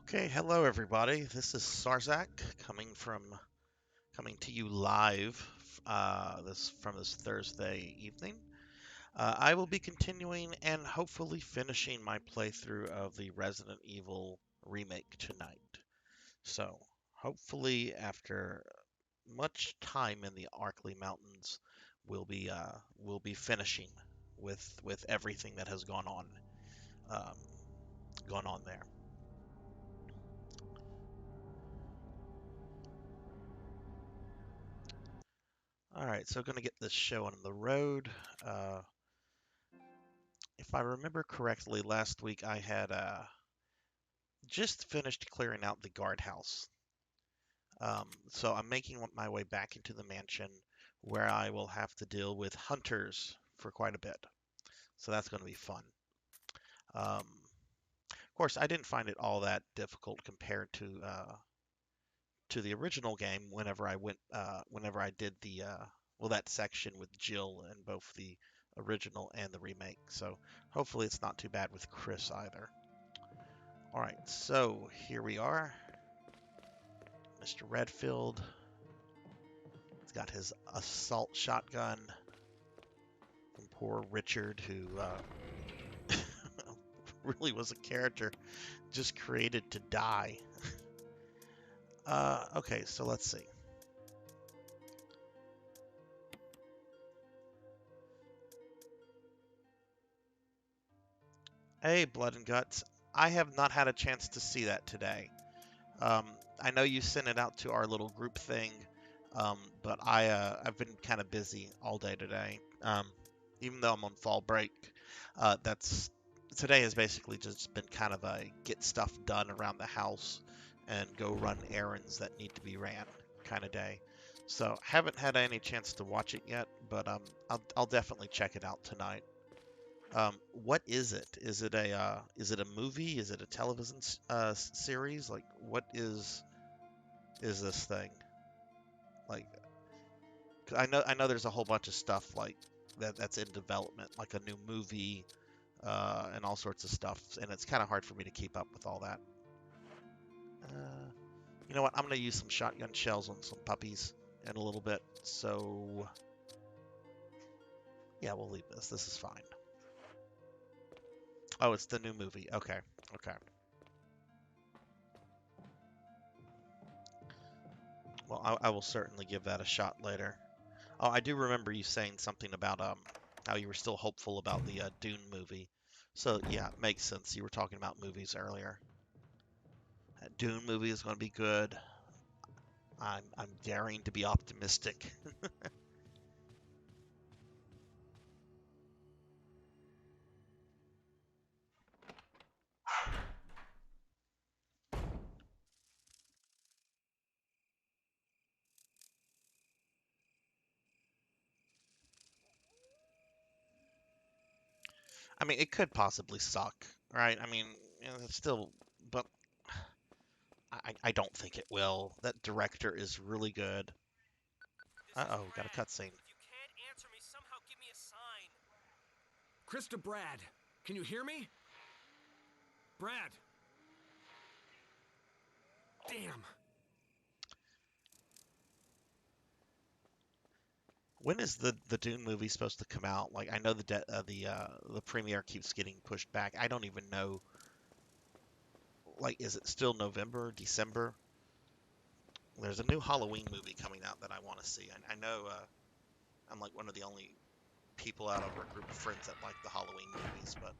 Okay, hello everybody. This is Sarzac coming to you live this Thursday evening. I will be continuing and hopefully finishing my playthrough of the Resident Evil remake tonight. So, hopefully after much time in the Arkley Mountains, we'll be finishing with everything that has um, gone on there. All right, so going to get this show on the road. Uh, if I remember correctly, last week I had just finished clearing out the guardhouse. So I'm making my way back into the mansion where I will have to deal with hunters for quite a bit. So that's going to be fun. Of course, I didn't find it all that difficult compared to the original game. Whenever I did that section with Jill in both the original and the remake. So hopefully it's not too bad with Chris either. All right, so here we are. Mr. Redfield. He's got his assault shotgun from poor Richard, who really was a character just created to die. Okay, so let's see. Hey, Blood and Guts. I have not had a chance to see that today. Um, I know you sent it out to our little group thing, but I've been kind of busy all day today. Even though I'm on fall break, that's today has basically just been kind of a get stuff done around the house and go run errands that need to be ran kind of day. So haven't had any chance to watch it yet, but I'll definitely check it out tonight. What is it? Is it a movie? Is it a television series? Like, what is this thing? Like, 'cause I know there's a whole bunch of stuff like that's in development, like a new movie, and all sorts of stuff, and it's kind of hard for me to keep up with all that. Uh, you know what? I'm gonna use some shotgun shells on some puppies in a little bit. So yeah, we'll leave this. This is fine. Oh, it's the new movie. Okay, okay. Well, I will certainly give that a shot later. Oh, I do remember you saying something about how you were still hopeful about the Dune movie. So yeah, it makes sense. You were talking about movies earlier. That Dune movie is going to be good. I'm daring to be optimistic. I mean, it could possibly suck, right? I mean, it's still, but I don't think it will. That director is really good. Uh-oh, got a cutscene. Krista, Brad, can you hear me? Brad! Damn! When is the Dune movie supposed to come out? Like, I know the premiere keeps getting pushed back. I don't even know. Like, is it still November, December? There's a new Halloween movie coming out that I want to see. I know I'm like one of the only people out of our group of friends that like the Halloween movies, but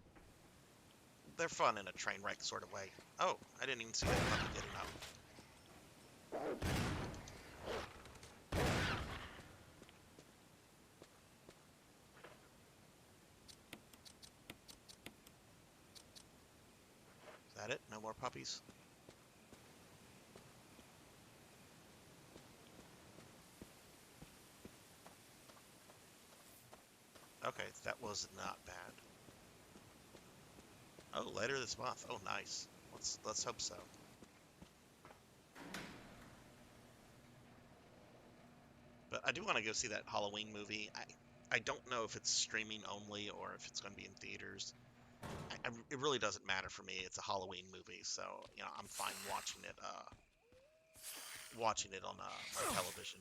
they're fun in a train wreck sort of way. Oh, I didn't even see that puppy getting up. Is that it? No more puppies? Okay, that was not bad. Oh, later this month. Oh, nice. Let's hope so. But I do want to go see that Halloween movie. I don't know if it's streaming only or if it's going to be in theaters. it really doesn't matter for me. It's a Halloween movie, so I'm fine watching it on my television.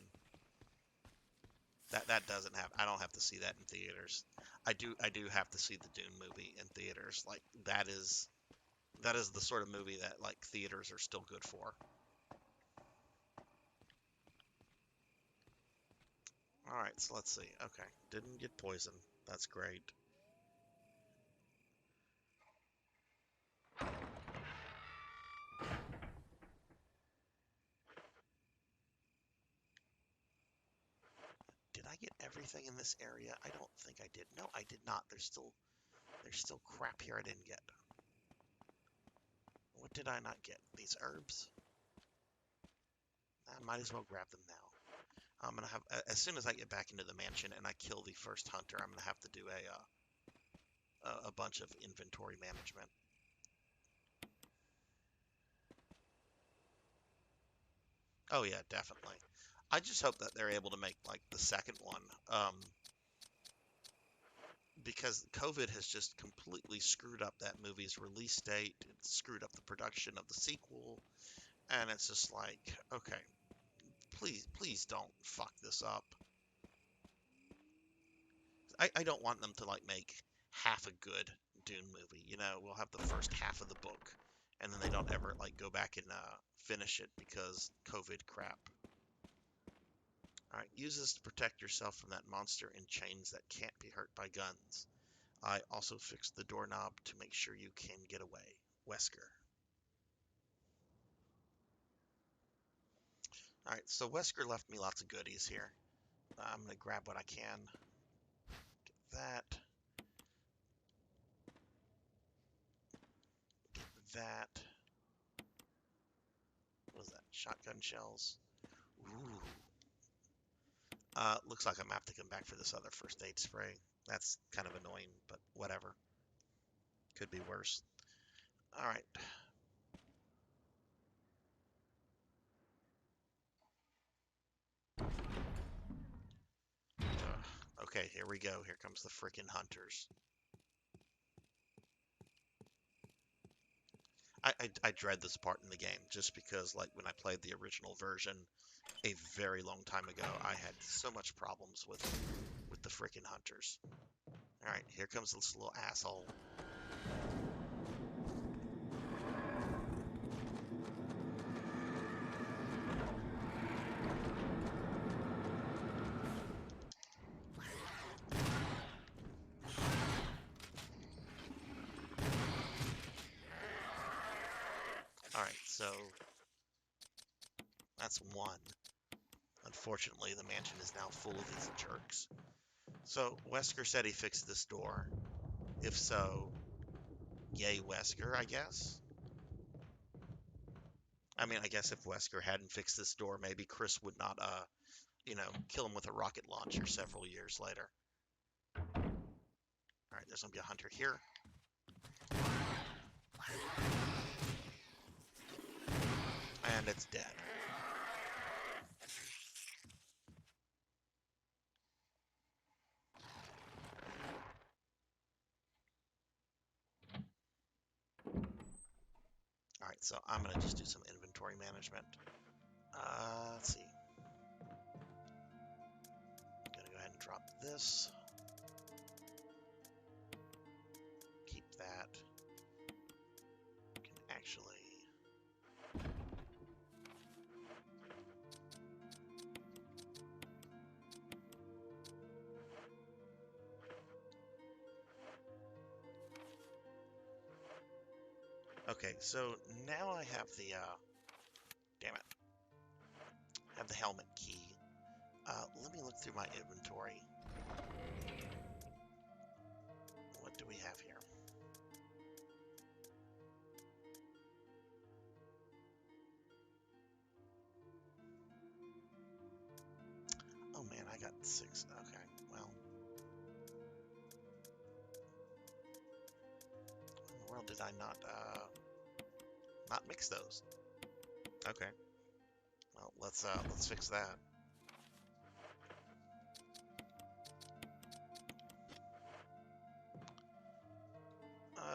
That doesn't have. I don't have to see that in theaters. I do have to see the Dune movie in theaters. Like that is the sort of movie that like theaters are still good for. All right, so let's see. Okay, didn't get poisoned. That's great. Did I get everything in this area? I don't think I did. No, I did not. There's still crap here I didn't get. What did I not get? These herbs? I might as well grab them now. I'm gonna have as soon as I get back into the mansion and I kill the first hunter, I'm gonna have to do a bunch of inventory management. Oh yeah, definitely. I just hope that they're able to make like the second one, because COVID has just completely screwed up that movie's release date. It screwed up the production of the sequel, and it's just like, okay, please don't fuck this up. I don't want them to like make half a good Dune movie. We'll have the first half of the book, and then they don't ever like go back and finish it because COVID crap. All right, use this to protect yourself from that monster in chains that can't be hurt by guns. I also fixed the doorknob to make sure you can get away. Wesker. All right, so Wesker left me lots of goodies here. I'm gonna grab what I can. Get that. Get that. What was that? Shotgun shells. Ooh. Looks like I'm gonna have to come back for this other first aid spray. That's kind of annoying, but whatever. Could be worse. All right. Okay, here we go. Here comes the frickin' hunters. I dread this part in the game just because, like, when I played the original version a very long time ago, I had so much problems with the frickin' hunters. All right, here comes this little asshole. All right, so that's one. Unfortunately, the mansion is now full of these jerks. So Wesker said he fixed this door. If so, yay Wesker, I guess. I mean, I guess if Wesker hadn't fixed this door, maybe Chris would not, kill him with a rocket launcher several years later. All right, there's gonna be a hunter here. And it's dead. All right, so I'm gonna just do some inventory management. Let's see. I'm gonna go ahead and drop this. Keep that. Can actually. Okay, so now I have the, damn it, I have the helmet key. Let me look through my inventory. What do we have here? Oh man, I got 6. Okay, well. In the world did I not mix those? Okay. Well, let's fix that.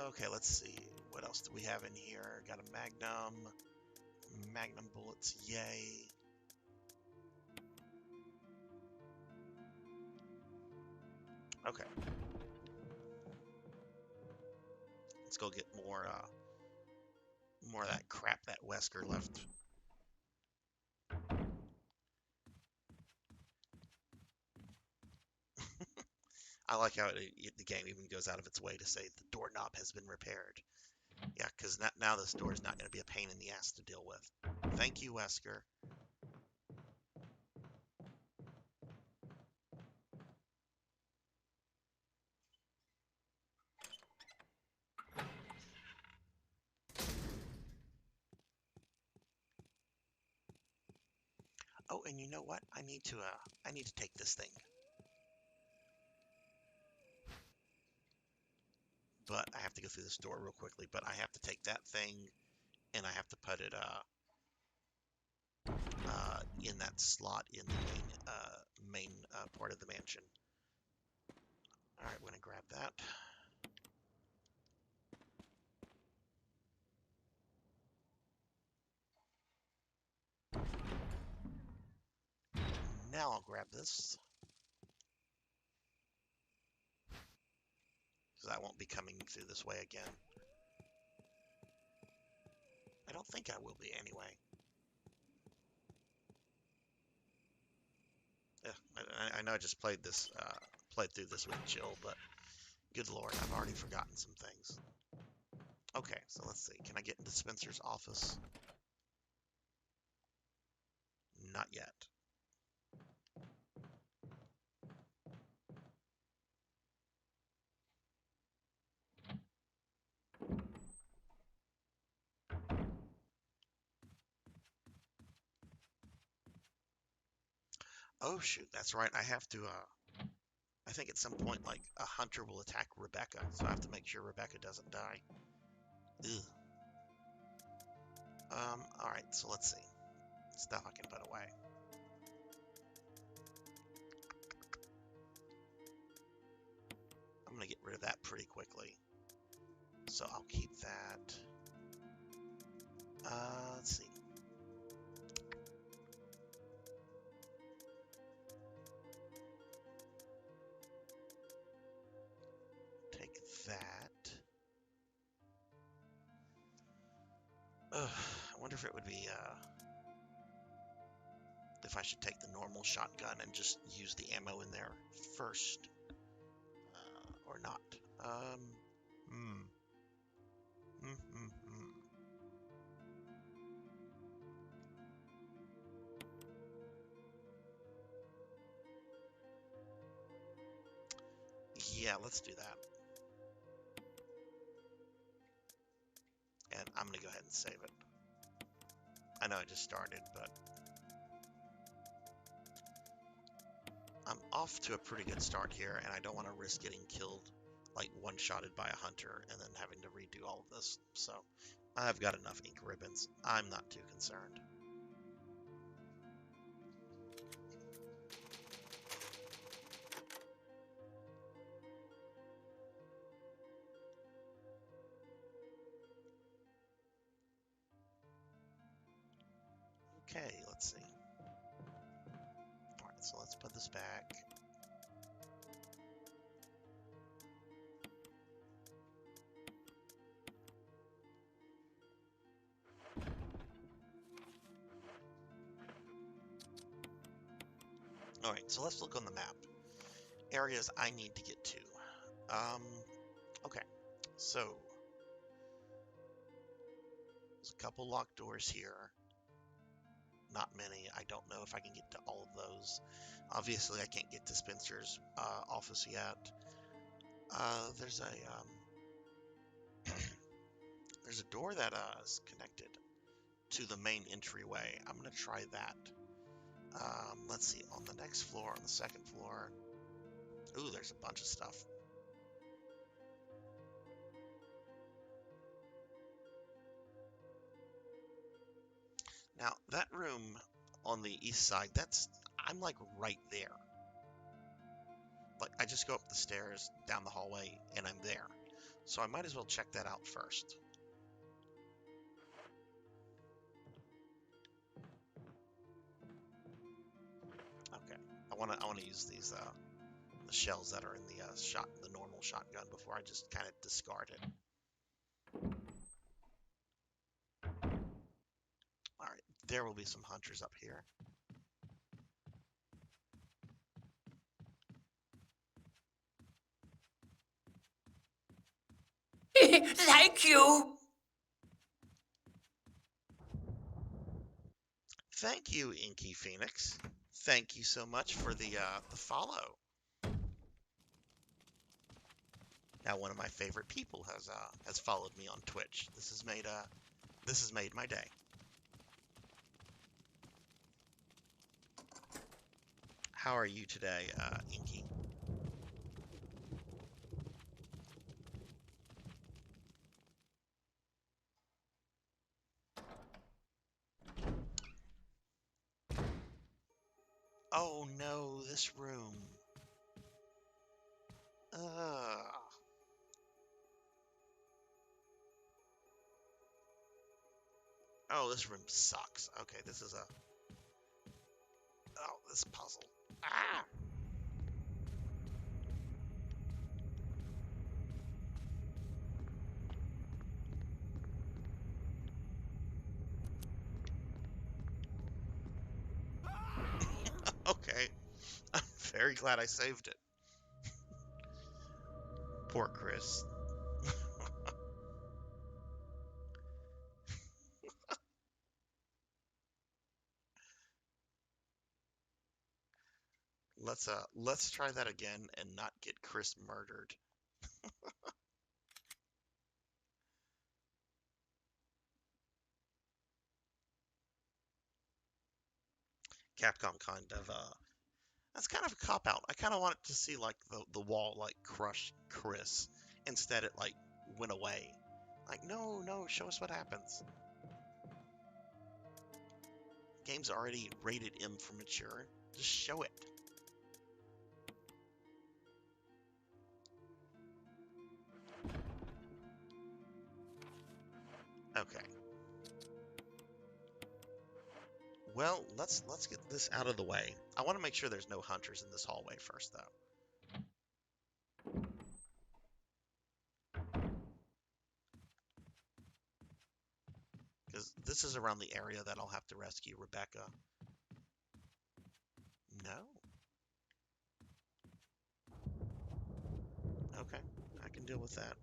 Okay, let's see. What else do we have in here? Got a Magnum. Magnum bullets, yay. Okay. Let's go get more of that crap that Wesker left. I like how the game even goes out of its way to say the doorknob has been repaired. Yeah, because now this door is not going to be a pain in the ass to deal with. Thank you, Wesker. Oh, and you know what? I need to take this thing. But I have to go through this door real quickly. But I have to take that thing, and I have to put it in that slot in the main part of the mansion. All right, we're gonna grab that. Now I'll grab this, because I won't be coming through this way again. I don't think I will be anyway. Yeah, I know I just played through this with Jill, but good lord, I've already forgotten some things. Okay, so let's see. Can I get into Spencer's office? Not yet. Oh shoot, that's right. I have to. I think at some point, like a hunter will attack Rebecca, so I have to make sure Rebecca doesn't die. Ugh. All right. So let's see. Stuff I can put away. I'm gonna get rid of that pretty quickly. So I'll keep that. Let's see. Take that. Ugh, I wonder if it would be, if I should take the normal shotgun and just use the ammo in there first, or not. Hmm. Yeah, let's do that. And I'm gonna go ahead and save it. I know I just started, but I'm off to a pretty good start here, and I don't want to risk getting killed, like one-shotted by a hunter, and then having to redo all of this. So I've got enough ink ribbons. I'm not too concerned. Okay, let's see. All right, so let's put this back. All right, so let's look on the map. Areas I need to get to. Okay, so there's a couple locked doors here. Not many. I don't know if I can get to all of those. Obviously, I can't get to Spencer's office yet. There's there's a door that is connected to the main entryway. I'm gonna try that. Let's see, on the next floor, on the second floor. Ooh, there's a bunch of stuff. Now, that room on the east side, I'm like right there. Like, I just go up the stairs, down the hallway, and I'm there. So I might as well check that out first. Okay. I wanna use these the shells that are in the normal shotgun before I just kind of discard it. All right, there will be some hunters up here. Thank you. Thank you, Inky Phoenix. Thank you so much for the follow. Now, one of my favorite people has followed me on Twitch. This has made my day. How are you today, Inky? Oh no, this room. Ugh. Oh, this room sucks. Okay, this is a... Oh, this puzzle. Ah! Okay. I'm very glad I saved it. Poor Chris. Let's try that again and not get Chris murdered. Capcom kind of that's kind of a cop out. I kind of wanted to see like the wall like crush Chris. Instead it like went away. Like no, no, show us what happens. Game's already rated M for mature. Just show it. Okay. Well, let's get this out of the way. I want to make sure there's no hunters in this hallway first though. Because this is around the area that I'll have to rescue Rebecca. No. Okay, I can deal with that.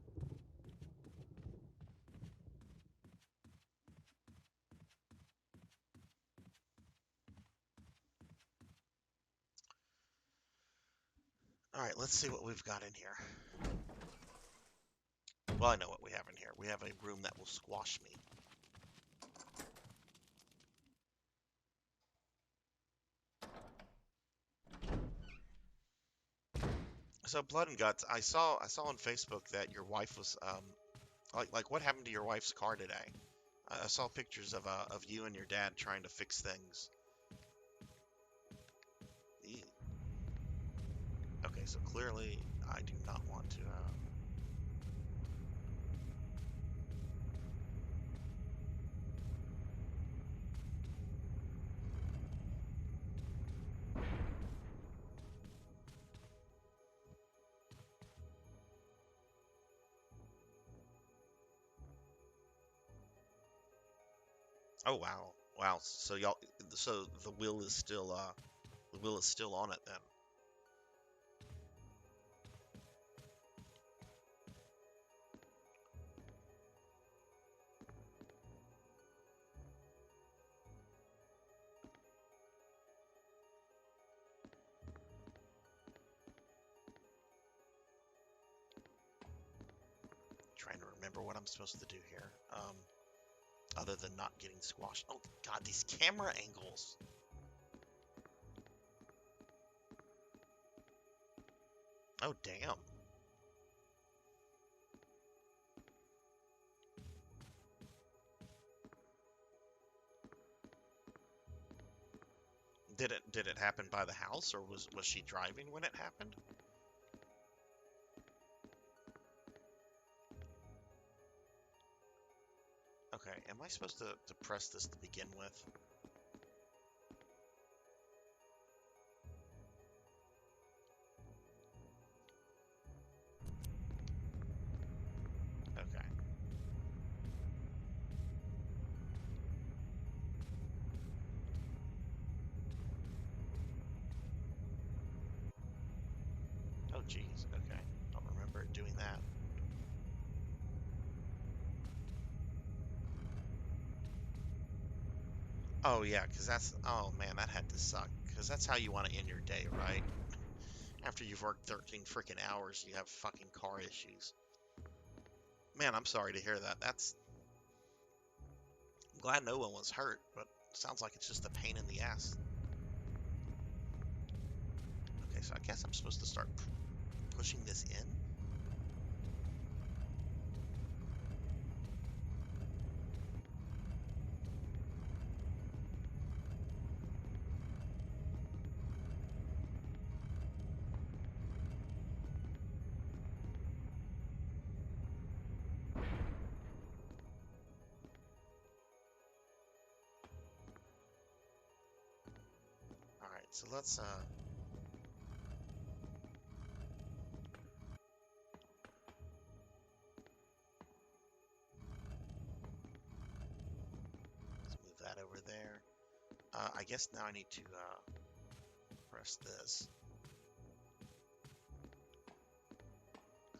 Alright, let's see what we've got in here. Well, I know what we have in here. We have a room that will squash me. So Blood and Guts, I saw on Facebook that your wife was like what happened to your wife's car today? I saw pictures of you and your dad trying to fix things. Okay, so clearly I do not want to. Oh wow, wow. So y'all, so the wheel is still on it then. Trying to remember what I'm supposed to do here. Other than not getting squashed. Oh God, these camera angles. Oh damn. Did it happen by the house or was she driving when it happened? I supposed to press this to begin with? Okay. Oh, geez. Okay. Don't remember it doing that. Oh, yeah, because that's... Oh, man, that had to suck. Because that's how you want to end your day, right? After you've worked 13 freaking hours, you have fucking car issues. Man, I'm sorry to hear that. I'm glad no one was hurt, but sounds like it's just a pain in the ass. Okay, so I guess I'm supposed to start pushing this in? Alright, so let's move that over there. I guess now I need to press this.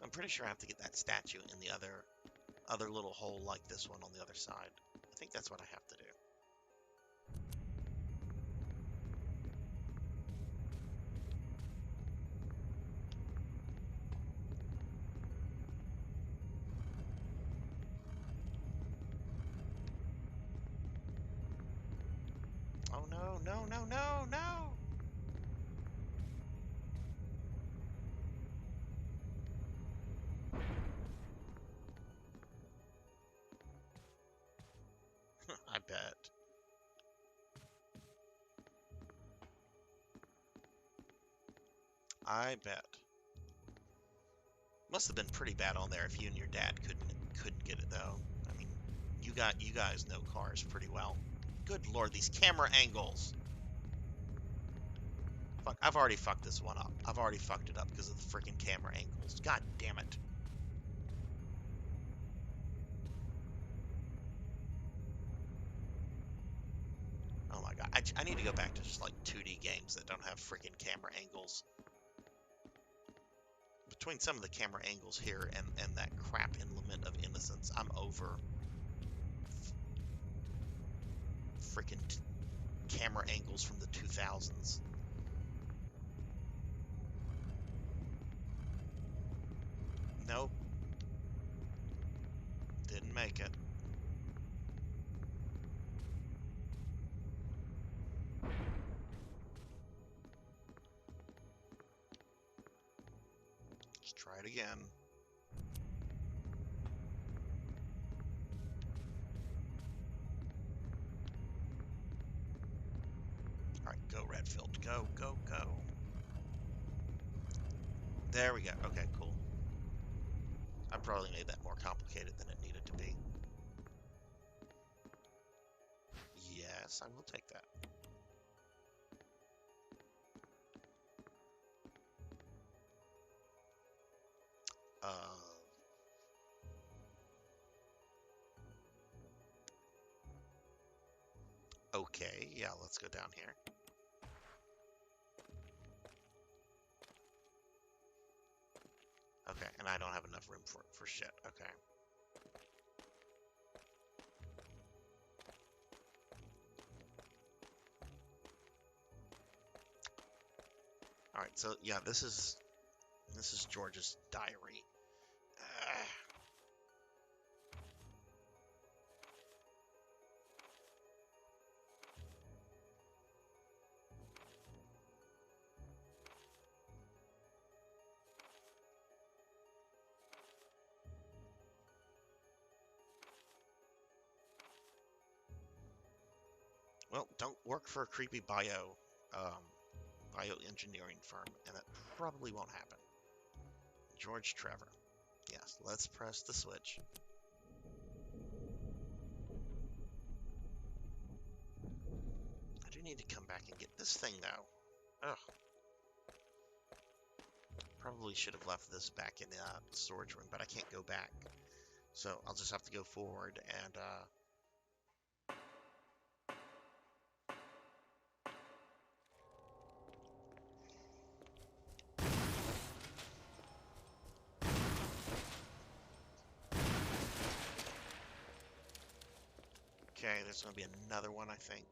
I'm pretty sure I have to get that statue in the other little hole like this one on the other side. I think that's what I have to do. Oh no, no, no, no, no! I bet. I bet. Must have been pretty bad on there if you and your dad couldn't get it though. I mean, you guys know cars pretty well. Good lord, these camera angles. Fuck, I've already fucked this one up. I've already fucked it up because of the freaking camera angles. God damn it. Oh my god. I need to go back to just like 2D games that don't have freaking camera angles. Between some of the camera angles here and that crap in Lament of Innocence, I'm over freaking camera angles from the 2000s. Nope. Didn't make it. Let's try it again. Alright, go Redfield. Go, go, go. There we go. Okay, cool. I probably made that more complicated than it needed to be. Yes, I will take that. Okay, yeah, let's go down here. Okay, and I don't have enough room for shit. Okay. All right, so yeah, this is George's diary. Well, don't work for a creepy bioengineering firm, and that probably won't happen. George Trevor. Yes, let's press the switch. need to come back and get this thing, though. Ugh. Probably should have left this back in the storage room, but I can't go back. So I'll just have to go forward and, okay, there's going to be another one, I think.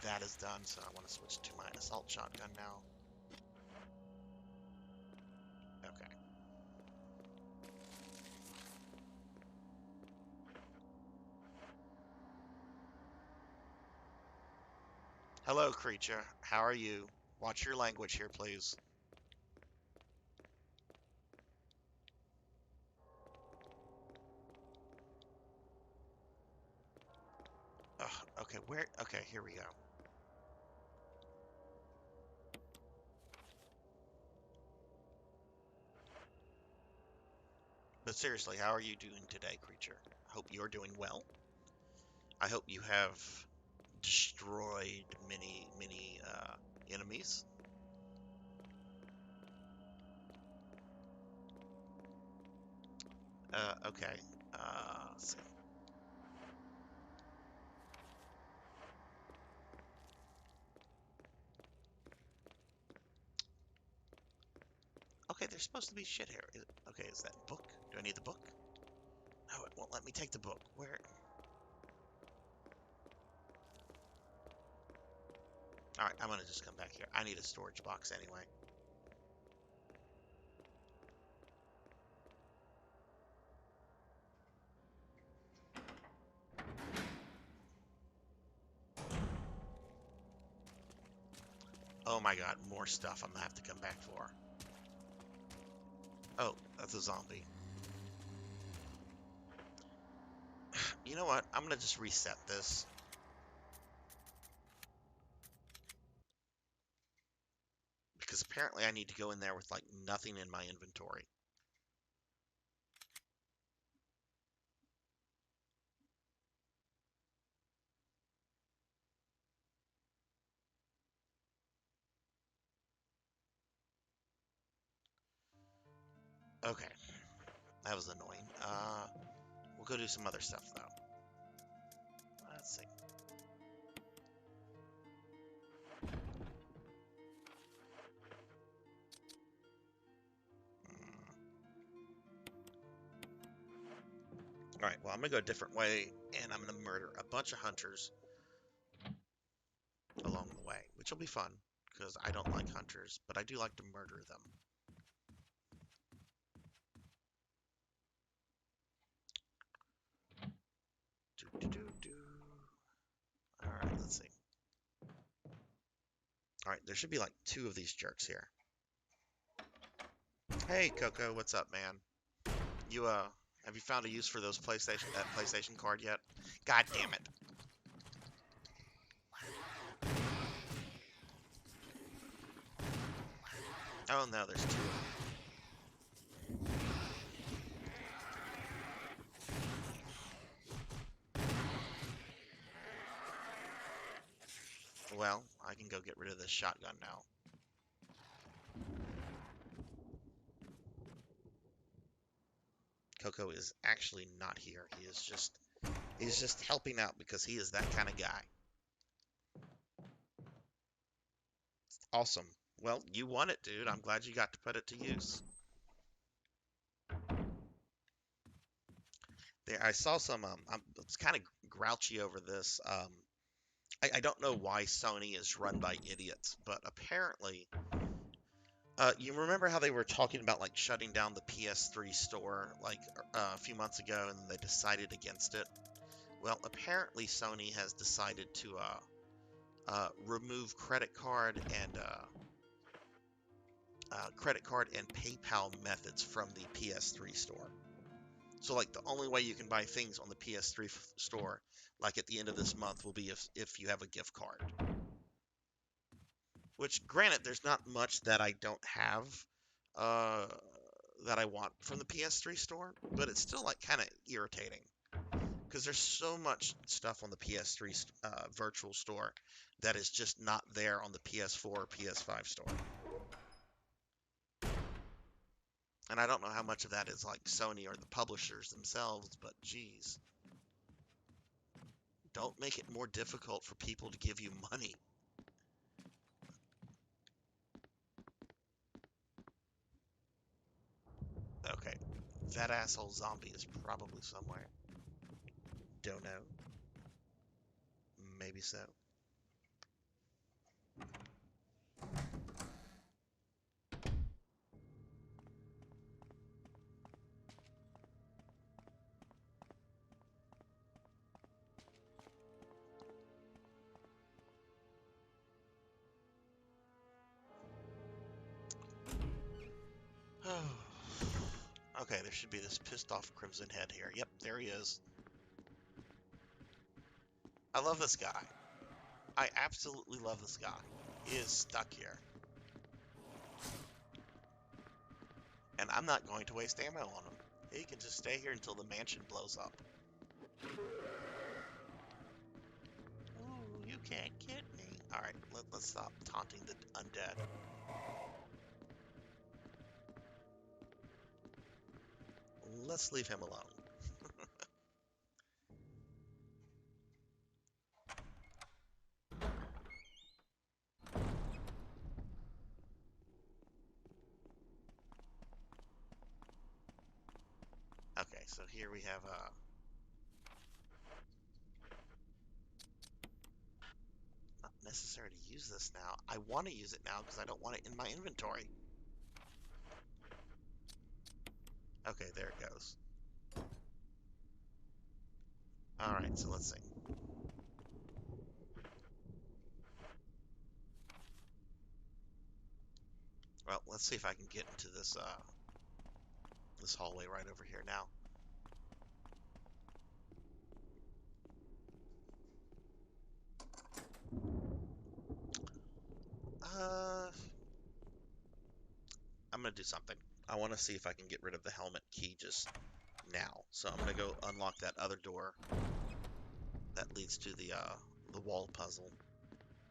That is done, so I want to switch to my assault shotgun now. Okay. Hello, creature. How are you? Watch your language here, please. Ugh, okay, where? Okay, here we go. But seriously, how are you doing today, creature? I hope you're doing well. I hope you have destroyed many enemies. Okay. Let's see. Okay, there's supposed to be shit here. Okay, is that book? Do I need the book? No, it won't let me take the book. Where? Alright, I'm gonna just come back here. I need a storage box anyway. Oh my god, more stuff I'm gonna have to come back for. Oh, that's a zombie. You know what? I'm gonna just reset this. Because apparently I need to go in there with like nothing in my inventory. Okay. That was annoying. We'll go do some other stuff though. Let's see. Alright, well, I'm gonna go a different way, and I'm gonna murder a bunch of hunters along the way, which will be fun, because I don't like hunters, but I do like to murder them. Alright, let's see. Alright, there should be like 2 of these jerks here. Hey, Coco, what's up, man? You, have you found a use for that PlayStation card yet? God damn it. Oh no, there's 2 of them. Well, I can go get rid of this shotgun now. Coco is actually not here. He's just helping out because he is that kind of guy. Awesome. Well, you won it, dude. I'm glad you got to put it to use. There, I saw some. I'm kind of grouchy over this. I don't know why Sony is run by idiots, but apparently, you remember how they were talking about like shutting down the PS3 store like a few months ago, and they decided against it. Well, apparently Sony has decided to remove credit card and PayPal methods from the PS3 store. So like the only way you can buy things on the PS3 store, like at the end of this month, will be if you have a gift card. Which, granted, there's not much that I don't have. that I want from the PS3 store, but it's still like kind of irritating because there's so much stuff on the PS3 virtual store that is just not there on the PS4 or PS5 store. And I don't know how much of that is like Sony or the publishers themselves, but geez, don't make it more difficult for people to give you money. Okay, that asshole zombie is probably somewhere. Don't know. Maybe so. Okay, there should be this pissed off Crimson Head here. Yep, there he is. I love this guy. I absolutely love this guy. He is stuck here. And I'm not going to waste ammo on him. He can just stay here until the mansion blows up. Ooh, you can't get me. Alright, let's stop taunting the undead. Let's leave him alone. Okay, so here we have not necessary to use this now. I want to use it now because I don't want it in my inventory. Okay, there it goes. Alright, so let's see. Well, let's see if I can get into this this hallway right over here now. I'm gonna do something. I want to see if I can get rid of the helmet key just now. So I'm gonna go unlock that other door that leads to the wall puzzle.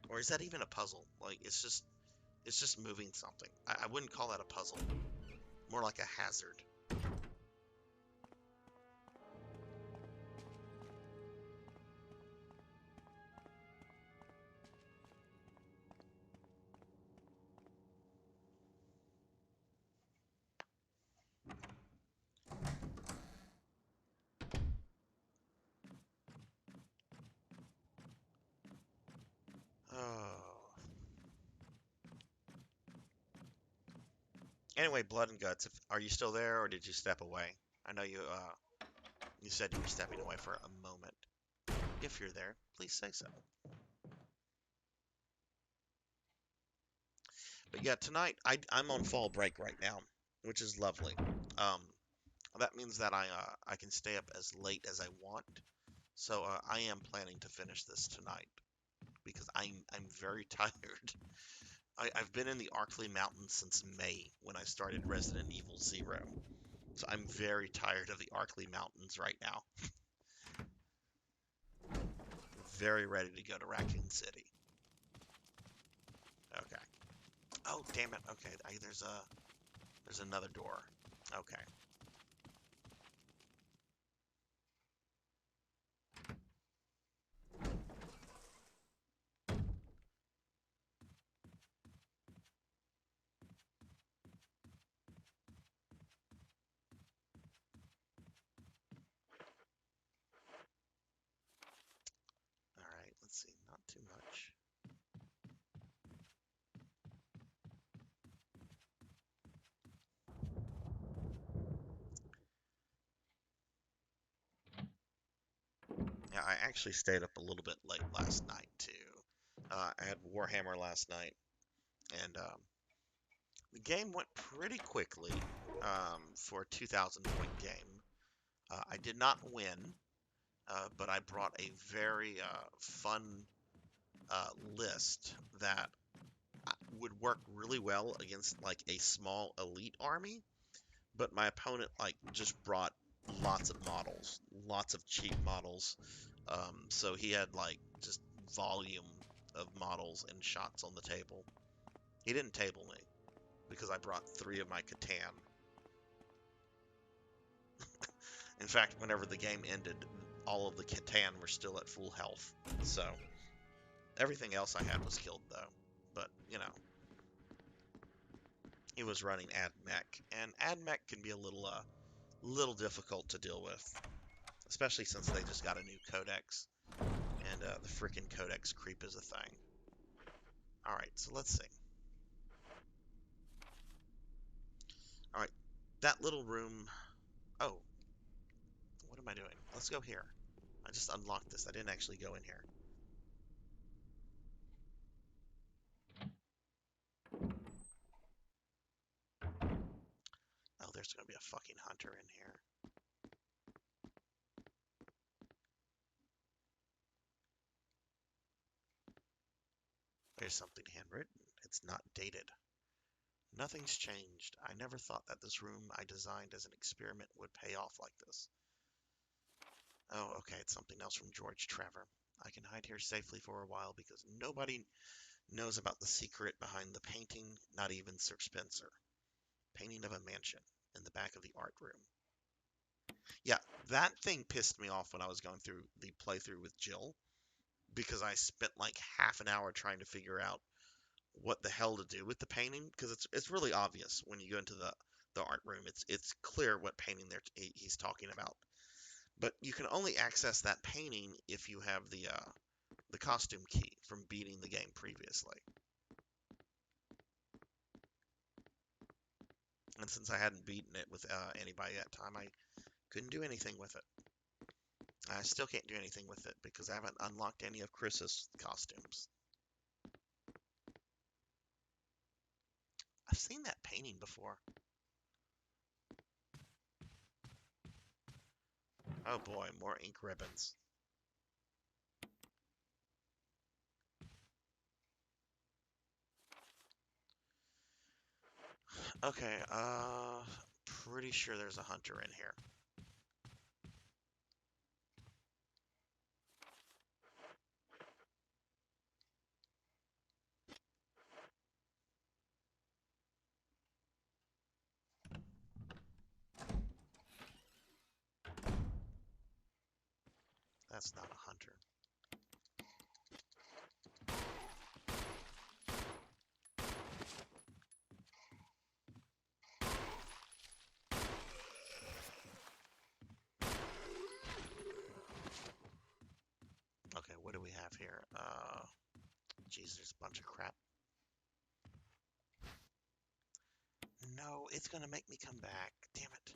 Or is that even a puzzle? Like it's just moving something. I wouldn't call that a puzzle. More like a hazard. Oh. Anyway, Blood and Guts, are you still there or did you step away? I know you said you were stepping away for a moment. If you're there, please say so. But yeah, tonight I'm on fall break right now, which is lovely. Um, that means that I can stay up as late as I want. So I am planning to finish this tonight because I'm very tired. I've been in the Arkley Mountains since May when I started Resident Evil Zero. So I'm very tired of the Arkley Mountains right now. Very ready to go to Raccoon City. Okay. Oh, damn it. Okay, there's another door. Okay. All right, let's see. Not too much. Yeah, I actually stayed up a little bit late last night too. I had Warhammer last night, and the game went pretty quickly for a 2,000 point game. I did not win, but I brought a very fun list that would work really well against like a small elite army, but my opponent like just brought lots of models, lots of cheap models. So he had like just volume of models and shots on the table. He didn't table me because I brought 3 of my Catan. In fact, whenever the game ended, all of the Catan were still at full health. So everything else I had was killed though. But you know, he was running AdMech, and AdMech can be a little difficult to deal with, especially since they just got a new codex, and the freaking codex creep is a thing. All right, so let's see. All right, that little room. Oh, what am I doing? Let's go here. I just unlocked this. I didn't actually go in here. Oh, there's gonna be a fucking hunter in here. There's something handwritten. It's not dated. Nothing's changed. I never thought that this room I designed as an experiment would pay off like this. Oh, okay, it's something else from George Trevor. I can hide here safely for a while because nobody knows about the secret behind the painting, not even Sir Spencer. Painting of a mansion in the back of the art room. Yeah, that thing pissed me off when I was going through the playthrough with Jill because I spent like half an hour trying to figure out what the hell to do with the painting because it's really obvious when you go into the art room. It's clear what painting he's talking about. But you can only access that painting if you have the costume key from beating the game previously. And since I hadn't beaten it with anybody that time, I couldn't do anything with it. I still can't do anything with it because I haven't unlocked any of Chris's costumes. I've seen that painting before. Oh boy, more ink ribbons. Okay, pretty sure there's a hunter in here. That's not a hunter. Okay, what do we have here? Geez, there's a bunch of crap. No, it's gonna make me come back. Damn it.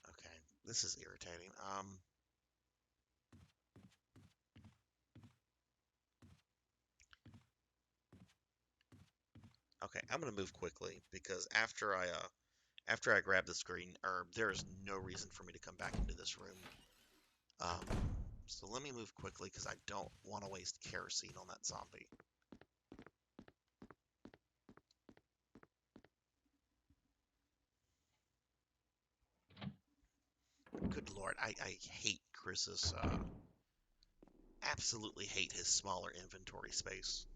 Okay, this is irritating. Okay, I'm gonna move quickly because after I grab this green herb, there is no reason for me to come back into this room. Um, so let me move quickly because I don't want to waste kerosene on that zombie. Good lord, I hate Chris's, absolutely hate his smaller inventory space.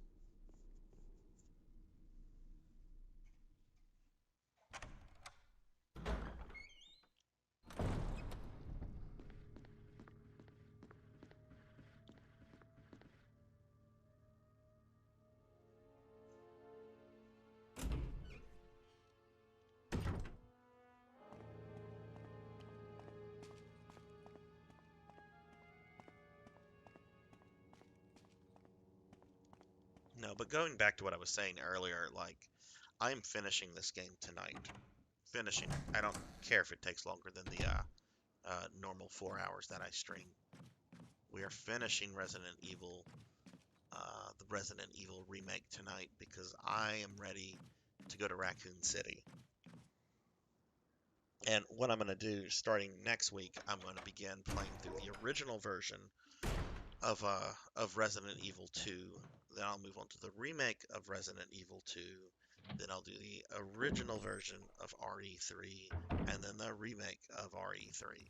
No, but going back to what I was saying earlier, like, I'm finishing this game tonight. Finishing. I don't care if it takes longer than the normal 4 hours that I stream. We are finishing the Resident Evil remake tonight because I am ready to go to Raccoon City. And what I'm going to do starting next week, I'm going to begin playing through the original version of Resident Evil 2. Then I'll move on to the remake of Resident Evil 2. Then I'll do the original version of RE3, and then the remake of RE3.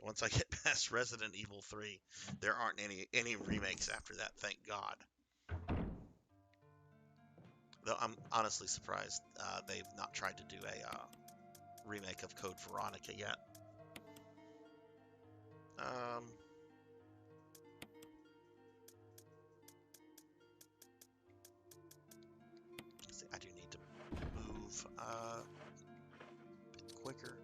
Once I get past Resident Evil 3, there aren't any remakes after that, thank God. Though I'm honestly surprised they've not tried to do a remake of Code Veronica yet. See, I do need to move a bit quicker.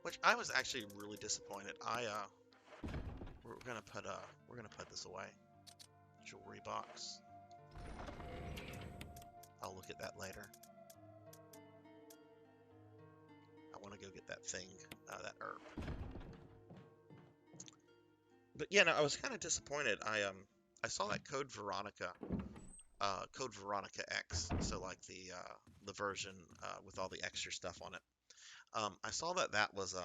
Which I was actually really disappointed. We're gonna put this away. Jewelry box. I'll look at that later. I want to go get that thing, that herb. But yeah, no, I was kind of disappointed. I saw that Code Veronica X, so like the version with all the extra stuff on it. I saw that was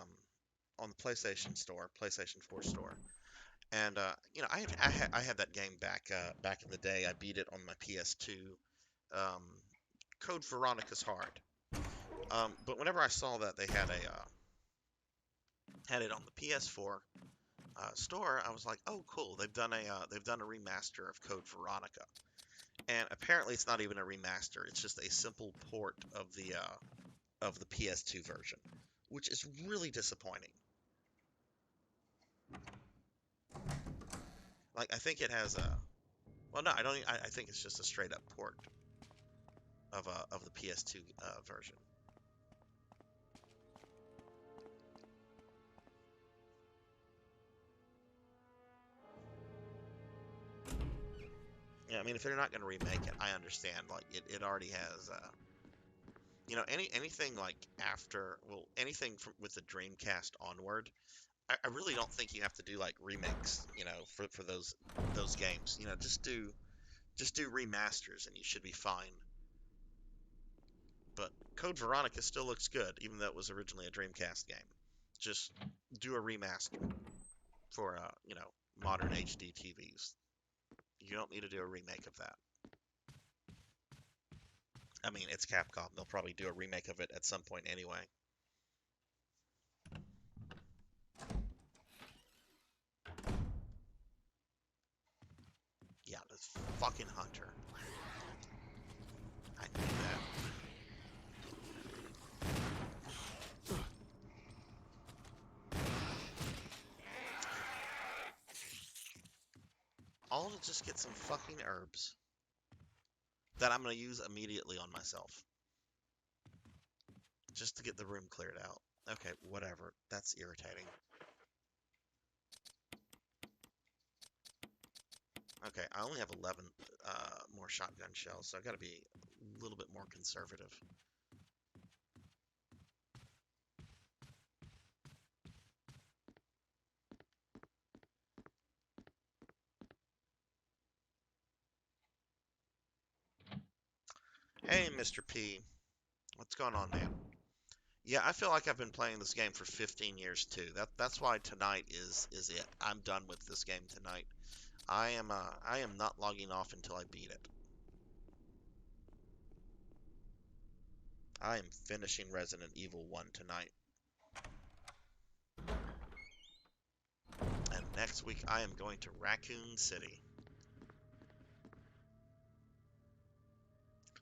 on the PlayStation Store, PlayStation 4 store, and I had that game back in the day. I beat it on my PS2. Um, Code Veronica's hard, but whenever I saw that they had it on the PS4 store, I was like, oh cool, they've done a remaster of Code Veronica, and apparently it's not even a remaster. It's just a simple port of the PS2 version, which is really disappointing. Like, I think it has a... Well, no, I don't. I think it's just a straight up port of the PS2 version. Yeah, I mean, if they're not going to remake it, I understand. Like, it already has... anything like after... Well, anything with the Dreamcast onward, I really don't think you have to do like remakes, for those games. Just do remasters and you should be fine. But Code Veronica still looks good, even though it was originally a Dreamcast game. Just do a remaster for modern HD TVs. You don't need to do a remake of that. I mean, it's Capcom. They'll probably do a remake of it at some point anyway. Yeah, this fucking hunter. I knew that. All to just get some fucking herbs that I'm going to use immediately on myself. Just to get the room cleared out. Okay, whatever. That's irritating. Okay, I only have 11 more shotgun shells, so I gotta be a little bit more conservative. Hey, Mr. P. What's going on, man? Yeah, I feel like I've been playing this game for 15 years too. That's why tonight is it. I'm done with this game tonight. I am not logging off until I beat it. I am finishing Resident Evil 1 tonight. And next week I am going to Raccoon City.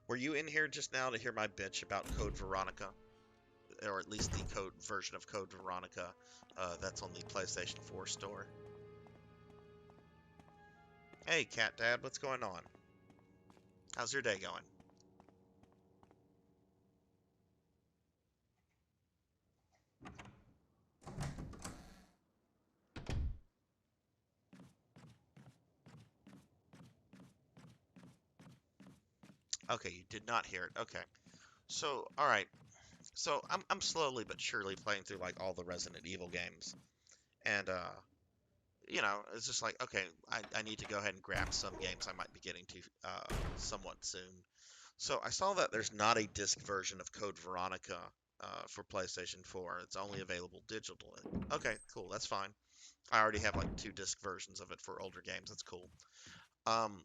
Were you in here just now to hear my bitch about Code Veronica? Or at least the code version of Code Veronica that's on the PlayStation 4 store. Hey, Cat Dad, what's going on? How's your day going? Okay, you did not hear it. Okay. So, all right. So, I'm slowly but surely playing through like all the Resident Evil games. And it's just like, okay, I need to go ahead and grab some games I might be getting to somewhat soon. So I saw that there's not a disc version of Code Veronica for PlayStation 4. It's only available digitally. Okay, cool. That's fine. I already have like 2 disc versions of it for older games. That's cool.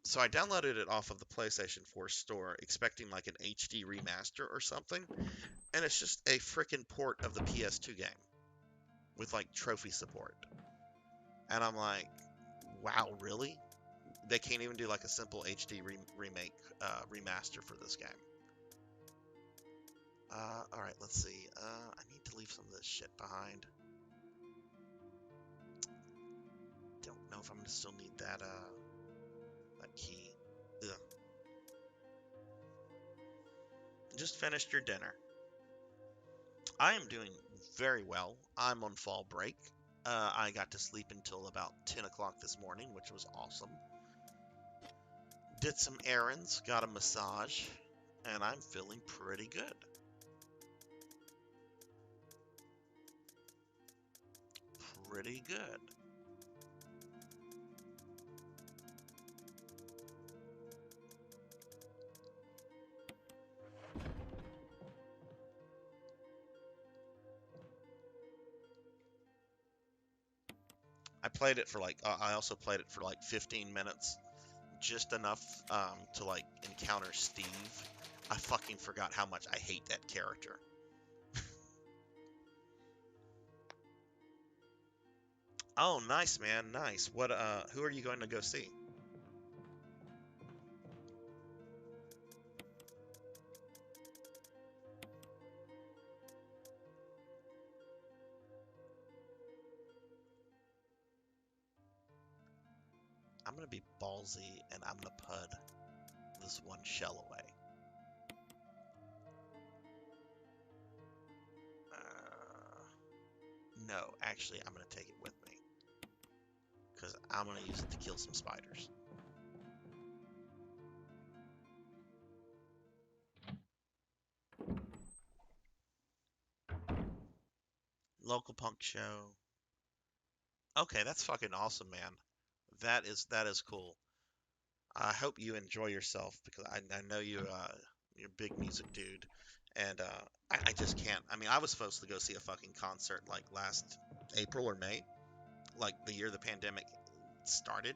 So I downloaded it off of the PlayStation 4 store, expecting like an HD remaster or something, and it's just a freaking port of the PS2 game with like trophy support. And I'm like, wow, really? They can't even do like a simple HD remake remaster for this game. All right, let's see. I need to leave some of this shit behind. Don't know if I'm gonna still need that that key. Ugh. Just finished your dinner. I am doing very well. I'm on fall break. I got to sleep until about 10 o'clock this morning, which was awesome. Did some errands, got a massage, and I'm feeling pretty good. Pretty good. I also played it for like 15 minutes, just enough to like encounter Steve. I fucking forgot how much I hate that character. Oh, nice, man, nice. Who are you going to go see? I'm gonna be ballsy and I'm gonna pud this one shell away. No, actually, I'm gonna take it with me because I'm gonna use it to kill some spiders. Local punk show. Okay, that's fucking awesome, man. That is cool. I hope you enjoy yourself because I know you're a big music dude, and I just can't. I mean, I was supposed to go see a fucking concert like last April or May, like the year the pandemic started,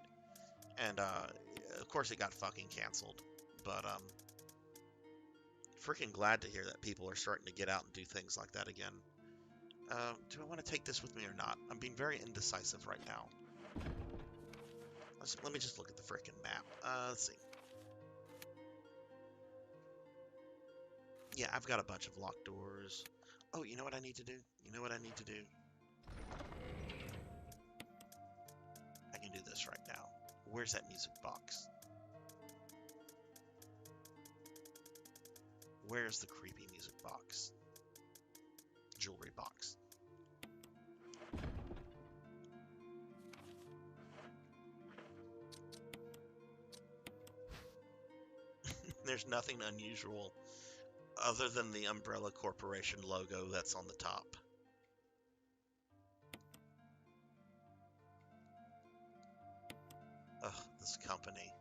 and of course it got fucking canceled. But freaking glad to hear that people are starting to get out and do things like that again. Do I want to take this with me or not? I'm being very indecisive right now. Let me just look at the freaking map. Let's see. Yeah, I've got a bunch of locked doors. Oh, you know what I need to do? You know what I need to do? I can do this right now. Where's that music box? Where's the creepy music box? Jewelry box. There's nothing unusual other than the Umbrella Corporation logo that's on the top. Ugh, this company.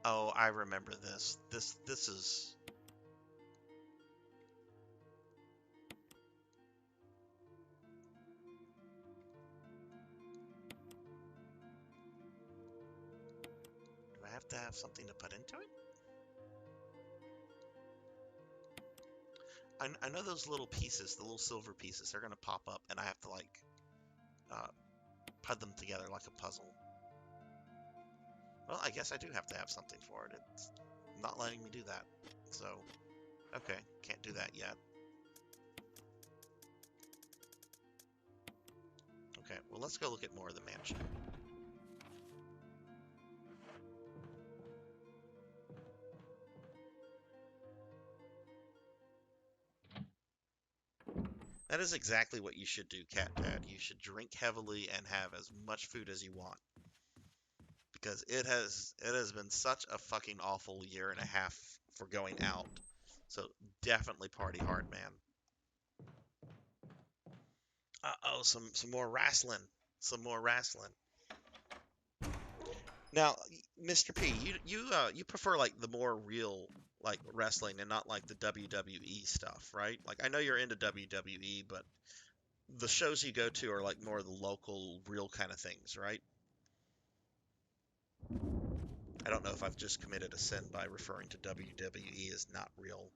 Oh, I remember this. This is... Do I have to have something to put into it? I know those little pieces, the little silver pieces, they're gonna pop up, and I have to like uh, put them together like a puzzle. Well, I guess I do have to have something for it. It's not letting me do that. So, okay, can't do that yet. Okay, well, let's go look at more of the mansion. That is exactly what you should do, Cat Dad. You should drink heavily and have as much food as you want. Because it has been such a fucking awful year and a half for going out. So definitely party hard, man. Uh-oh, some more wrestling. Some more wrestling. Now, Mr. P, you prefer like the more real like wrestling and not like the WWE stuff, right? Like I know you're into WWE, but the shows you go to are like more of the local, real kind of things, right? I don't know if I've just committed a sin by referring to WWE as not real.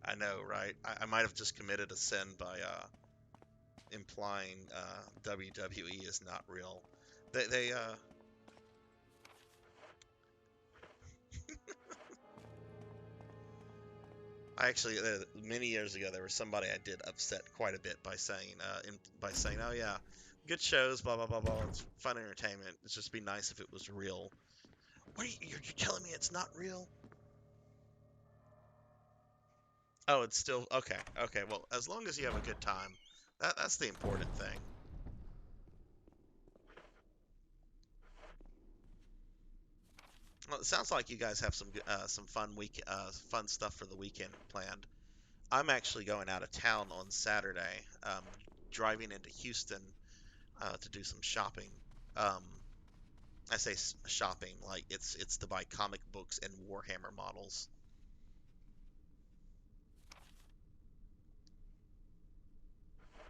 I know, right? I might have just committed a sin by implying WWE is not real. They I actually many years ago there was somebody I did upset quite a bit by saying oh yeah, good shows, blah blah blah blah, it's fun entertainment. It's just be nice if it was real. What are you're telling me it's not real? Oh, it's still okay. Okay, well, as long as you have a good time, that's the important thing. Well, it sounds like you guys have some fun stuff for the weekend planned. I'm actually going out of town on Saturday, driving into Houston to do some shopping. Um, I say shopping like it's to buy comic books and Warhammer models.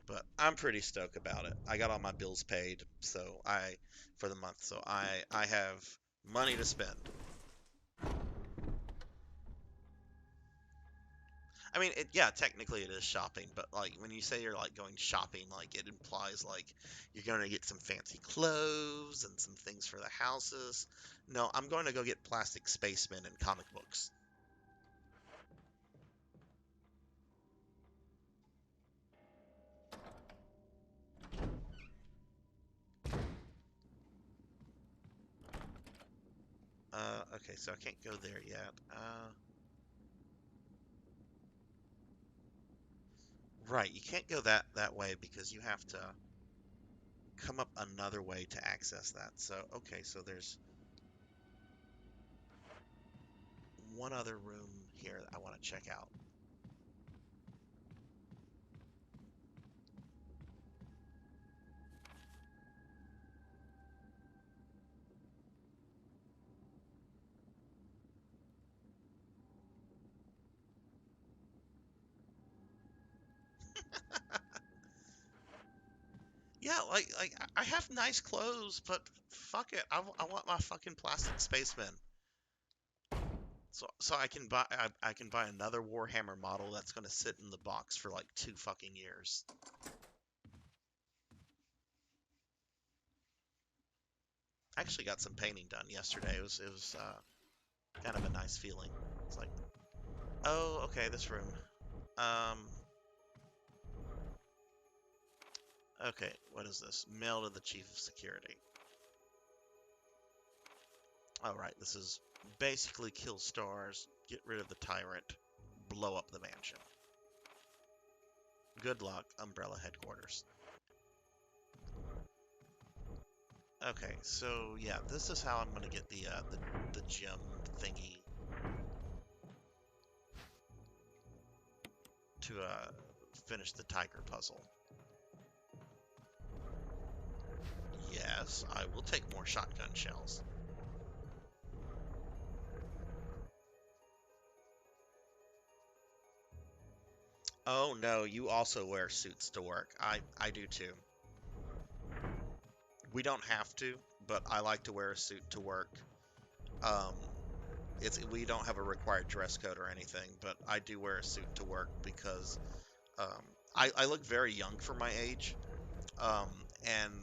But I'm pretty stoked about it. I got all my bills paid, so I for the month, so I have money to spend. I mean, yeah, technically it is shopping, but like when you say you're like going shopping, like it implies like you're going to get some fancy clothes and some things for the houses. No, I'm going to go get plastic spacemen and comic books. Okay, so I can't go there yet. Right, you can't go that way because you have to come up another way to access that. So, okay, so there's one other room here that I want to check out. Yeah, like I have nice clothes, but fuck it, I want my fucking plastic spaceman. So I can buy another Warhammer model that's gonna sit in the box for like 2 fucking years. I actually got some painting done yesterday. It was kind of a nice feeling. It's like, oh, okay, this room. Um, okay, what is this? Mail to the Chief of Security. All right, this is basically kill stars, get rid of the tyrant, blow up the mansion. Good luck, Umbrella headquarters. Okay, so yeah, this is how I'm gonna get the gem thingy to finish the tiger puzzle. Yes, I will take more shotgun shells. Oh no, you also wear suits to work. I do too. We don't have to, but I like to wear a suit to work. Um, we don't have a required dress code or anything, but I do wear a suit to work because um, I look very young for my age. Um, and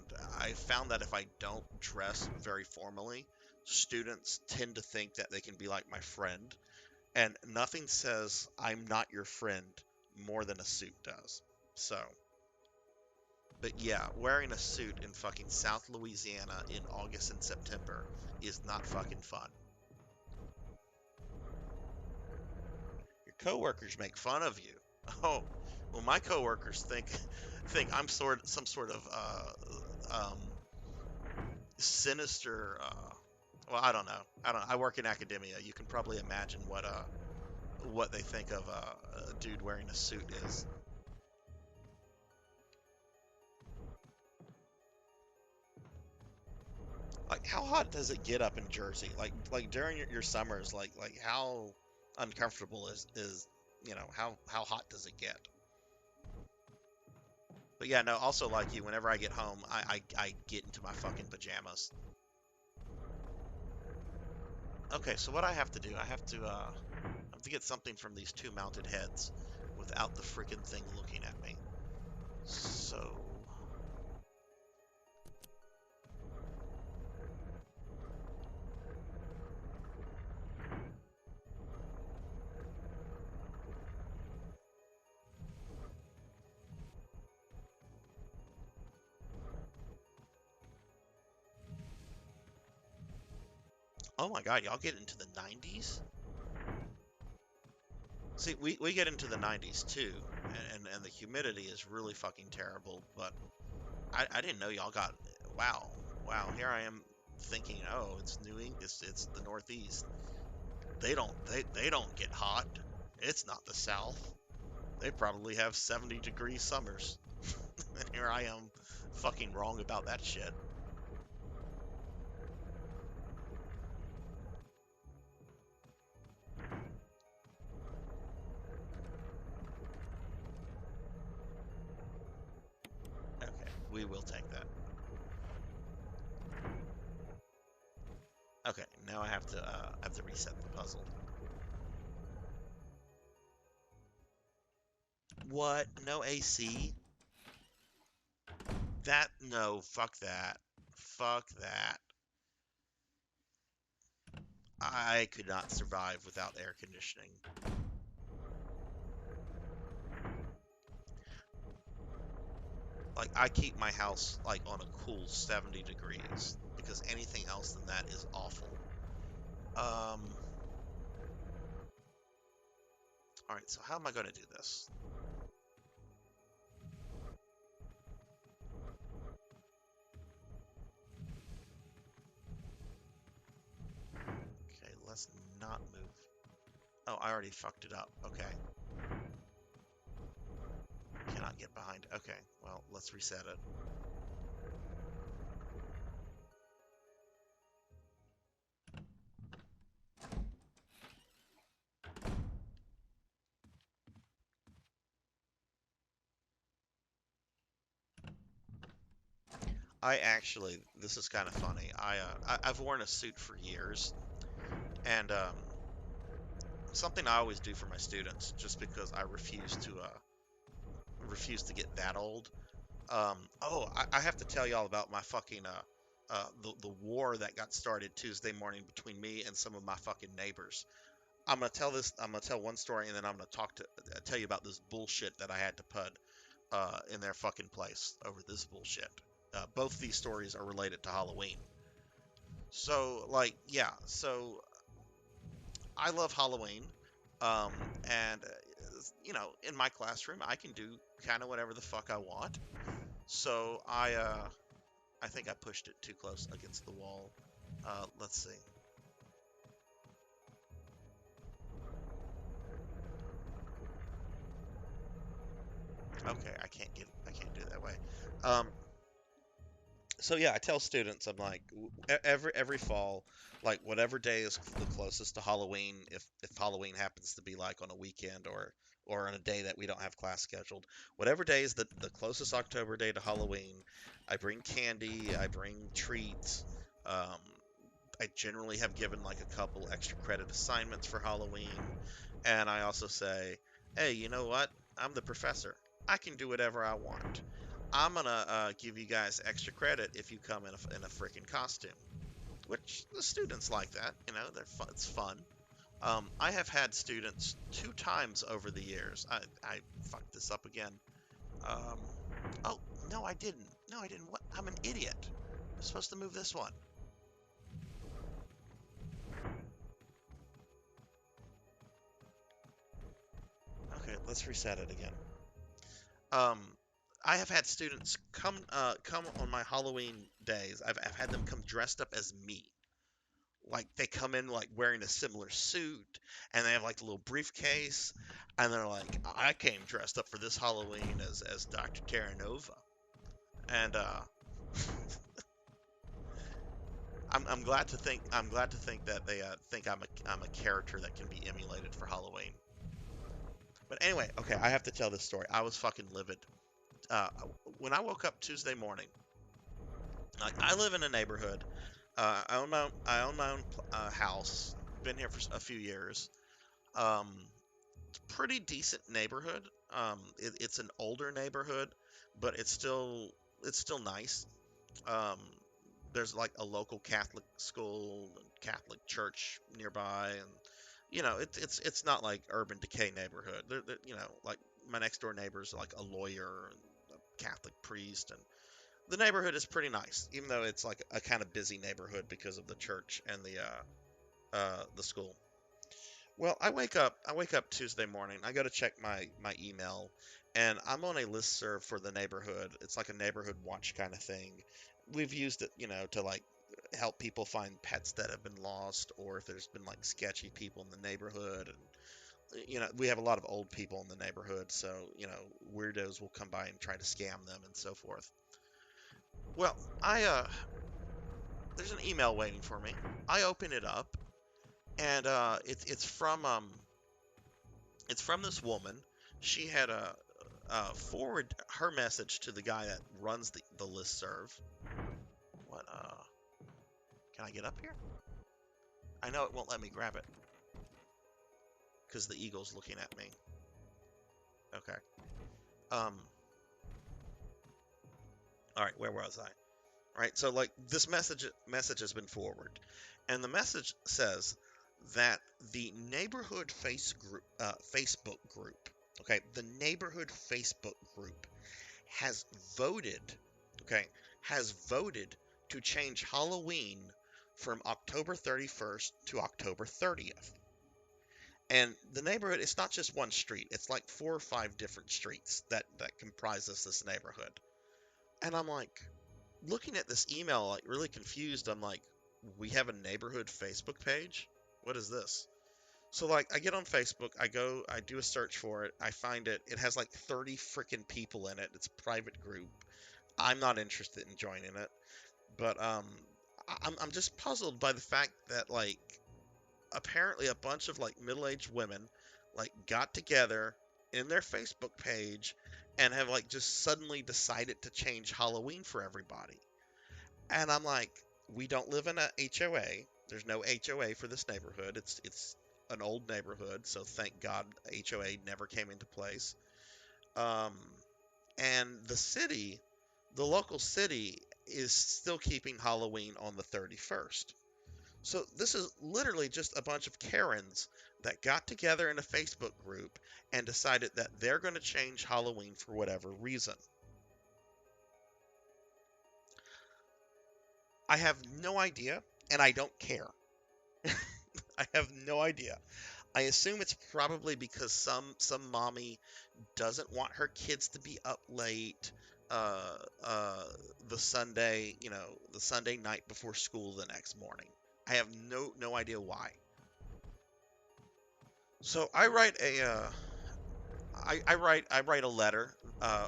I found that if I don't dress very formally, students tend to think that they can be like my friend, and nothing says I'm not your friend more than a suit does. So, but yeah, wearing a suit in fucking South Louisiana in August and September is not fucking fun. Your coworkers make fun of you. Oh, well, my coworkers think I'm some sort of sinister. Well, I don't know. I don't. I work in academia. You can probably imagine what they think of a dude wearing a suit is. Like, how hot does it get up in Jersey? Like during your summers, like how uncomfortable is how hot does it get? But yeah, no, also like you, whenever I get home, I get into my fucking pajamas. Okay, so what I have to do, I have to get something from these two mounted heads without the freaking thing looking at me. So, oh my God, y'all get into the 90s? See, we get into the 90s too, and the humidity is really fucking terrible, but I didn't know y'all got, wow, wow, here I am thinking, oh, it's New England, it's the Northeast. They don't get hot. It's not the South. They probably have 70-degree summers. And here I am fucking wrong about that shit. Okay, we will take that. Okay, now I have to reset the puzzle. What? No AC? That no, fuck that. Fuck that. I could not survive without air conditioning. Like I keep my house like on a cool 70 degrees because anything else than that is awful. Um, all right, so how am I going to do this? Okay, let's not move. Oh, I already fucked it up. Okay. Cannot get behind. Okay, well, let's reset it. This is kind of funny. I've worn a suit for years, and something I always do for my students, just because I refuse to get that old. I have to tell y'all about my fucking the war that got started Tuesday morning between me and some of my fucking neighbors. I'm gonna tell one story, and then I'm gonna tell you about this bullshit that I had to put in their fucking place over this bullshit. Both these stories are related to Halloween. So, like, yeah, so I love Halloween. Um, and, in my classroom, I can do kind of whatever the fuck I want. So I think I pushed it too close against the wall. Let's see. Okay, I can't do it that way. Um, so yeah, I tell students, I'm like, every fall, like whatever day is the closest to Halloween, if Halloween happens to be like on a weekend or on a day that we don't have class scheduled, whatever day is the closest October day to Halloween, I bring candy, I bring treats. Um, I generally have given like a couple extra credit assignments for Halloween, and I also say, hey, you know what? I'm the professor. I can do whatever I want. I'm gonna give you guys extra credit if you come in a freaking costume, which the students like that. They're fun. It's fun. I have had students two times over the years. I fucked this up again. Um, oh no, I didn't. No, I didn't. What? I'm an idiot. I'm supposed to move this one. Okay, let's reset it again. Um, I have had students come on my Halloween days. I've had them come dressed up as me. Like they come in like wearing a similar suit, and they have like a little briefcase, and they're like, I came dressed up for this Halloween as Dr. Terranova, and I'm glad to think that they think I'm a character that can be emulated for Halloween. But anyway, okay, I have to tell this story. I was fucking livid. Uh, when I woke up Tuesday morning, like I live in a neighborhood. I own my own house. Been here for a few years. Um, Pretty decent neighborhood. It's an older neighborhood, but it's still nice. Um, there's like a local Catholic school, and Catholic church nearby, and it's not like urban decay neighborhood. Like my next door neighbor's like a lawyer and a Catholic priest, and the neighborhood is pretty nice, even though it's like a kind of busy neighborhood because of the church and the school. Well, I wake up Tuesday morning. I go to check my email, and I'm on a listserv for the neighborhood. It's like a neighborhood watch kind of thing. We've used it, to like help people find pets that have been lost, or if there's been like sketchy people in the neighborhood. And we have a lot of old people in the neighborhood, so weirdos will come by and try to scam them and so forth. Well, I there's an email waiting for me. I open it up, and it's from this woman. She had forward her message to the guy that runs the listserv. What? Can I get up here? I know it won't let me grab it because the eagle's looking at me. Okay. Um. All right. Where was I? All right. So like this message has been forwarded, and the message says that the neighborhood Facebook group. Okay, the neighborhood Facebook group has voted, okay, has voted to change Halloween from October 31st to October 30th. And the neighborhood, it's not just one street, it's like 4 or 5 different streets that comprises this neighborhood. And I'm like, looking at this email, like really confused. I'm like, we have a neighborhood Facebook page? What is this? So like I get on Facebook, I do a search for it, I find it. It has like 30 freaking people in it. It's a private group. I'm not interested in joining it, but I'm just puzzled by the fact that like apparently a bunch of like middle-aged women like got together in their Facebook page and have like just suddenly decided to change Halloween for everybody. And I'm like, we don't live in a HOA. There's no HOA for this neighborhood. It's an old neighborhood, so thank God HOA never came into place. Um, and the local city is still keeping Halloween on the 31st. So this is literally just a bunch of Karens that got together in a Facebook group and decided that they're going to change Halloween for whatever reason. I have no idea, and I don't care. I have no idea. I assume it's probably because some mommy doesn't want her kids to be up late uh, uh, the Sunday night before school the next morning. I have no idea why. So I write a letter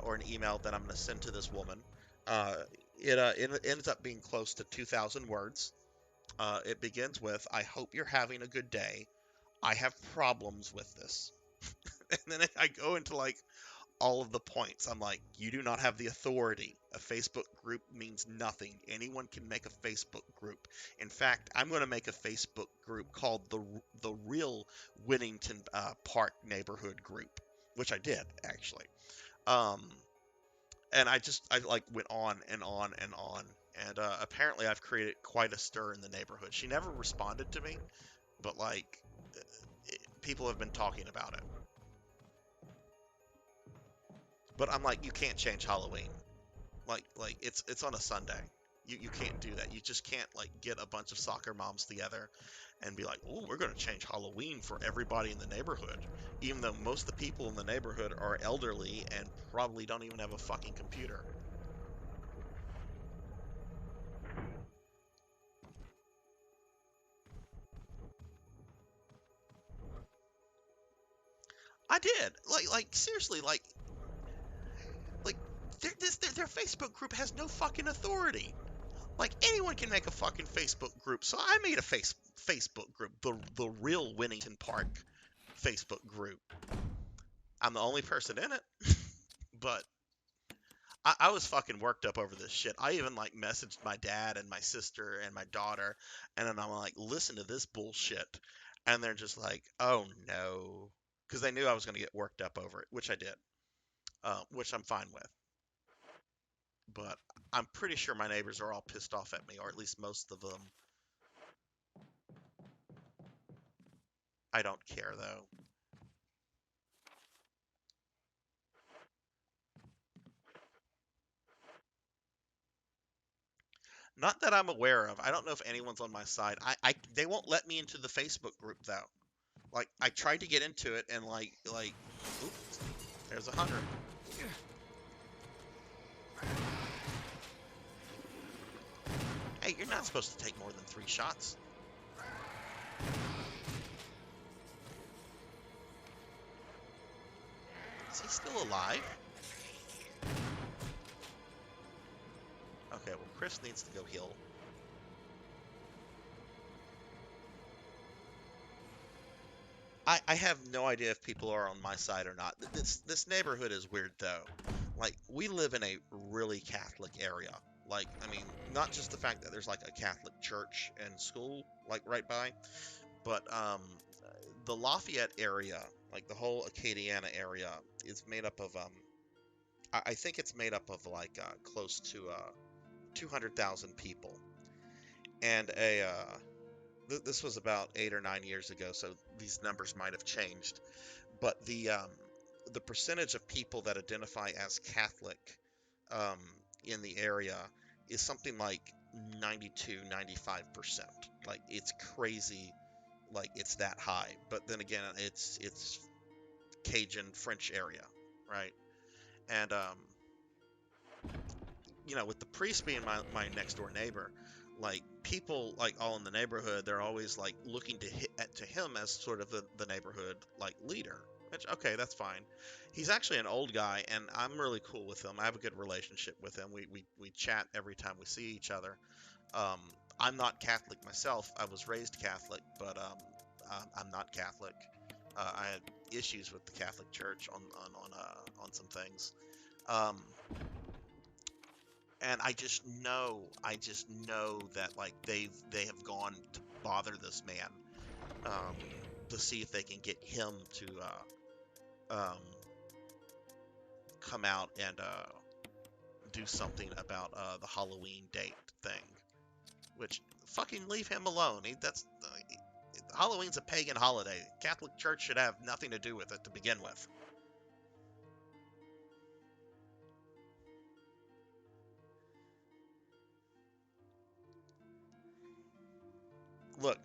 or an email that I'm going to send to this woman. Uh, it ends up being close to 2,000 words. It begins with, "I hope you're having a good day. I have problems with this." And then I go into like all of the points. I'm like, you do not have the authority. A Facebook group means nothing. Anyone can make a Facebook group. In fact, I'm going to make a Facebook group called the Real Winnington Park Neighborhood Group, which I did actually. Um, and I like went on and on and on. And apparently, I've created quite a stir in the neighborhood. She never responded to me, but like, people have been talking about it. But I'm like, you can't change Halloween. Like it's on a Sunday. You can't do that. You just can't like get a bunch of soccer moms together and be like, "Oh, we're going to change Halloween for everybody in the neighborhood," even though most of the people in the neighborhood are elderly and probably don't even have a fucking computer. I did. Like seriously, like their Facebook group has no fucking authority. Like, anyone can make a fucking Facebook group, so I made a Facebook group, the real Winnington Park Facebook group. I'm the only person in it, but I was fucking worked up over this shit. I even like messaged my dad and my sister and my daughter, and then I'm like, listen to this bullshit, and they're just like, oh no, because they knew I was gonna get worked up over it, which I did, which I'm fine with. But I'm pretty sure my neighbors are all pissed off at me, or at least most of them. I don't care though. Not that I'm aware of. I don't know if anyone's on my side. They won't let me into the Facebook group though. Like, I tried to get into it and oops, there's a hunter. Hey, you're not supposed to take more than 3 shots. Is he still alive? Okay, well, Chris needs to go heal. I have no idea if people are on my side or not. This neighborhood is weird though. Like, we live in a really Catholic area. Like, I mean, not just the fact that there's like a Catholic church and school like right by, but the Lafayette area, like the whole Acadiana area, is made up of I think it's made up of like close to 200,000 people, and this was about 8 or 9 years ago, so these numbers might have changed. But the percentage of people that identify as Catholic um, in the area is something like 92, 95%. Like, it's crazy. Like, it's that high. But then again, it's Cajun French area, right? And with the priest being my next door neighbor, like, people like all in the neighborhood, they're always like looking to him as sort of the neighborhood like leader. Which, okay, that's fine. He's actually an old guy, and I'm really cool with him. I have a good relationship with him. We chat every time we see each other. Um, I'm not Catholic myself. I was raised Catholic, but I'm not Catholic. I had issues with the Catholic Church on some things. Um, and I just know that like they have gone to bother this man, um, to see if they can get him to come out and do something about the Halloween date thing. Which, fucking leave him alone. Halloween's a pagan holiday. Catholic Church should have nothing to do with it to begin with. Look.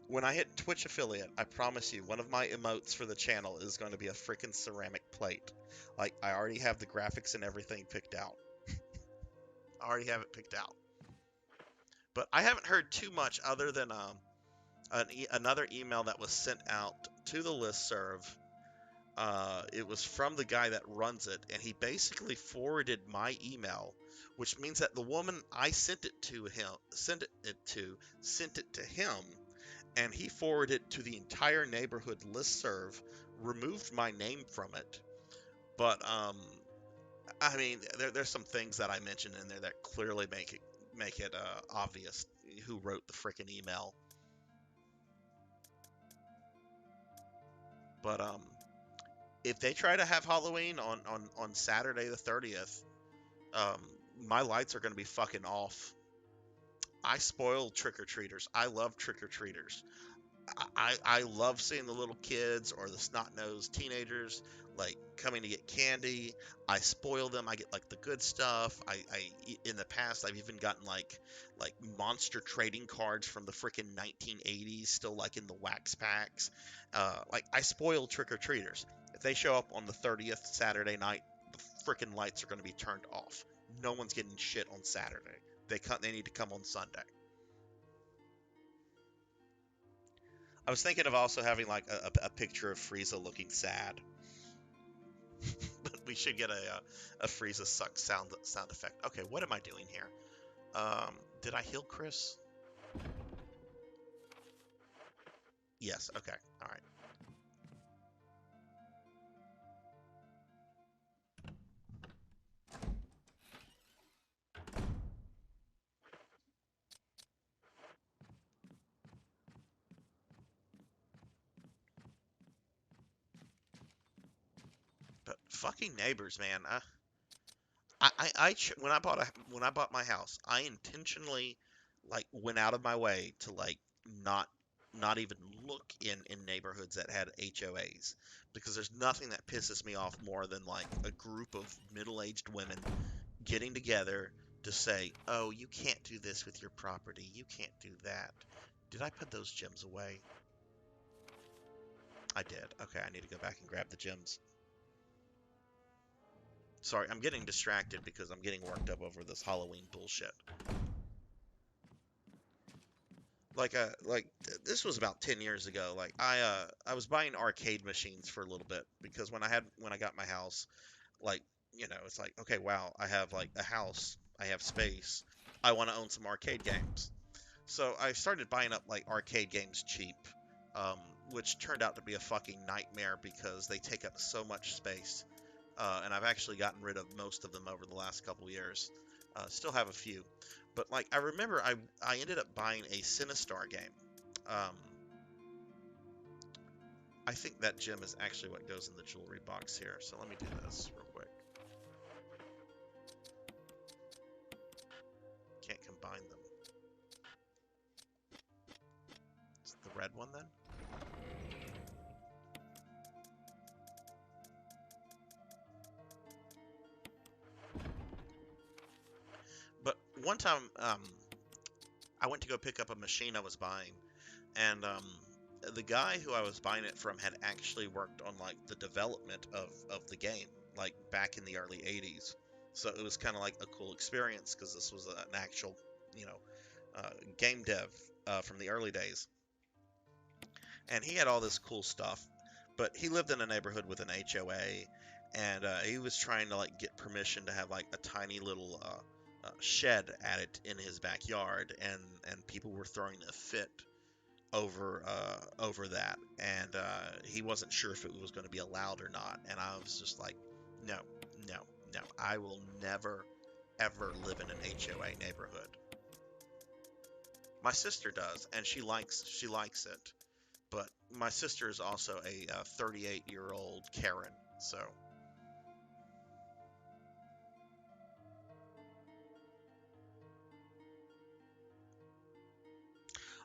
When I hit Twitch affiliate, I promise you, one of my emotes for the channel is going to be a freaking ceramic plate. Like, I already have the graphics and everything picked out. I already have it picked out. But I haven't heard too much other than another email that was sent out to the listserv. It was from the guy that runs it, and he basically forwarded my email, which means that the woman I sent it to, sent it to him, and he forwarded it to the entire neighborhood listserv, removed my name from it. But I mean, there's some things that I mentioned in there that clearly make it obvious who wrote the freaking email. But if they try to have Halloween on Saturday the 30th, um, my lights are going to be fucking off. I spoil trick-or-treaters. I love trick-or-treaters. I love seeing the little kids or the snot-nosed teenagers like coming to get candy. I spoil them. I get like the good stuff. In the past I've even gotten like monster trading cards from the freaking 1980s still like in the wax packs. Like, I spoil trick-or-treaters. If they show up on the 30th Saturday night, the freaking lights are going to be turned off. No one's getting shit on Saturday. They need to come on Sunday. I was thinking of also having like a picture of Frieza looking sad. But we should get a Frieza sucks sound effect. Okay, what am I doing here? Did I heal Chris? Yes. Okay. All right. But fucking neighbors, man. When I bought my house, I intentionally like went out of my way to like not not even look in neighborhoods that had HOAs because there's nothing that pisses me off more than like a group of middle-aged women getting together to say, "Oh, you can't do this with your property. You can't do that." Did I put those gems away? I did. Okay, I need to go back and grab the gems. Sorry, I'm getting distracted because I'm getting worked up over this Halloween bullshit. This was about 10 years ago. Like I was buying arcade machines for a little bit because when I got my house, like, it's like, okay, wow, I have like a house, I have space. I want to own some arcade games. So I started buying up like arcade games cheap, um, which turned out to be a fucking nightmare because they take up so much space. And I've actually gotten rid of most of them over the last couple years. Still have a few, but like I remember, I ended up buying a Sinistar game. Um, I think that gem is actually what goes in the jewelry box here. So let me do this real quick. Can't combine them. It's the red one then. But one time, I went to go pick up a machine I was buying, and the guy who I was buying it from had actually worked on like the development of the game, like back in the early 80s. So it was kind of like a cool experience because this was an actual, you know, game dev from the early days. And he had all this cool stuff, but he lived in a neighborhood with an HOA, and he was trying to like get permission to have like a tiny little shed added in his backyard, and people were throwing a fit over that, and he wasn't sure if it was going to be allowed or not. And I was just like, no, no, no, I will never ever live in an HOA neighborhood. My sister does, and she likes it. But my sister is also a 38-year-old Karen. So,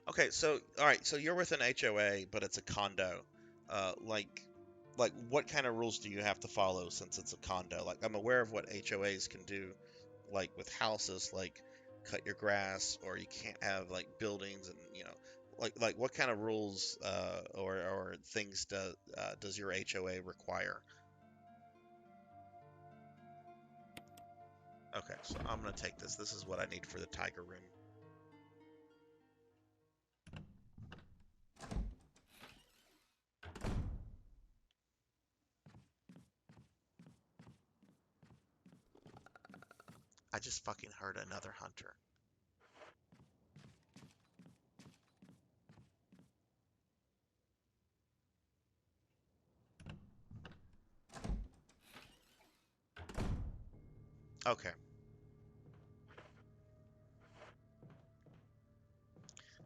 okay, so all right, so you're with an HOA, but it's a condo. Like what kind of rules do you have to follow since it's a condo? Like I'm aware of what HOAs can do, like with houses, like cut your grass, or you can't have like buildings, and like what kind of rules or things does your HOA require? Okay, so I'm gonna take this. This is what I need for the tiger room. I just fucking heard another hunter. Okay.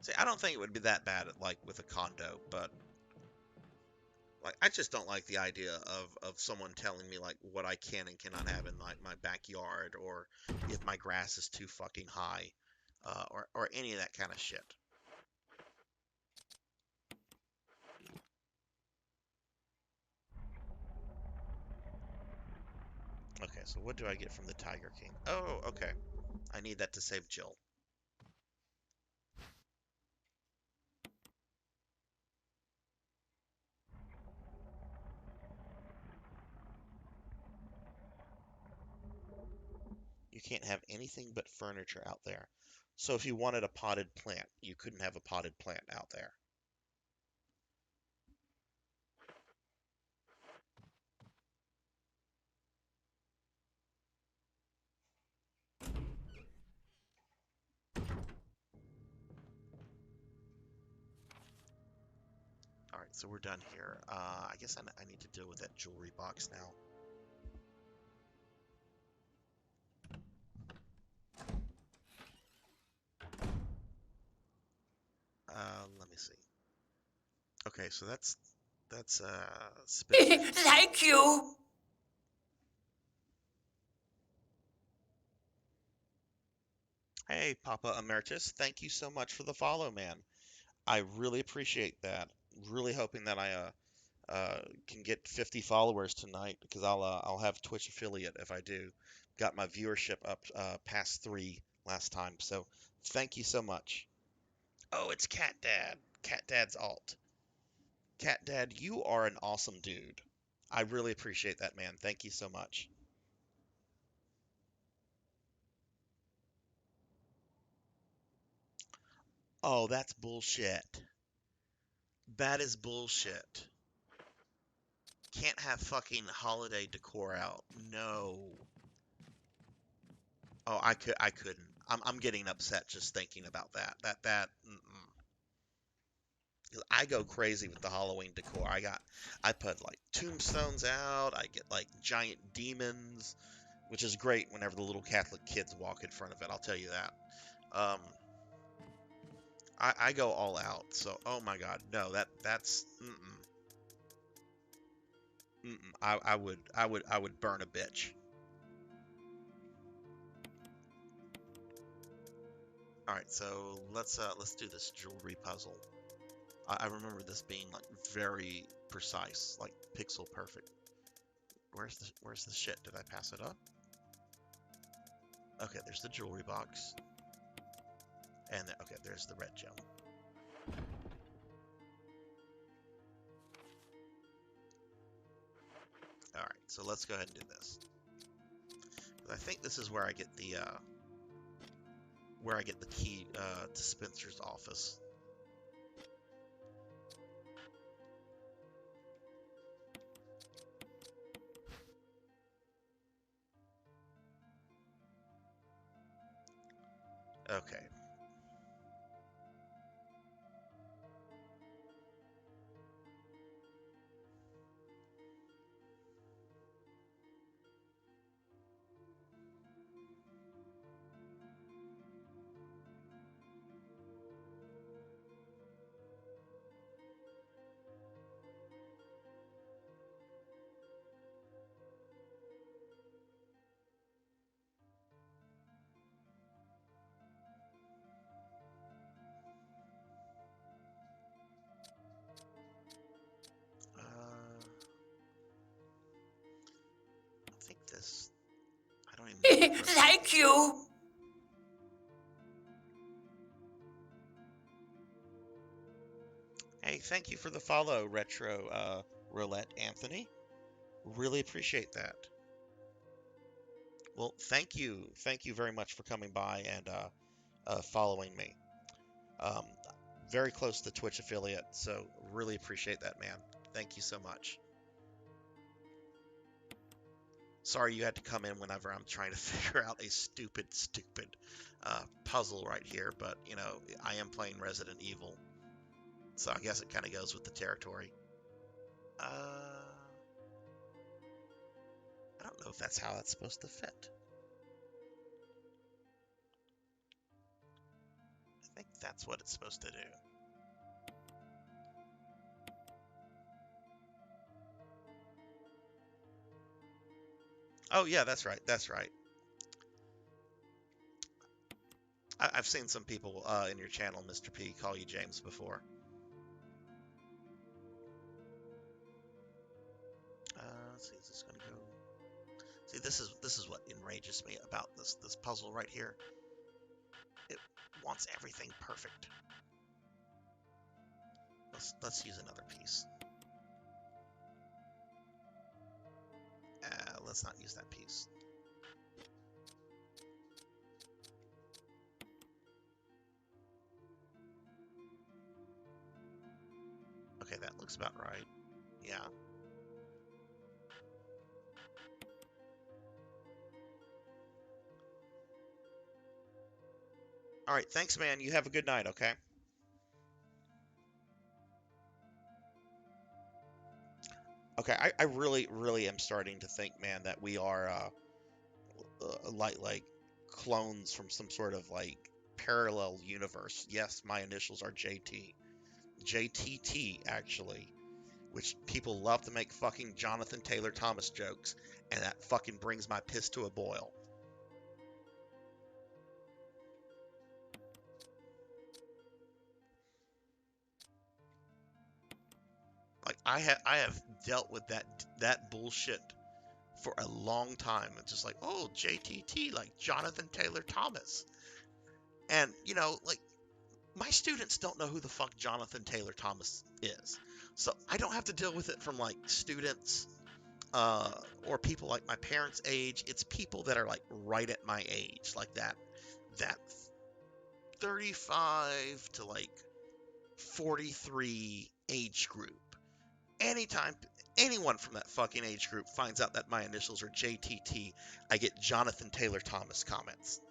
See, I don't think it would be that bad like with a condo, but like I just don't like the idea of someone telling me like what I can and cannot have in my backyard, or if my grass is too fucking high, or any of that kind of shit. Okay, so what do I get from the Tiger King? Oh, okay. I need that to save Jill. You can't have anything but furniture out there. So if you wanted a potted plant, you couldn't have a potted plant out there. right, so we're done here. I guess I need to deal with that jewelry box now. Let me see. Okay, so that's Spencer's. Thank you. Hey, Papa Emeritus, thank you so much for the follow, man. I really appreciate that. Really hoping that I can get 50 followers tonight because I'll have Twitch affiliate if I do. Got my viewership up past 3 last time, so thank you so much. Oh, it's Cat Dad. Cat Dad's alt. Cat Dad, you are an awesome dude. I really appreciate that, man. Thank you so much. Oh, that's bullshit. That is bullshit. Can't have fucking holiday decor out. No. Oh, I couldn't. I'm getting upset just thinking about that. Mm-mm. 'Cause I go crazy with the Halloween decor. I put like tombstones out. I get like giant demons, which is great whenever the little Catholic kids walk in front of it. I'll tell you that. Um, I go all out. So, oh my God, no, that's mm-mm, mm-mm. I would burn a bitch. All right, so let's do this jewelry puzzle. I remember this being like very precise, like pixel perfect. Where's the shit? Did I pass it up? Okay, there's the jewelry box, and okay, there's the red gem. All right, so let's go ahead and do this. I think this is where I get the key to Spencer's office. Okay. I think this. I don't even know. Thank you. Hey, thank you for the follow, Retro Roulette Anthony. Really appreciate that. Well, thank you very much for coming by and following me. Um, very close to Twitch affiliate, so really appreciate that, man. Thank you so much. Sorry you had to come in whenever I'm trying to figure out a stupid puzzle right here, but you know, I am playing Resident Evil, so I guess it kind of goes with the territory. I don't know if that's how that's supposed to fit. I think that's what it's supposed to do. Oh yeah, that's right. That's right. I've seen some people in your channel, Mr. P, call you James before. Let's see, is this gonna go? See, this is what enrages me about this puzzle right here. It wants everything perfect. Let's use another piece. Let's not use that piece. Okay, that looks about right. Yeah. All right, thanks, man. You have a good night, okay? Okay, I really, really am starting to think, man, that we are like clones from some sort of like parallel universe. Yes, my initials are JT. JTT, actually, which people love to make fucking Jonathan Taylor Thomas jokes, and that fucking brings my piss to a boil. Like I have dealt with that bullshit for a long time. It's just like, oh, JTT, like Jonathan Taylor Thomas. And, like, my students don't know who the fuck Jonathan Taylor Thomas is. So I don't have to deal with it from, like, students or people like my parents' age. It's people that are, like, right at my age, like that 35 to, like, 43 age group. Anytime anyone from that fucking age group finds out that my initials are JTT, I get Jonathan Taylor Thomas comments.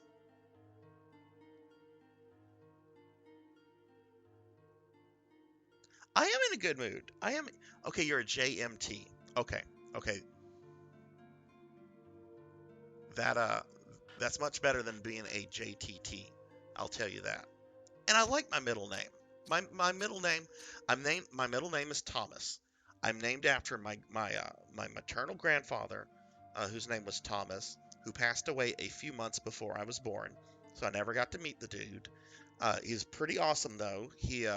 I am in a good mood. I am. Okay, you're a JMT. Okay, okay. That that's much better than being a JTT. I'll tell you that. And I like my middle name. My middle name, my middle name is Thomas. I'm named after my maternal grandfather, whose name was Thomas, who passed away a few months before I was born. So I never got to meet the dude. He's pretty awesome though. He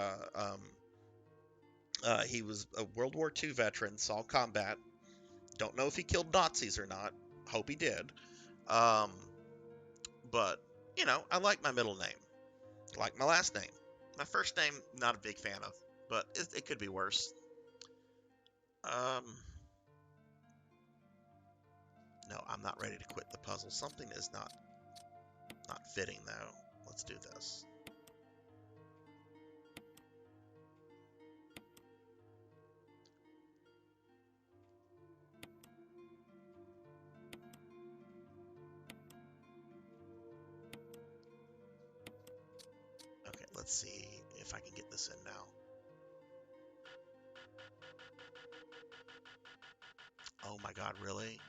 was a World War II veteran, saw combat. Don't know if he killed Nazis or not. Hope he did. Um, but I like my middle name. Like my last name. My first name, not a big fan of, but it could be worse. Um, no, I'm not ready to quit the puzzle. Something is not fitting though. Let's do this. Okay, let's see if I can get this in now. Oh my God, really?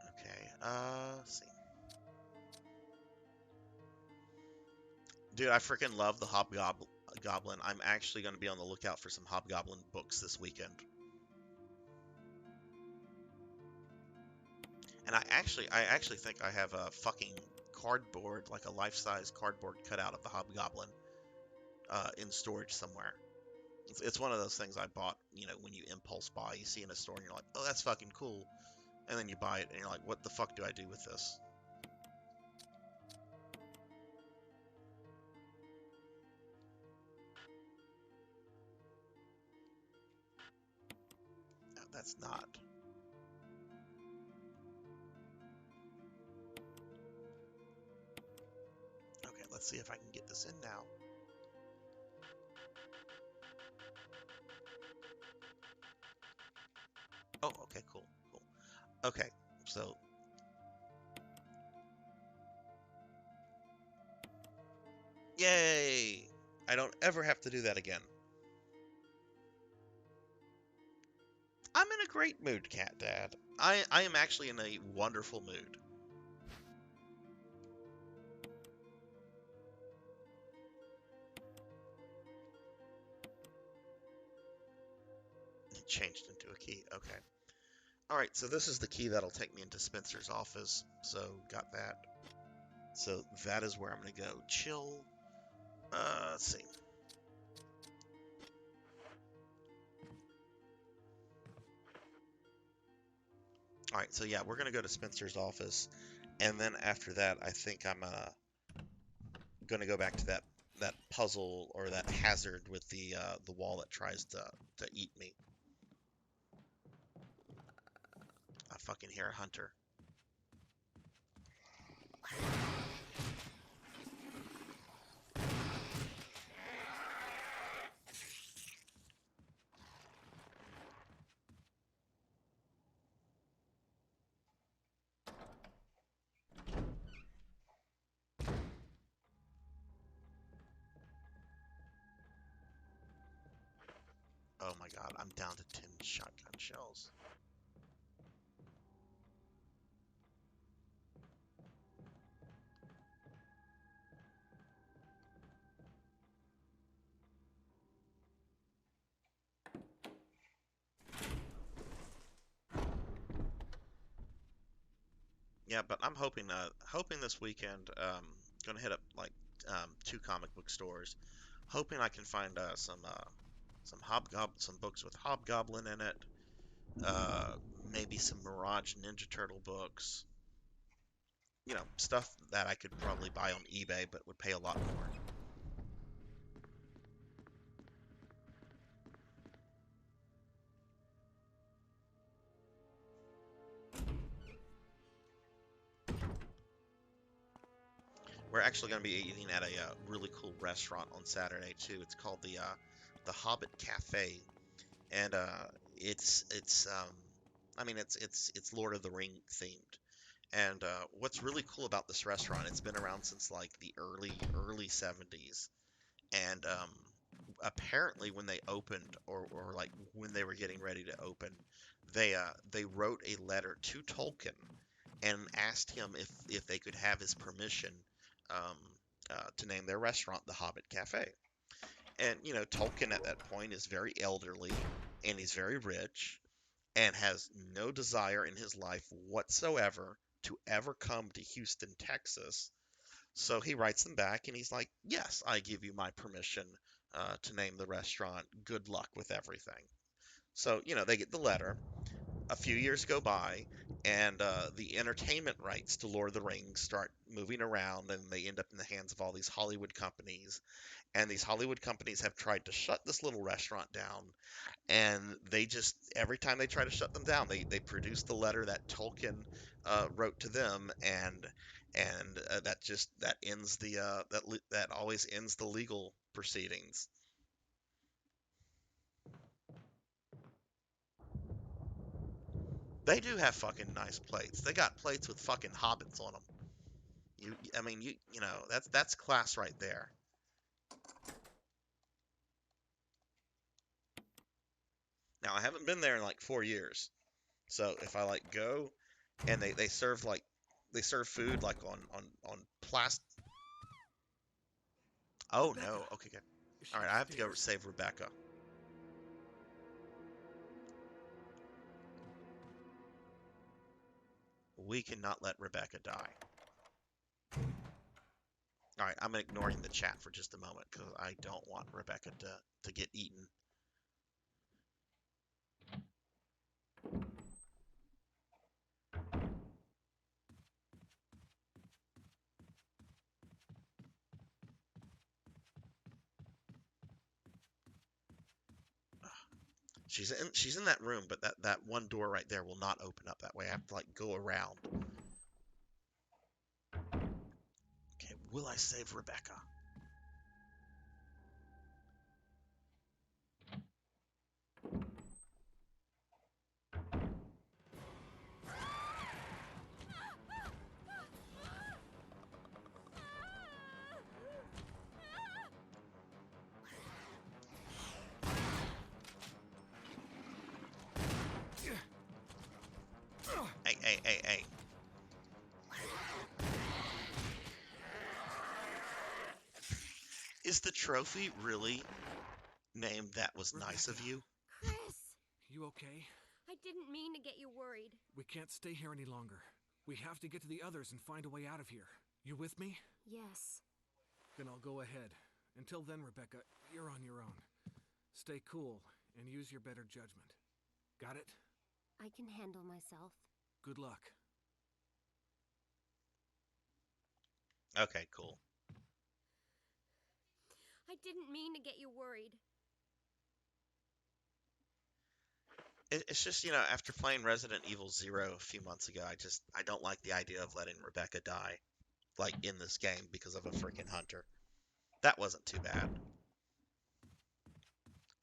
Okay, let's see. Dude, I freaking love the Hobgoblin. I'm actually going to be on the lookout for some Hobgoblin books this weekend. And I actually think I have a fucking cardboard, like a life-size cardboard cutout of the Hobgoblin, in storage somewhere. It's one of those things I bought, when you impulse buy, you see in a store and you're like, oh, that's fucking cool. And then you buy it and you're like, what the fuck do I do with this? No, that's not. Okay, let's see if I can get this in now. Oh, okay, cool. Okay, so yay! I don't ever have to do that again. I'm in a great mood, Cat Dad. I am actually in a wonderful mood. It changed into a key. Okay. Alright, so this is the key that'll take me into Spencer's office. So, got that. So, that is where I'm going to go. Chill. Let's see. Alright, so yeah, we're going to go to Spencer's office. And then after that, I think I'm going to go back to that puzzle or that hazard with the wall that tries to eat me. I fucking hear a hunter. Oh my god, I'm down to 10 shotgun shells. Yeah, but I'm hoping this weekend, gonna hit up like two comic book stores, hoping I can find some books with Hobgoblin in it, uh, maybe some Mirage Ninja Turtle books, stuff that I could probably buy on eBay but would pay a lot more. We're actually going to be eating at a really cool restaurant on Saturday too. It's called the Hobbit Cafe, and I mean it's Lord of the Ring themed. And what's really cool about this restaurant, it's been around since like the early 70s, and apparently when they opened, or like when they were getting ready to open, they wrote a letter to Tolkien and asked him if they could have his permission, um, to name their restaurant the Hobbit Cafe. And Tolkien at that point is very elderly, and he's very rich, and has no desire in his life whatsoever to ever come to Houston, Texas. So he writes them back and he's like, "Yes, I give you my permission to name the restaurant. Good luck with everything." So, they get the letter. A few years go by, and the entertainment rights to Lord of the Rings start moving around, and they end up in the hands of all these Hollywood companies. And these Hollywood companies have tried to shut this little restaurant down, and they just every time they try to shut them down, they produce the letter that Tolkien wrote to them, and that ends that always ends the legal proceedings. They do have fucking nice plates. They got plates with fucking hobbits on them. I mean, that's class right there. Now I haven't been there in like 4 years, so if I like go and they serve food like on plastic. Oh Rebecca, no. Okay, good. is All she right, I have to go upstairs? save Rebecca. We cannot let Rebecca die. All right, I'm ignoring the chat for just a moment because I don't want Rebecca to get eaten. She's in that room, but that one door right there will not open up that way. I have to like go around. Okay, will I save Rebecca? Hey, hey, hey, hey. Is the trophy really named "That Was Nice Rebecca, of You"? Chris, you okay? I didn't mean to get you worried. We can't stay here any longer. We have to get to the others and find a way out of here. You with me? Yes. Then I'll go ahead. Until then, Rebecca, you're on your own. Stay cool and use your better judgment. Got it? I can handle myself. Good luck. Okay, cool. I didn't mean to get you worried. It's just, after playing Resident Evil Zero a few months ago, I don't like the idea of letting Rebecca die, like in this game, because of a freaking hunter. That wasn't too bad.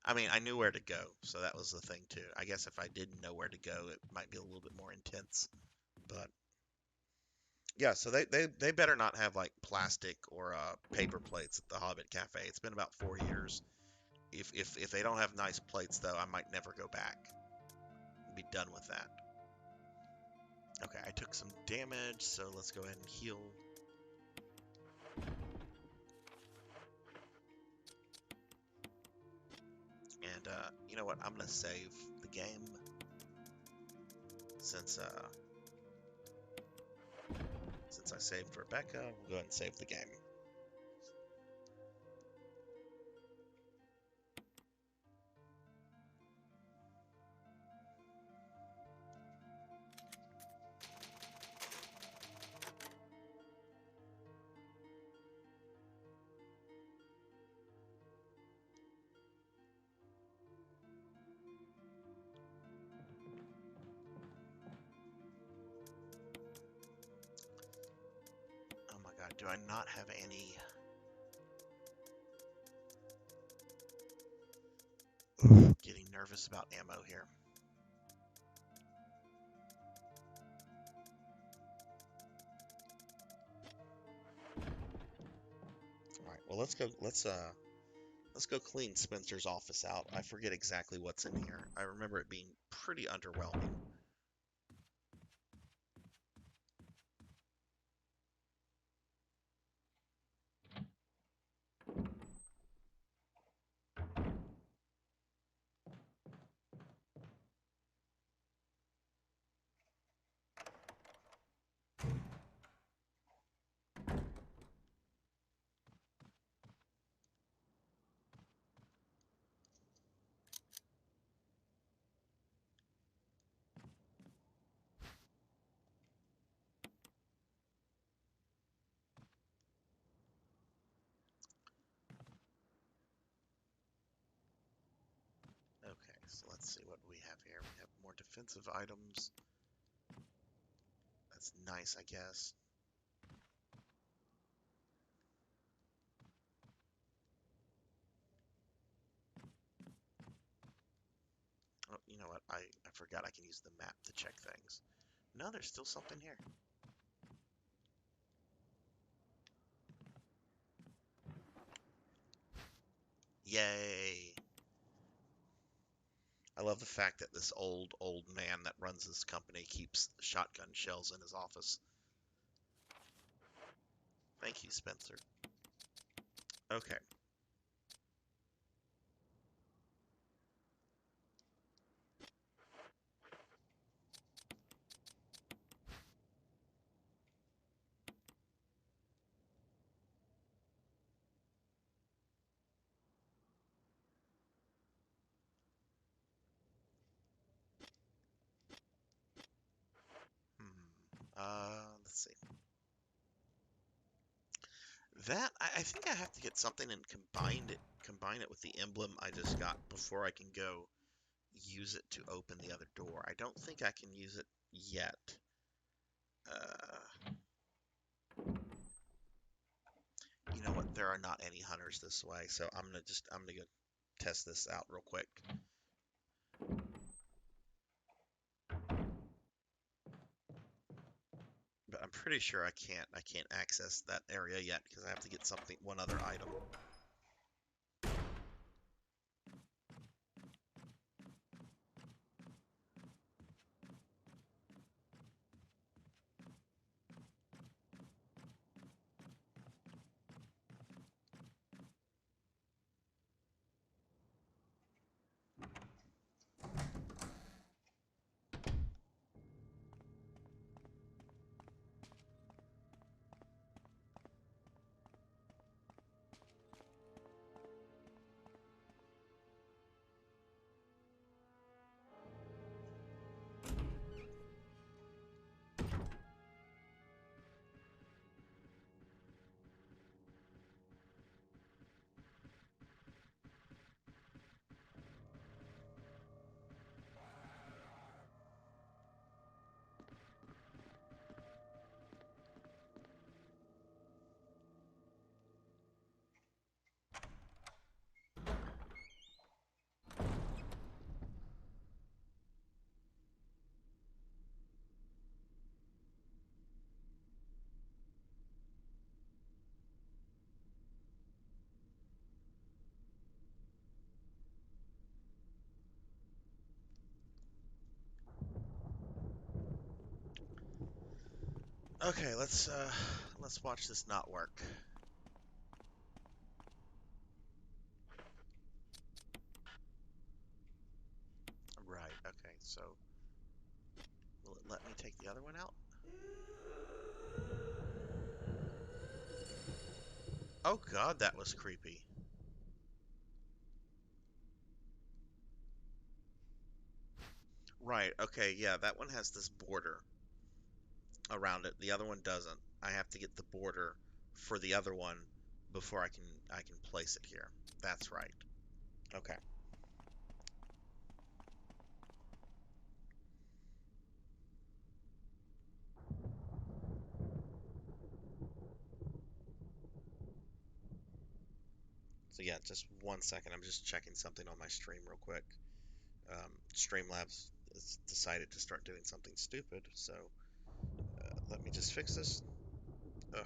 I mean, I knew where to go, so that was the thing too. I guess if I didn't know where to go, it might be a little bit more intense. But yeah, so they better not have like plastic or paper plates at the Hobbit Cafe. It's been about 4 years. If they don't have nice plates, though, I might never go back. Be done with that. Okay, I took some damage, so let's go ahead and heal. And you know what? I'm gonna save the game since I saved Rebecca. We'll go ahead and save the game. Oh my god, do I not have any? Oof, getting nervous about ammo here. All right, well let's go clean Spencer's office out. I forget exactly what's in here. I remember it being pretty underwhelming. Okay, so let's see what we have here. We have more defensive items. That's nice, I guess. Oh, you know what? I forgot I can use the map to check things. No, there's still something here. Yay! I love the fact that this old man that runs this company keeps shotgun shells in his office. Thank you, Spencer. Okay. Let's see. That I think I have to get something and combine it with the emblem I just got before I can go use it to open the other door. I don't think I can use it yet. You know what? There are not any hunters this way, so I'm gonna go test this out real quick. But I'm pretty sure I can't access that area yet because I have to get one other item. Okay, let's watch this not work. Right, okay, so will it let me take the other one out? Oh god, that was creepy. Right, okay, yeah, that one has this border around it. The other one doesn't. I have to get the border for the other one before I can place it here. That's right. Okay. So yeah, just 1 second. I'm just checking something on my stream real quick. Streamlabs has decided to start doing something stupid, so let me just fix this. Ugh.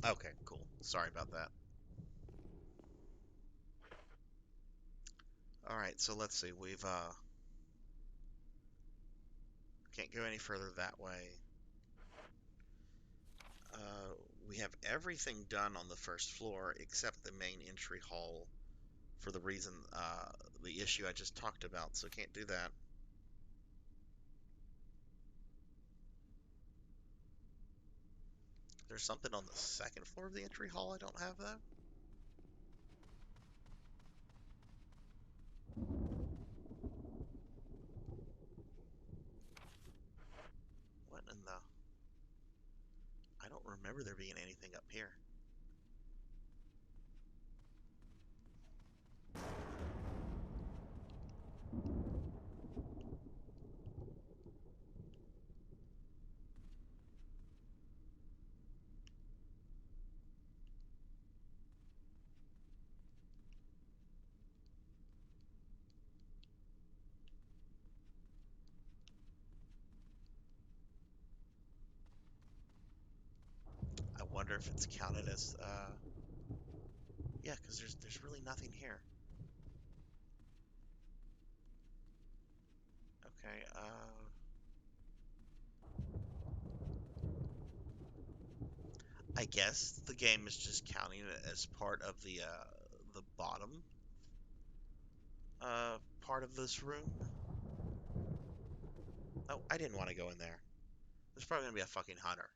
Okay, cool. Sorry about that. All right, so let's see. We've can't go any further that way. Uh, we have everything done on the first floor except the main entry hall for the reason, the issue I just talked about, so can't do that. There's something on the second floor of the entry hall I don't have, though. What in the... I don't remember there being anything up here. I wonder if it's counted as, yeah, because there's really nothing here. Okay, I guess the game is just counting it as part of the bottom, part of this room. Oh, I didn't want to go in there. There's probably gonna be a fucking hunter.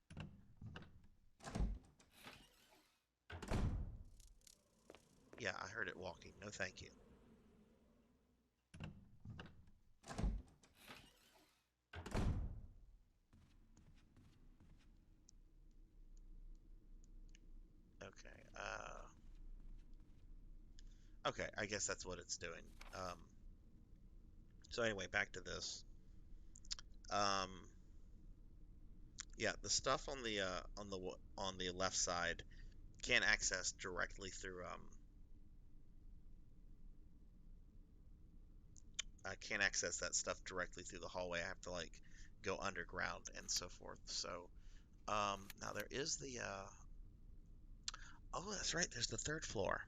Yeah, I heard it walking. No, thank you. Okay, okay, I guess that's what it's doing. So anyway, back to this. Um, yeah, the stuff on the left side can't access directly through I can't access that stuff directly through the hallway. I have to like go underground and so forth. So now there is the oh, that's right. There's the third floor.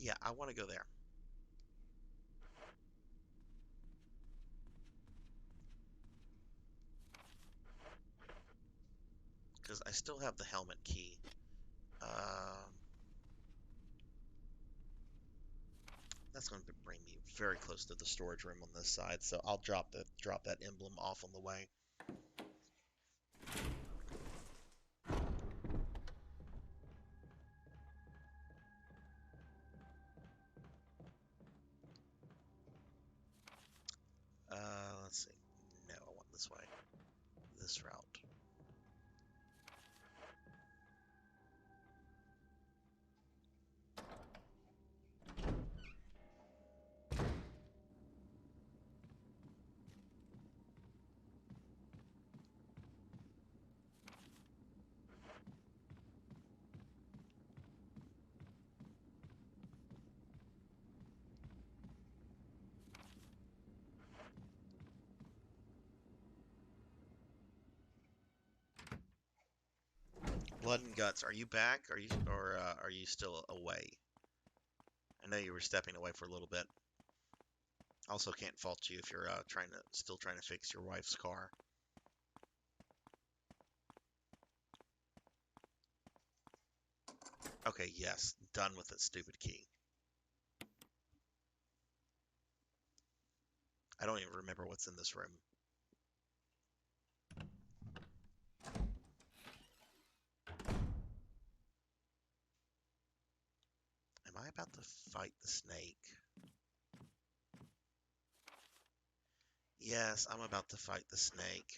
Yeah, I want to go there because I still have the helmet key. That's going to bring me very close to the storage room on this side, so I'll drop that emblem off on the way. Let's see. No, I want this way. This route. Blood and Guts, are you back? Are you still away? I know you were stepping away for a little bit. Also, can't fault you if you're still trying to fix your wife's car. Okay, yes, done with that stupid key. I don't even remember what's in this room. Am I about to fight the snake? Yes, I'm about to fight the snake.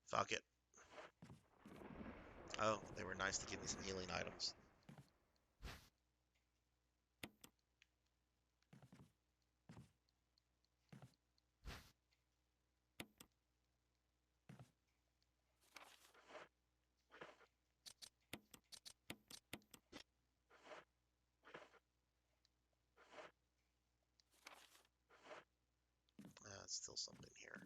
Fuck it. Oh, they were nice to give me some healing items. Still something here.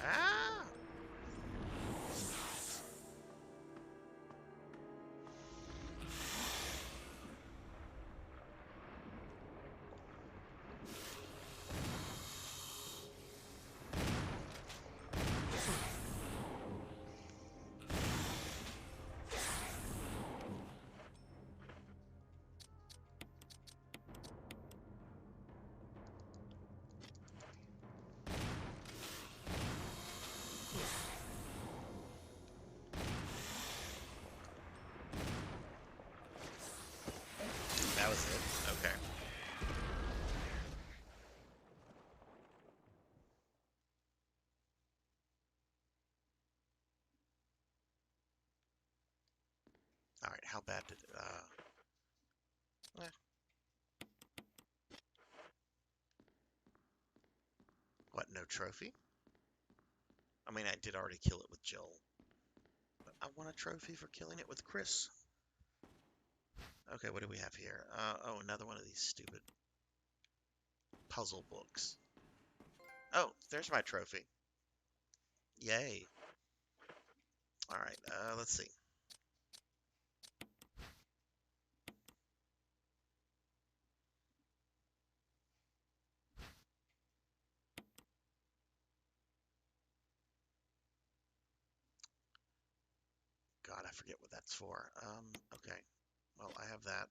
Ah! That was it? Okay. Alright, how bad did it, What, no trophy? I mean, I did already kill it with Joel. But I want a trophy for killing it with Chris. Okay, what do we have here? Oh, another one of these stupid puzzle books. Oh, there's my trophy. Yay. Alright, let's see. God, I forget what that's for. Okay. Well, I have that.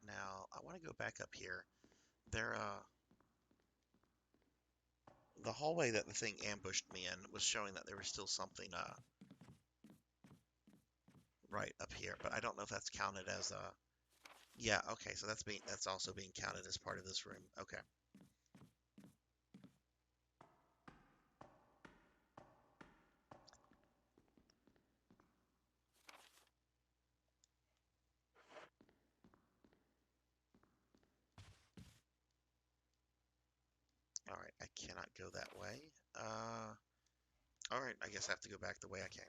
Now, I want to go back up here. There, the hallway that the thing ambushed me in was showing that there was still something, right up here, but I don't know if that's counted as, yeah, okay, so that's also being counted as part of this room. Okay. Alright, I cannot go that way. Alright, I guess I have to go back the way I came.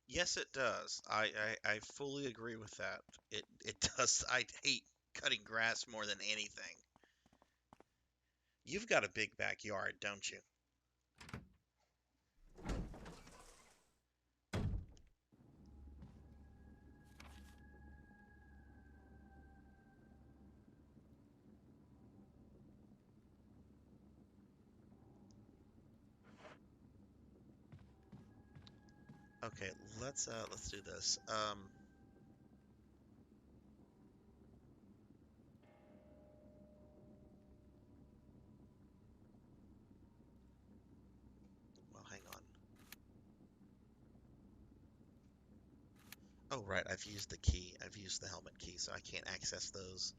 Yes, it does. I fully agree with that. It does. I hate cutting grass more than anything. You've got a big backyard, don't you? Okay, let's do this. Well, hang on. Oh, right, I've used the key. I've used the helmet key, so I can't access those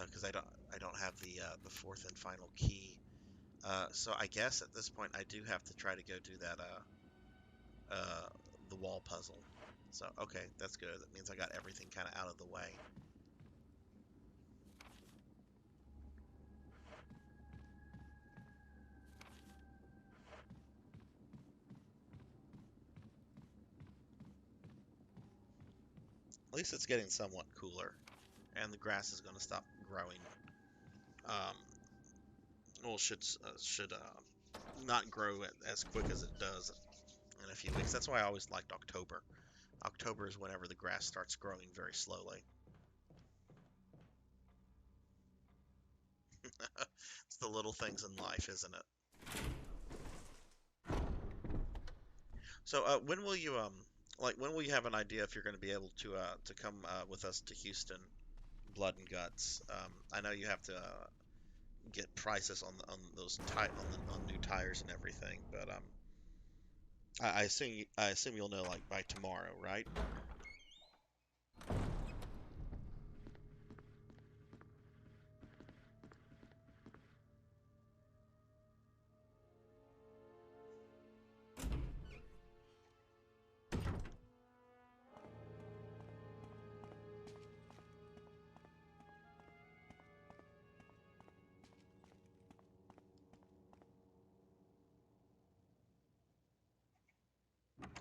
because I don't have the fourth and final key. So I guess at this point I do have to try to go do that uh the wall puzzle. So okay, that's good. That means I got everything kind of out of the way. At least it's getting somewhat cooler, and the grass is going to stop growing. Um, well, should not grow as quick as it does in a few weeks. That's why I always liked October. October is whenever the grass starts growing very slowly. It's the little things in life, isn't it? So, when will you when will you have an idea if you're going to be able to come with us to Houston, Blood and Guts? I know you have to get prices on those on new tires and everything, but I assume you'll know like by tomorrow, right?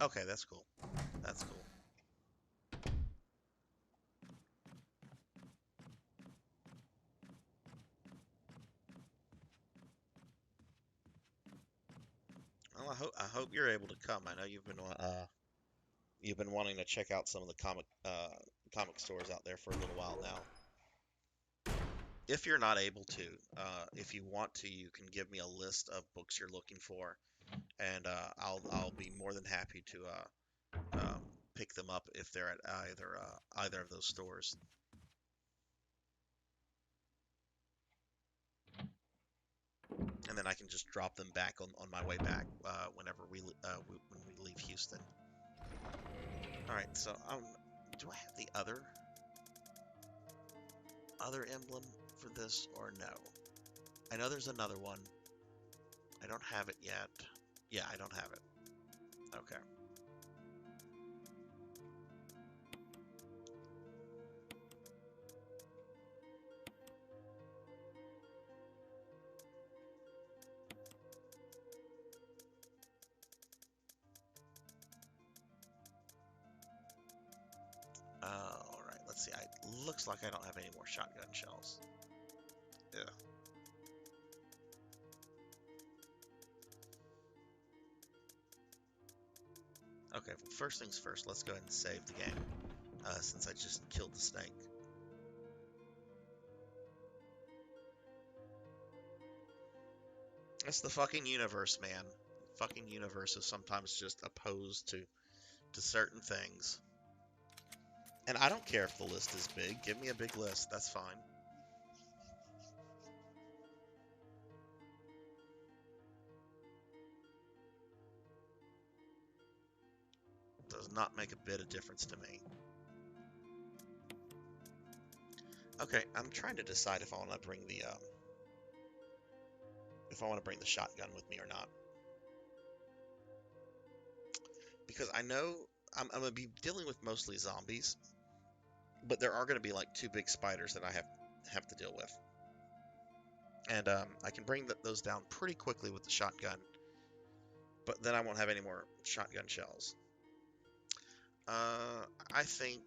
Okay, that's cool. That's cool. Well, I hope you're able to come. I know you've been wanting to check out some of the comic stores out there for a little while now. If you're not able to, if you want to, you can give me a list of books you're looking for, and I'll be more than happy to pick them up if they're at either of those stores. And then I can just drop them back on my way back whenever when we leave Houston. All right, so do I have the other emblem for this or no? I know there's another one. I don't have it yet. Yeah, I don't have it. Okay. All right. Let's see. Looks like I don't have any more shotgun shells. Yeah. Okay. Well, first things first. Let's go ahead and save the game, since I just killed the snake. It's the fucking universe, man. The fucking universe is sometimes just opposed to certain things. And I don't care if the list is big. Give me a big list. That's fine. Does not make a bit of difference to me. Okay, I'm trying to decide if I want to bring the shotgun with me or not, because I know I'm gonna be dealing with mostly zombies, but there are gonna be like two big spiders that I have to deal with, and I can bring those down pretty quickly with the shotgun, but then I won't have any more shotgun shells. Uh, I think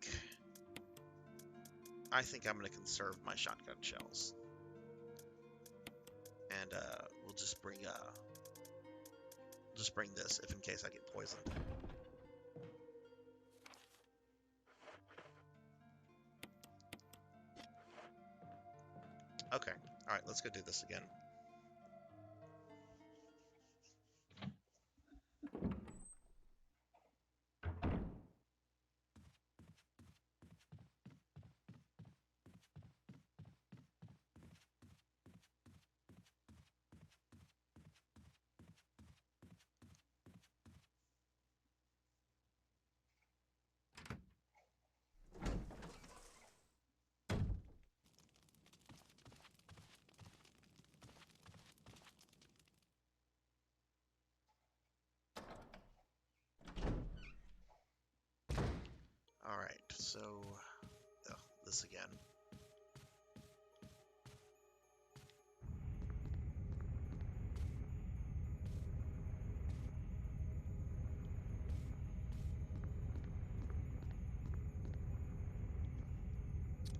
I think I'm gonna conserve my shotgun shells, and we'll just bring this if in case I get poisoned. Okay, all right, let's go do this again. so... Oh, this again.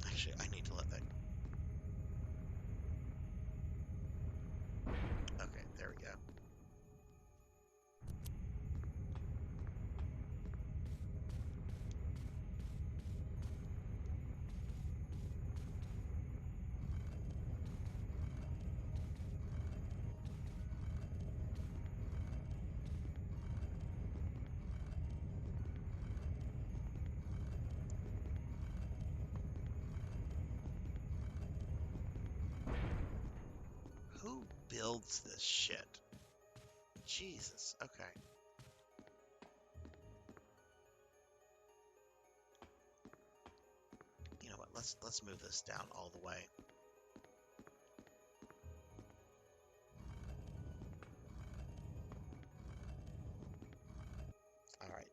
Actually, I need to let that... Okay, there we go. Who builds this shit? Jesus, okay. You know what, let's move this down all the way. Alright.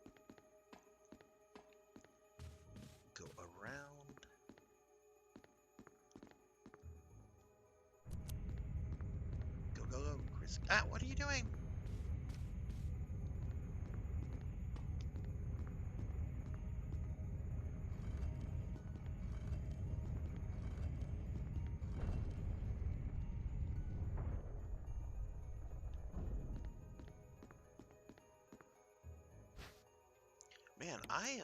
Go around. Go, go, go, Chris. Ah, what are you doing? Man, I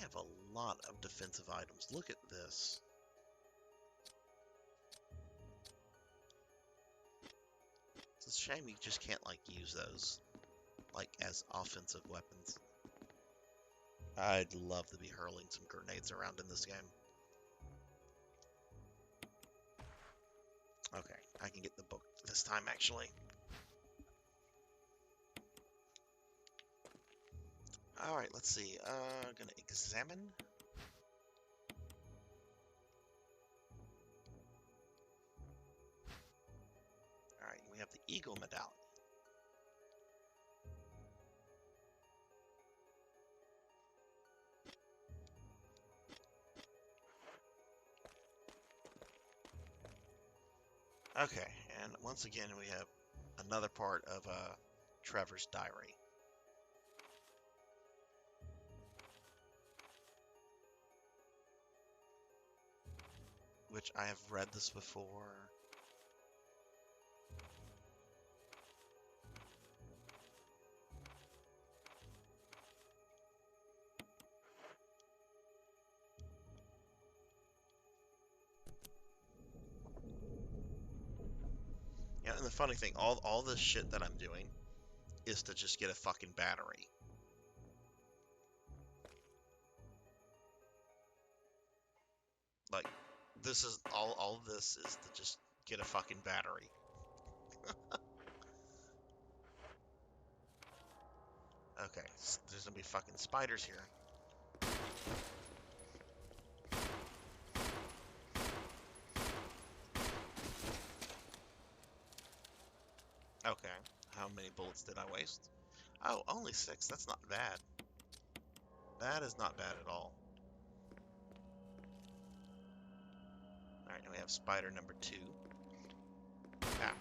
have a lot of defensive items. Look at this. It's a shame you just can't, like, use those, like, as offensive weapons. I'd love to be hurling some grenades around in this game. Okay, I can get the book this time, actually. Alright, let's see. Gonna examine. Alright, we have the Eagle Medallion. Okay, and once again we have another part of Trevor's diary. Which I have read this before. Yeah, and the funny thing, all this shit that I'm doing is to just get a fucking battery. Like, this is all this is to just get a fucking battery. Okay, so there's gonna be fucking spiders here. Okay, how many bullets did I waste? Oh, only 6. That's not bad. That is not bad at all. Alright, now we have spider number 2. Ah.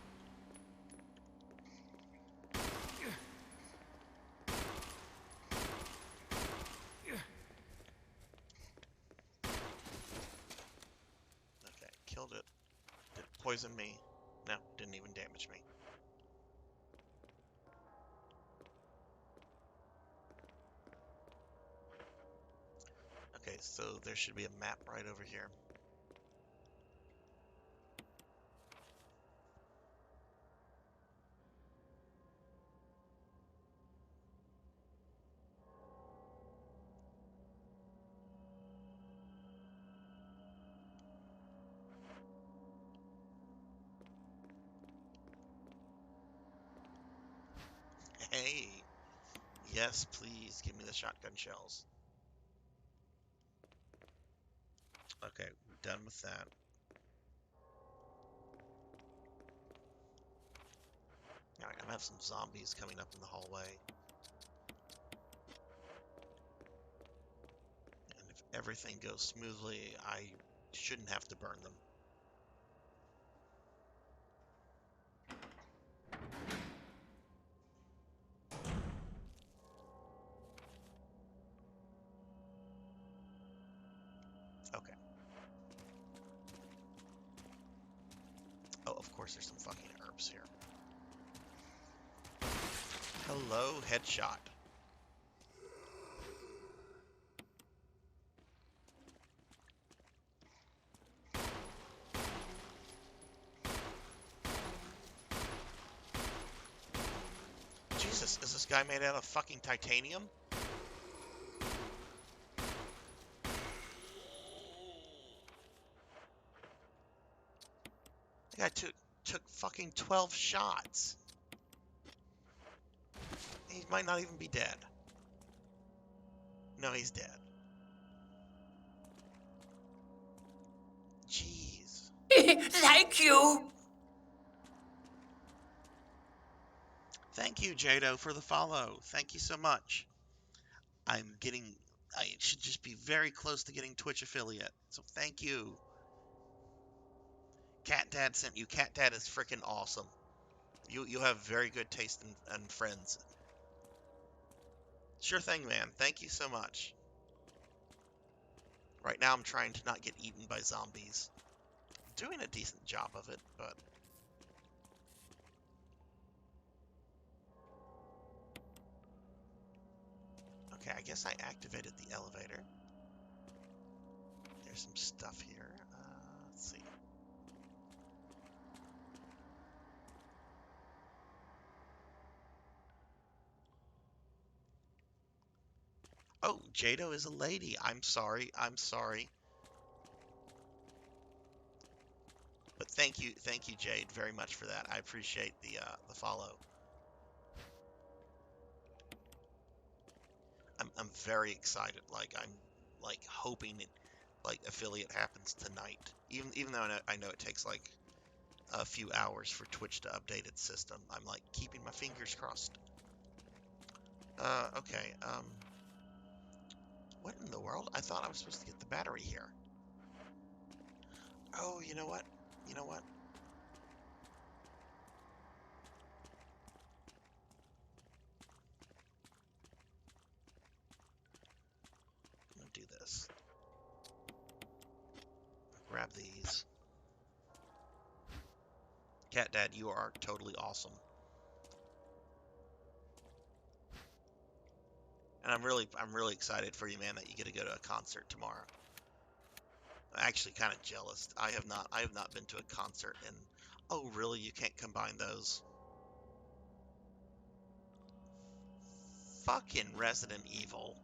Okay, killed it. Did it poison me? No, didn't even damage me. Okay, so there should be a map right over here. Hey! Yes, please, give me the shotgun shells. Okay, we're done with that. Alright, I'm gonna have some zombies coming up in the hallway. everything goes smoothly, I shouldn't have to burn them. Okay. Oh, of course there's some fucking herbs here. Hello, headshot. Jesus, is this guy made out of fucking titanium? The guy took fucking 12 shots. He might not even be dead. No, he's dead. Jeez. Thank you. Thank you, Jado, for the follow. Thank you so much. I should just be very close to getting Twitch affiliate. So thank you. Cat Dad sent you. Cat Dad is freaking awesome. You have very good taste and friends. Sure thing, man. Thank you so much. Right now I'm trying to not get eaten by zombies. Doing a decent job of it, but... Okay, I guess I activated the elevator. There's some stuff here. Let's see. Oh, Jado is a lady. I'm sorry. I'm sorry. But thank you, Jade, very much for that. I appreciate the follow. I'm very excited. Like I'm like hoping it like affiliate happens tonight. Even though I know it takes like a few hours for Twitch to update its system. I'm like keeping my fingers crossed. Okay. What in the world? I thought I was supposed to get the battery here. Oh, you know what? You know what? I'm gonna do this. Grab these. Cat Dad, you are totally awesome. And I'm really excited for you, man, that you get to go to a concert tomorrow. I'm actually kind of jealous. I have not been to a concert and oh, really? You can't combine those? Fucking Resident Evil.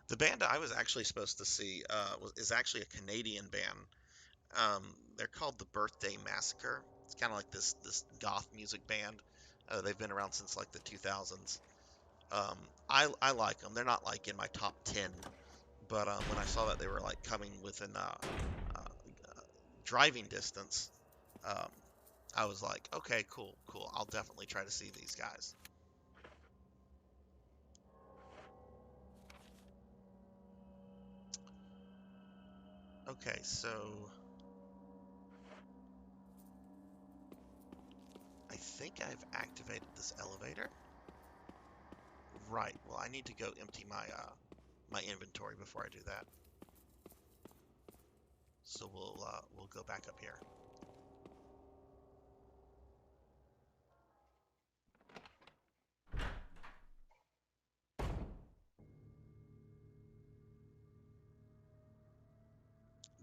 The band I was actually supposed to see is actually a Canadian band. They're called the Birthday Massacre. It's kind of like this goth music band. They've been around since like the 2000s. Um, I like them. They're not like in my top 10, but when I saw that they were like coming within uh, driving distance, um, I was like, okay, cool. I'll definitely try to see these guys. Okay, so I think I've activated this elevator. Right. Well, I need to go empty my inventory before I do that. So we'll go back up here.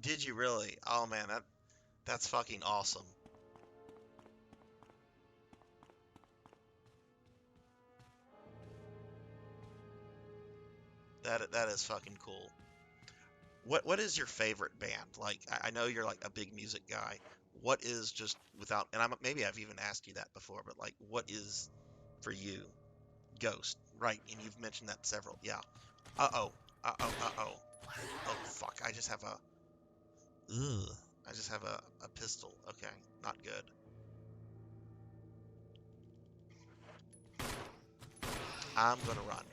Did you really? Oh man, that's fucking awesome. That is fucking cool. What is your favorite band? Like I know you're like a big music guy. What is just without and maybe I've even asked you that before, but like what is for you Ghost, right? And you've mentioned that several. Yeah. Uh-oh. Uh-oh. Uh-oh. Oh fuck. I just have a ugh. I just have a pistol. Okay, not good. I'm gonna run.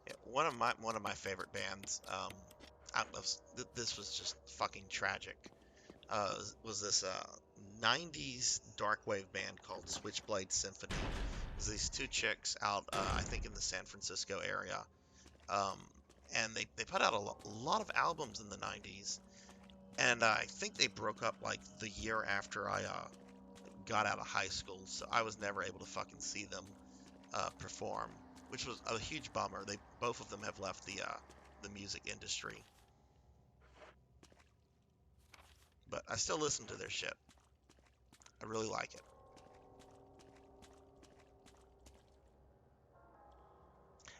Yeah, one of my favorite bands. This was just fucking tragic. Was this 90s dark wave band called Switchblade Symphony. It was these two chicks out, I think, in the San Francisco area. Um, and they put out a lot of albums in the 90s. And I think they broke up like the year after I got out of high school. So I was never able to fucking see them perform, which was a huge bummer. They both of them have left the music industry, but I still listen to their shit. I really like it.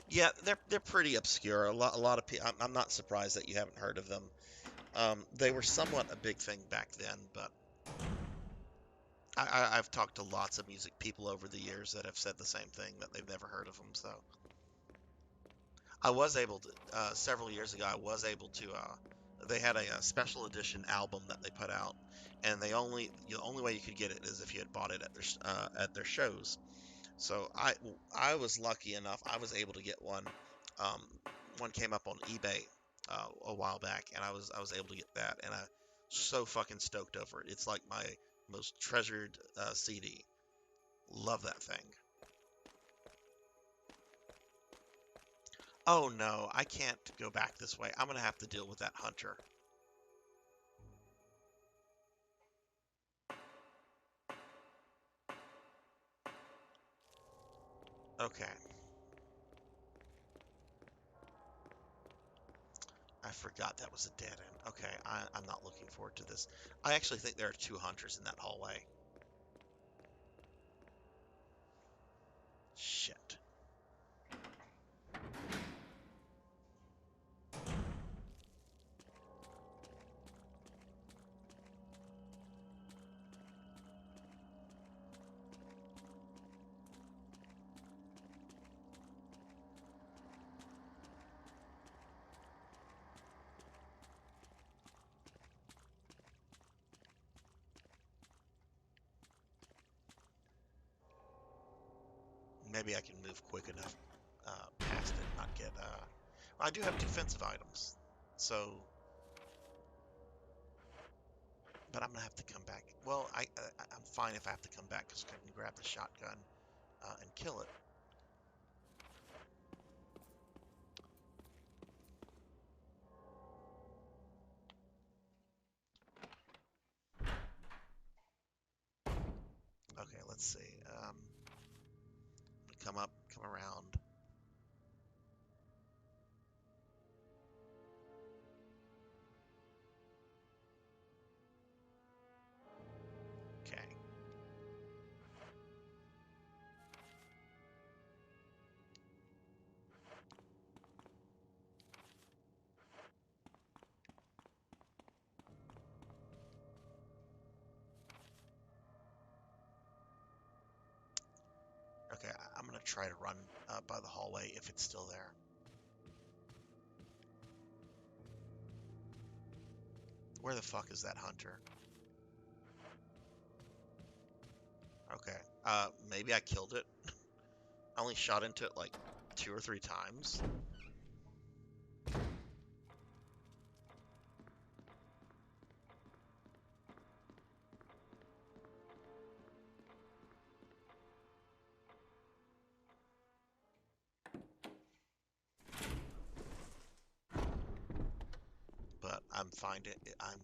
Yeah, they're pretty obscure. A lot of people. I'm not surprised that you haven't heard of them. They were somewhat a big thing back then, but I've talked to lots of music people over the years that have said the same thing, that they've never heard of them. So I was able to, several years ago, I was able to, they had a special edition album that they put out, and the only way you could get it is if you had bought it at their shows. So I was lucky enough, I was able to get one. Um, One came up on eBay a while back, and I was able to get that, and I'm so fucking stoked over it. It's like my most treasured CD. Love that thing. Oh no, I can't go back this way. I'm gonna have to deal with that hunter. Okay, I forgot that was a dead end. Okay, I'm not looking forward to this. I actually think there are two hunters in that hallway. Shit. Maybe I can move quick enough past it, not get. Well, I do have defensive items, so. But I'm gonna have to come back. Well, I'm fine if I have to come back because I can grab the shotgun and kill it. Okay, let's see. Come up, come around. Okay. Okay, I'm gonna try to run by the hallway if it's still there. Where the fuck is that hunter? Okay. Maybe I killed it. I only shot into it like 2 or 3 times. But I'm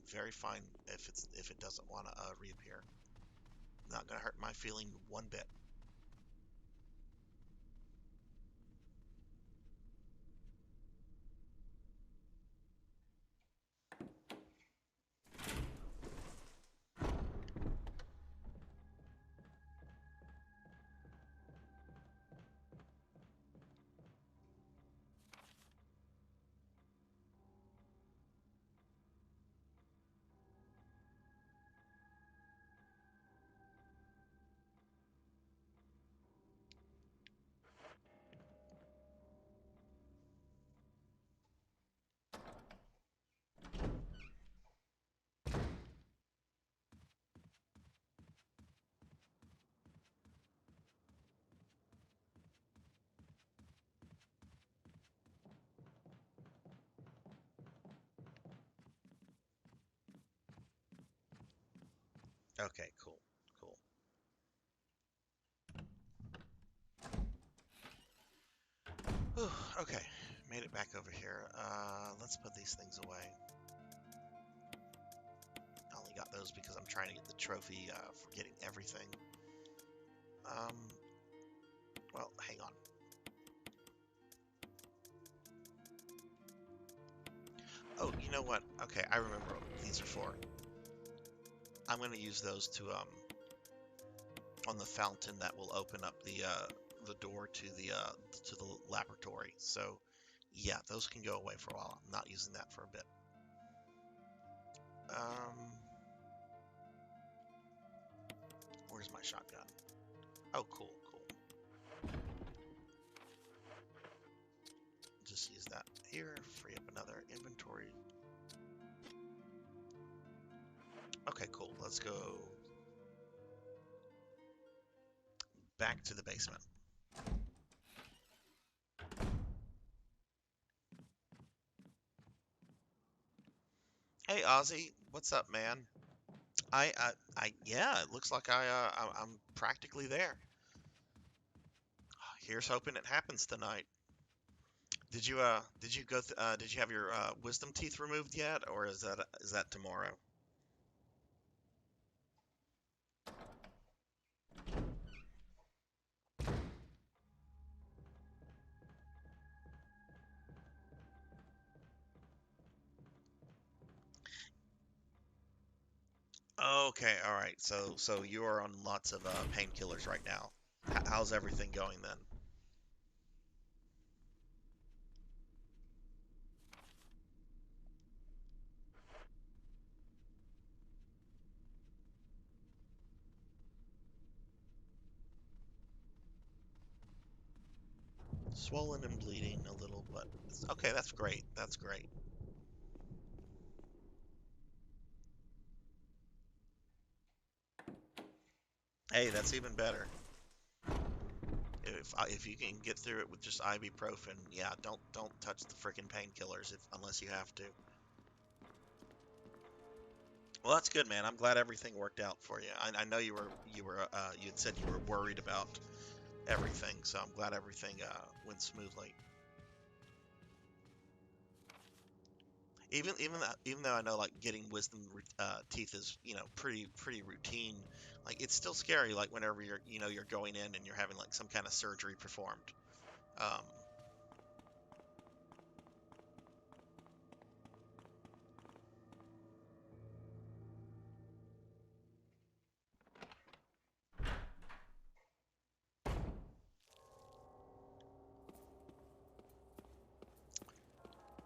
very fine if it doesn't want to reappear. Not gonna hurt my feeling one bit. Okay, cool, cool. Whew, okay, made it back over here. Let's put these things away. I only got those because I'm trying to get the trophy for getting everything. Um, well, hang on. Oh, you know what? Okay, I remember what these are for. I'm going to use those to on the fountain that will open up the door to the laboratory. So, yeah, those can go away for a while. I'm not using that for a bit. Where's my shotgun? Oh, cool, cool. Just use that here. Free up another inventory. Okay, cool. Let's go back to the basement. Hey, Ozzy, what's up, man? Yeah, it looks like I'm practically there. Here's hoping it happens tonight. Did you have your wisdom teeth removed yet, or is that tomorrow? Okay, all right. So you are on lots of painkillers right now. How's everything going then? Swollen and bleeding a little, but okay, that's great. That's great. Hey, that's even better. If you can get through it with just ibuprofen, yeah, don't touch the freaking painkillers if unless you have to. Well, that's good, man. I'm glad everything worked out for you. I know you had said you were worried about everything, so I'm glad everything went smoothly. Even though I know like getting wisdom teeth is pretty routine, like it's still scary. Like whenever you're going in and you're having like some kind of surgery performed. Um,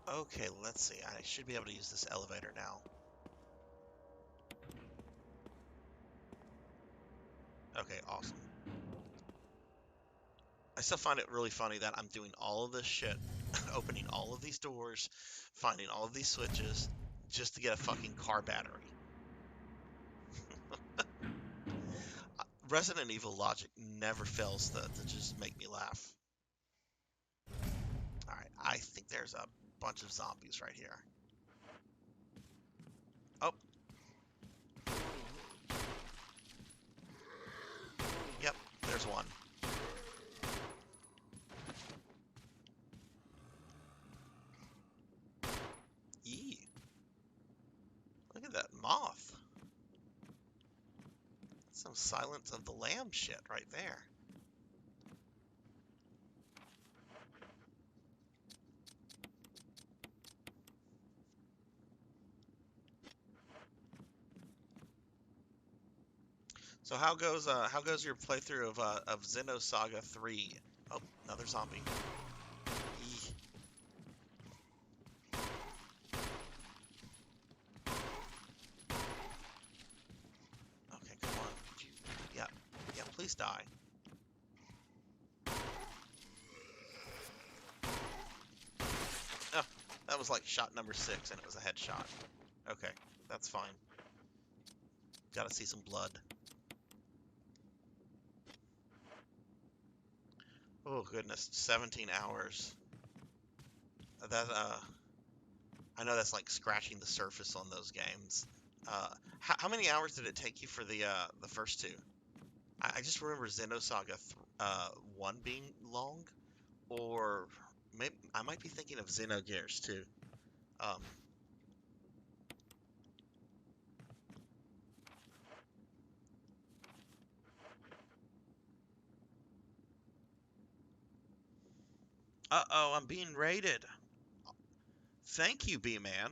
okay, let's see. I should be able to use this elevator now. Okay, awesome. I still find it really funny that I'm doing all of this shit, opening all of these doors, finding all of these switches, just to get a fucking car battery. Resident Evil logic never fails to just make me laugh. Alright, I think there's a bunch of zombies right here. Oh, yep, there's one. Yee, look at that moth. Some Silence of the Lamb shit right there. So how goes your playthrough of Xenosaga 3? Oh, another zombie. Yee. Okay, come on. Yeah, yeah, please die. Oh, that was like shot number 6 and it was a headshot. Okay, that's fine. Gotta see some blood. Oh goodness, 17 hours. That I know that's like scratching the surface on those games. How many hours did it take you for the first two? I just remember Xenosaga 1 being long, or maybe I might be thinking of Xenogears too. Um, uh-oh, I'm being raided. Thank you, B-Man.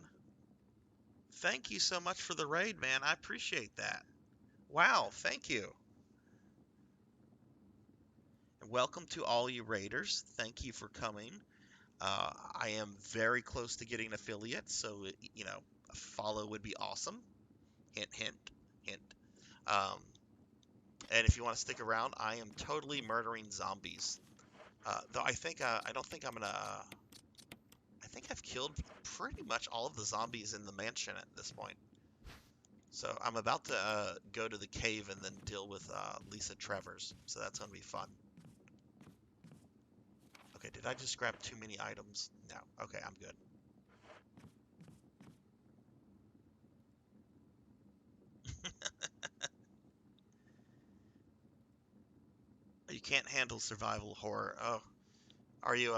Thank you so much for the raid, man. I appreciate that. Wow, thank you. And welcome to all you raiders. Thank you for coming. I am very close to getting affiliates, so a follow would be awesome. Hint, hint, hint. Um, and if you want to stick around, I am totally murdering zombies. Though I don't think I'm gonna. I think I've killed pretty much all of the zombies in the mansion at this point. So I'm about to go to the cave and then deal with Lisa Travers. So that's gonna be fun. Okay, did I just grab too many items? No. Okay, I'm good. You can't handle survival horror. Oh, are you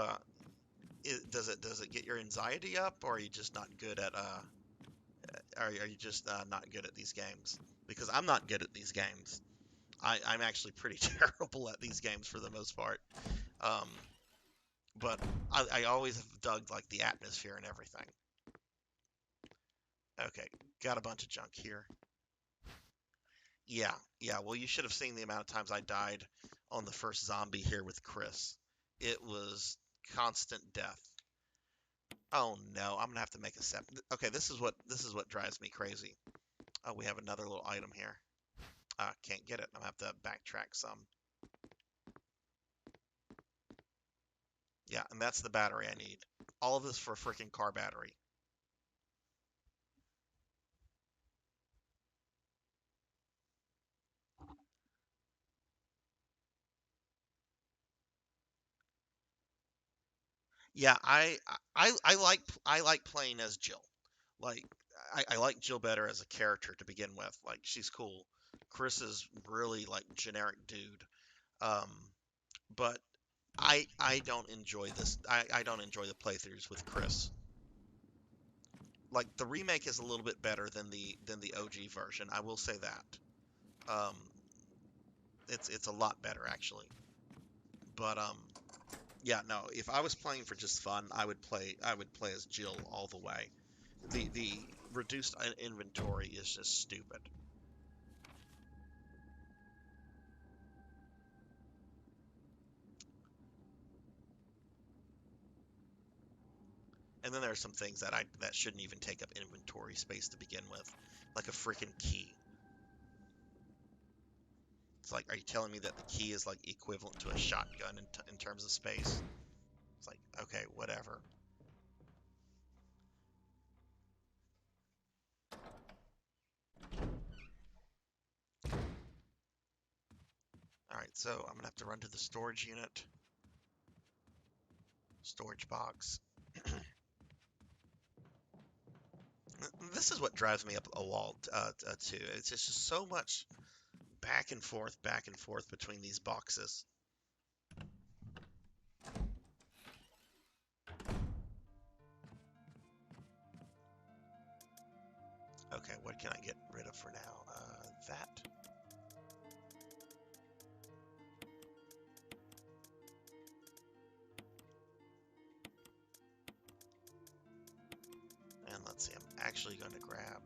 does it get your anxiety up, or are you just not good at are you just not good at these games? Because I'm not good at these games. I'm actually pretty terrible at these games for the most part. Um, but I always have dug like the atmosphere and everything. Okay, got a bunch of junk here. Yeah, yeah. Well, you should have seen the amount of times I died on the first zombie here with Chris. It was constant death. Oh no, I'm gonna have to make a set. Okay, this is what drives me crazy. Oh, we have another little item here. Can't get it. I'm gonna have to backtrack some. Yeah, and that's the battery I need. All of this for a freaking car battery. Yeah, I like playing as Jill. Like I like Jill better as a character to begin with. Like she's cool. Chris is really like generic dude. Um, but I don't enjoy this. I don't enjoy the playthroughs with Chris. Like the remake is a little bit better than the OG version. I will say that. Um, it's a lot better actually. But yeah, no. If I was playing for just fun, I would play as Jill all the way. The reduced inventory is just stupid. And then there are some things that shouldn't even take up inventory space to begin with, like a freaking key. It's like, are you telling me that the key is like equivalent to a shotgun in terms of space? It's like, okay, whatever. All right, so I'm gonna have to run to the storage unit, storage box. This is what drives me up a wall too. It's just so much back and forth between these boxes. Okay, what can I get rid of for now? That. And let's see, I'm actually going to grab.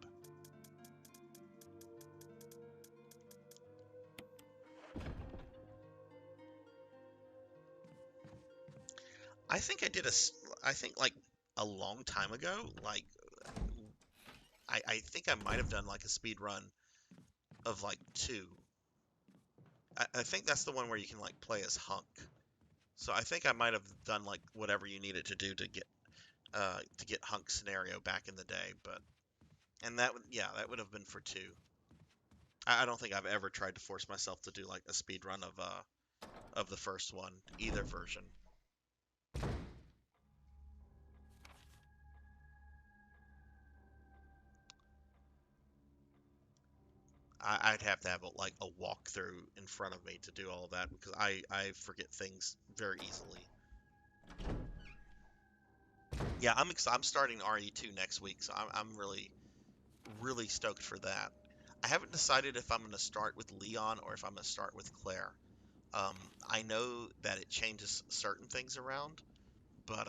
I think like a long time ago, like I think I might have done like a speed run of like two. I think that's the one where you can like play as Hunk. So I think I might have done like whatever you needed to do to get Hunk scenario back in the day, but and that would have been for two. I don't think I've ever tried to force myself to do like a speed run of the first one, either version. I'd have to have like a walkthrough in front of me to do all of that because I forget things very easily. Yeah, I'm starting RE2 next week, so I'm really stoked for that. I haven't decided if I'm going to start with Leon or if I'm going to start with Claire. Um, I know that it changes certain things around, but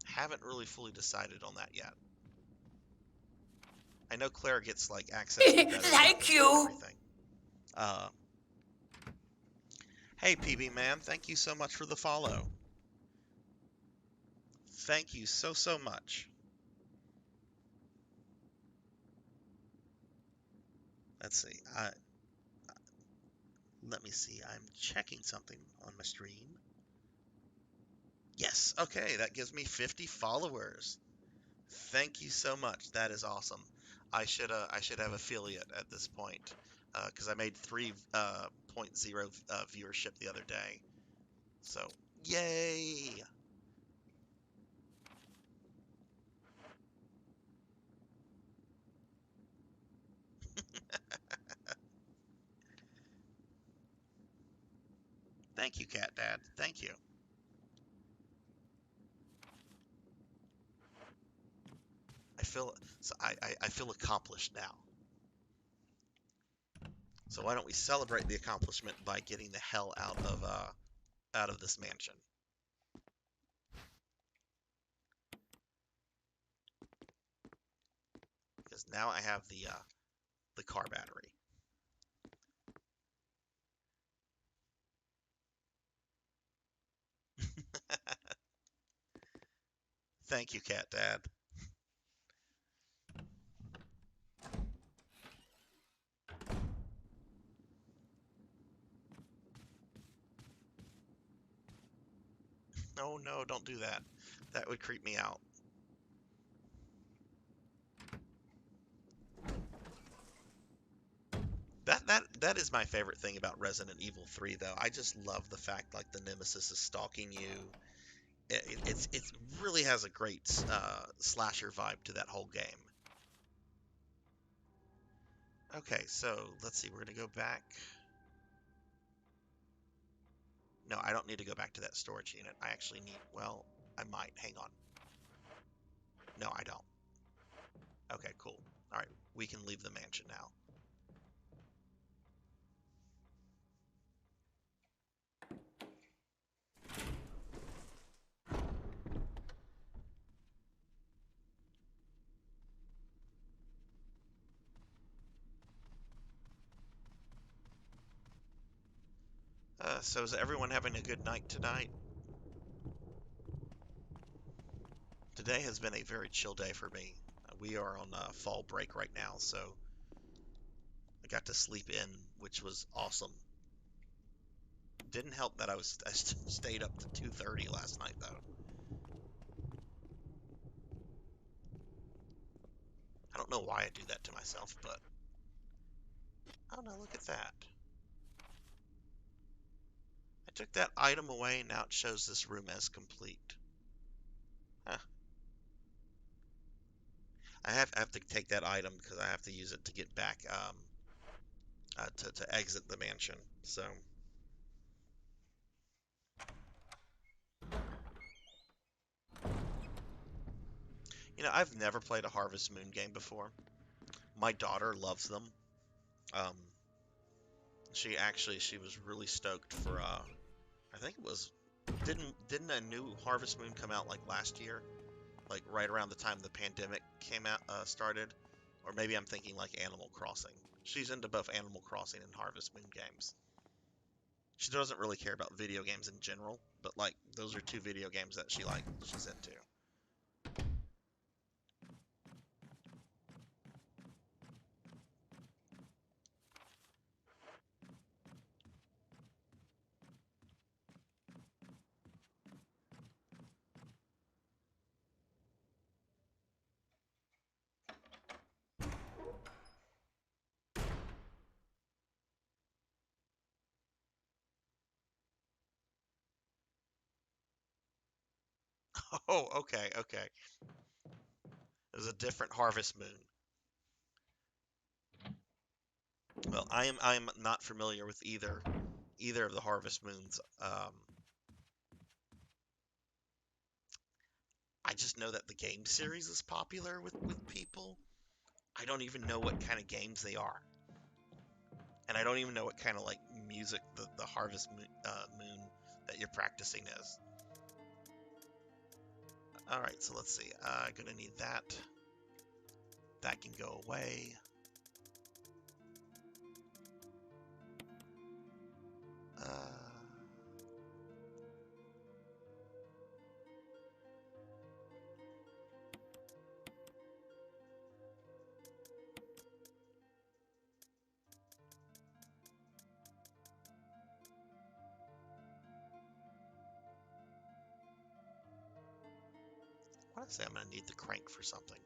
haven't really fully decided on that yet. I know Claire gets like access to better Thank weapons and you. everything. Uh, hey PB man, thank you so much for the follow. Thank you so much. Let's see. Let me see. I'm checking something on my stream. Yes. Okay, that gives me 50 followers. Thank you so much. That is awesome. I should have affiliate at this point because I made 3.0 viewership the other day. So yay! Thank you, Cat Dad. Thank you. I feel so I feel accomplished now. So why don't we celebrate the accomplishment by getting the hell out of this mansion? Because now I have the car battery. Thank you, Cat Dad. Oh no, don't do that. That would creep me out. That is my favorite thing about Resident Evil 3 though. I just love the fact like the nemesis is stalking you. It really has a great slasher vibe to that whole game. Okay, so let's see. We're gonna go back. No, I don't need to go back to that storage unit. I actually need. Well, I might. Hang on. No, I don't. Okay, cool. All right, we can leave the mansion now. So is everyone having a good night tonight? Today has been a very chill day for me. We are on fall break right now, so I got to sleep in, which was awesome. Didn't help that I stayed up to 2:30 last night though. I don't know why I do that to myself, but oh no, look at that. I took that item away, and now it shows this room as complete. Huh. I have to take that item because I have to use it to get back to exit the mansion. So, I've never played a Harvest Moon game before. My daughter loves them. Um, she was really stoked for I think it was didn't a new Harvest Moon come out like last year, like right around the time the pandemic came out started, or maybe I'm thinking like Animal Crossing. She's into both Animal Crossing and Harvest Moon games. She doesn't really care about video games in general, but like those are two video games that she's into. Oh, okay, okay. It was a different Harvest Moon. Well, I'm not familiar with either of the Harvest Moons. I just know that the game series is popular with people. I don't even know what kind of games they are, and I don't even know what kind of like music the Harvest Moon that you're practicing is. All right, so let's see. Gonna need that. That can go away. Uh, what did I say? I'm gonna need the crank for something.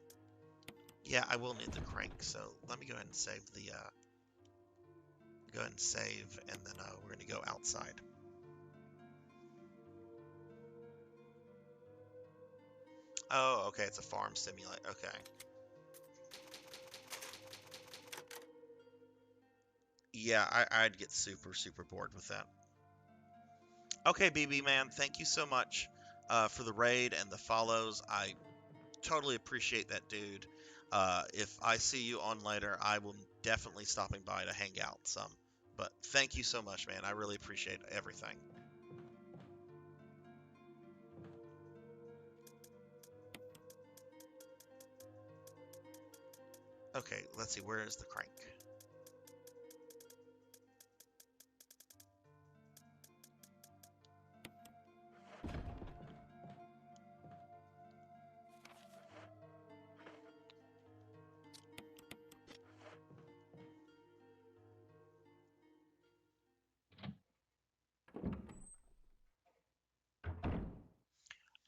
Yeah, I will need the crank. So let me go ahead and save the. Go ahead and save, and then we're gonna go outside. Oh, okay, it's a farm simulator. Okay. Yeah, I'd get super bored with that. Okay, BB man, thank you so much for the raid and the follows. I totally appreciate that, dude. If I see you on later, I will definitely stopping by to hang out some. But thank you so much, man. I really appreciate everything. Okay, let's see. Where is the crank?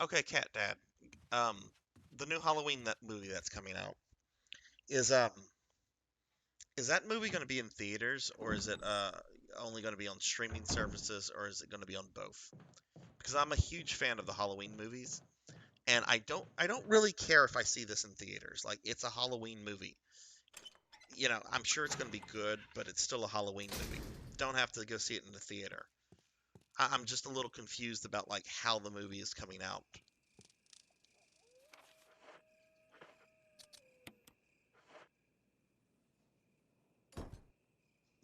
Okay, Cat Dad. Um, the new Halloween that movie that's coming out is is that movie going to be in theaters, or is it only going to be on streaming services, or is it going to be on both? Because I'm a huge fan of the Halloween movies, and I don't really care if I see this in theaters. Like, it's a Halloween movie. I'm sure it's going to be good, but it's still a Halloween movie. Don't have to go see it in the theater. I'm just a little confused about like how the movie is coming out.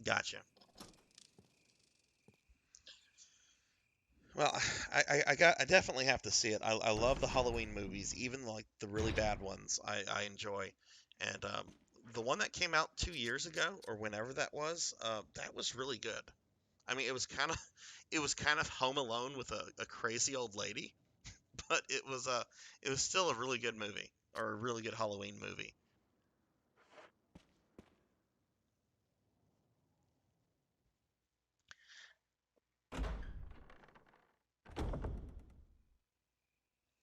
Gotcha. Well, I definitely have to see it. I love the Halloween movies, even like the really bad ones. I enjoy, and the one that came out 2 years ago or whenever that was really good. I mean, it was kind of Home Alone with a crazy old lady, but it was still a really good movie or a really good Halloween movie.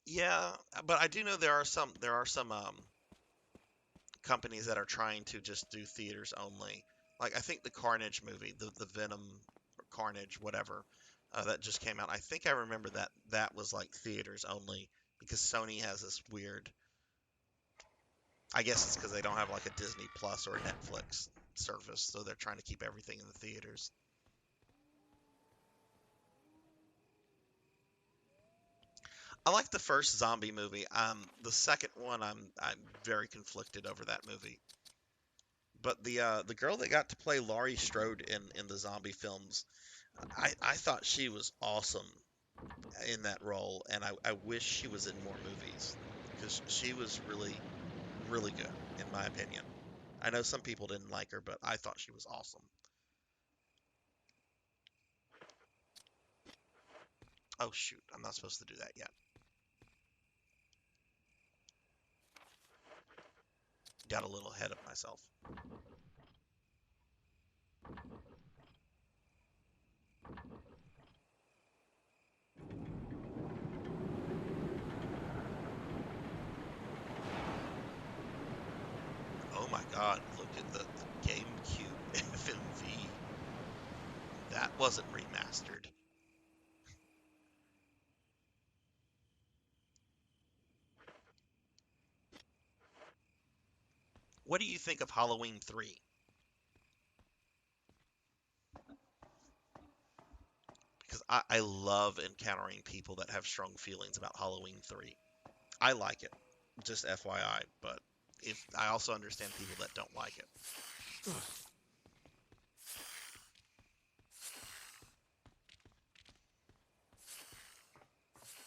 Yeah, but I do know there are some companies that are trying to just do theaters only. Like I think the Carnage movie, the Venom or Carnage, whatever, that just came out. I think I remember that was like theaters only because Sony has this weird. I guess it's because they don't have like a Disney Plus or a Netflix service, so they're trying to keep everything in the theaters. I like the first zombie movie. The second one, I'm very conflicted over that movie. But the girl that got to play Laurie Strode in the zombie films, I thought she was awesome in that role, and I wish she was in more movies because she was really good in my opinion. I know some people didn't like her, but I thought she was awesome. Oh shoot, I'm not supposed to do that yet. Got a little ahead of myself. Oh my God, look at the GameCube FMV. That wasn't remastered. What do you think of Halloween 3? I love encountering people that have strong feelings about Halloween 3. I like it, just FYI, but if I also understand people that don't like it.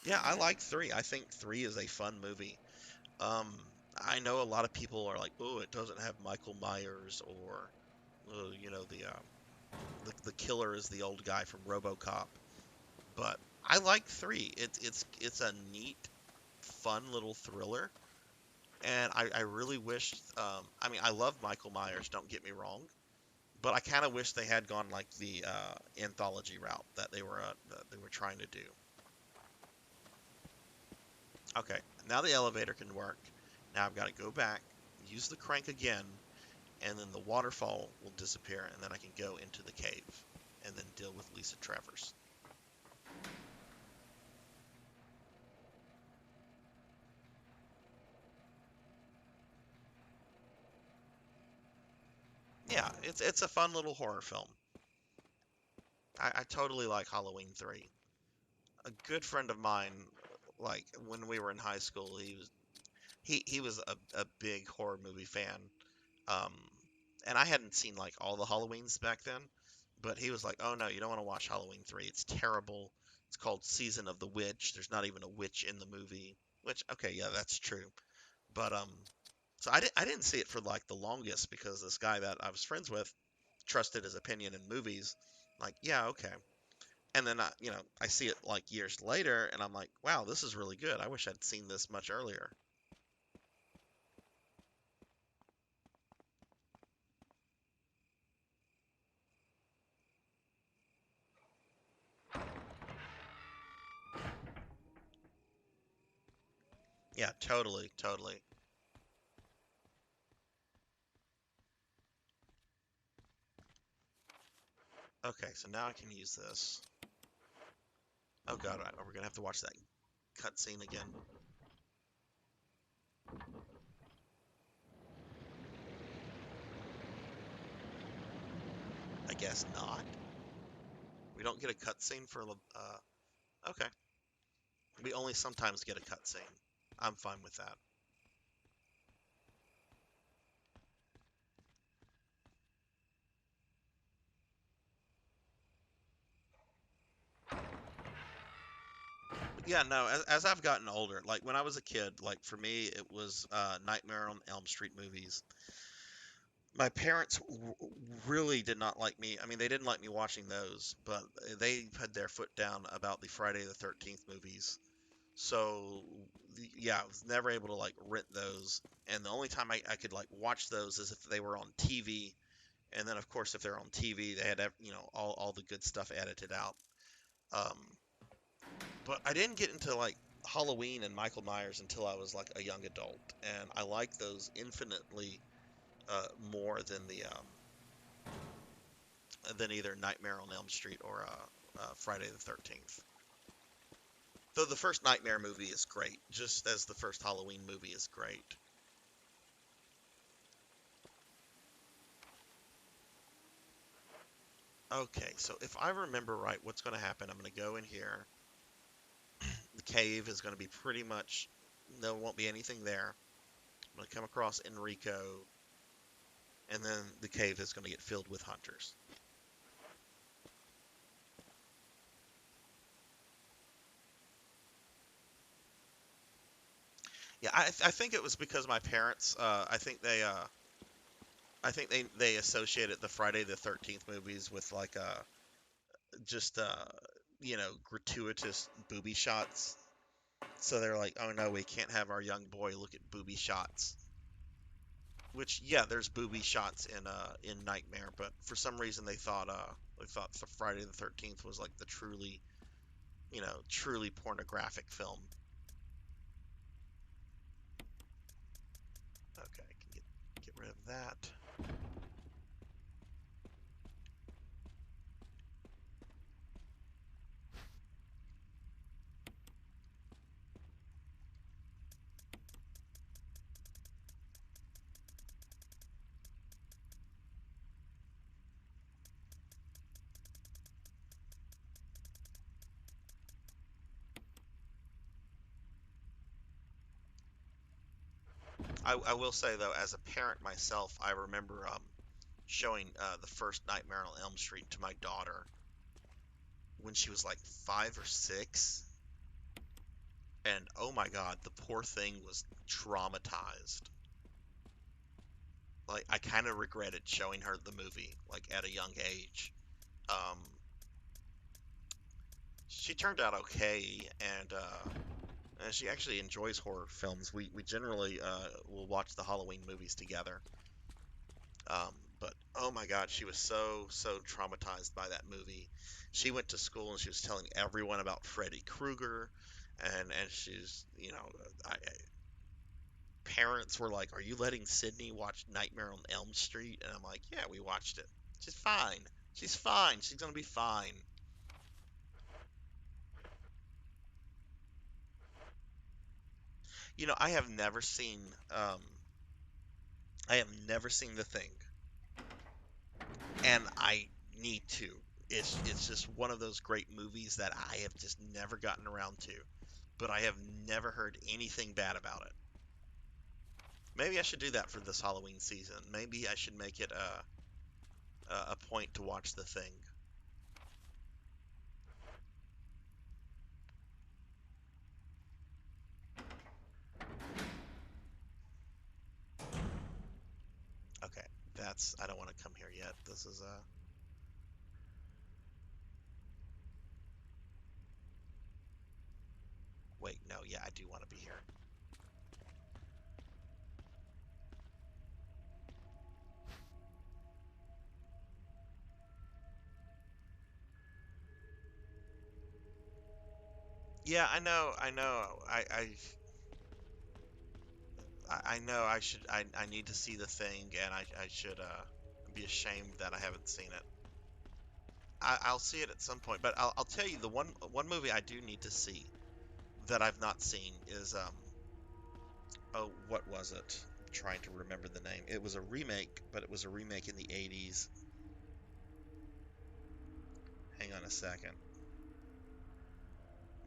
Yeah, I like 3. I think 3 is a fun movie. Um, I know a lot of people are like, "Oh, it doesn't have Michael Myers," or, the killer is the old guy from RoboCop. But I like 3. It's a neat, fun little thriller, and I really wish. I mean, I love Michael Myers. Don't get me wrong, but I kind of wish they had gone like the anthology route that they were trying to do. Okay, now the elevator can work. Now I've got to go back, use the crank again, and then the waterfall will disappear, and then I can go into the cave and then deal with Lisa Travers. Yeah, it's a fun little horror film. I totally like Halloween 3. A good friend of mine, like when we were in high school, he was a big horror movie fan. Um, and I hadn't seen like all the Halloweens back then, but he was like, "Oh no, you don't want to watch Halloween 3. It's terrible. It's called Season of the Witch. There's not even a witch in the movie." Which, okay, yeah, that's true. But so I didn't see it for like the longest because this guy that I was friends with trusted his opinion in movies. Like, yeah, okay. And then I see it like years later, and I'm like, wow, this is really good. I wish I'd seen this much earlier. Yeah, totally, totally. Okay, so now I can use this. Oh god, we're gonna have to watch that cutscene again. I guess not. We don't get a cutscene for okay. We only sometimes get a cutscene. I'm fine with that. Yeah, no, as I've gotten older, like when I was a kid, like for me, it was Nightmare on Elm Street movies. My parents really did not like me. I mean, they didn't like me watching those, but they had their foot down about the Friday the 13th movies. So, yeah, I was never able to like rent those. And the only time I could like watch those is if they were on TV. And then, of course, if they're on TV, they had, all the good stuff edited out. Um, but I didn't get into like Halloween and Michael Myers until I was like a young adult. And I like those infinitely more than either Nightmare on Elm Street or Friday the 13th. Though the first Nightmare movie is great, just as the first Halloween movie is great. Okay, so if I remember right, what's going to happen? I'm going to go in here. The cave is going to be pretty much, there won't be anything there. I'm going to come across Enrico, and then the cave is going to get filled with hunters. Yeah, I think it was because my parents, I think they associated the Friday the 13th movies with like just gratuitous booby shots. So they're like, oh no, we can't have our young boy look at booby shots. Which, yeah, there's booby shots in Nightmare, but for some reason they thought the Friday the 13th was like the truly pornographic film. Okay, I can get rid of that. I will say though, as a parent myself, I remember showing the first Nightmare on Elm Street to my daughter when she was like 5 or 6, and oh my God, the poor thing was traumatized. Like I kind of regretted showing her the movie like at a young age. Um, she turned out okay, and she actually enjoys horror films. We generally will watch the Halloween movies together. But oh my God, she was so traumatized by that movie. She went to school and she was telling everyone about Freddy Krueger, and she's parents were like, "Are you letting Sydney watch Nightmare on Elm Street?" And I'm like, "Yeah, we watched it. She's fine. She's fine. She's gonna be fine." I have never seen I have never seen The Thing, and I need to. It's just one of those great movies that I have just never gotten around to, but I have never heard anything bad about it. Maybe I should do that for this Halloween season. Maybe I should make it a point to watch The Thing. Okay, that's I don't want to come here yet. This is wait, no, yeah, I do want to be here. Yeah, I know. I know I need to see The Thing, and I should be ashamed that I haven't seen it. I'll see it at some point, but I'll tell you the one movie I do need to see that I've not seen is oh, what was it? I'm trying to remember the name. It was a remake, but it was a remake in the 80s. Hang on a second.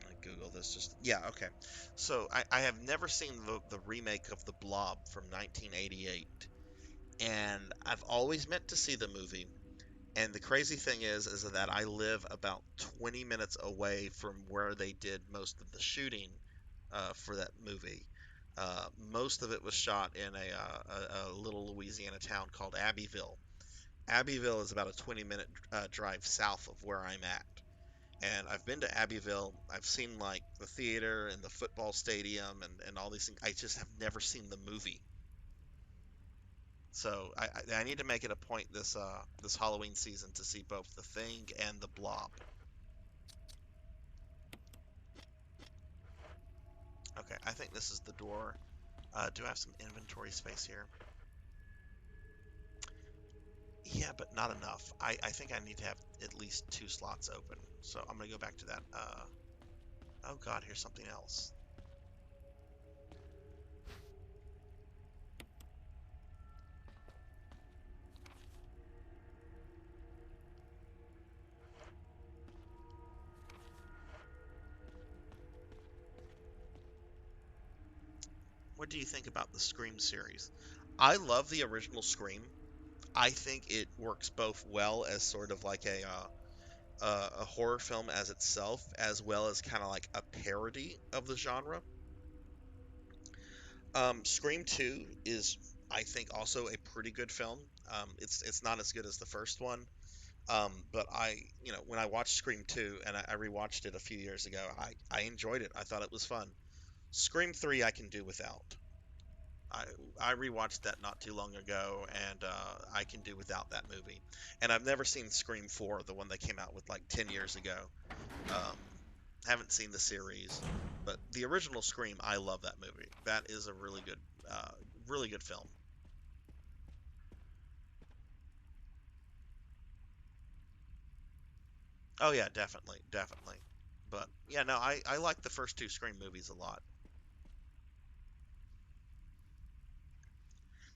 I Google this just yeah, okay. So I have never seen the remake of The Blob from 1988, and I've always meant to see the movie. And the crazy thing is that I live about 20 minutes away from where they did most of the shooting for that movie. Most of it was shot in a little Louisiana town called Abbeville. Abbeville is about a 20-minute drive south of where I'm at. And I've been to Abbeville. I've seen like the theater and the football stadium and all these things. I just have never seen the movie. So I need to make it a point this Halloween season to see both The Thing and The Blob. Okay, I think this is the door. Do I have some inventory space here? Yeah, but not enough. I think I need to have at least 2 slots open. So I'm gonna go back to that. Oh God, here's something else. What do you think about the Scream series? I love the original Scream. I think it works both well as sort of like a horror film as itself, as well as kind of like a parody of the genre. Scream 2 is, I think, also a pretty good film. It's not as good as the first one, but when I watched Scream 2 and I rewatched it a few years ago, I enjoyed it. I thought it was fun. Scream 3 I can do without. I I rewatched that not too long ago, and I can do without that movie. And I've never seen Scream 4, the one that came out with like 10 years ago. Um, haven't seen the series, but the original Scream, I love that movie. That is a uh, really good film. Oh yeah, definitely, definitely. But yeah, no, I like the first two Scream movies a lot.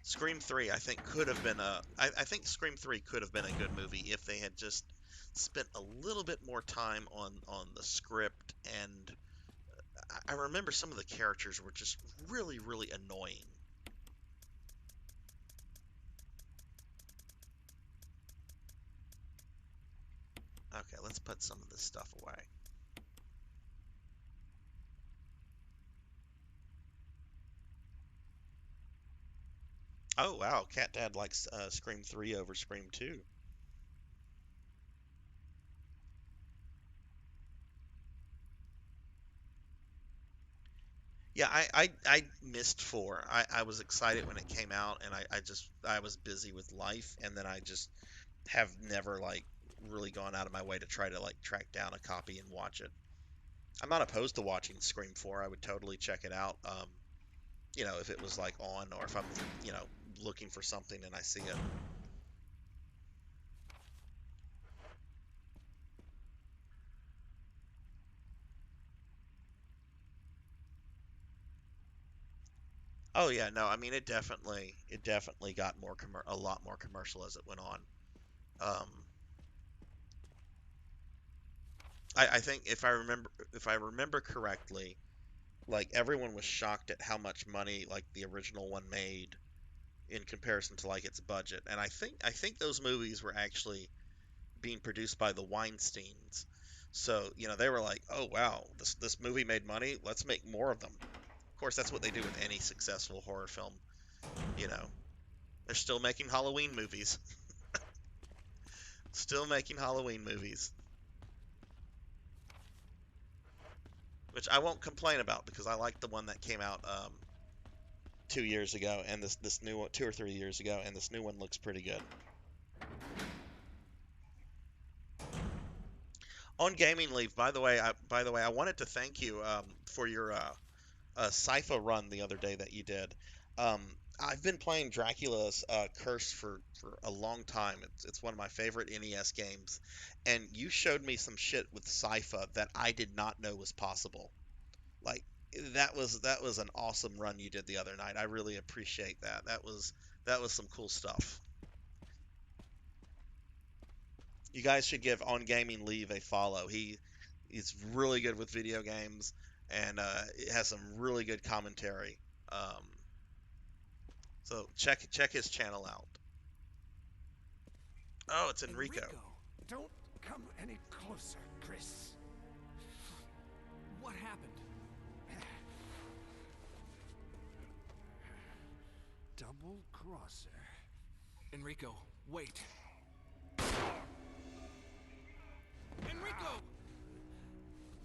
Scream 3, I think could have been I think Scream 3 could have been a good movie if they had just spent a little bit more time on the script, and I remember some of the characters were just really annoying. put some of this stuff away. Oh wow, Cat Dad likes Scream 3 over Scream 2. Yeah, I missed 4. I was excited when it came out, and I was busy with life, and then I just have never like really gone out of my way to try to like track down a copy and watch it. I'm not opposed to watching Scream 4. I would totally check it out. If it was like on, or if I'm, looking for something and I see it. Oh yeah, no, I mean it definitely got a lot more commercial as it went on. Um, I think if I remember correctly, like everyone was shocked at how much money like the original one made in comparison to like its budget. And I think those movies were actually being produced by the Weinsteins. So, they were like, "Oh wow, this movie made money. Let's make more of them." Of course, that's what they do with any successful horror film, you know. They're still making Halloween movies. Still making Halloween movies, which I won't complain about because I like the one that came out 2 years ago, and this new one 2 or 3 years ago, and this new one looks pretty good. On gaming leave, by the way, I wanted to thank you for your Sypha run the other day that you did. Um, I've been playing Dracula's Curse for a long time. It's one of my favorite NES games, and you showed me some shit with Sypha that I did not know was possible. Like that was an awesome run you did the other night. I really appreciate that. That was some cool stuff. You guys should give On Gaming Leave a follow. He's really good with video games, and it has some really good commentary. Um, so check his channel out. Oh, it's Enrico. Enrico, Don't come any closer, Chris. what happened? Double crosser. Enrico, wait. Enrico!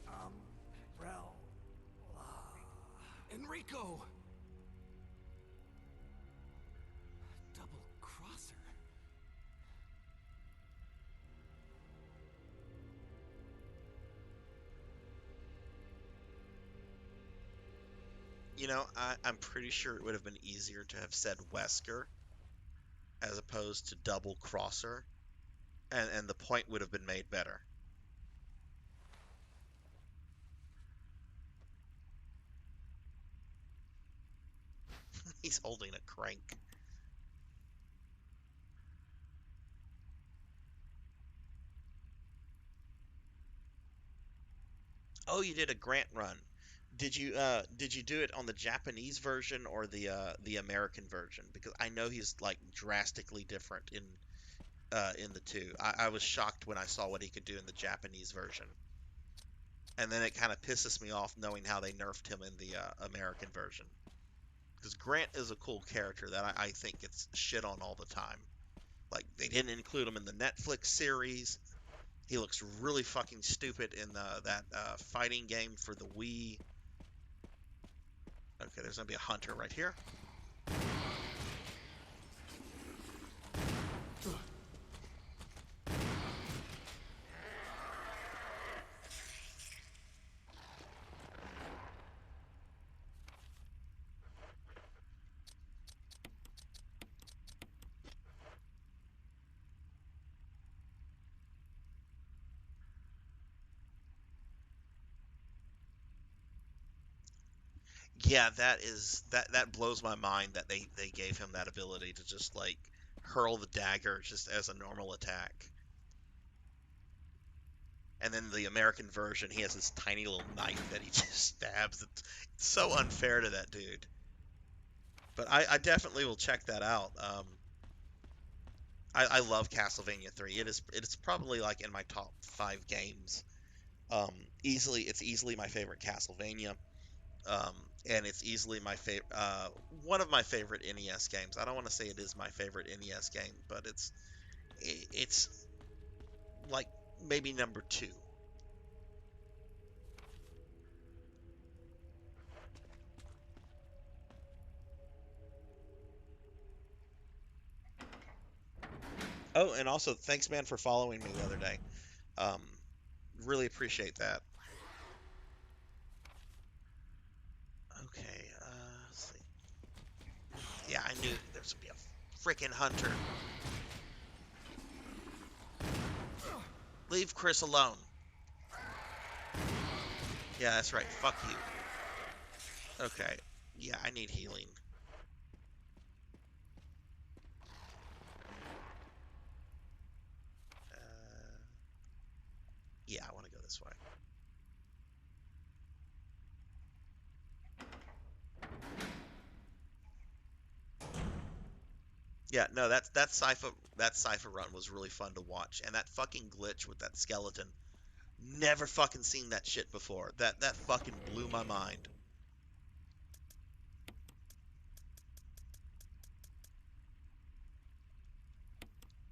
Umbrella. Enrico! Double crosser. I'm pretty sure it would have been easier to have said Wesker as opposed to double crosser, and the point would have been made better. He's holding a crank. Oh, you did a Grant run. Did you do it on the Japanese version or the American version? Because I know he's like drastically different in the two. I was shocked when I saw what he could do in the Japanese version, and then it kind of pisses me off knowing how they nerfed him in the American version. Because Grant is a cool character that I think gets shit on all the time. Like they didn't include him in the Netflix series. He looks really fucking stupid in that fighting game for the Wii. Okay, there's gonna be a hunter right here. Yeah, that blows my mind that they gave him that ability to just like hurl the dagger just as a normal attack. And then the American version, he has this tiny little knife that he just stabs. It's so unfair to that dude. But I definitely will check that out. I love Castlevania 3. It is probably like in my top 5 games. Um, it's easily my favorite Castlevania. Um, and it's easily my favorite, one of my favorite NES games. I don't want to say it is my favorite NES game, but it's like maybe number 2. Oh, and also thanks, man, for following me the other day. Um, really appreciate that. Okay, let's see. Yeah, I knew there was gonna be a freaking hunter. Leave Chris alone. Yeah, that's right. Fuck you. Okay. Yeah, I need healing. Uh, yeah, I want to go this way. Yeah, no, that Cypher run was really fun to watch, and that fucking glitch with that skeleton. Never fucking seen that shit before. That fucking blew my mind.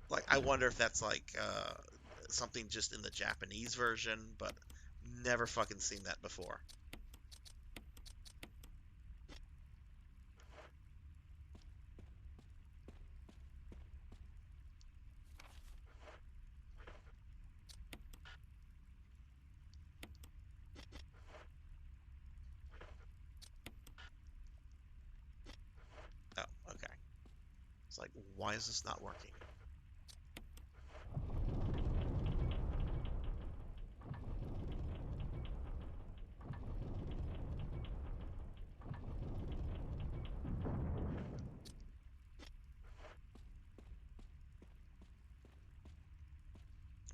Like, I wonder if that's like something just in the Japanese version, but never fucking seen that before. Oh, okay. It's like, why is this not working?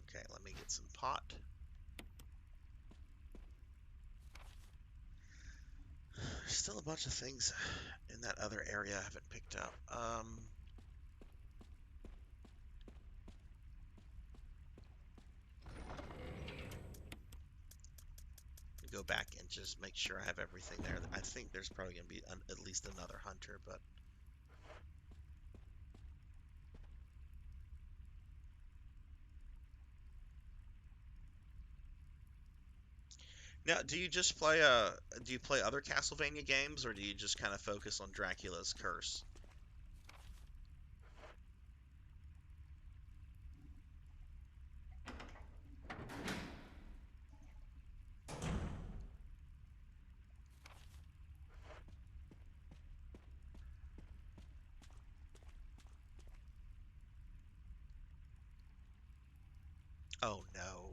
Okay, let me get some pot. There's still a bunch of things in that other area I haven't picked up. Go back and just make sure I have everything there. I think there's probably going to be at least another hunter, but now, do you play other Castlevania games, or do you just kind of focus on Dracula's Curse? Oh no.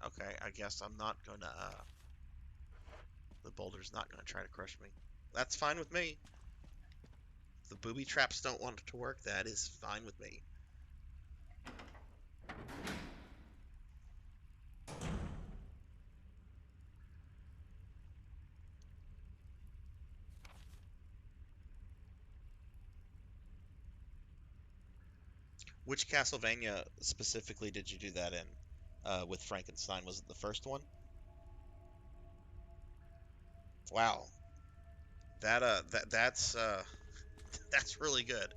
Okay, I guess I'm not gonna. The boulder's not gonna try to crush me. That's fine with me. If the booby traps don't want it to work, that is fine with me. Which Castlevania specifically did you do that in? With Frankenstein, was it the first one? Wow, that's that's really good.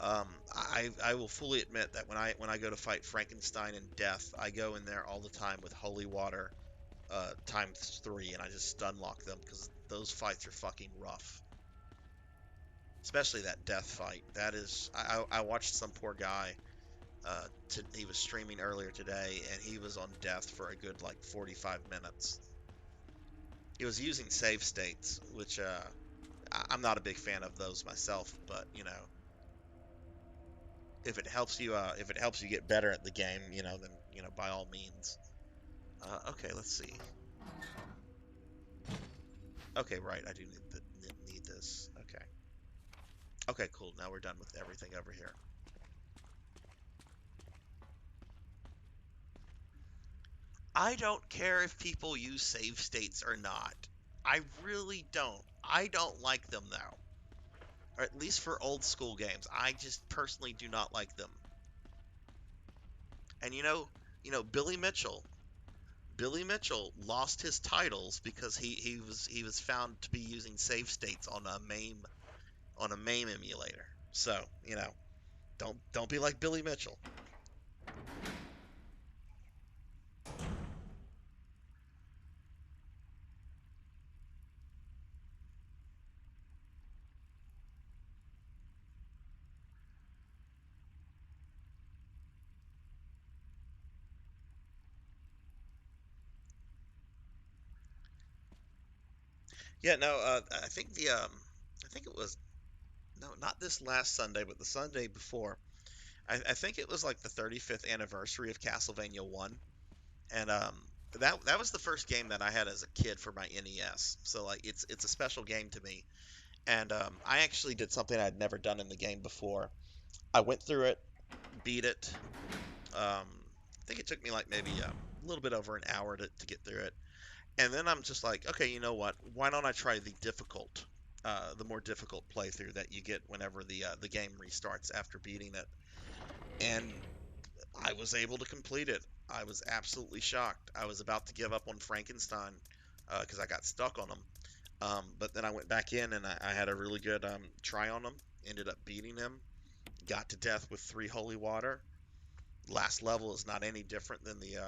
I will fully admit that when I go to fight Frankenstein in Death, I go in there all the time with holy water times 3, and I just stun lock them because those fights are fucking rough. Especially that Death fight. That is, I watched some poor guy. He was streaming earlier today, and he was on Death for a good like 45 minutes. He was using save states, which I'm not a big fan of those myself, but if it helps you get better at the game, then by all means. Okay, let's see. Okay, right, I do need this. Okay. Okay, cool. Now we're done with everything over here. I don't care if people use save states or not. I really don't. I don't like them though. Or at least for old school games. I just personally do not like them. And Billy Mitchell. Billy Mitchell lost his titles because he was found to be using save states on a MAME emulator. So, don't be like Billy Mitchell. Yeah, no, I think it was no, not this last Sunday, but the Sunday before. I think it was like the 35th anniversary of Castlevania 1, and that was the first game that I had as a kid for my NES. So like it's a special game to me. And I actually did something I'd never done in the game before. I went through it, beat it. I think it took me like maybe a little bit over an hour to get through it. And then I'm just like, okay, you know what? Why don't I try the more difficult playthrough that you get whenever the game restarts after beating it? And I was able to complete it. I was absolutely shocked. I was about to give up on Frankenstein because I got stuck on him. But then I went back in and I had a really good try on him. Ended up beating him. Got to death with 3 holy water. Last level is not any different than the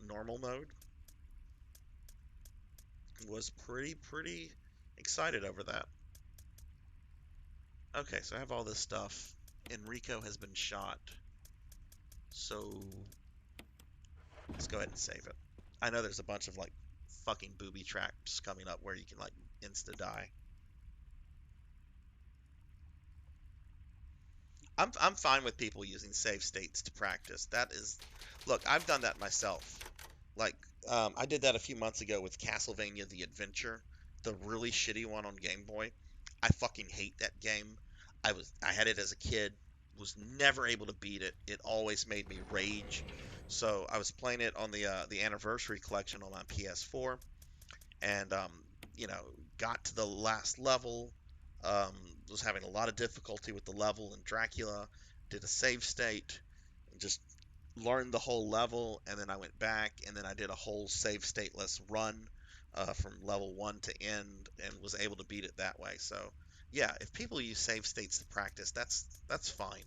normal mode. Was pretty excited over that. Okay, so I have all this stuff. Enrico has been shot. So let's go ahead and save it. I know there's a bunch of like fucking booby traps coming up where you can like insta die. I'm fine with people using save states to practice. Look, I've done that myself. Like, I did that a few months ago with Castlevania: The Adventure, the really shitty one on Game Boy. I fucking hate that game. I had it as a kid, was never able to beat it. It always made me rage. So I was playing it on the Anniversary Collection on my PS4, and you know, got to the last level. Um, was having a lot of difficulty with the level in Dracula. Did a save state, just learned the whole level, and then I went back and then I did a whole save stateless run from level one to end, and was able to beat it that way. So yeah, if people use save states to practice, that's fine.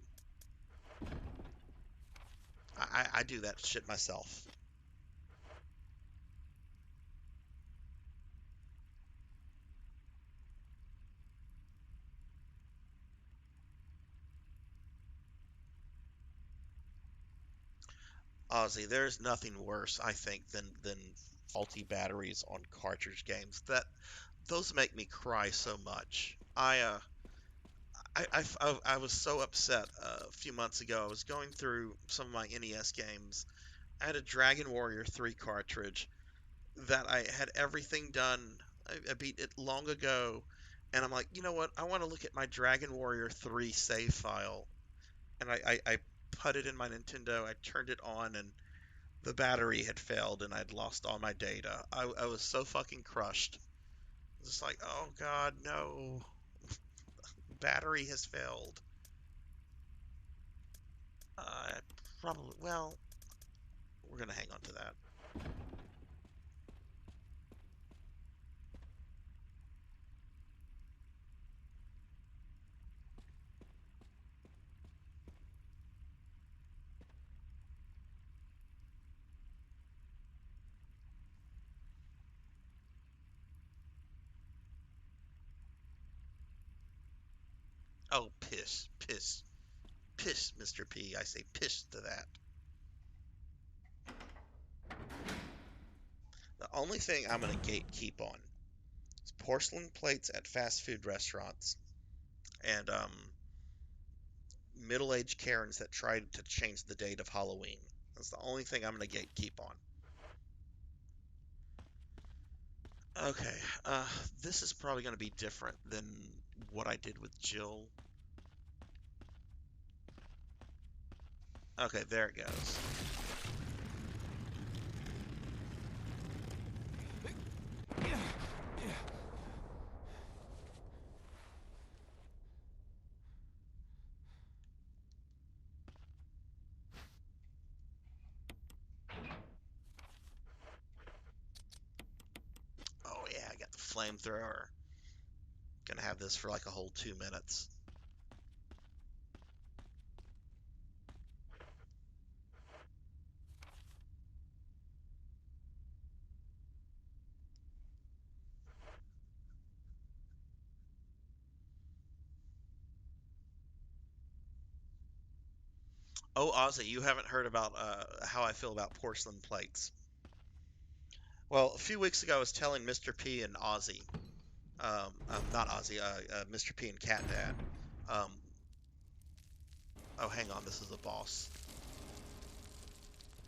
I do that shit myself. Ozzy, there's nothing worse, I think, than faulty batteries on cartridge games. Those make me cry so much. I was so upset a few months ago. I was going through some of my NES games. I had a Dragon Warrior 3 cartridge that I had everything done. I beat it long ago, and I'm like, you know what? I want to look at my Dragon Warrior 3 save file, and I put it in my Nintendo. I turned it on, and the battery had failed, and I'd lost all my data. I was so fucking crushed. Just like, oh god, no, battery has failed. Uh, Probably, well, we're gonna hang on to that. Oh, piss, piss, piss, Mr. P. I say piss to that. The only thing I'm gonna gatekeep on is porcelain plates at fast food restaurants and middle-aged Karens that tried to change the date of Halloween. That's the only thing I'm gonna gatekeep on. Okay, this is probably gonna be different than what I did with Jill. Okay, there it goes. flamethrower. Gonna have this for like a whole 2 minutes. Oh, Ozzy, you haven't heard about how I feel about porcelain plates. Well, a few weeks ago, I was telling Mr. P and Ozzy, not Ozzy, Mr. P and Cat Dad. Um, oh, hang on, this is the boss.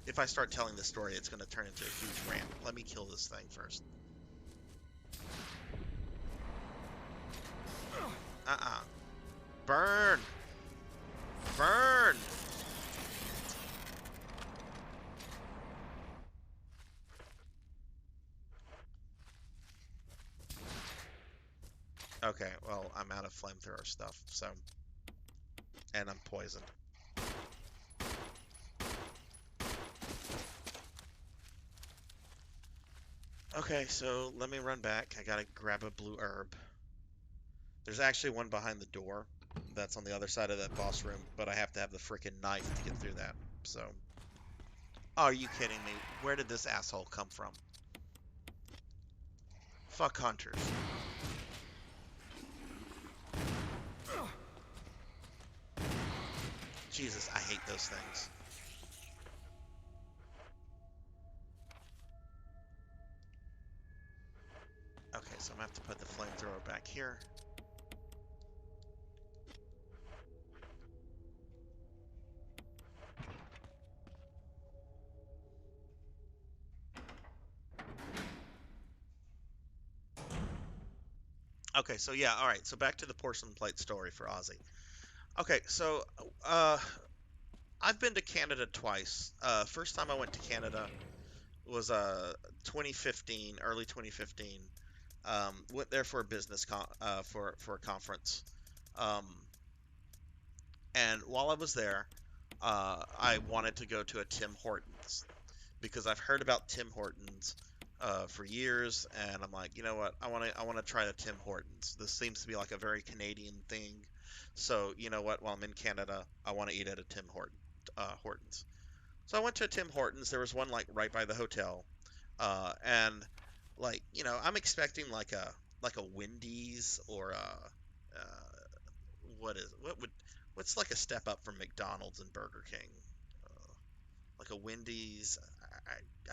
If I start telling this story, it's going to turn into a huge rant. Let me kill this thing first. Uh-uh. Burn! Burn! Okay, well, I'm out of flamethrower stuff, so... And I'm poisoned. Okay, so let me run back. I gotta grab a blue herb. There's actually one behind the door that's on the other side of that boss room, but I have to have the freaking knife to get through that, so... Oh, are you kidding me? Where did this asshole come from? Fuck hunters. Jesus, I hate those things. Okay, so I'm gonna have to put the flamethrower back here. Okay, so yeah, all right. So back to the porcelain plate story for Ozzy. Okay, so uh, I've been to Canada twice. First time I went to Canada was 2015, early 2015. Went there for a for a conference. Um, and while I was there, I wanted to go to a Tim Hortons because I've heard about Tim Hortons for years, and I'm like, you know what? I want to try the Tim Hortons. This seems to be like a very Canadian thing. So you know what? While I'm in Canada, I want to eat at a Hortons. So I went to a Tim Hortons. There was one like right by the hotel, and like I'm expecting like a Wendy's or what's like a step up from McDonald's and Burger King, like a Wendy's.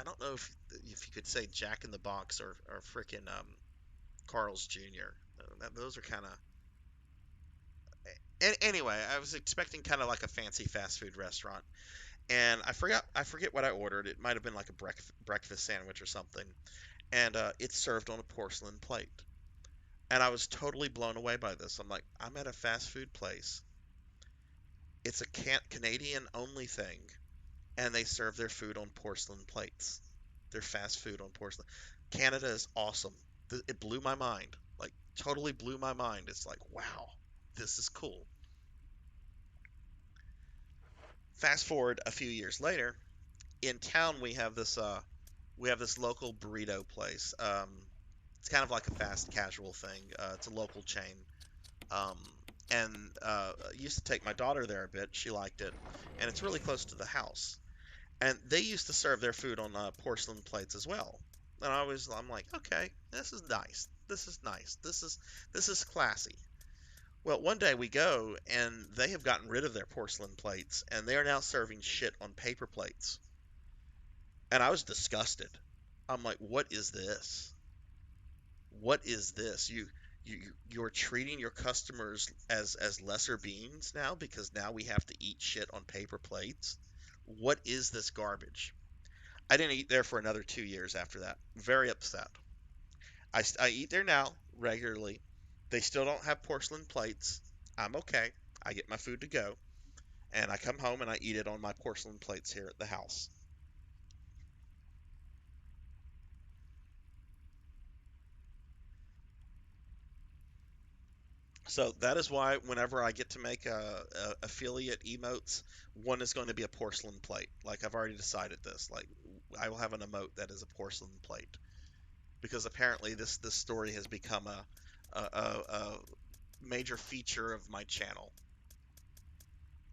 I don't know if you could say Jack in the Box or frickin' Carl's Jr. Those are kind of anyway. I was expecting kind of like a fancy fast food restaurant, and I forget what I ordered. It might have been like a breakfast sandwich or something, and it's served on a porcelain plate. And I was totally blown away by this. I'm like, I'm at a fast food place. It's a Canadian only thing, and they serve their food on porcelain plates. Their fast food on porcelain. Canada is awesome. It blew my mind. Like, totally blew my mind. It's like, wow, this is cool. Fast forward a few years later, in town we have this local burrito place. It's kind of like a fast casual thing. It's a local chain. Um, and I used to take my daughter there a bit. She liked it, and it's really close to the house. And they used to serve their food on porcelain plates as well. And I'm like, okay, this is nice. This is nice. This is classy. Well, one day we go, and they have gotten rid of their porcelain plates, and they are now serving shit on paper plates. And I was disgusted. I'm like, what is this? What is this? You're treating your customers as lesser beings now because now we have to eat shit on paper plates. What is this garbage? I didn't eat there for another 2 years after that. Very upset. I eat there now regularly. They still don't have porcelain plates. I'm okay. I get my food to go, and I come home and I eat it on my porcelain plates here at the house. So that is why whenever I get to make affiliate emotes, one is going to be a porcelain plate. Like I've already decided this. Like I will have an emote that is a porcelain plate because apparently this story has become a major feature of my channel.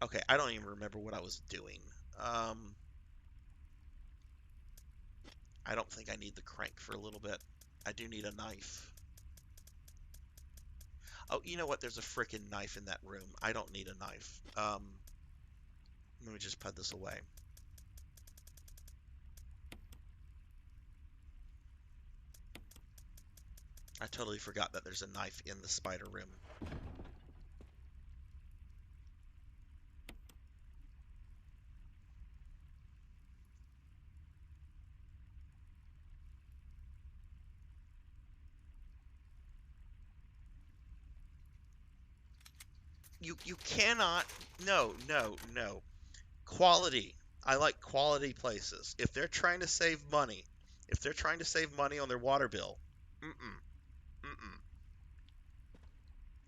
Okay, I don't even remember what I was doing. Um, I don't think I need the crank for a little bit. I do need a knife. Oh, you know what? There's a freaking knife in that room. I don't need a knife. Let me just put this away. I totally forgot that there's a knife in the spider room. You cannot. No, no, no. Quality. I like quality places. If they're trying to save money, if they're trying to save money on their water bill, mm-mm, mm-mm.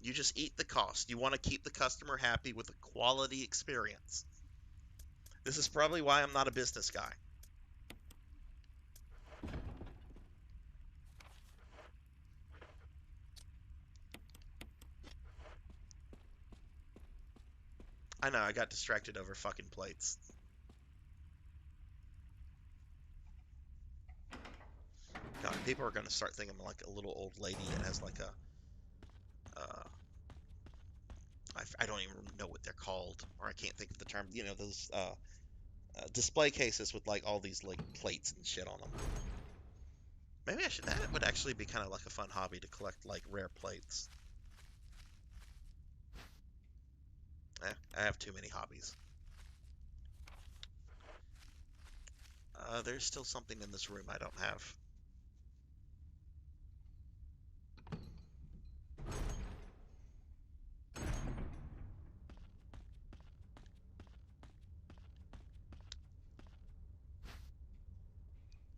You just eat the cost. You want to keep the customer happy with a quality experience. This is probably why I'm not a business guy. I know, I got distracted over fucking plates. God, people are going to start thinking I'm like a little old lady that has like I don't even know what they're called, or I can't think of the term. You know, those display cases with like all these like plates and shit on them. Maybe I should. That would actually be kind of like a fun hobby to collect like rare plates. I have too many hobbies. There's still something in this room I don't have.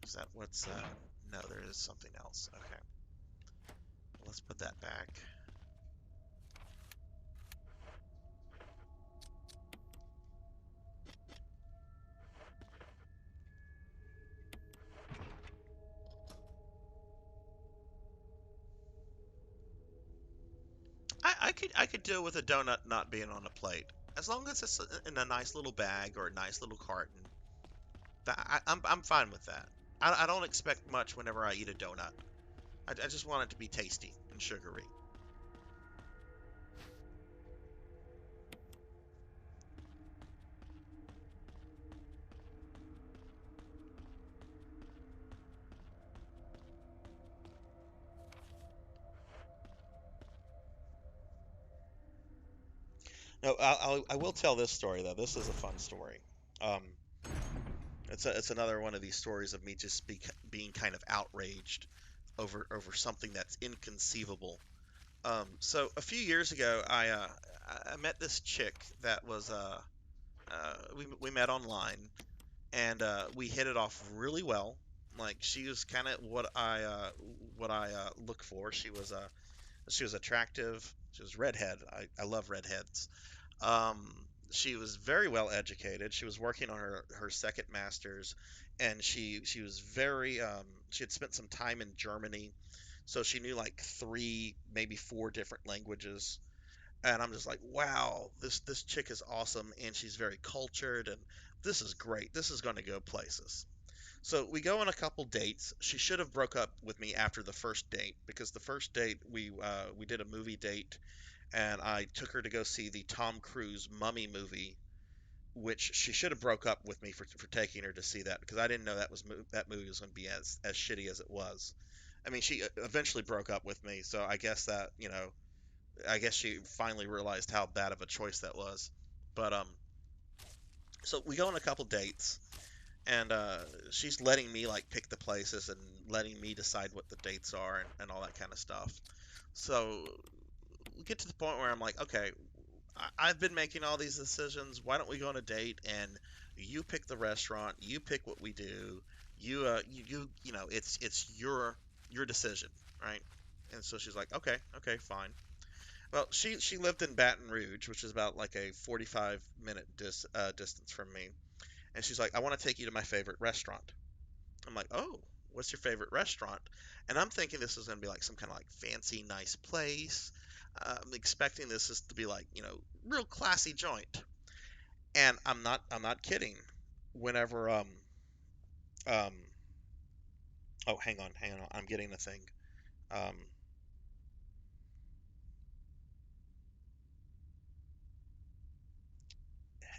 Is that what's no, there is something else. Okay. Let's put that back. I could deal with a donut not being on a plate. As long as it's in a nice little bag or a nice little carton. I'm fine with that. I don't expect much whenever I eat a donut. I just want it to be tasty and sugary. No, I will tell this story though. This is a fun story. Um, it's another one of these stories of me just being kind of outraged over something that's inconceivable. So a few years ago, I met this chick that was we met online, and we hit it off really well. Like she was kind of what I look for. She was attractive. She was redhead. I love redheads. Um, she was very well educated. She was working on her second master's, and she was very she had spent some time in Germany, so she knew like three, maybe four different languages. And I'm just like, wow, this chick is awesome, and she's very cultured, and this is great. This is going to go places. So we go on a couple dates. She should have broke up with me after the first date because the first date we did a movie date, and I took her to go see the Tom Cruise Mummy movie, which she should have broke up with me for taking her to see that because I didn't know that movie was going to be as shitty as it was. I mean, she eventually broke up with me, so I guess that I guess she finally realized how bad of a choice that was. But so we go on a couple dates, and she's letting me like pick the places and letting me decide what the dates are and all that kind of stuff. So we get to the point where I'm like, okay, I've been making all these decisions. Why don't we go on a date and you pick the restaurant, you pick what we do, you know, it's your decision, right? And so she's like, okay, okay, fine. Well, she lived in Baton Rouge, which is about like a 45-minute distance from me. And she's like, I want to take you to my favorite restaurant. I'm like, oh, what's your favorite restaurant? And I'm thinking this is going to be like some kind of like fancy, nice place. I'm expecting this is to be like, real classy joint. And I'm not kidding. Whenever um oh, hang on, I'm getting a thing. Um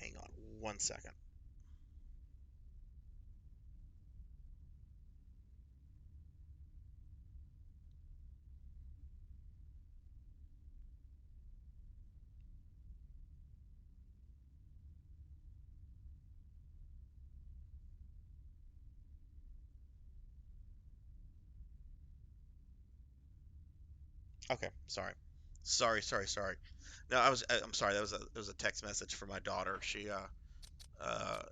Hang on 1 second. Okay, sorry. Sorry. No, I'm sorry. That was a text message from my daughter. She uh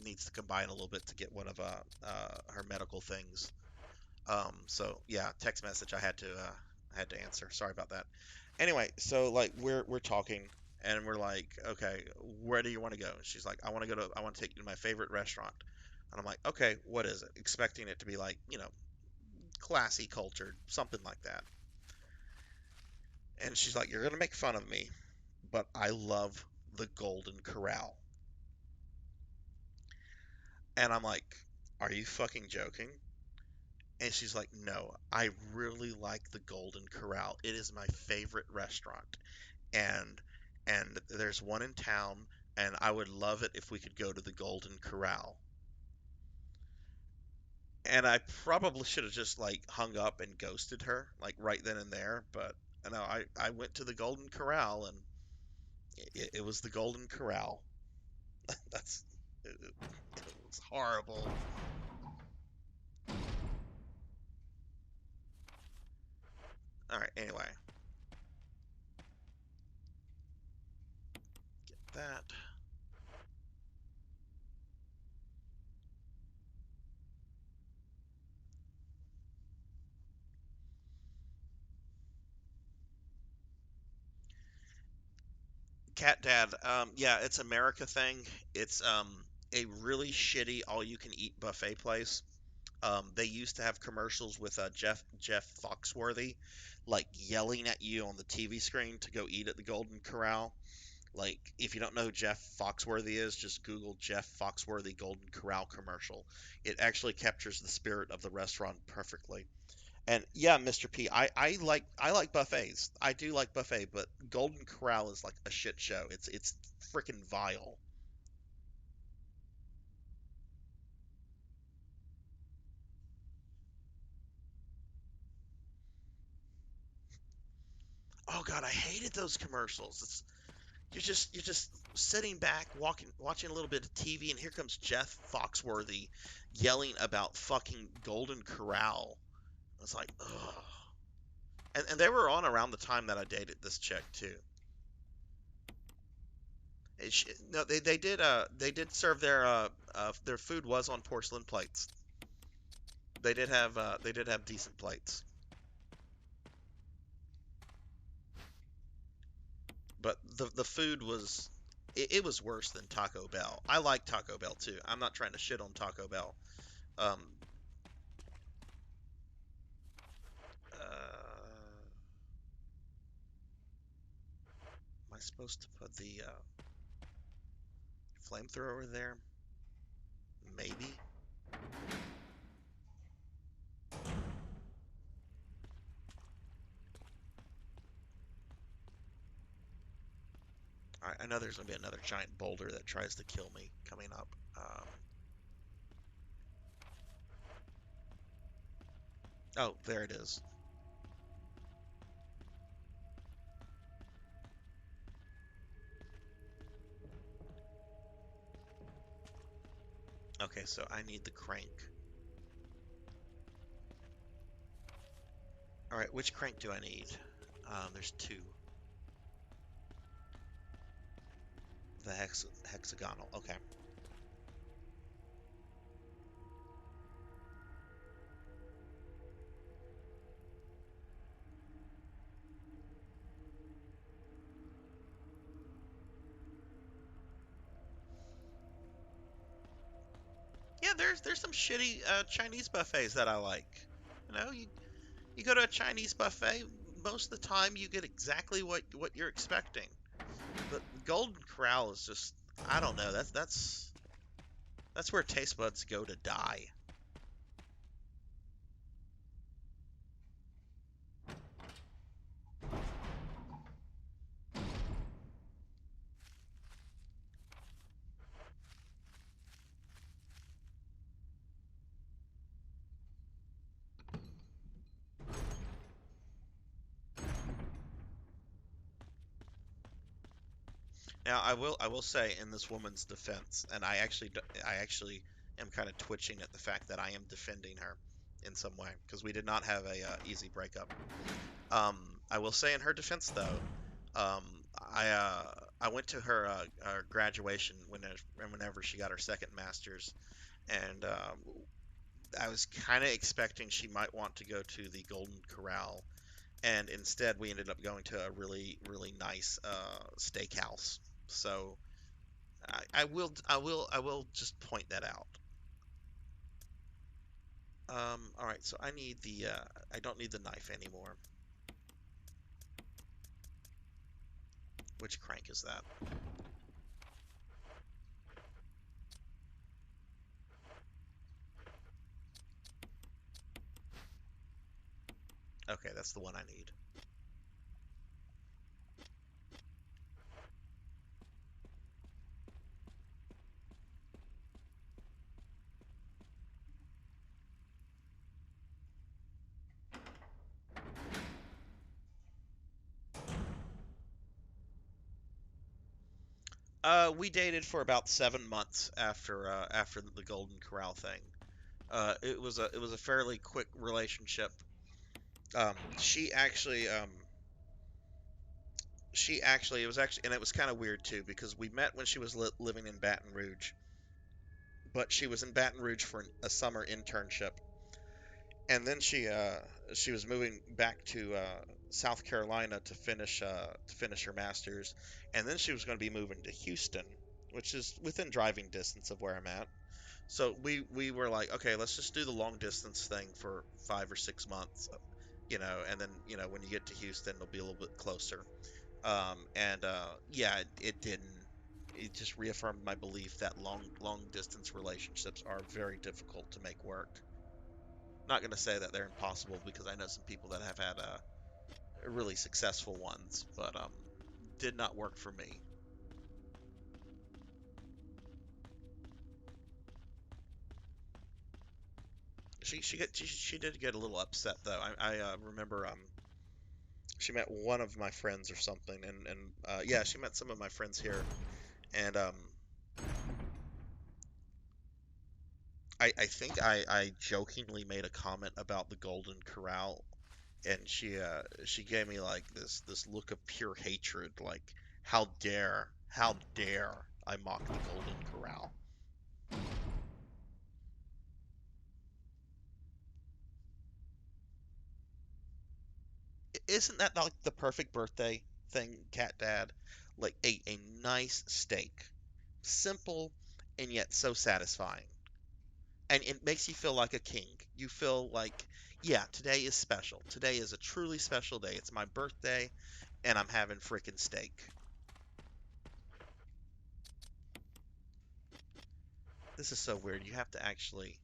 needs to combine a little bit to get one of her medical things. So yeah, text message I had to answer. Sorry about that. Anyway, so like we're talking and we're like, okay, where do you want to go? And she's like, I want to take you to my favorite restaurant. And I'm like, okay, what is it? Expecting it to be like, classy, cultured, something like that. And she's like, you're gonna make fun of me, but I love the Golden Corral. And I'm like, are you fucking joking? And she's like, no, I really like the Golden Corral. It is my favorite restaurant. And there's one in town, and I would love it if we could go to the Golden Corral. And I probably should have just like hung up and ghosted her like right then and there, but no, I went to the Golden Corral and it was the Golden Corral. That's it was horrible. All right, anyway, that Cat Dad, yeah, it's America thing. It's a really shitty all-you-can-eat buffet place. They used to have commercials with Jeff Foxworthy, like yelling at you on the TV screen to go eat at the Golden Corral. Like, if you don't know who Jeff Foxworthy is, just Google Jeff Foxworthy Golden Corral commercial. It actually captures the spirit of the restaurant perfectly. And yeah, Mr. P, I like buffets. I do like buffet, but Golden Corral is like a shit show. It's freaking vile. Oh God, I hated those commercials. You're just sitting back, watching a little bit of TV, and here comes Jeff Foxworthy yelling about fucking Golden Corral. It's like, ugh. And they were on around the time that I dated this chick too. No, they did serve their food was on porcelain plates. They did have decent plates, but the food was it was worse than Taco Bell. I like Taco Bell too. I'm not trying to shit on Taco Bell. Um, am I supposed to put the flamethrower there? Maybe. I know there's gonna be another giant boulder that tries to kill me coming up. Oh, there it is. Okay, so I need the crank. All right, which crank do I need? There's two. The hexagonal. Okay. Yeah, there's some shitty Chinese buffets that I like. You know, you go to a Chinese buffet, most of the time you get exactly what you're expecting. But Golden Corral is just, I don't know. That's where taste buds go to die. Now, I will say in this woman's defense, and I actually am kind of twitching at the fact that I am defending her in some way because we did not have a easy breakup. Um, I will say in her defense though, um, I went to her graduation whenever she got her second master's, and I was kind of expecting she might want to go to the Golden Corral, and instead we ended up going to a really nice steakhouse. So I will just point that out. All right, so I don't need the knife anymore. Which crank is that? Okay, that's the one I need. We dated for about 7 months after the Golden Corral thing. It was a fairly quick relationship. Um, she actually she actually it was actually and it was kind of weird too because we met when she was living in Baton Rouge, but she was in Baton Rouge for a summer internship, and then she was moving back to South Carolina to finish her master's, and then she was going to be moving to Houston, which is within driving distance of where I'm at. So we were like, okay, let's just do the long distance thing for 5 or 6 months, and then when you get to Houston, it'll be a little bit closer. And yeah, it didn't. It just reaffirmed my belief that long distance relationships are very difficult to make work. Not going to say that they're impossible because I know some people that have had really successful ones, but did not work for me. She did get a little upset though. I remember she met one of my friends or something, and yeah, she met some of my friends here, and I think I jokingly made a comment about the Golden Corral, and she gave me like this look of pure hatred, like how dare I mock the Golden Corral. Isn't that like the perfect birthday thing, Cat Dad? Like a nice steak, simple and yet so satisfying, and it makes you feel like a king. You feel like, yeah, today is special. Today is a truly special day. It's my birthday, and I'm having freaking steak. This is so weird. You have to actually.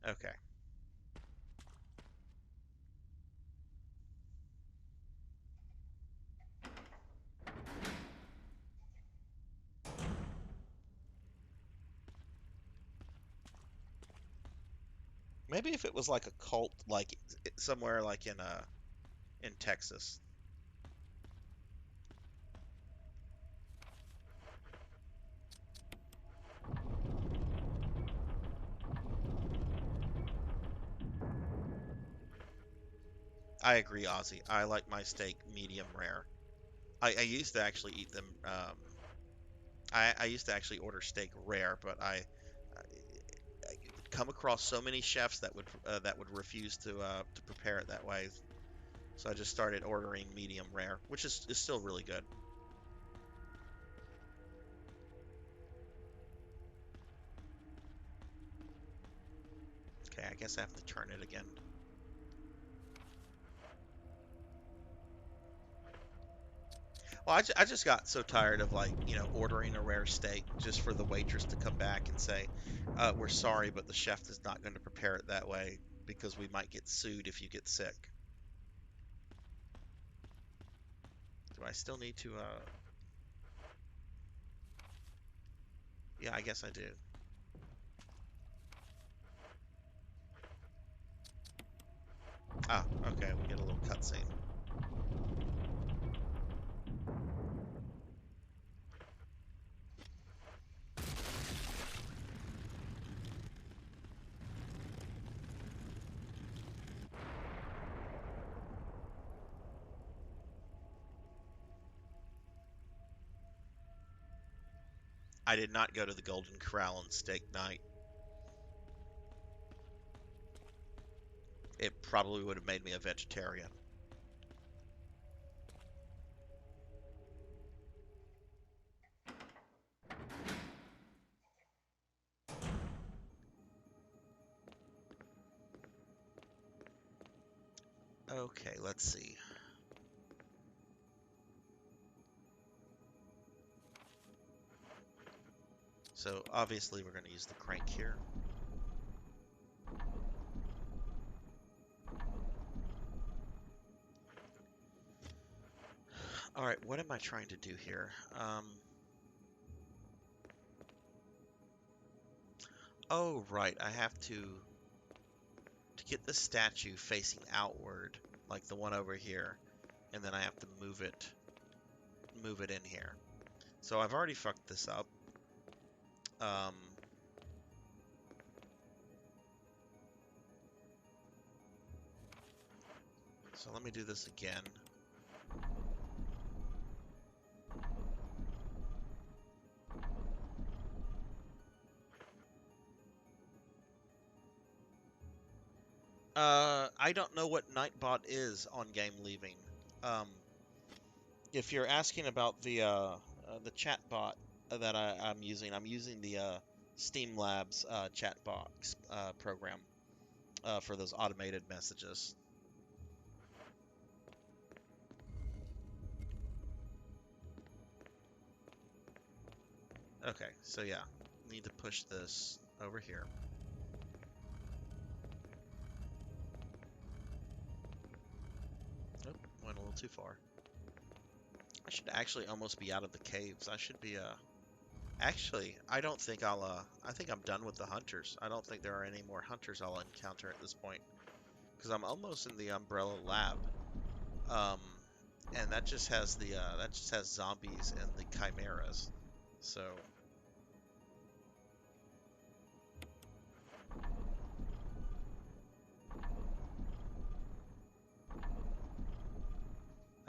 Okay. Maybe if it was like a cult, like somewhere like in Texas. I agree, Ozzy. I like my steak medium rare. I used to actually eat them. I used to actually order steak rare, but I come across so many chefs that would refuse to prepare it that way. So I just started ordering medium rare, which is still really good. guess I have to turn it again. Well, I just got so tired of, like, you know, ordering a rare steak just for the waitress to come back and say, we're sorry, but the chef is not going to prepare it that way because we might get sued if you get sick. Do I still need to, yeah, I guess I do. Ah, okay, we get a little cutscene. I did not go to the Golden Corral on steak night. It probably would have made me a vegetarian. Okay, let's see. So obviously we're going to use the crank here. All right, what am I trying to do here? Oh, right, I have to get the statue facing outward, like the one over here, and then I have to move it in here. So I've already fucked this up. So let me do this again. I don't know what Nightbot is on Game Leaving. If you're asking about the chat bot that I'm using the Steam Labs chat box program for those automated messages. Okay, so yeah, need to push this over here. Nope, went a little too far. I should actually almost be out of the caves. I should be, actually, I don't think I think I'm done with the hunters. I don't think there are any more hunters I'll encounter at this point. Because I'm almost in the Umbrella Lab. And that just has zombies and the chimeras. So...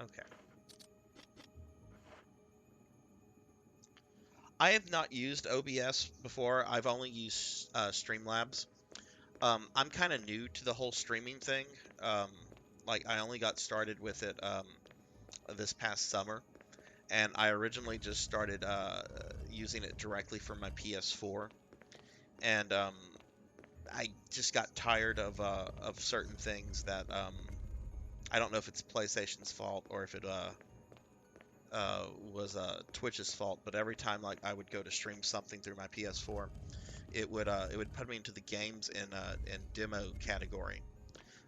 Okay. I have not used OBS before. I've only used Streamlabs. I'm kind of new to the whole streaming thing. Like, I only got started with it this past summer, and I originally just started using it directly from my PS4, and I just got tired of certain things that I don't know if it's PlayStation's fault or if it was Twitch's fault, but every time like I would go to stream something through my PS4, it would put me into the games in demo category.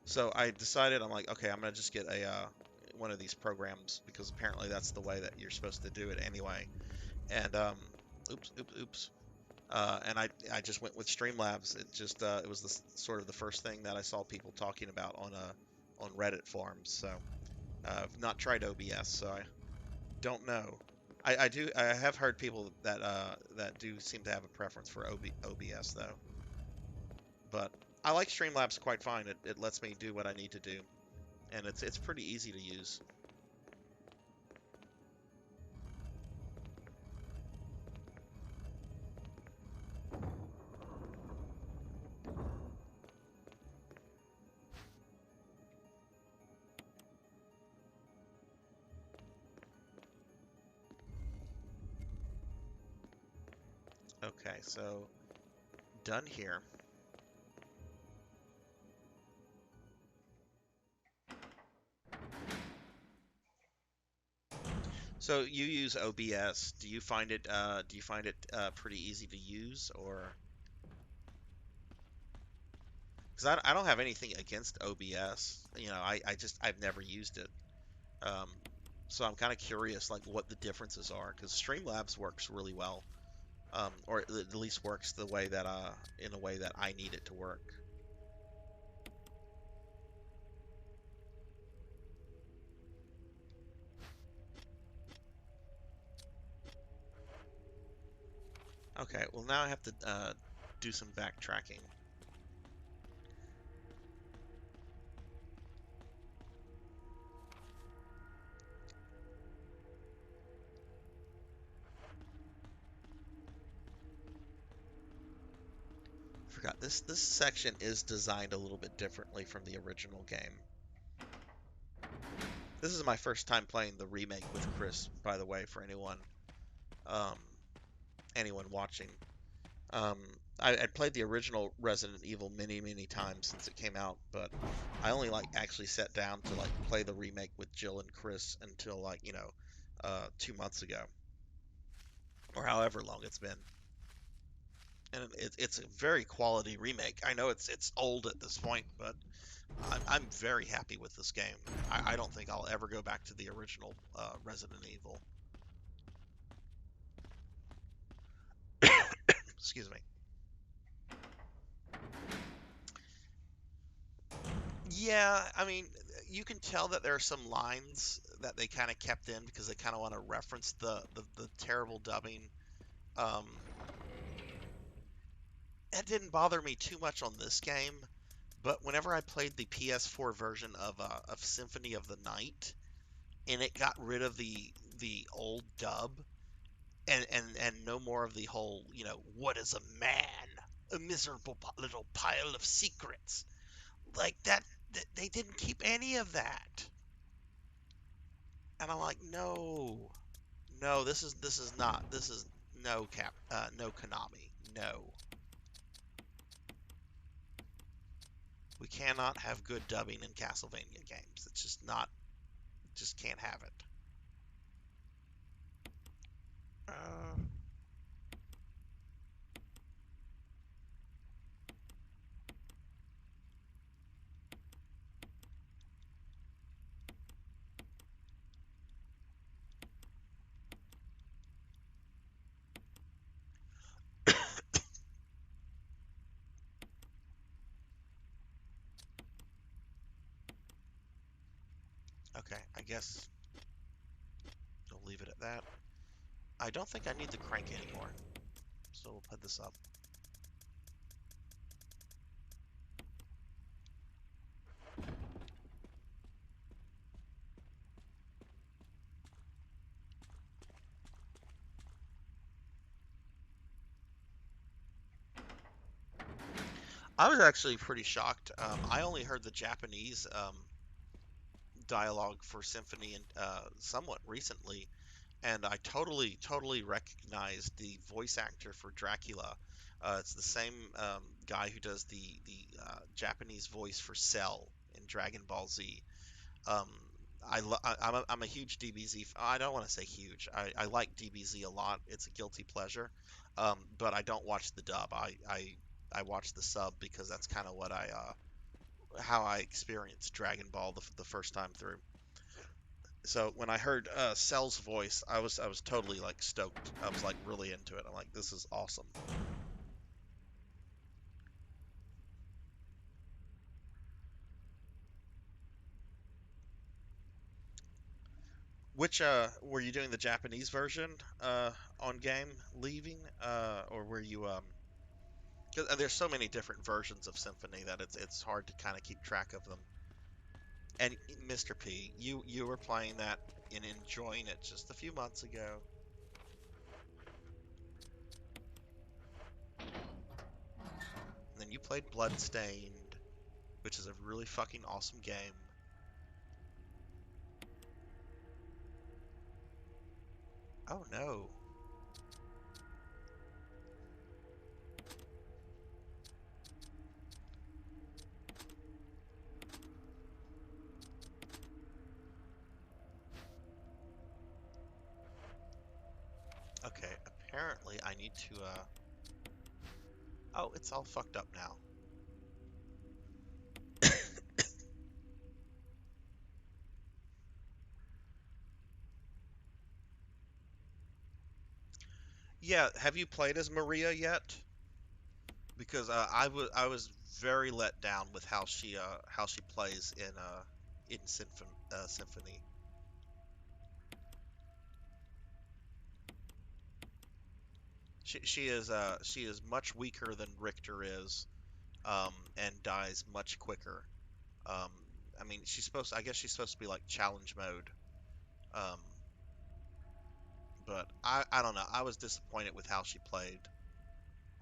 So I decided, I'm like, okay, I'm gonna just get a one of these programs because apparently that's the way that you're supposed to do it anyway. And oops. And I just went with Streamlabs. It was sort of the first thing that I saw people talking about on Reddit forums. So I've not tried OBS, so I don't know. I have heard people that that do seem to have a preference for OBS though. But I like Streamlabs quite fine. It lets me do what I need to do, and it's pretty easy to use. Okay, so done here. So you use OBS. Do you find it pretty easy to use, or because I don't have anything against OBS. I've never used it. Um, so I'm kind of curious, like what the differences are, because Streamlabs works really well, or at least works the way that in a way that I need it to work. Okay, well now I have to do some backtracking. Forgot this section is designed a little bit differently from the original game. This is my first time playing the remake with Chris, by the way, for um, anyone watching. Um, I played the original Resident Evil many times since it came out, but I only like actually sat down to like play the remake with Jill and Chris until 2 months ago, or however long it's been. And it's a very quality remake. I know it's old at this point, but I'm very happy with this game. I don't think I'll ever go back to the original Resident Evil. Excuse me. Yeah, I mean, you can tell that there are some lines that they kind of kept in because they kind of want to reference the terrible dubbing. Um, it didn't bother me too much on this game, but whenever I played the PS4 version of Symphony of the Night, and it got rid of the old dub, and no more of the whole, what is a man? A miserable little pile of secrets. Like that, they didn't keep any of that. And I'm like, no, no, this is no Konami, no. We cannot have good dubbing in Castlevania games. It's just not, just can't have it. Uh, okay, I guess we'll leave it at that. I don't think I need the crank anymore, so we'll put this up. I was actually pretty shocked. I only heard the Japanese dialogue for Symphony and somewhat recently, and I totally recognized the voice actor for Dracula. It's the same guy who does the Japanese voice for Cell in Dragon Ball Z. Um, I'm a huge DBZ. I don't want to say huge. I like DBZ a lot. It's a guilty pleasure. But I don't watch the dub. I watch the sub because that's kind of what how I experienced Dragon Ball the first time through. So when I heard Cell's voice, I was totally like stoked. I was like really into it. I'm like, this is awesome. Which were you doing the Japanese version on game leaving or were you 'cause there's so many different versions of Symphony that it's hard to kind of keep track of them. And Mr. P, you were playing that and enjoying it just a few months ago. And then you played Bloodstained, which is a really fucking awesome game. Oh no. apparently I need to, oh, it's all fucked up now. Yeah, have you played as Maria yet? Because I was very let down with how she plays in Symphony. She is much weaker than Richter is, and dies much quicker. Um, I mean, I guess she's supposed to be like challenge mode. Um, but I don't know. I was disappointed with how she played.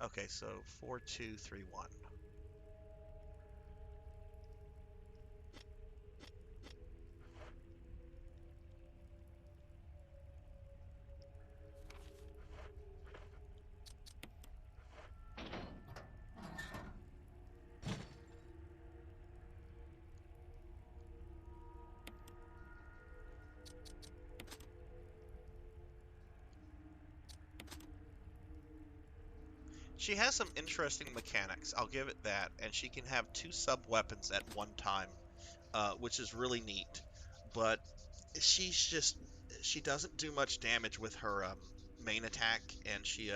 Okay, so 4-2-3-1. She has some interesting mechanics, I'll give it that, and she can have two sub-weapons at one time, which is really neat. But she's just she doesn't do much damage with her main attack, and she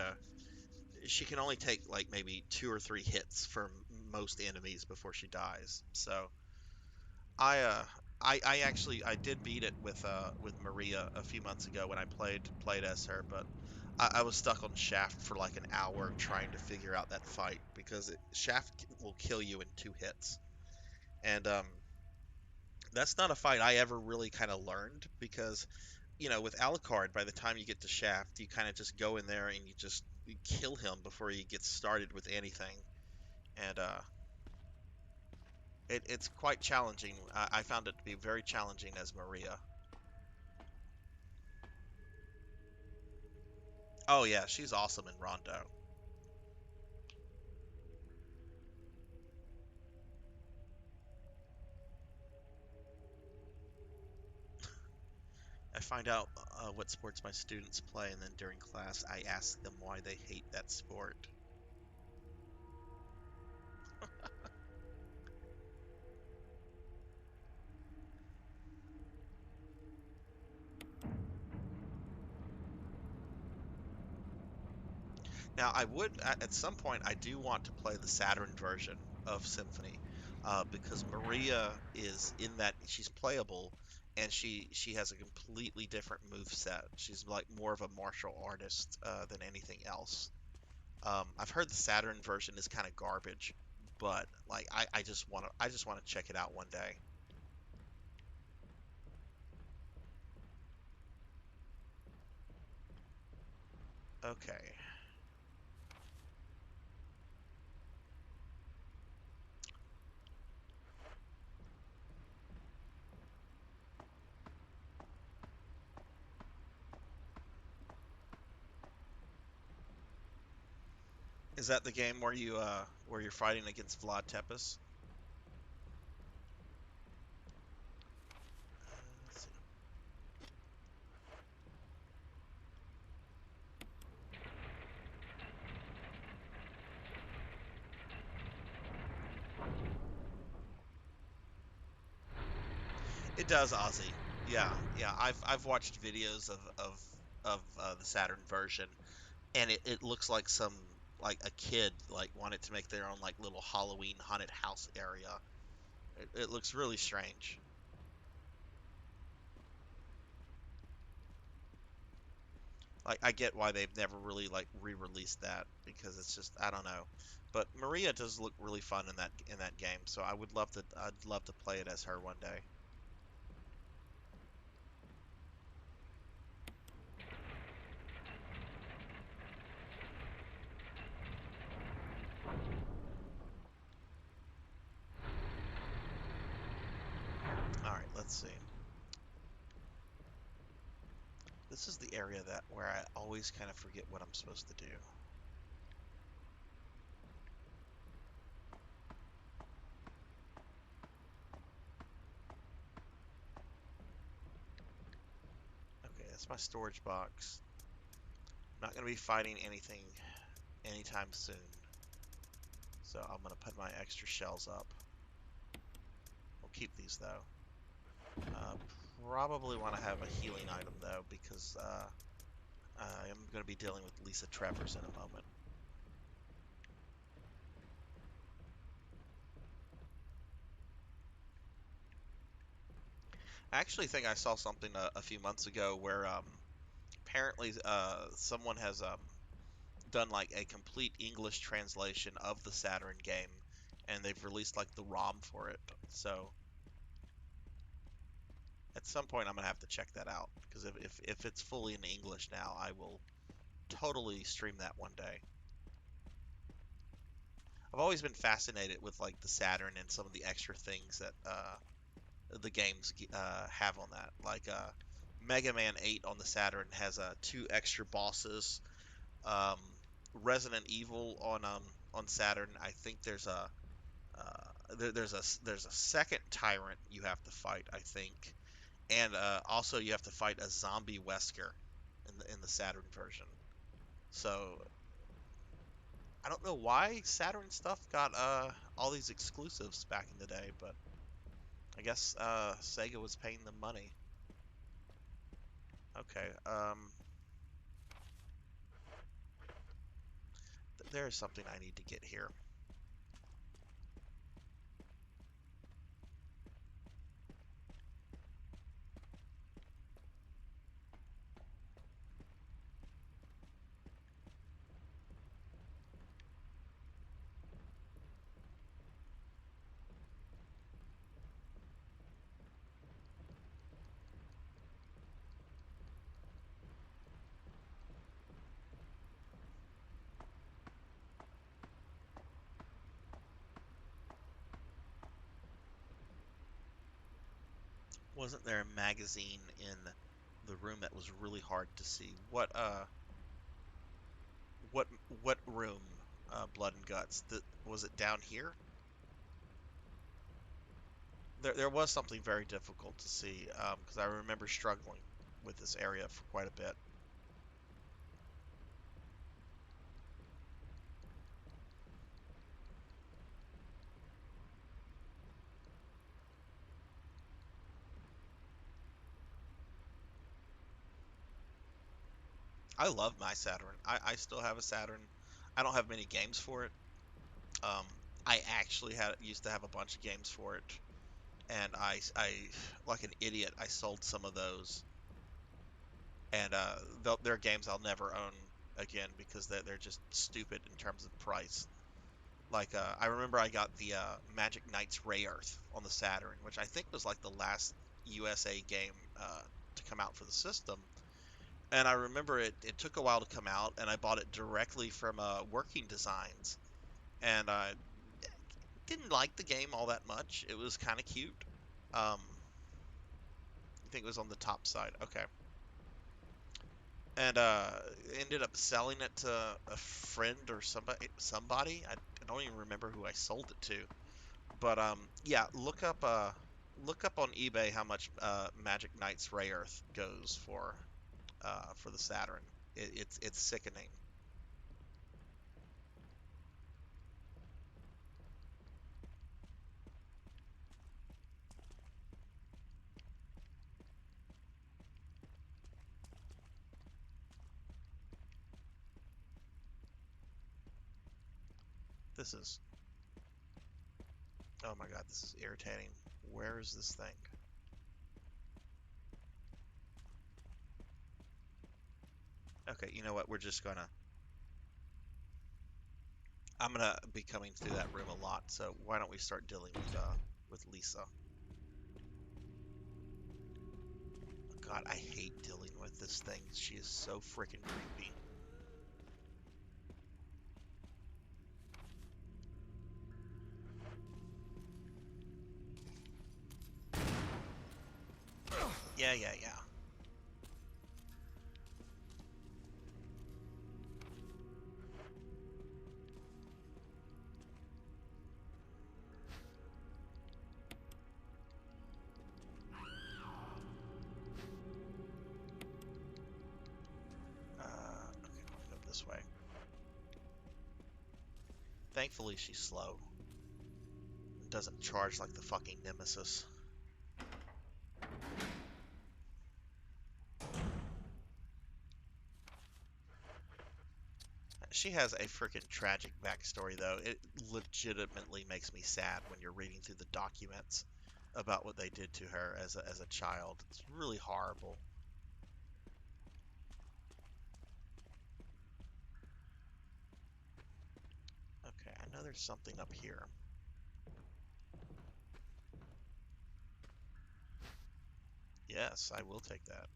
can only take like maybe 2 or 3 hits from most enemies before she dies. So I I actually I did beat it with Maria a few months ago when I played as her, but I was stuck on Shaft for like an hour trying to figure out that fight because Shaft will kill you in 2 hits, and that's not a fight I ever really kind of learned because with Alucard, by the time you get to Shaft, you kind of just go in there and you kill him before he gets started with anything, and it's quite challenging. I found it to be very challenging as Maria. Oh yeah, she's awesome in Rondo. I find out what sports my students play, and then during class, I ask them why they hate that sport. Now, at some point, I do want to play the Saturn version of Symphony, because Maria is in that she's playable, and she has a completely different move set. She's like more of a martial artist than anything else. I've heard the Saturn version is kind of garbage, but like I just want to check it out one day. Okay. Is that the game where you're fighting against Vlad Tepes? Let's see. It does, Ozzy. Yeah, yeah. I've watched videos of the Saturn version, and it looks like like a kid like wanted to make their own like little Halloween haunted house area. It looks really strange. Like I get why they've never really like re-released that because it's just I don't know. But Maria does look really fun in that game, so I'd love to play it as her one day. All right, let's see. This is the area that where I always kind of forget what I'm supposed to do. Okay, that's my storage box. Not going to be fighting anything anytime soon. So I'm going to put my extra shells up. We'll keep these though. Probably want to have a healing item though, because I am going to be dealing with Lisa Travers in a moment. I actually think I saw something a few months ago where apparently someone has done like a complete English translation of the Saturn game, and they've released like the ROM for it. So at some point I'm gonna have to check that out, because if it's fully in English now, I will totally stream that one day. I've always been fascinated with like the Saturn and some of the extra things that the games have on that. Like Mega Man 8 on the Saturn has 2 extra bosses. Um, Resident Evil on Saturn, I think there's a second tyrant you have to fight, I think, and also you have to fight a zombie Wesker in the Saturn version. So I don't know why Saturn stuff got all these exclusives back in the day, but I guess Sega was paying them money. Okay, there is something I need to get here. Wasn't there a magazine in the room that was really hard to see? What what room? Blood and Guts. Was it down here? There was something very difficult to see, because I remember struggling with this area for quite a bit. I love my Saturn. I still have a Saturn. I don't have many games for it. Um, I actually used to have a bunch of games for it, and I like an idiot, I sold some of those, and they're games I'll never own again because they're just stupid in terms of price. Like I remember I got the Magic Knights Ray Earth on the Saturn, which I think was like the last USA game to come out for the system. And I remember it took a while to come out, and I bought it directly from Working Designs, and I didn't like the game all that much. It was kind of cute. I think it was on the top side. Okay. And ended up selling it to a friend or somebody. I don't even remember who I sold it to. But yeah, look up on eBay how much Magic Knights Ray Earth goes for the Saturn. It's sickening. This is, oh my God, this is irritating. Where is this thing? Okay, you know what? I'm gonna be coming through that room a lot. So why don't we start dealing with Lisa? God, I hate dealing with this thing. She is so freaking creepy. Yeah, yeah, yeah. Okay. Thankfully, she's slow. It doesn't charge like the fucking Nemesis. She has a freaking tragic backstory, though. It legitimately makes me sad when you're reading through the documents about what they did to her as a child. It's really horrible. Okay, I know there's something up here. Yes, I will take that.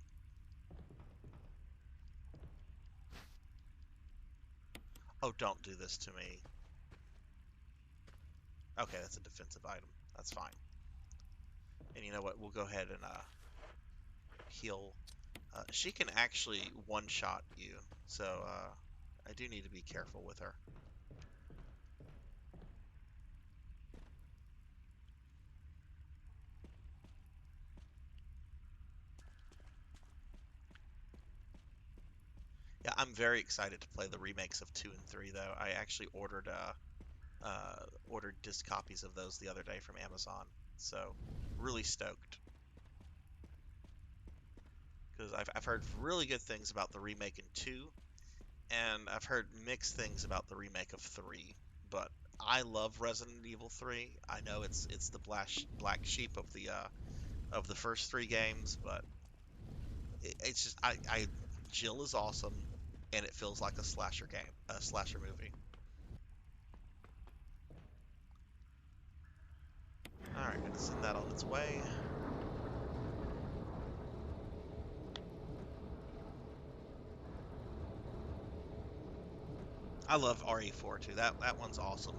Oh, don't do this to me. Okay, that's a defensive item. That's fine. And you know what? We'll go ahead and heal. She can actually one-shot you, so I do need to be careful with her. Yeah, I'm very excited to play the remakes of 2 and 3, though. I actually ordered disc copies of those the other day from Amazon, so really stoked. Because I've heard really good things about the remake in 2, and I've heard mixed things about the remake of 3. But I love Resident Evil 3. I know it's the black sheep of the first 3 games, but it's just I Jill is awesome, and it feels like a slasher game, a slasher movie. All right, gonna send that on its way. I love RE4 too. That one's awesome.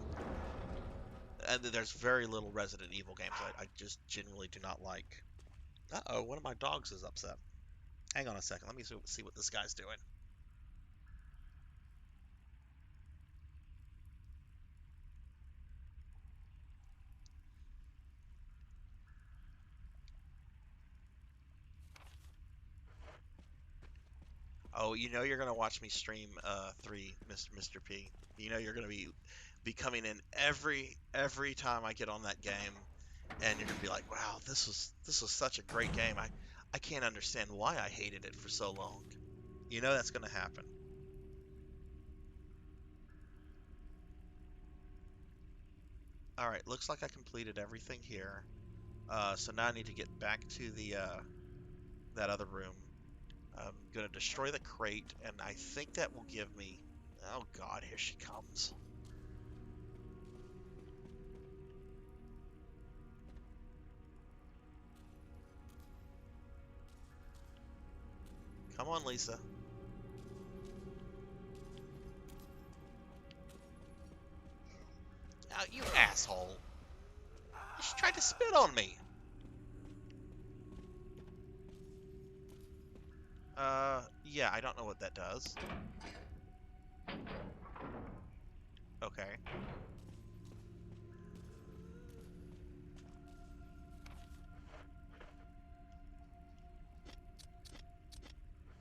And there's very little Resident Evil games I just genuinely do not like. Uh-oh, one of my dogs is upset. Hang on a second. Let me see what this guy's doing. Oh, you know you're gonna watch me stream 3, Mr. P. You know you're gonna be coming in every time I get on that game, and you're gonna be like, wow, this was such a great game. I can't understand why I hated it for so long. You know that's gonna happen. All right, looks like I completed everything here. So now I need to get back to the that other room. I'm gonna destroy the crate, and I think that will give me. Oh God, here she comes. Come on, Lisa. Oh, you asshole. She tried to spit on me. Yeah, I don't know what that does. Okay.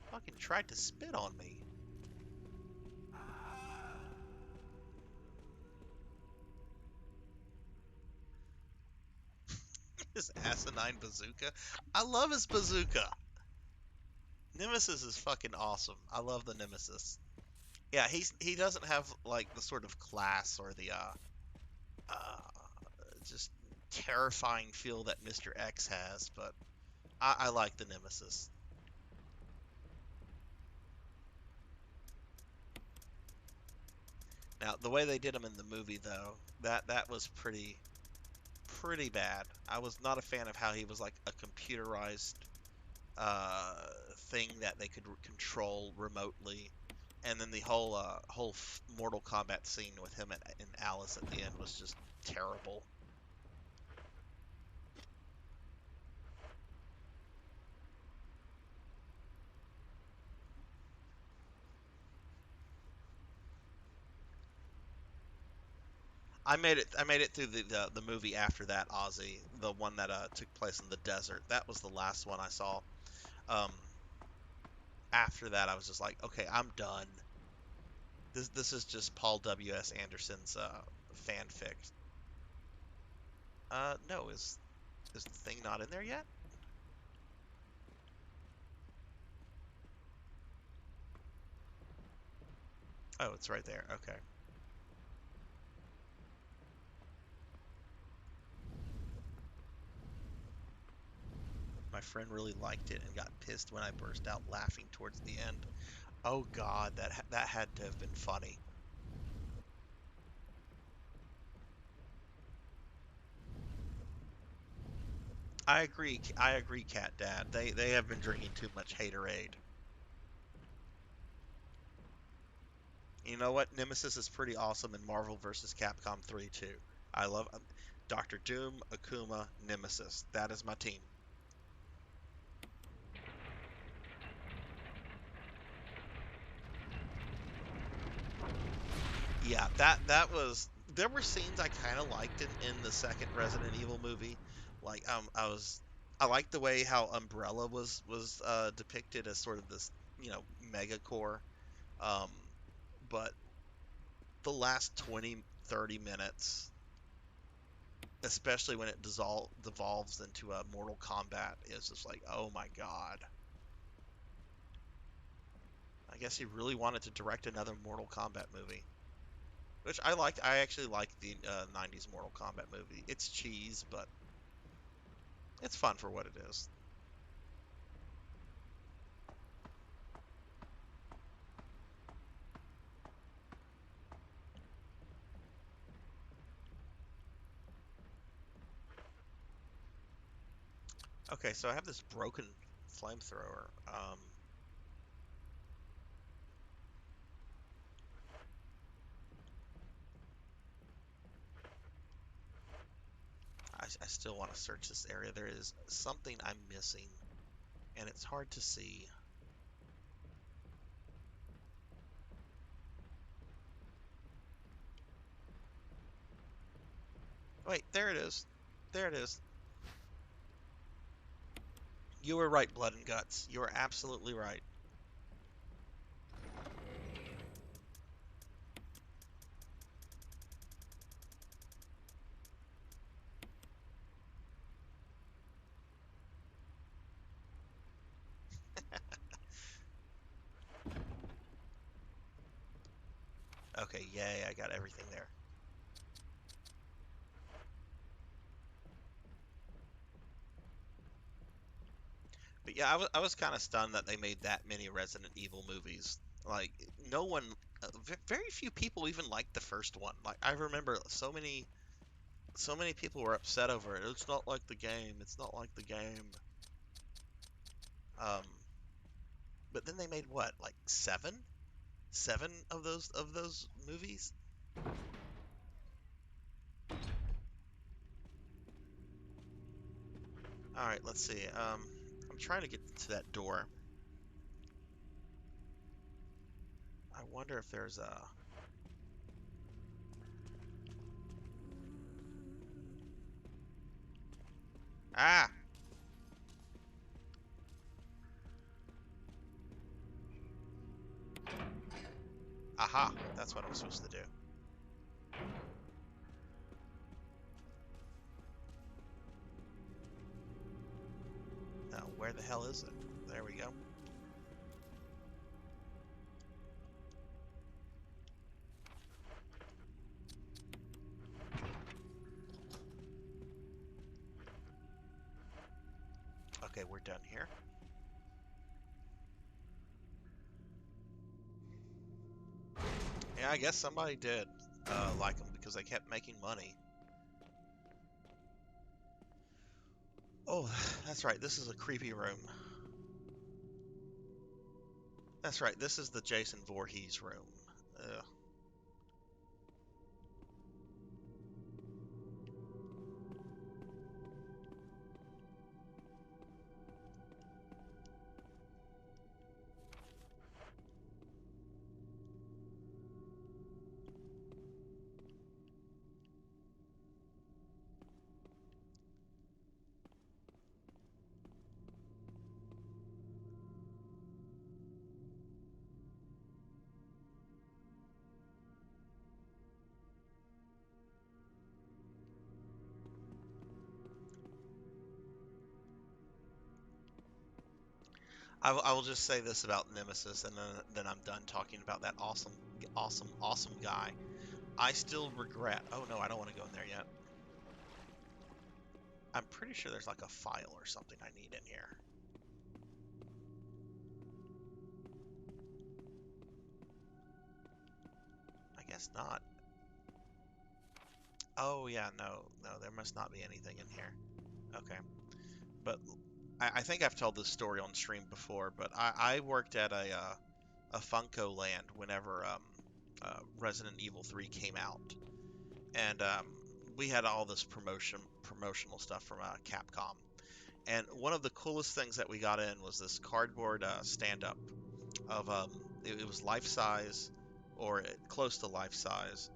Fucking tried to spit on me. His asinine bazooka. I love his bazooka. Nemesis is fucking awesome. I love the Nemesis. Yeah, he doesn't have like the sort of class or the uh just terrifying feel that Mr. X has, but I like the Nemesis. Now, the way they did him in the movie, though, that was pretty bad. I was not a fan of how he was like a computerized uh, thing that they could control remotely, and then the whole Mortal Kombat scene with him and Alice at the end was just terrible. I made it through the movie after that, Ozzy, the one that took place in the desert. That was the last one I saw. Um, After that, I was just like, okay, I'm done. This is just Paul W.S. Anderson's fanfic. No, is the thing not in there yet? Oh, it's right there. Okay. My friend really liked it and got pissed when I burst out laughing towards the end. Oh God, that had to have been funny. I agree, Cat Dad. They have been drinking too much haterade. You know what? Nemesis is pretty awesome in Marvel vs. Capcom 3 too. I love Doctor Doom, Akuma, Nemesis. That is my team. Yeah, that was. There were scenes I kind of liked in the second Resident Evil movie. Like I liked the way how Umbrella was depicted as sort of this mega core. Um, but the last 20-30 minutes, especially when it devolves into a Mortal Kombat, is just like, oh my God. I guess he really wanted to direct another Mortal Kombat movie. Which I liked. I actually liked the 90s Mortal Kombat movie. It's cheese, but it's fun for what it is. Okay, so I have this broken flamethrower. I still want to search this area. There is something I'm missing, and it's hard to see. Wait, there it is. There it is. You were right, Blood and Guts. You were absolutely right. Okay, yay, I got everything there. But yeah, I was kind of stunned that they made that many Resident Evil movies. Like, no one, very few people even liked the first one. Like, I remember so many people were upset over it. It's not like the game. It's not like the game. Um, but then they made what, like seven of those movies? All right, let's see. I'm trying to get to that door. I wonder if there's a. Ah! Aha! That's what I'm supposed to do. Now, where the hell is it? There we go. Okay, we're done here. Yeah, I guess somebody did like them because they kept making money. Oh, that's right. This is a creepy room. That's right. This is the Jason Voorhees room. Ugh. I will just say this about Nemesis, and then I'm done talking about that awesome guy. I still regret. Oh no, I don't want to go in there yet. I'm pretty sure there's like a file or something I need in here. I guess not. Oh yeah, no, there must not be anything in here. Okay, but I think I've told this story on stream before, but I worked at a Funko Land whenever Resident Evil 3 came out, and we had all this promotional stuff from Capcom. And one of the coolest things that we got in was this cardboard stand-up of it was life size or close to life size.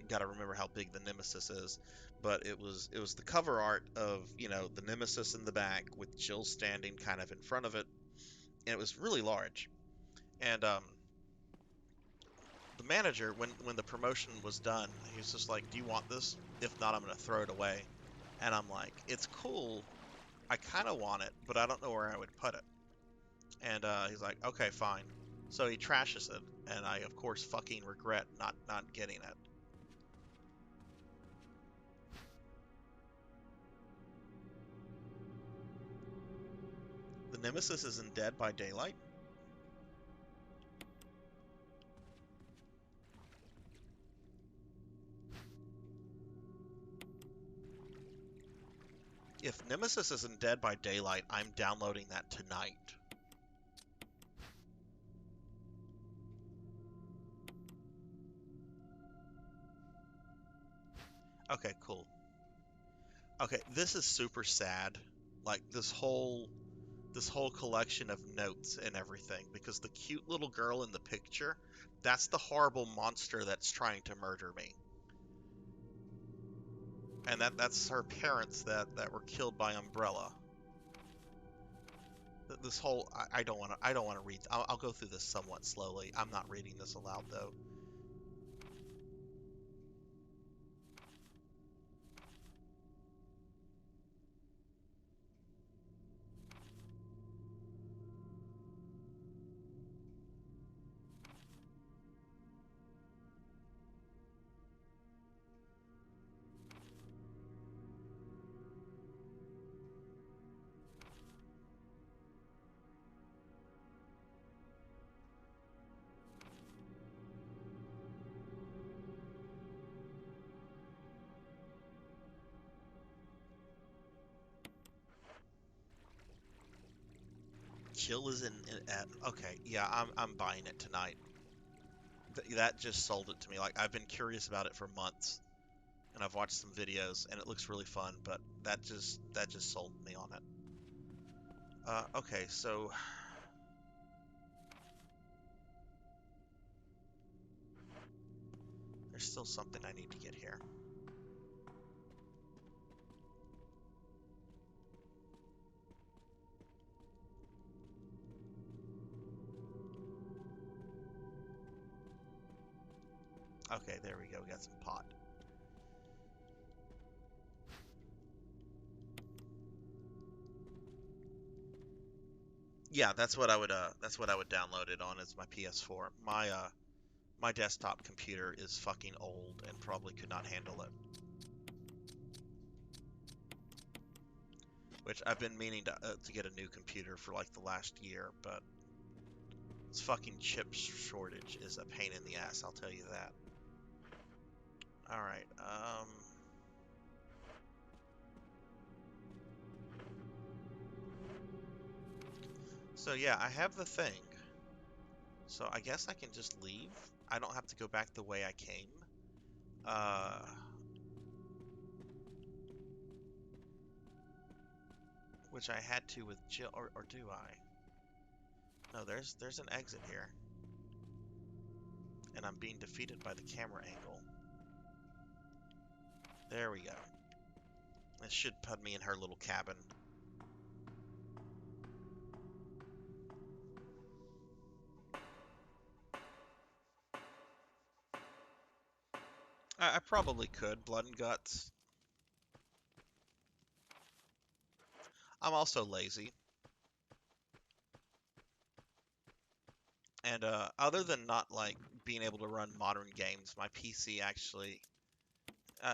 Got to remember how big the Nemesis is, but it was the cover art of the Nemesis in the back with Jill standing kind of in front of it, and it was really large. And the manager, when the promotion was done, he was just like, "Do you want this? If not, I'm gonna throw it away." And I'm like, "It's cool. I kind of want it, but I don't know where I would put it." And he's like, "Okay, fine." So he trashes it, and I of course fucking regret not getting it. The Nemesis is in Dead by Daylight. If Nemesis is in Dead by Daylight, I'm downloading that tonight. Okay, cool. Okay, this is super sad. Like this whole collection of notes and everything, because the cute little girl in the picture, that's the horrible monster that's trying to murder me. And that's her parents that were killed by Umbrella. This whole I don't want to read. I'll go through this somewhat slowly. I'm not reading this aloud though. Chill is okay. Yeah, I'm buying it tonight. That just sold it to me. Like I've been curious about it for months, and I've watched some videos, and it looks really fun. But that just sold me on it. Okay, so there's still something I need to get here. Okay, there we go. We got some pot. Yeah, that's what I would download it on, is my PS4. My desktop computer is fucking old and probably could not handle it. Which I've been meaning to get a new computer for like the last year, but this fucking chip shortage is a pain in the ass, I'll tell you that. All right. So yeah, I have the thing. So I guess I can just leave. I don't have to go back the way I came. Uh, which I had to with Jill, or do I? No, there's an exit here. And I'm being defeated by the camera angle. There we go. This should put me in her little cabin. I probably could. Blood and guts. I'm also lazy. And other than not like being able to run modern games, my PC actually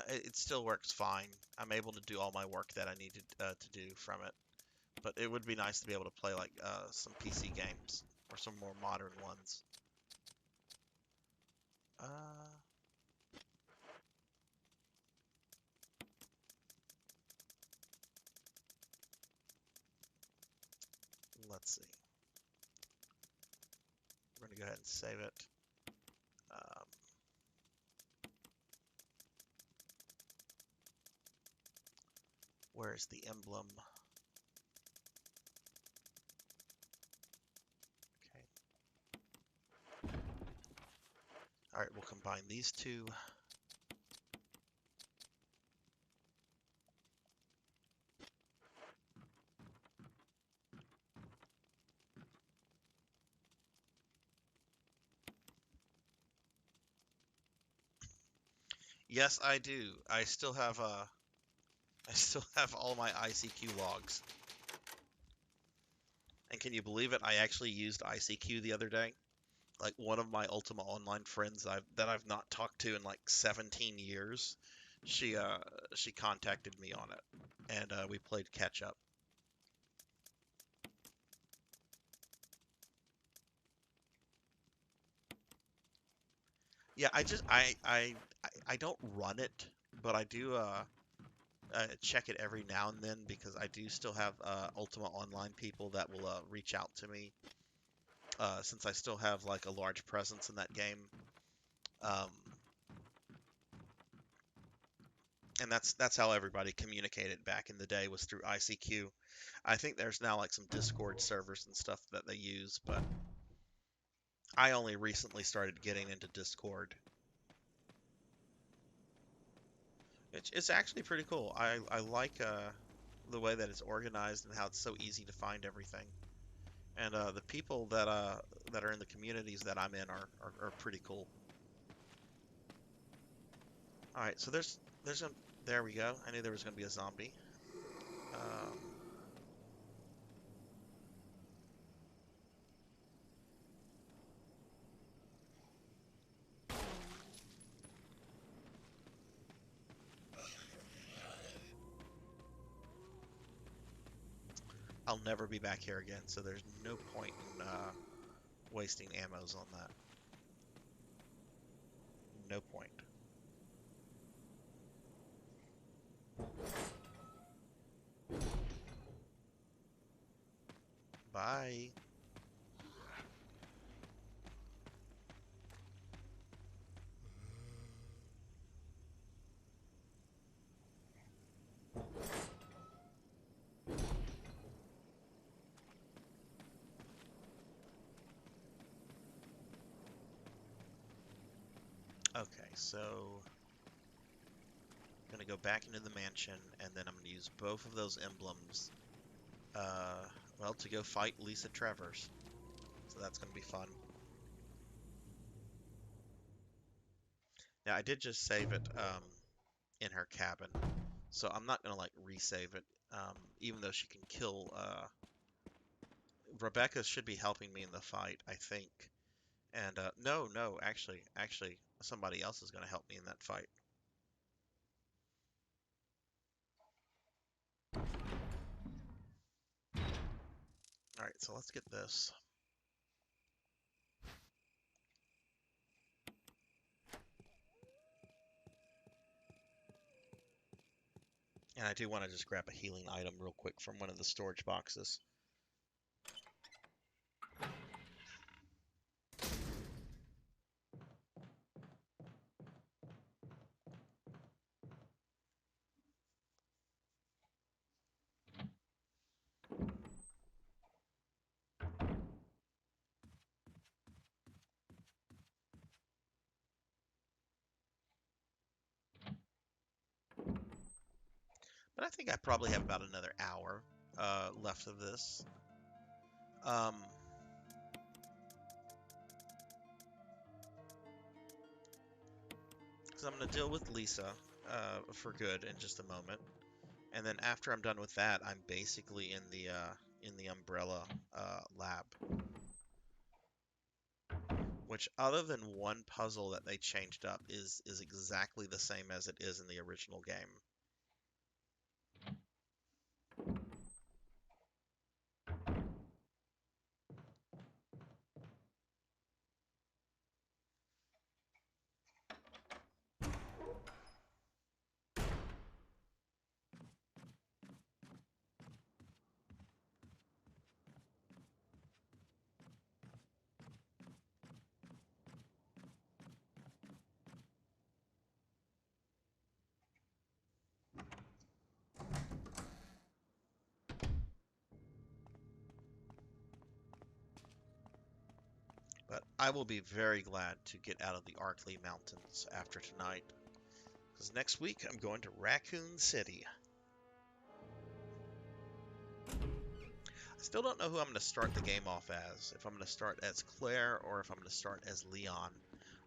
it still works fine. I'm able to do all my work that I needed to do from it. But it would be nice to be able to play like some PC games or some more modern ones. Uh, let's see. We're gonna go ahead and save it. Um, where's the emblem? Okay. All right, we'll combine these two. Yes, I do. I still have I still have all my ICQ logs. And can you believe it? I actually used ICQ the other day. Like one of my Ultima Online friends that I've not talked to in like 17 years, she she contacted me on it, and we played catch up. Yeah, I don't run it, but I do check it every now and then because I do still have Ultima Online people that will reach out to me since I still have like a large presence in that game. Um, and that's how everybody communicated back in the day was through ICQ. I think there's now like some Discord servers and stuff that they use, but I only recently started getting into Discord. It's actually pretty cool. I like the way that it's organized and how it's so easy to find everything. And the people that are in the communities that I'm in are pretty cool. All right, so there's a there we go. I knew there was going to be a zombie. Um, I'll never be back here again, so there's no point in wasting ammos on that. No point. Bye. Okay, so I'm gonna go back into the mansion, and then I'm gonna use both of those emblems, uh, well, to go fight Lisa Travers. So that's gonna be fun. Now I did just save it in her cabin, so I'm not gonna like resave it. Even though she can kill. Rebecca should be helping me in the fight, I think. And no, actually, somebody else is gonna help me in that fight. All right, so let's get this. And I do want to just grab a healing item real quick from one of the storage boxes. But I think I probably have about another hour left of this. Um, because I'm going to deal with Lisa for good in just a moment. And then after I'm done with that, I'm basically in the Umbrella lab. which other than one puzzle that they changed up is exactly the same as it is in the original game. But I will be very glad to get out of the Arkley Mountains after tonight, because next week I'm going to Raccoon City. I still don't know who I'm going to start the game off as, if I'm going to start as Claire or if I'm going to start as Leon.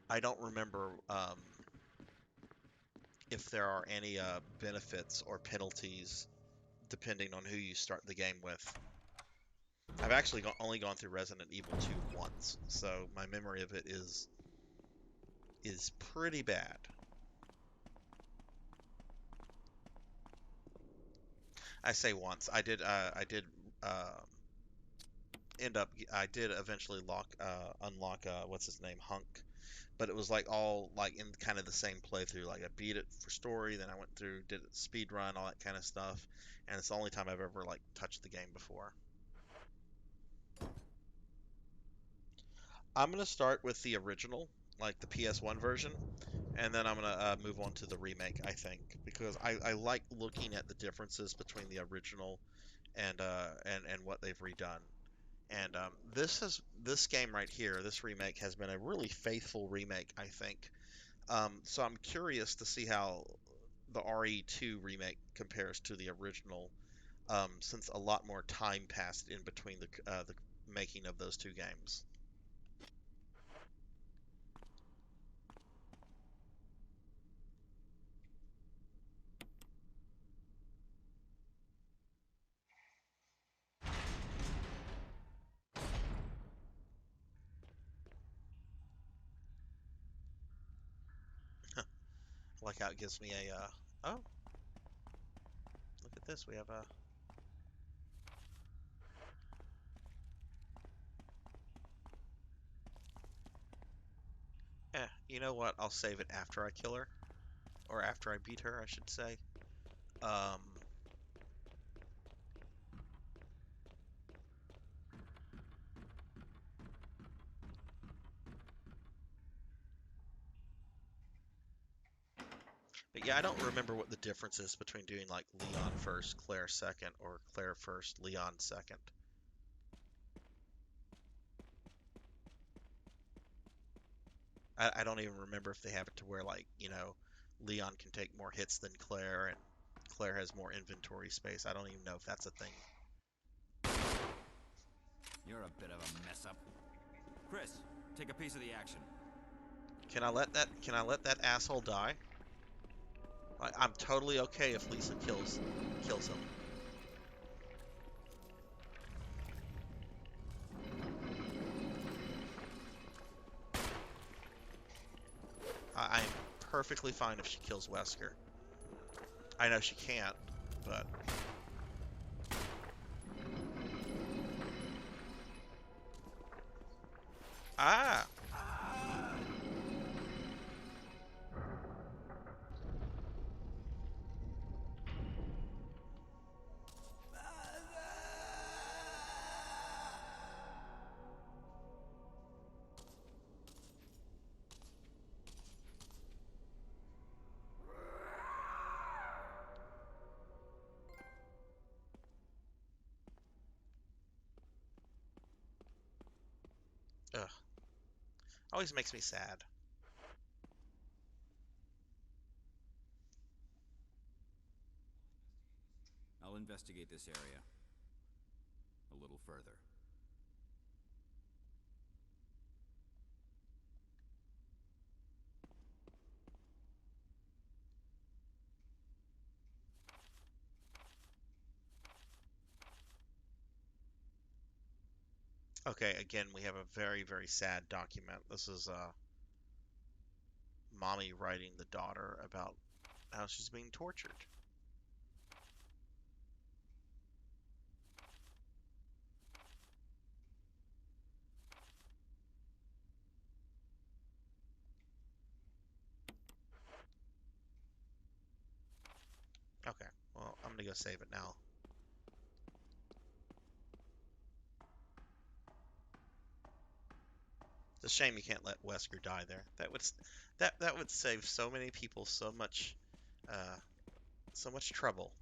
I don't remember if there are any benefits or penalties depending on who you start the game with. I've actually only gone through Resident Evil 2 once, so my memory of it is pretty bad. I say once. I did eventually unlock what's his name, Hunk, but it was like all like in kind of the same playthrough. Like I beat it for story, then I went through, did it speed run, all that kind of stuff, and it's the only time I've ever like touched the game before. I'm gonna start with the original, like the PS1 version, and then I'm gonna move on to the remake. I think because I like looking at the differences between the original and what they've redone. And this game right here, this remake has been a really faithful remake, I think. So I'm curious to see how the RE2 remake compares to the original, since a lot more time passed in between the making of those two games. Like how it gives me a oh, look at this, we have a you know what, I'll save it after I kill her, or after I beat her, I should say. um but yeah, I don't remember what the difference is between doing like Leon first, Claire second, or Claire first, Leon second. I don't even remember if they have it to where, like, Leon can take more hits than Claire, and Claire has more inventory space. I don't even know if that's a thing. You're a bit of a mess up. Chris, take a piece of the action. Can I let that asshole die? I'm totally okay if Lisa kills him. I'm perfectly fine if she kills Wesker. I know she can't, but ah. Ugh. Always makes me sad. I'll investigate this area a little further. Okay, again, we have a very, very sad document. This is mommy writing the daughter about how she's being tortured. Okay, well, I'm gonna go save it now. It's a shame you can't let Wesker die there. That would save so many people uh, so much trouble.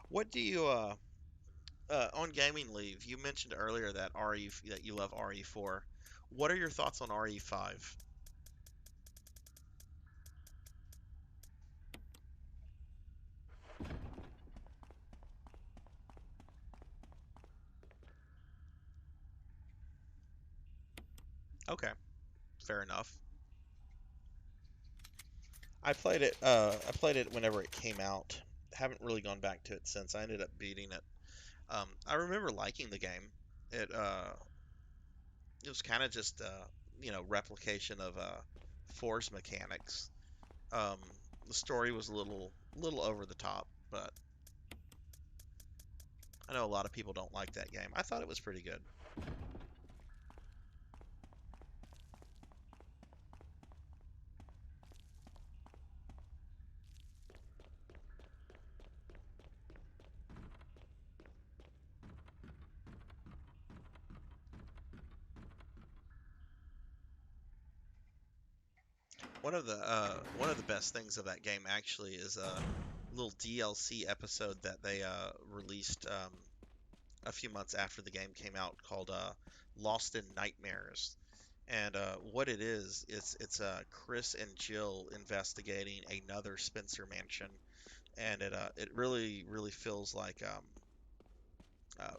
What do you on Gaming Leave? You mentioned earlier that that you love RE4. What are your thoughts on RE5? Okay, fair enough. I played it whenever it came out. Haven't really gone back to it since. I ended up beating it. I remember liking the game. It it was kind of just replication of Force mechanics. Um, the story was a little over the top, but I know a lot of people don't like that game. I thought it was pretty good. One of the best things of that game actually is a little DLC episode that they released a few months after the game came out called Lost in Nightmares. And what it is, it's Chris and Jill investigating another Spencer mansion, and it really feels like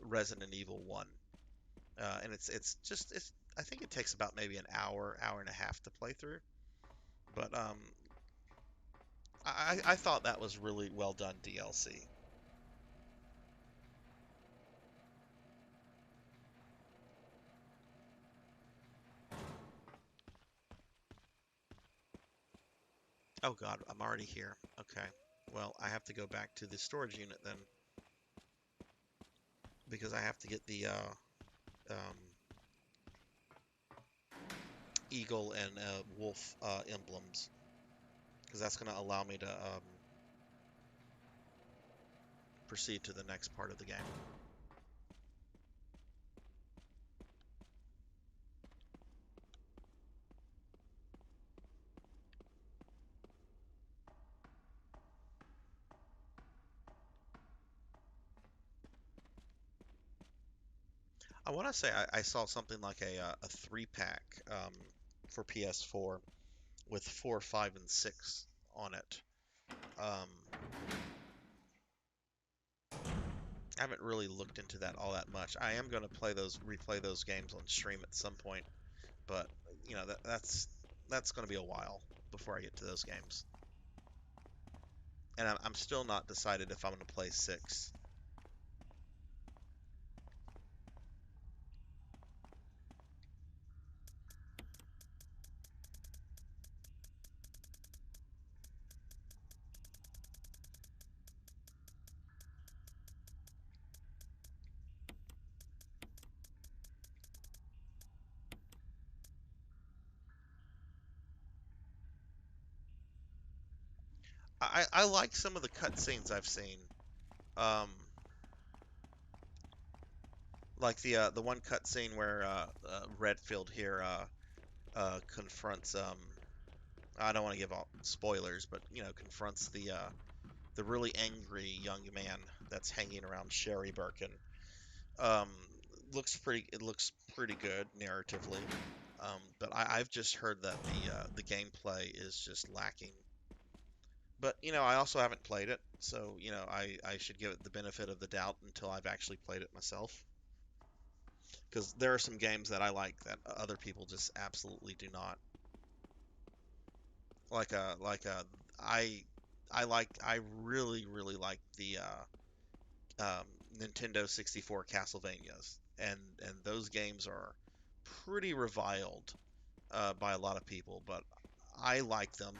Resident Evil 1. And it's I think it takes about maybe an hour and a half to play through. But I thought that was really well done DLC. Oh God, I'm already here. Okay. Well, I have to go back to the storage unit then because I have to get the um, eagle and wolf emblems because that's going to allow me to proceed to the next part of the game. I want to say I saw something like a three pack for PS4 with 4, 5, and 6 on it. Um, I haven't really looked into that all that much. I am going to replay those games on stream at some point, but that's going to be a while before I get to those games. And I'm still not decided if I'm going to play 6. I like some of the cutscenes I've seen. Um, like the one cutscene where Redfield here confronts I don't want to give all spoilers, but confronts the really angry young man that's hanging around Sherry Birkin. Um, it looks pretty good narratively. But I've just heard that the gameplay is just lacking. But I also haven't played it, so I should give it the benefit of the doubt until I've actually played it myself. Because there are some games that I like that other people just absolutely do not. I I really like the Nintendo 64 Castlevanias, and those games are pretty reviled by a lot of people, but I like them,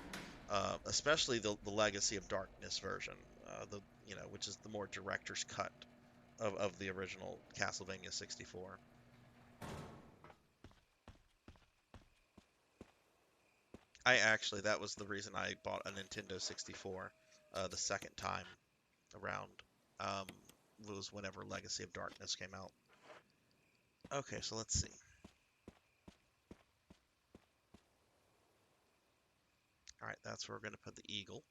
especially the Legacy of Darkness version, the which is the more director's cut of the original Castlevania 64. That was the reason I bought a Nintendo 64 the second time around. Um, was whenever Legacy of Darkness came out. Okay, so let's see. All right, that's where we're going to put the eagle.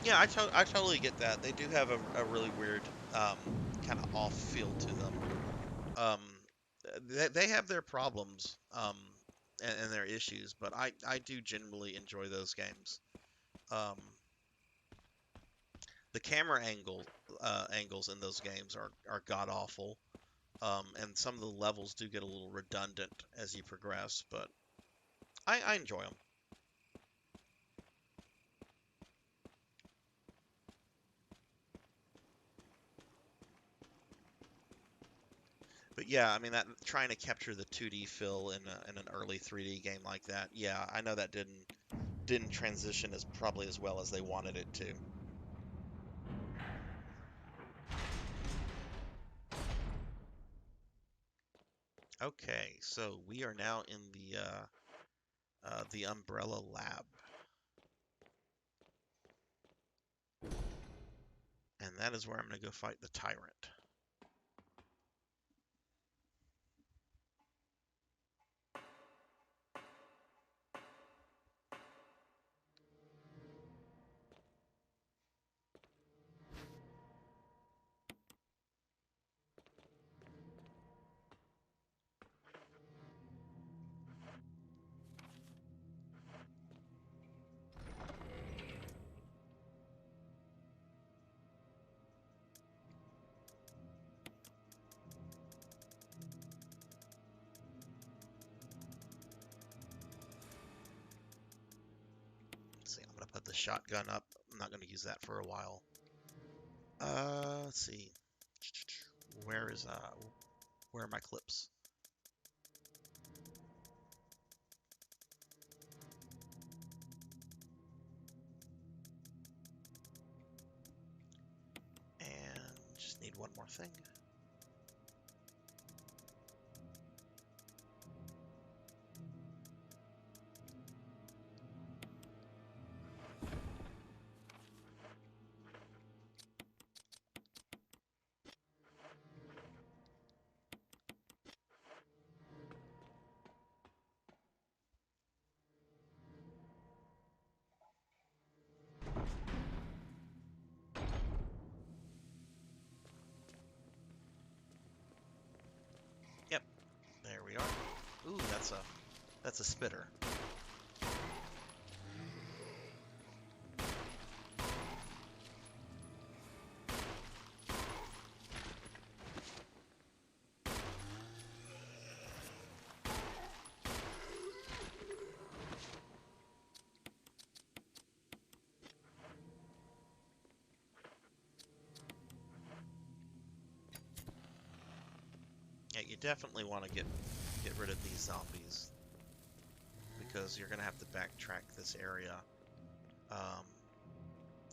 Yeah, I totally get that. They do have a really weird kind of off feel to them. Um, they have their problems and their issues, but I do generally enjoy those games. Um, the camera angles in those games are god awful, and some of the levels do get a little redundant as you progress, but I enjoy them. But yeah, I mean that trying to capture the 2D feel in an early 3D game like that, yeah, I know that didn't transition as probably as well as they wanted it to. Okay, so we are now in the Umbrella Lab, and that is where I'm gonna go fight the Tyrant. Let's see, I'm gonna put the shotgun up. I'm not gonna use that for a while. Let's see. Where is where are my clips? And just need one more thing. Yep, there we are. Ooh, that's a spitter. Yeah, you definitely want to get rid of these zombies because you're gonna have to backtrack this area. Um,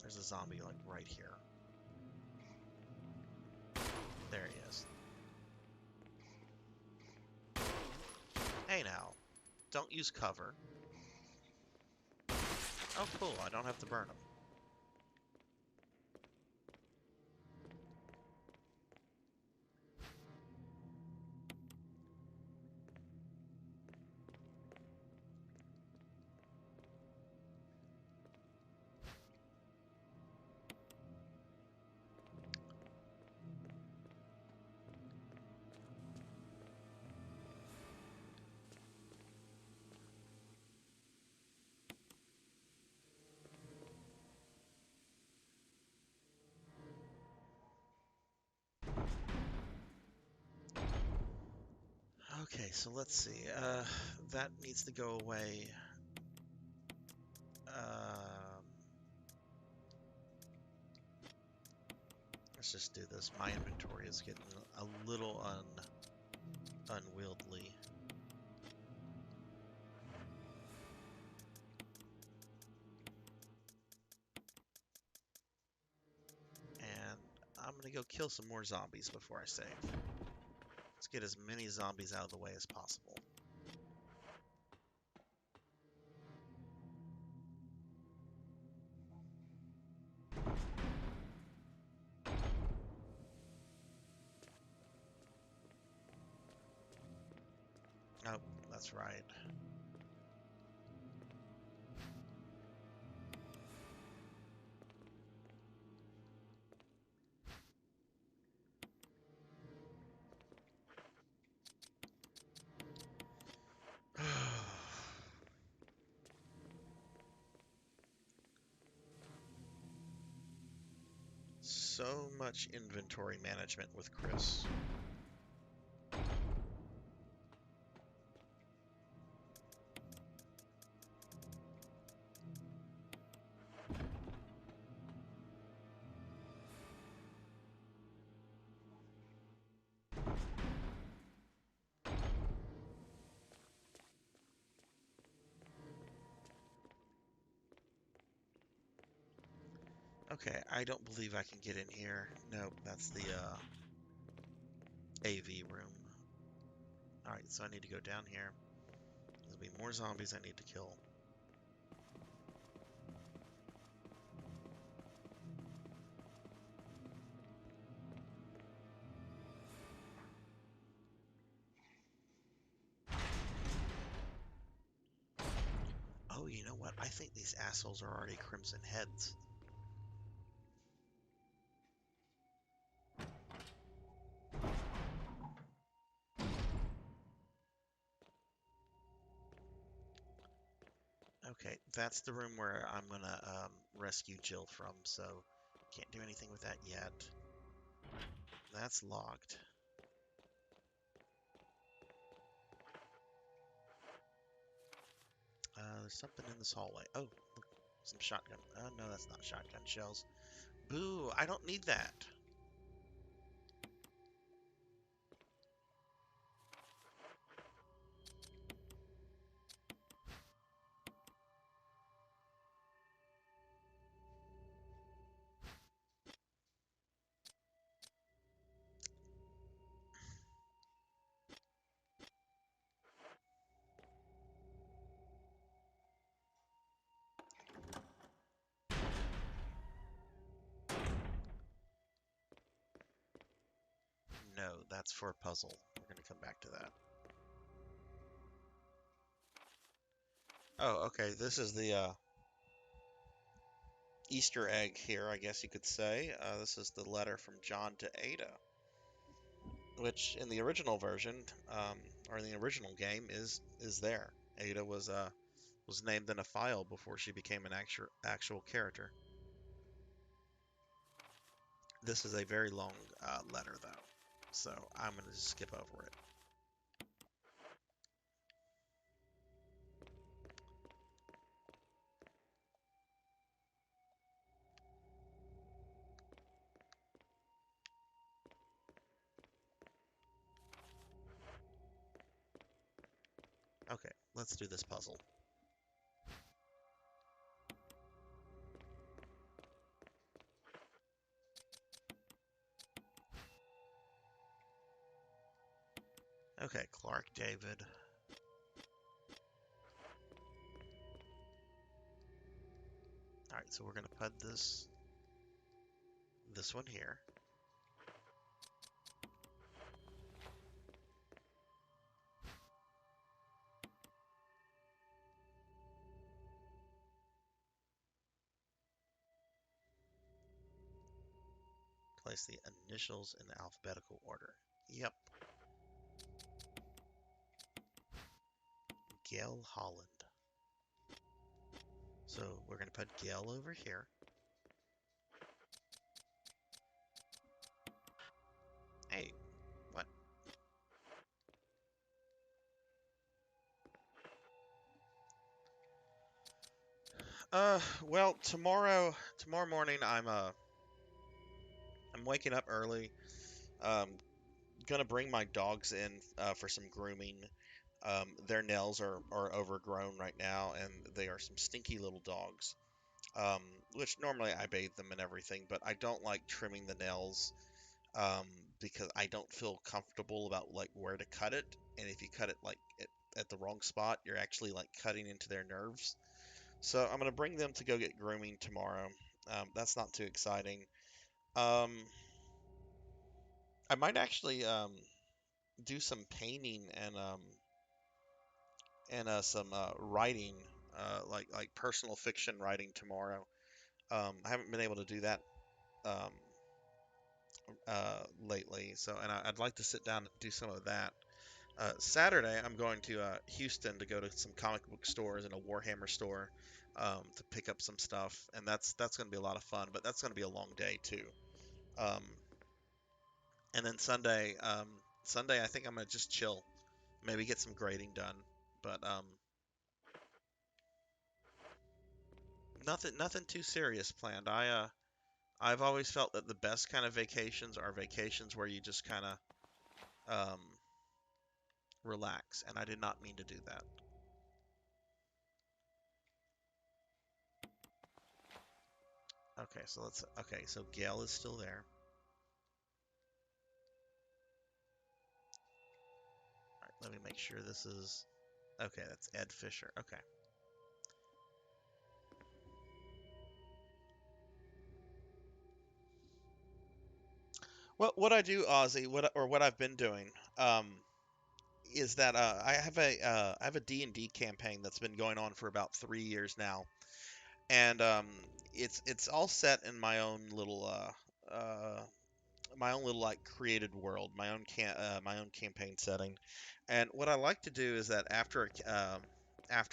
there's a zombie like right here. There he is. Hey now, don't use cover. Oh cool, I don't have to burn him. Okay, so let's see. That needs to go away. Let's just do this. My inventory is getting a little unwieldy. And I'm gonna go kill some more zombies before I save. Let's get as many zombies out of the way as possible. Oh, that's right. So much inventory management with Chris. Okay, I don't believe I can get in here. Nope, that's the AV room. Alright, so I need to go down here. There'll be more zombies I need to kill. Oh, you know what? I think these assholes are already Crimson Heads. Okay, that's the room where I'm gonna rescue Jill from, so can't do anything with that yet. That's locked. There's something in this hallway. Oh, look, some shotgun. No, that's not shotgun shells. Boo, I don't need that. No, that's for a puzzle. We're gonna come back to that. Oh, okay, this is the Easter egg here, I guess you could say. This is the letter from John to Ada, which in the original version, or in the original game, is there. Ada was named in a file before she became an actual character. This is a very long letter, though, so I'm going to just skip over it. Okay, let's do this puzzle. Okay, Clark David. Alright, so we're going to put this one here. Place the initials in alphabetical order. Yep. Gail Holland. So we're going to put Gail over here. Hey, what? Well, tomorrow morning I'm waking up early. Gonna bring my dogs in for some grooming. Their nails are overgrown right now, and they are some stinky little dogs. Um, which normally I bathe them and everything, but I don't like trimming the nails um, because I don't feel comfortable about like where to cut it. And if you cut it like at the wrong spot, you're actually like cutting into their nerves. So I'm gonna bring them to go get grooming tomorrow. That's not too exciting. Um, I might actually do some painting and some writing, like personal fiction writing tomorrow. I haven't been able to do that um, lately, so I'd like to sit down and do some of that. Saturday, I'm going to Houston to go to some comic book stores and a Warhammer store to pick up some stuff, and that's going to be a lot of fun. But that's going to be a long day too. Um, and then Sunday, I think I'm gonna just chill, maybe get some grading done, but nothing too serious planned. I've always felt that the best kind of vacations are vacations where you just kind of um, relax, and I did not mean to do that. Okay, so Gail is still there. All right, let me make sure this is okay. That's Ed Fisher. Okay. What I do, Ozzy, what I've been doing, is that I have a D&D campaign that's been going on for about 3 years now, and it's all set in my own little like created world, my own campaign setting. And what I like to do is that after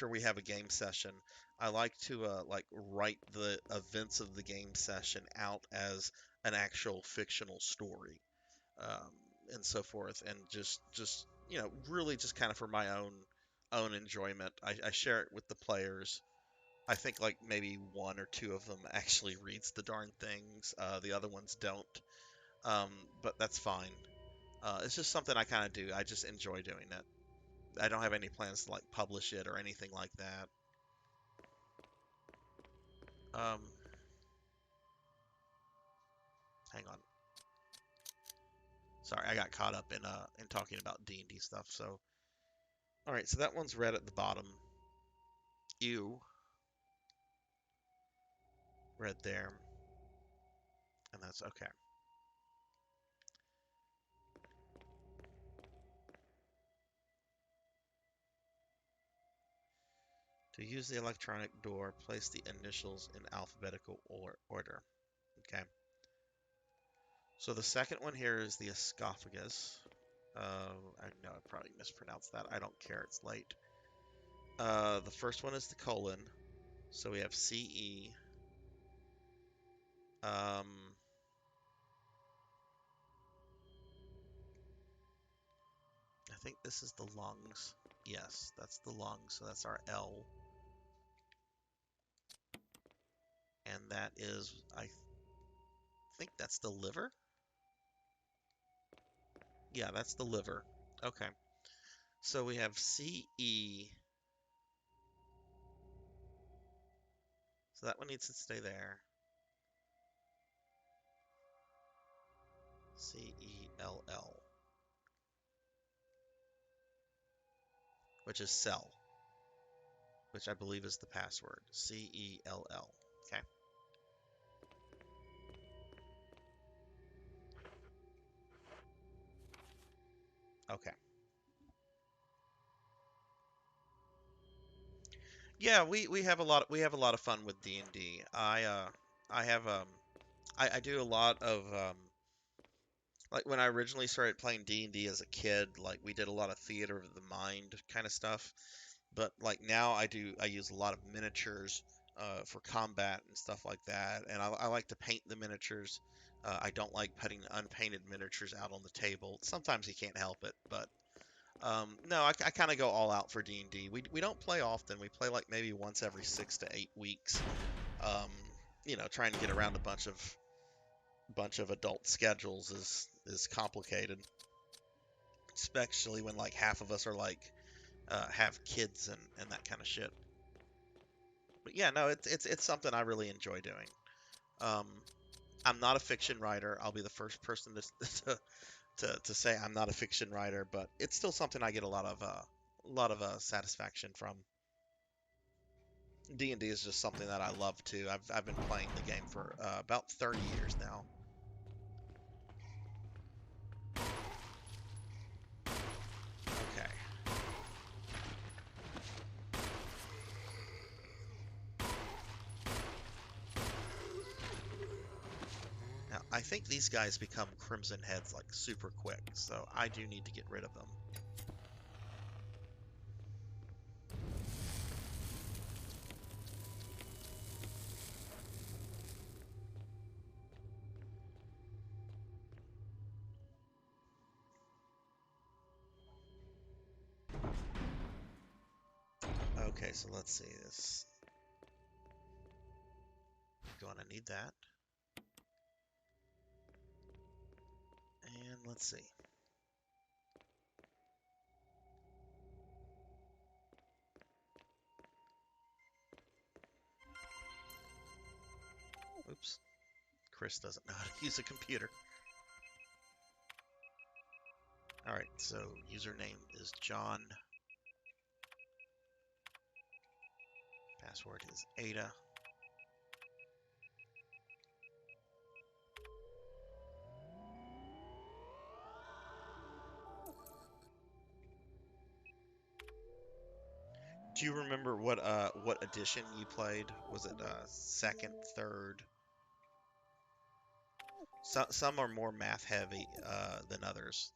we have a game session, I like to like write the events of the game session out as an actual fictional story, um, and so forth, and just really just kind of for my own enjoyment. I share it with the players. I think like maybe one or two of them actually reads the darn things. The other ones don't. Um, but that's fine. It's just something I kind of do. I just enjoy doing it. I don't have any plans to like publish it or anything like that. Um, hang on. Sorry, I got caught up in talking about D&D stuff. So, all right, so that one's red at the bottom. Ew, red there, and that's okay. To use the electronic door, place the initials in alphabetical order. Okay. So the second one here is the esophagus. I know I probably mispronounced that. I don't care. It's late. The first one is the colon. So we have CE. Um, I think this is the lungs. Yes, that's the lungs. So that's our L. And that is, I think that's the liver. Yeah, that's the liver. Okay. So we have CE. So that one needs to stay there. CELL, which is cell, which I believe is the password. CELL. Okay. Okay. Yeah, we have a lot of fun with D&D. I have I do a lot of like when I originally started playing D&D as a kid, like we did a lot of theater of the mind kind of stuff. But like now I use a lot of miniatures for combat and stuff like that, and I like to paint the miniatures. I don't like putting unpainted miniatures out on the table. Sometimes you can't help it, but No, I kind of go all out for D&D. We don't play often. We play like maybe once every 6 to 8 weeks. Um, trying to get around a bunch of adult schedules is complicated, especially when like half of us are like have kids and that kind of shit. But yeah, no, it's something I really enjoy doing. Um, I'm not a fiction writer. I'll be the first person to say I'm not a fiction writer, but it's still something I get a lot of satisfaction from. D&D is just something that I love too. I've been playing the game for about 30 years now. Okay. Now, I think these guys become Crimson Heads like super quick, so I do need to get rid of them. Okay, so let's see this. Going to need that. And let's see. Oops. Chris doesn't know how to use a computer. Alright, so username is John. Password is Ada. Do you remember what edition you played? Was it second, third? Some are more math heavy than others.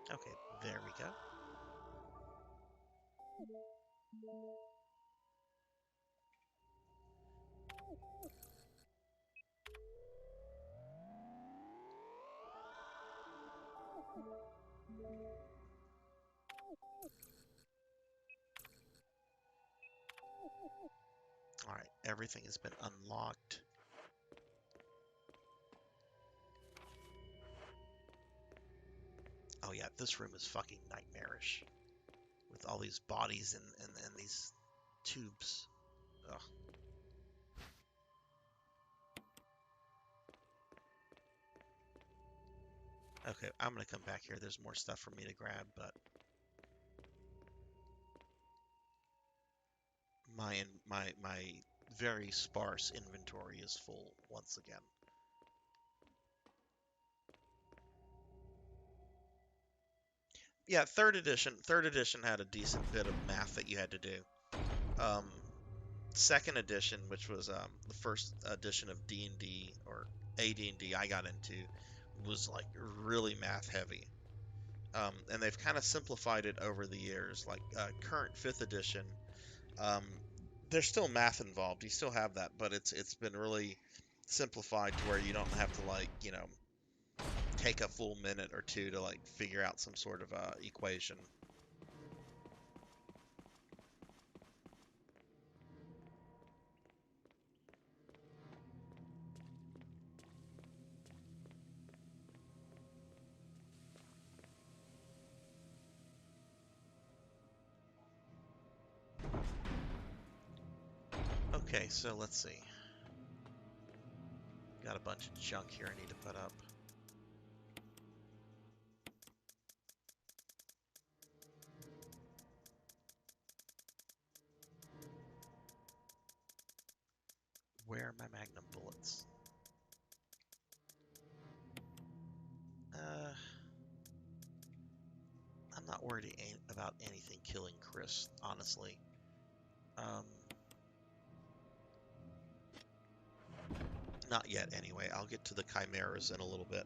Okay, there we go. Alright, everything has been unlocked. Oh yeah, this room is fucking nightmarish. With all these bodies and these tubes. Ugh. Okay, I'm gonna come back here. There's more stuff for me to grab, but my very sparse inventory is full once again. Yeah, third edition. Third edition had a decent bit of math that you had to do. Um, second edition, which was the first edition of D&D or AD&D I got into, was like really math heavy. And they've kind of simplified it over the years. Like current fifth edition, um, there's still math involved. You still have that, but it's been really simplified to where you don't have to like take a full minute or two to like figure out some sort of equation. Okay, so let's see. Got a bunch of junk here I need to put up. Where are my magnum bullets? I'm not worried about anything killing Chris, honestly. Not yet, anyway. I'll get to the chimeras in a little bit.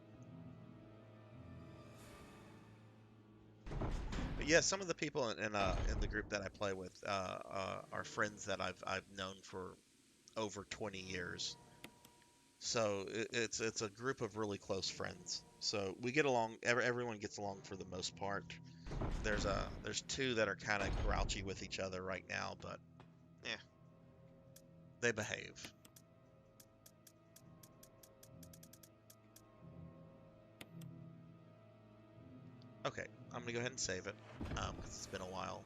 But yeah, some of the people in the group that I play with are friends that I've known for over 20 years. So it's a group of really close friends. So we get along. Everyone gets along for the most part. There's two that are kind of grouchy with each other right now, but yeah, they behave. Okay, I'm gonna go ahead and save it, 'cause it's been a while.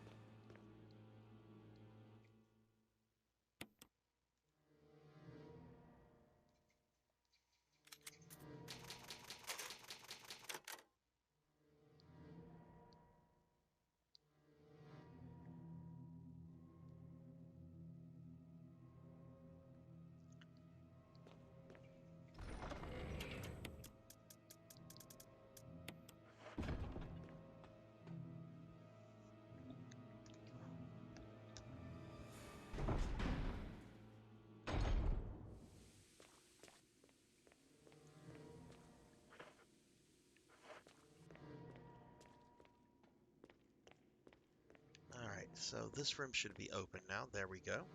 Alright, so this room should be open now. There we go.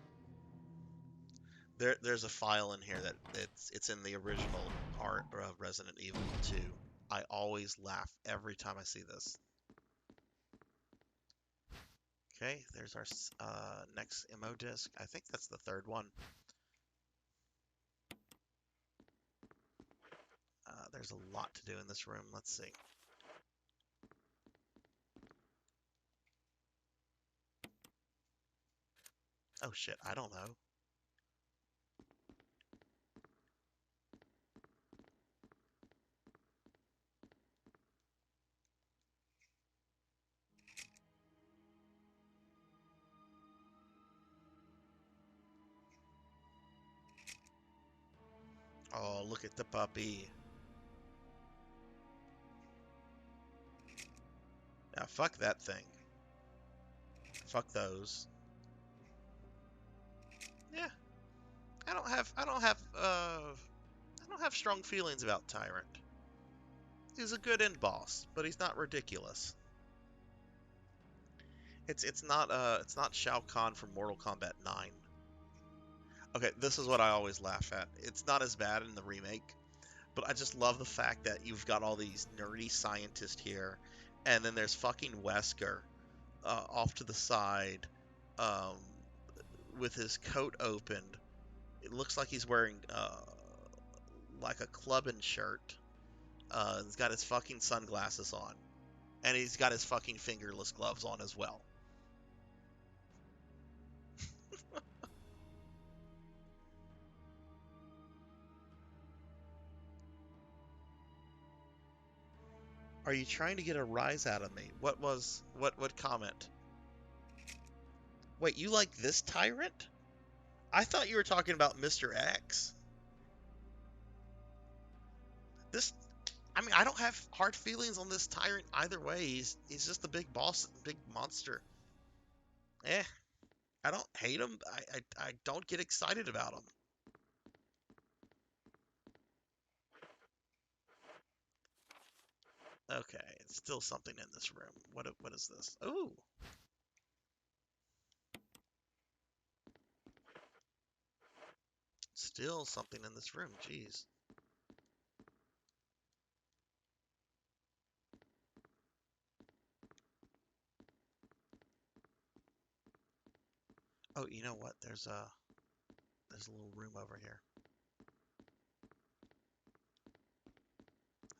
There's a file in here that it's in the original art of Resident Evil 2. I always laugh every time I see this. Okay, there's our next MO disc. I think that's the third one. There's a lot to do in this room. Let's see. Oh shit, I don't know. Oh, look at the puppy. Now, fuck that thing. Fuck those. Yeah, I don't have strong feelings about Tyrant. He's a good end boss, but he's not ridiculous. It's not Shao Kahn from Mortal Kombat 9. Okay, this is what I always laugh at. It's not as bad in the remake, but I just love the fact that you've got all these nerdy scientists here, and then there's fucking Wesker off to the side, um, with his coat opened. It looks like he's wearing like a clubbing shirt. He's got his fucking sunglasses on, and he's got his fucking fingerless gloves on as well. Are you trying to get a rise out of me? What comment? Wait, you like this tyrant? I thought you were talking about Mr. X. This, I mean, I don't have hard feelings on this tyrant either way. He's just the big boss, big monster. Eh, I don't hate him. I don't get excited about him. Okay, it's still something in this room. What is this? Ooh. Still something in this room. Jeez. Oh, you know what? There's a little room over here.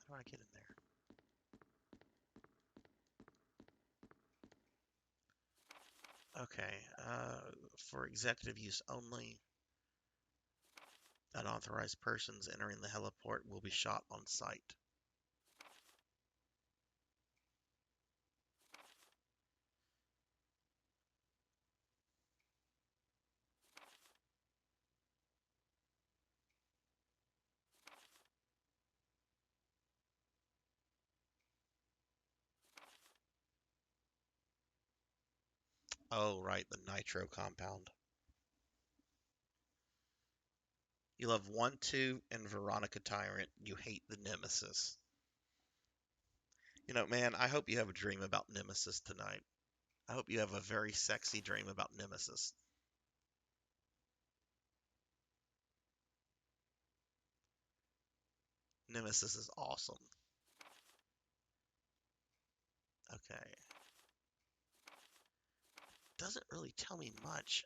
How do I get in there? Okay, for executive use only, unauthorized persons entering the heliport will be shot on sight. Oh, right, the nitro compound. You love 1, 2, and Veronica Tyrant. You hate the Nemesis. You know, man, I hope you have a dream about Nemesis tonight. I hope you have a very sexy dream about Nemesis. Nemesis is awesome. Okay. Doesn't really tell me much.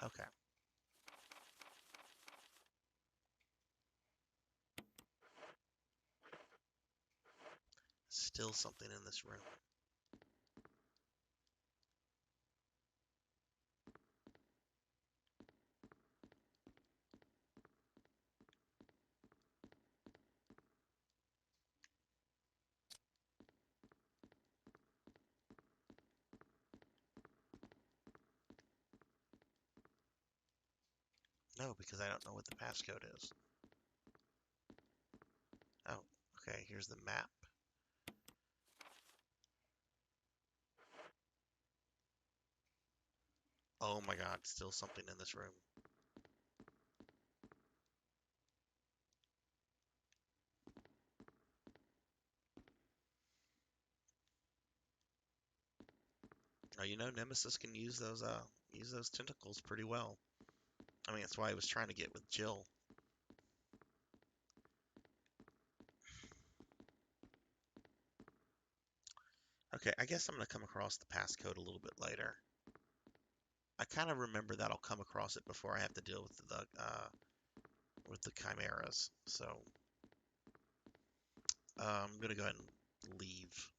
Okay. Still something in this room. No, because I don't know what the passcode is. Oh, okay, here's the map. Oh my god, still something in this room. Oh, you know, Nemesis can use those tentacles pretty well. I mean, that's why he was trying to get with Jill. Okay, I guess I'm gonna come across the passcode a little bit later. I kind of remember that I'll come across it before I have to deal with the chimeras. So I'm gonna go ahead and leave.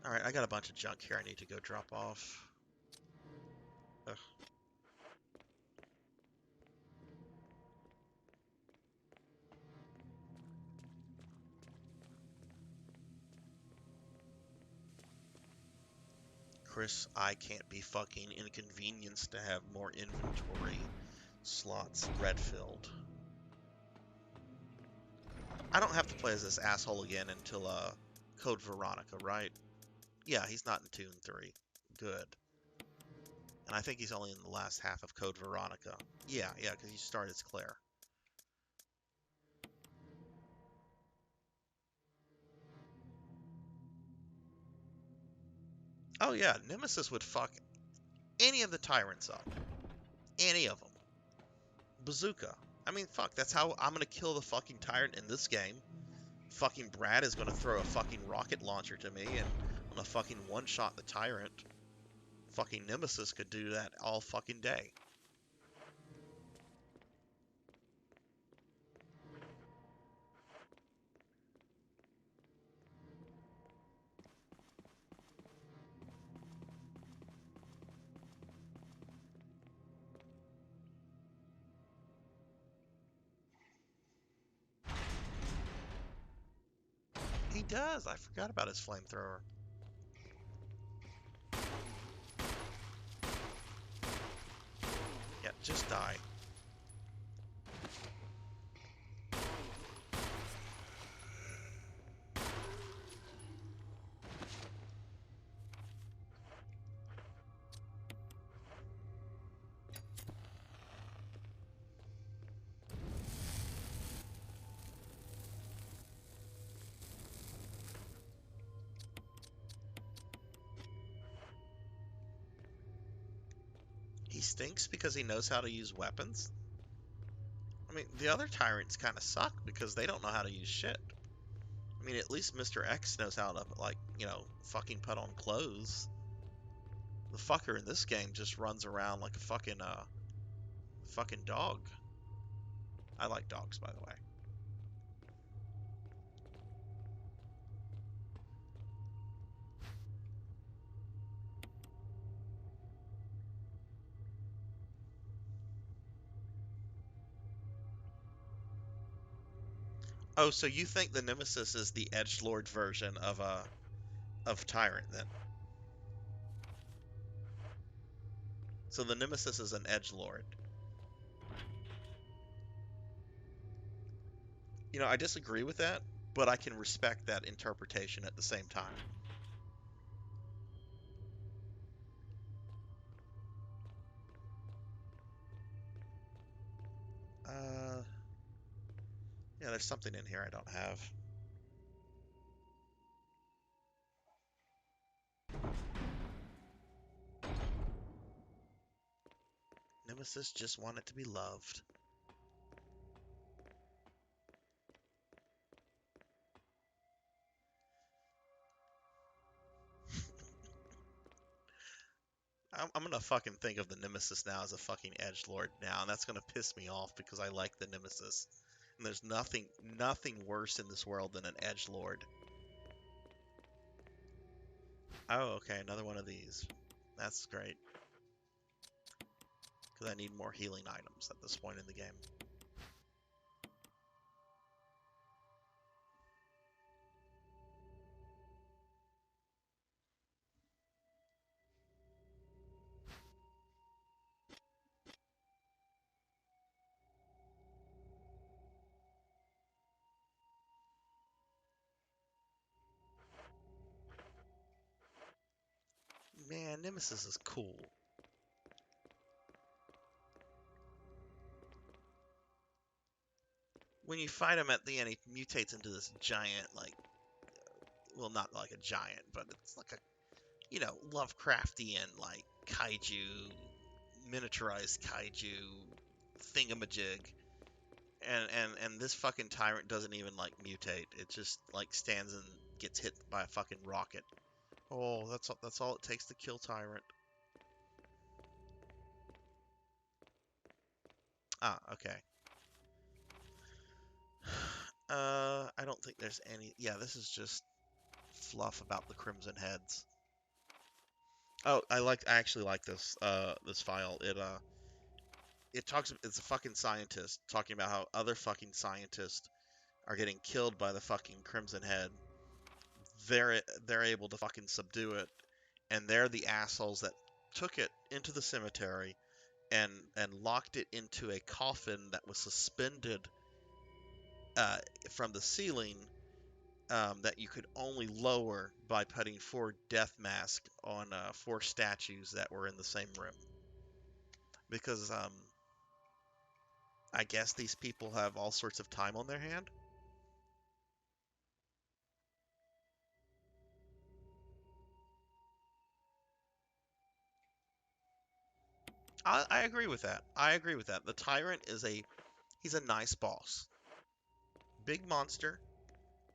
All right, I got a bunch of junk here I need to go drop off. Ugh. Chris, I can't be fucking inconvenienced to have more inventory slots red-filled. I don't have to play as this asshole again until Code Veronica, right? Yeah, he's not in Tune 3. Good. And I think he's only in the last half of Code Veronica. Yeah, because you start as Claire. Oh yeah, Nemesis would fuck any of the tyrants up. Any of them. Bazooka. I mean, fuck, that's how I'm gonna kill the fucking tyrant in this game. Fucking Brad is gonna throw a fucking rocket launcher to me, and I'm gonna fucking one-shot the tyrant. Fucking Nemesis could do that all fucking day. He does. I forgot about his flamethrower. Yeah, just die. He stinks because he knows how to use weapons? I mean, the other tyrants kind of suck because they don't know how to use shit. I mean, at least Mr. X knows how to, like, you know, fucking put on clothes. The fucker in this game just runs around like a fucking dog. I like dogs, by the way. Oh, so you think the Nemesis is the edgelord version of Tyrant then? So the Nemesis is an edgelord. You know, I disagree with that, but I can respect that interpretation at the same time. Yeah, there's something in here I don't have. Nemesis just wanted to be loved. I'm gonna fucking think of the Nemesis now as a fucking edgelord now, and that's gonna piss me off because I like the Nemesis. And there's nothing worse in this world than an edgelord. Oh, okay, another one of these. That's great. Because I need more healing items at this point in the game. Man, Nemesis is cool. When you fight him at the end, he mutates into this giant, like, well, not like a giant, but it's like a, you know, Lovecraftian, like, kaiju, miniaturized kaiju thingamajig. And this fucking tyrant doesn't even, like, mutate. It just, like, stands and gets hit by a fucking rocket. Oh, that's all it takes to kill tyrant. Ah, okay. I don't think there's any... Yeah, this is just fluff about the Crimson Heads. Oh, I actually like this, this file. It talks... It's a fucking scientist talking about how other fucking scientists are getting killed by the fucking Crimson Head. They're able to fucking subdue it, and they're the assholes that took it into the cemetery and locked it into a coffin that was suspended from the ceiling, that you could only lower by putting 4 death masks on 4 statues that were in the same room. Because I guess these people have all sorts of time on their hand. I agree with that. I agree with that. The Tyrant is he's a nice boss. Big monster.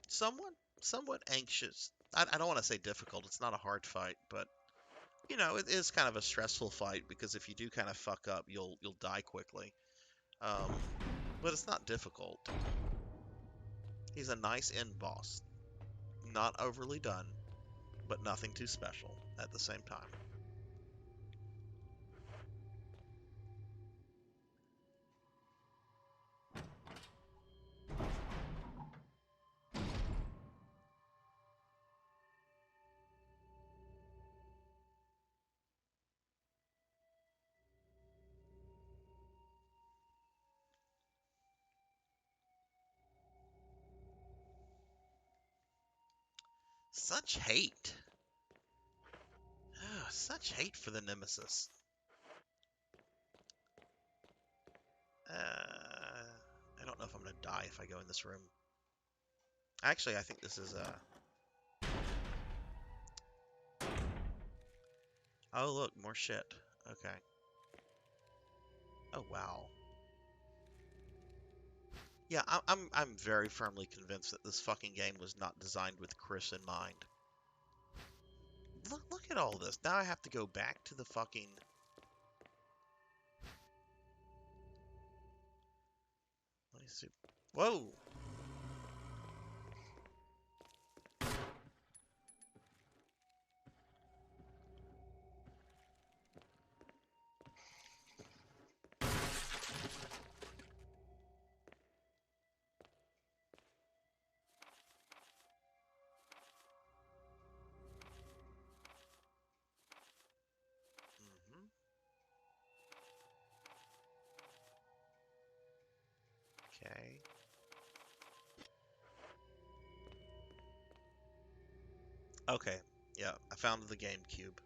Somewhat anxious. I don't want to say difficult. It's not a hard fight, but you know, it is kind of a stressful fight because if you do kind of fuck up, you'll die quickly. Um, but it's not difficult. He's a nice end boss. Not overly done, but nothing too special at the same time. Such hate. Such hate for the Nemesis. I don't know if I'm gonna die if I go in this room. Actually, I think this is Oh, look, more shit. Okay. Oh, wow. Yeah, I'm very firmly convinced that this fucking game was not designed with Chris in mind. Look at all this. Now I have to go back to the fucking... Let me see. Whoa! Mm-hmm. Okay. Okay. Yeah, I found the GameCube.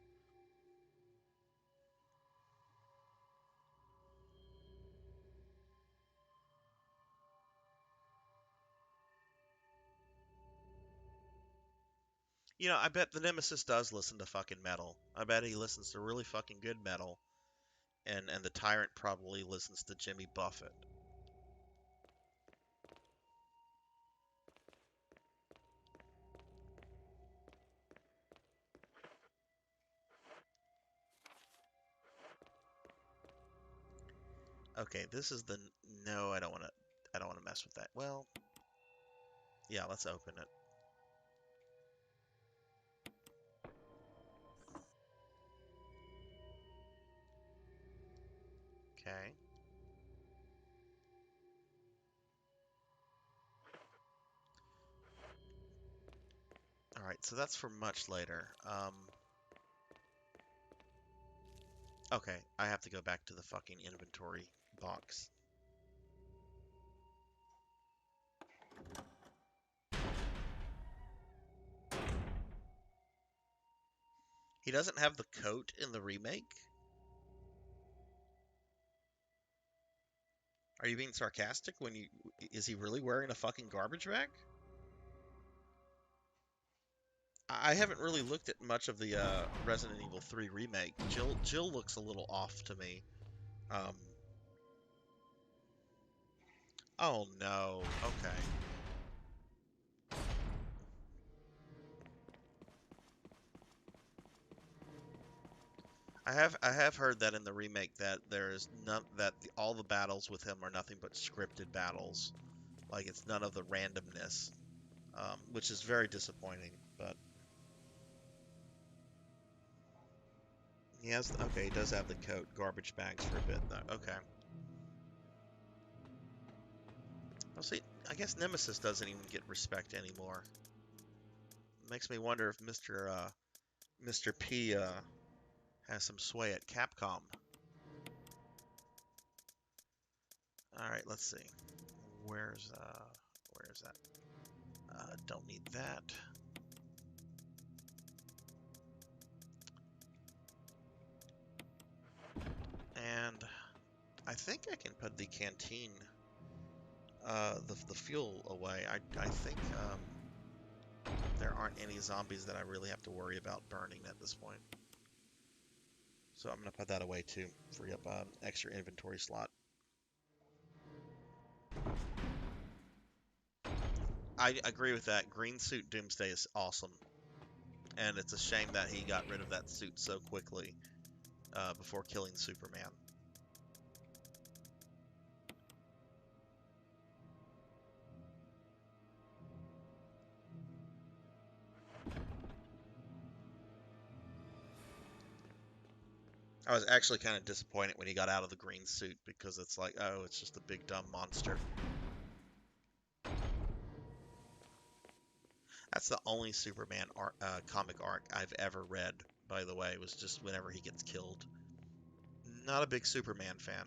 You know, I bet the Nemesis does listen to fucking metal. I bet he listens to really fucking good metal, and the Tyrant probably listens to Jimmy Buffett. Okay, this is the no. I don't want to. I don't want to mess with that. Well, yeah. Let's open it. Okay. All right. So that's for much later. Okay. I have to go back to the fucking inventory box. He doesn't have the coat in the remake? Are you being sarcastic when you... Is he really wearing a fucking garbage bag? I haven't really looked at much of the Resident Evil 3 remake. Jill looks a little off to me. Um, oh no. Okay. I have heard that in the remake that there is none that all the battles with him are nothing but scripted battles. Like it's none of the randomness, which is very disappointing. But he has okay, he does have the coat, garbage bags for a bit though. Okay. Well, see, I guess Nemesis doesn't even get respect anymore. Makes me wonder if Mr. P has some sway at Capcom. All right, let's see. Where's that? Don't need that. And I think I can put the canteen, the fuel away. I think there aren't any zombies that I really have to worry about burning at this point. So I'm gonna put that away too, free up an extra inventory slot. I agree with that. Green suit Doomsday is awesome, and it's a shame that he got rid of that suit so quickly before killing Superman. I was actually kind of disappointed when he got out of the green suit because it's like, oh, it's just a big dumb monster. That's the only Superman comic arc I've ever read, by the way, was just whenever he gets killed. Not a big Superman fan.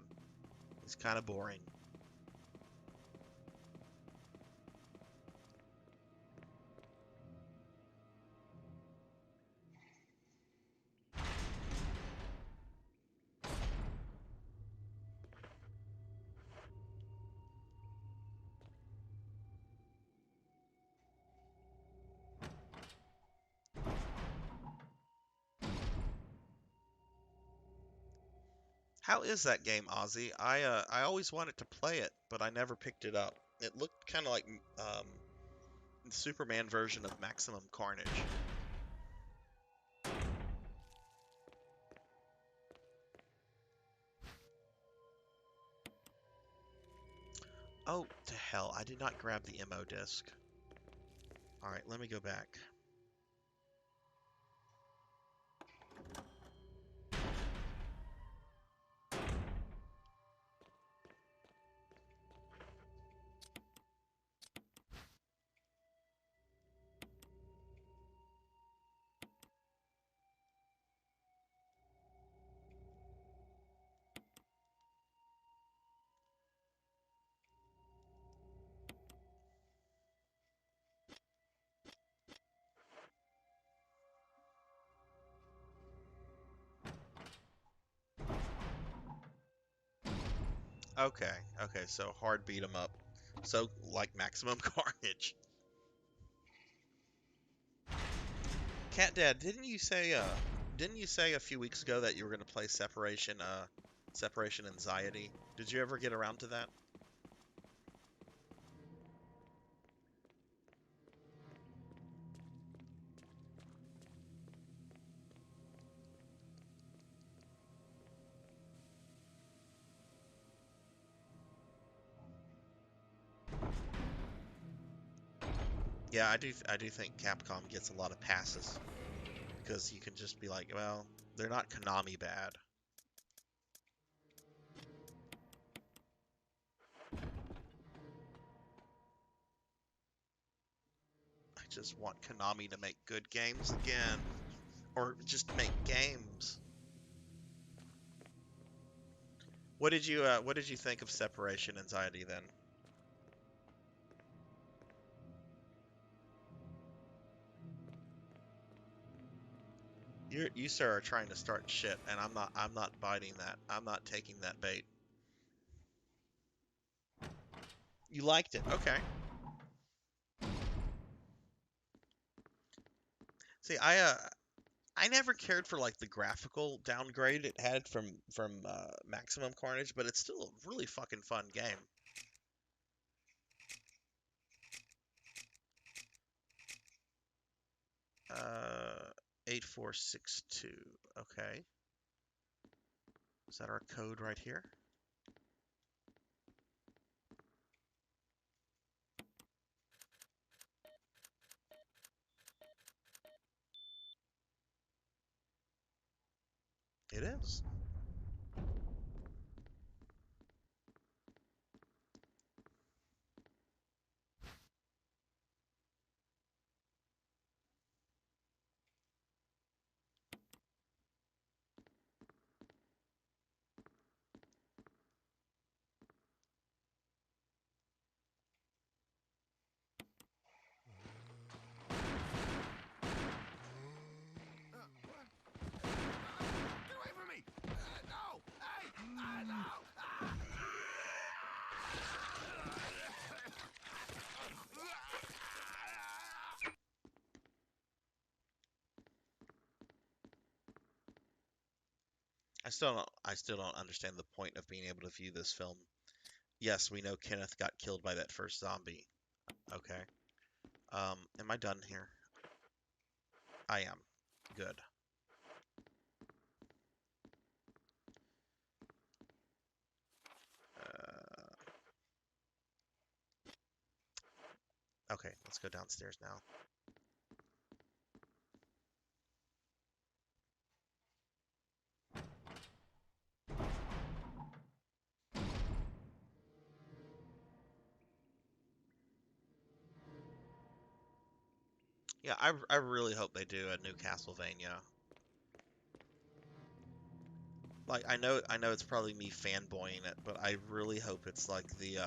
He's kind of boring. How is that game, Ozzy? I always wanted to play it, but I never picked it up. It looked kind of like the Superman version of Maximum Carnage. Oh, to hell, I did not grab the MO disc. Alright, let me go back. Okay, okay, so hard beat 'em up. So, like Maximum Carnage. Cat Dad, didn't you say a few weeks ago that you were gonna play Separation Anxiety? Did you ever get around to that? Yeah, I do think Capcom gets a lot of passes because you can just be like, well, they're not Konami bad. I just want Konami to make good games again, or just make games. What did you think of Separation Anxiety then? You sir are trying to start shit, and I'm not biting that. I'm not taking that bait. You liked it, okay. See, I never cared for like the graphical downgrade it had from Maximum Carnage, but it's still a really fucking fun game. Uh, 8462. Okay. Is that our code right here? It is. Get away from me! No! Hey! No! I still don't understand the point of being able to view this film. Yes, we know Kenneth got killed by that first zombie. Okay. Am I done here? I am. Good. Okay, let's go downstairs now. Yeah, I really hope they do a new Castlevania. Like I know it's probably me fanboying it, but I really hope it's like the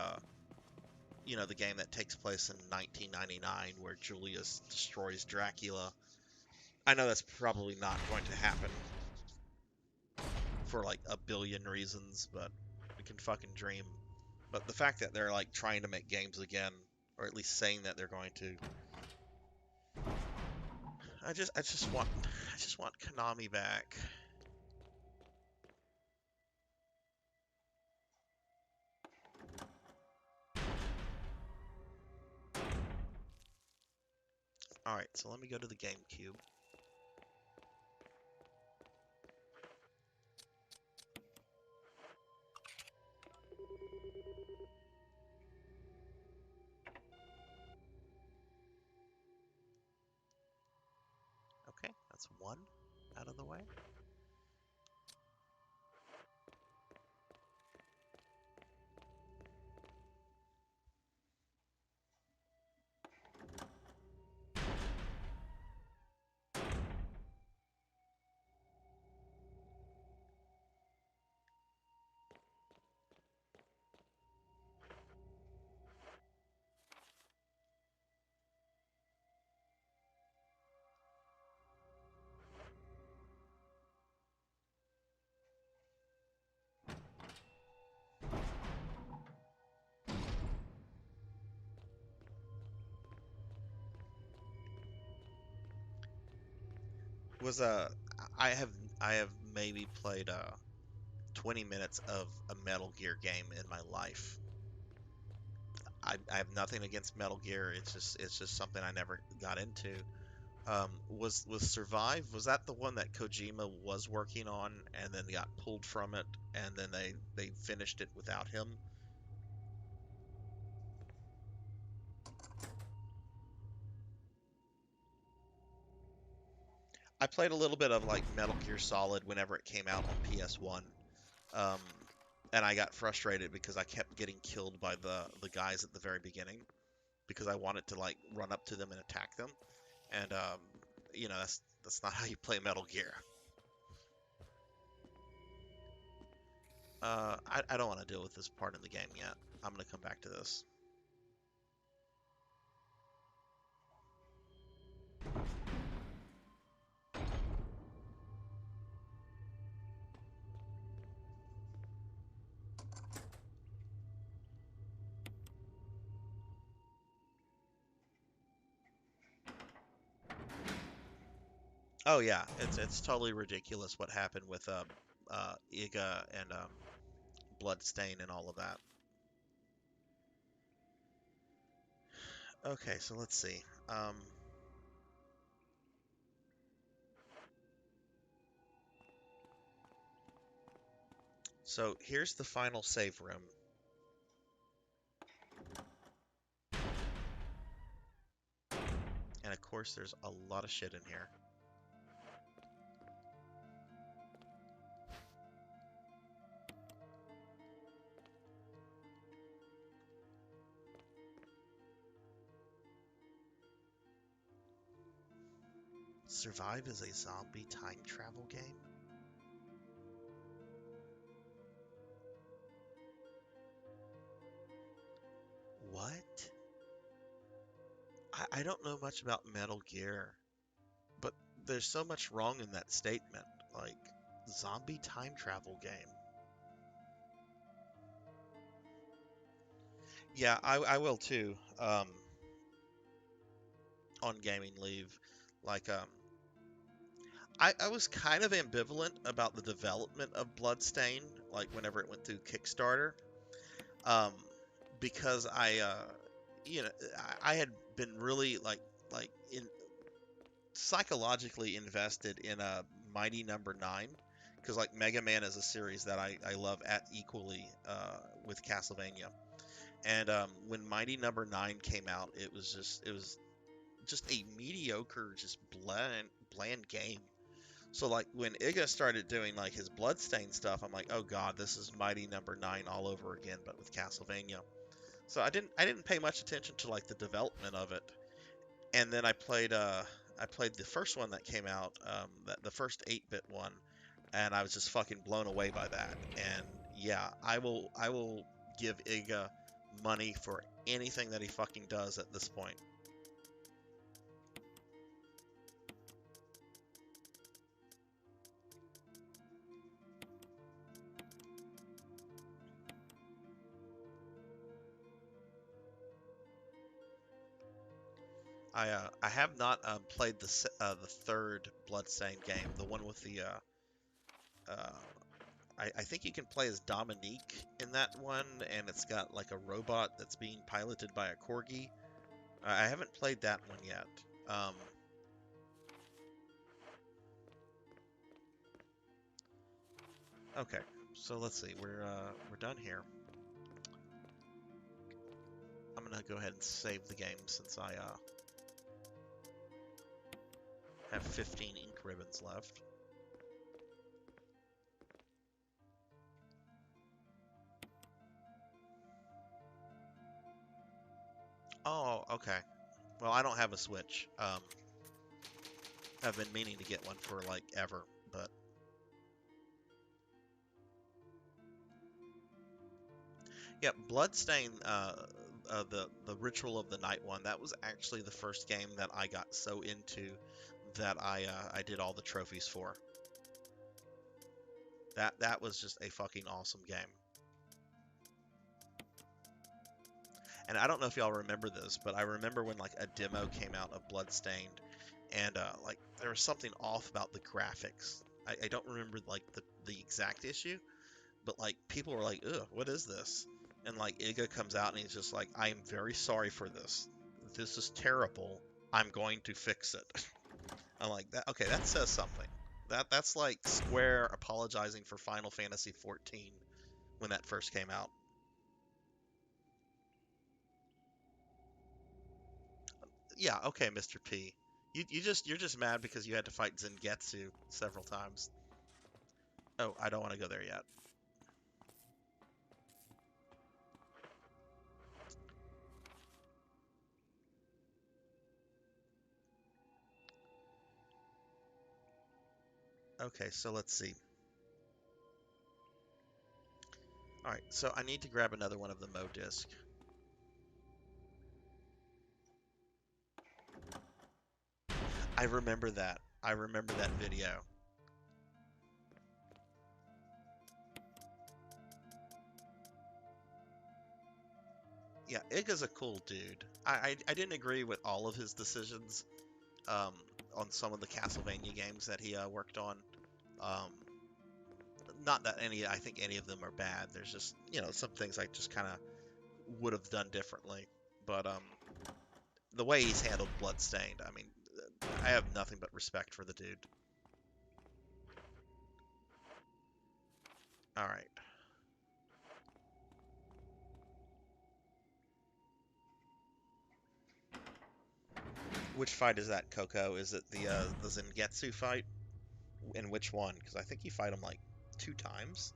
you know, the game that takes place in 1999 where Julius destroys Dracula. I know that's probably not going to happen for like a billion reasons, but we can fucking dream. But the fact that they're like trying to make games again, or at least saying that they're going to, I just want Konami back. All right, so let me go to the GameCube. Okay, that's one out of the way. was I have I have maybe played 20 minutes of a Metal Gear game in my life. I have nothing against Metal Gear. It's just something I never got into. Was Survive, was that the one that Kojima was working on and then got pulled from it and then they finished it without him? I played a little bit of like Metal Gear Solid whenever it came out on PS1. Um, and I got frustrated because I kept getting killed by the guys at the very beginning because I wanted to like run up to them and attack them. And that's not how you play Metal Gear. I don't want to deal with this part in the game yet. I'm gonna come back to this. Oh yeah, it's totally ridiculous what happened with Iga and Bloodstain and all of that. Okay, so let's see. Um, so here's the final save room. And of course, there's a lot of shit in here. Survive is a zombie time travel game? What? I don't know much about Metal Gear, but there's so much wrong in that statement. Like, zombie time travel game. Yeah, I will too. On gaming leave. Like, I was kind of ambivalent about the development of Bloodstain, like whenever it went through Kickstarter, um, because you know, I had been really like in psychologically invested in a Mighty Number Nine, because like Mega Man is a series that I love at equally with Castlevania, and when Mighty Number Nine came out, it was just a mediocre, just bland game. So like when Iga started doing like his Bloodstain stuff, I'm like, oh god, this is Mighty Number Nine all over again, but with Castlevania. So I didn't pay much attention to like the development of it. And then I played the first one that came out, the first 8-bit one, and I was just fucking blown away by that. And yeah, I will give Iga money for anything that he fucking does at this point. I have not played the third Bloodstained game, the one with the uh, I think you can play as Dominique in that one, and it's got like a robot that's being piloted by a corgi. I haven't played that one yet. Um, okay, so let's see, we're done here. I'm gonna go ahead and save the game since I have 15 ink ribbons left. Oh, okay. Well, I don't have a Switch. I've been meaning to get one for like ever, but yeah, Bloodstain, the Ritual of the Night one. That was actually the first game that I got so into that I did all the trophies for. That was just a fucking awesome game. And I don't know if y'all remember this, but I remember when like a demo came out of Bloodstained, and like there was something off about the graphics. I don't remember like the exact issue, but like people were like, "Ugh, what is this?" And like Iga comes out and he's just like, "I am very sorry for this. This is terrible. I'm going to fix it." I'm like, that okay, that says something. That's like Square apologizing for Final Fantasy 14 when that first came out. Yeah, okay, Mr. P. You're just mad because you had to fight Zengetsu several times. Oh, I don't want to go there yet. Okay, so let's see. Alright, so I need to grab another one of the Mo disc. I remember that. I remember that video. Yeah, Iga's a cool dude. I didn't agree with all of his decisions um, on some of the Castlevania games that he worked on. Um, Not that I think any of them are bad. There's just, some things I just kind of would have done differently. But the way he's handled Bloodstained, I mean, I have nothing but respect for the dude. All right. Which fight is that, Coco? Is it the Zengetsu fight? In which one? Because I think you fight him like 2 times.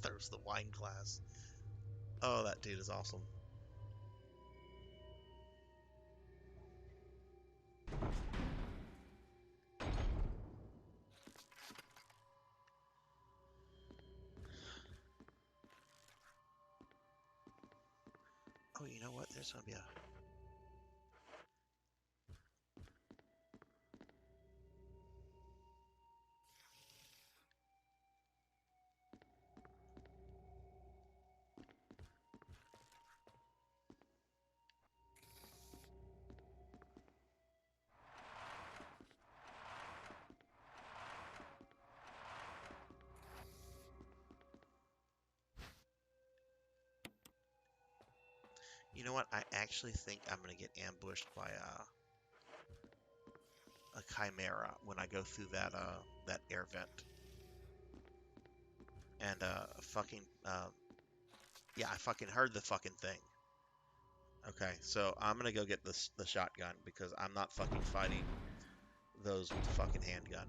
Throws the wine glass. Oh, that dude is awesome. Oh, you know what? There's gonna be a. You know what? I actually think I'm gonna get ambushed by a chimera when I go through that air vent. And fucking yeah, I fucking heard the fucking thing. Okay, so I'm gonna go get the shotgun because I'm not fucking fighting those with the fucking handgun.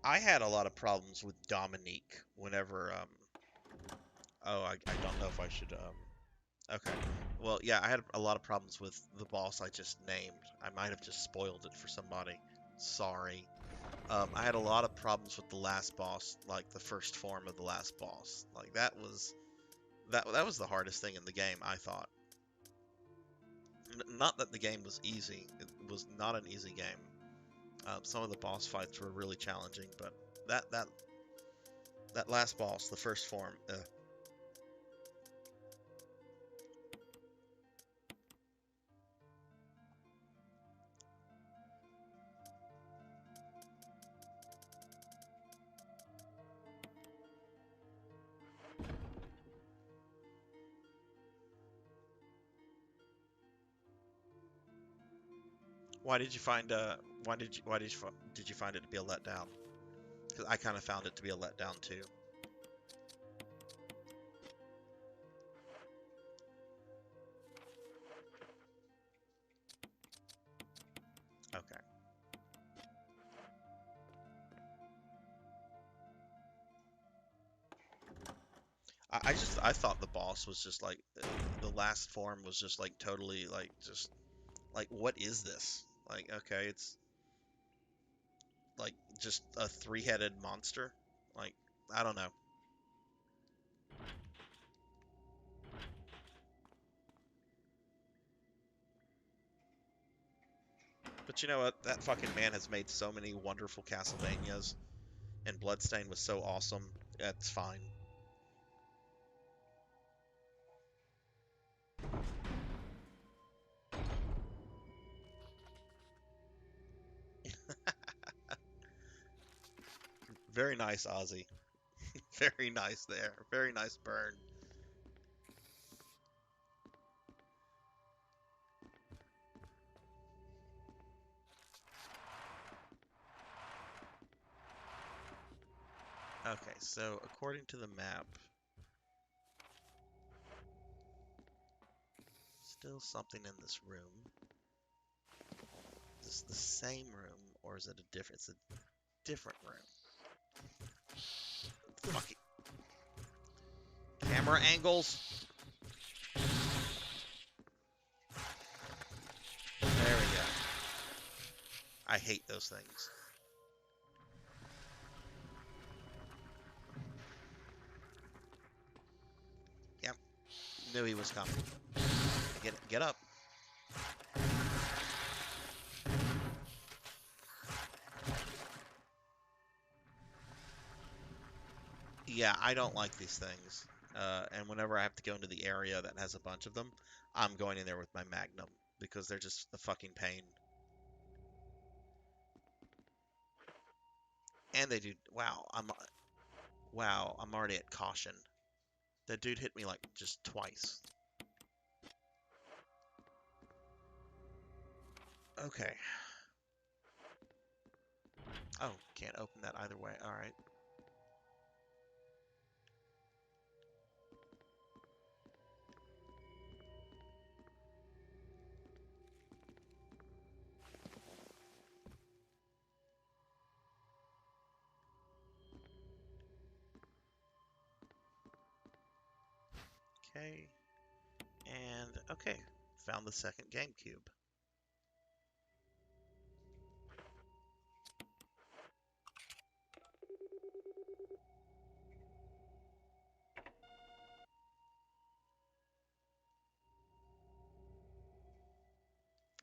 I had a lot of problems with Dominique whenever oh, I don't know if I should okay. Well, yeah, I had a lot of problems with the boss I just named. I might have just spoiled it for somebody. Sorry. I had a lot of problems with the last boss, like the first form of the last boss. Like that was the hardest thing in the game, I thought. Not that the game was easy. It was not an easy game. Some of the boss fights were really challenging, but that that that last boss, the first form, why did you find did you find it to be a letdown? Because I kind of found it to be a letdown too. Okay. I thought the boss was just like the last form was just like totally like just like what is this? Like okay, like just a three-headed monster. Like, I don't know. But you know what? That fucking man has made so many wonderful Castlevanias, and Bloodstain was so awesome. That's fine. Very nice, Ozzy. Very nice there. Very nice burn. Okay, so according to the map, still something in this room. Is this the same room, or is it a different? It's a different room. Fucking camera angles. There we go. I hate those things. Yep, knew he was coming. Get up. Yeah, I don't like these things. And whenever I have to go into the area that has a bunch of them, I'm going in there with my Magnum because they're just a fucking pain. And they do. Wow, I'm already at caution. That dude hit me like just twice. Okay. Oh, can't open that either way. All right. Okay. And okay, found the second GameCube.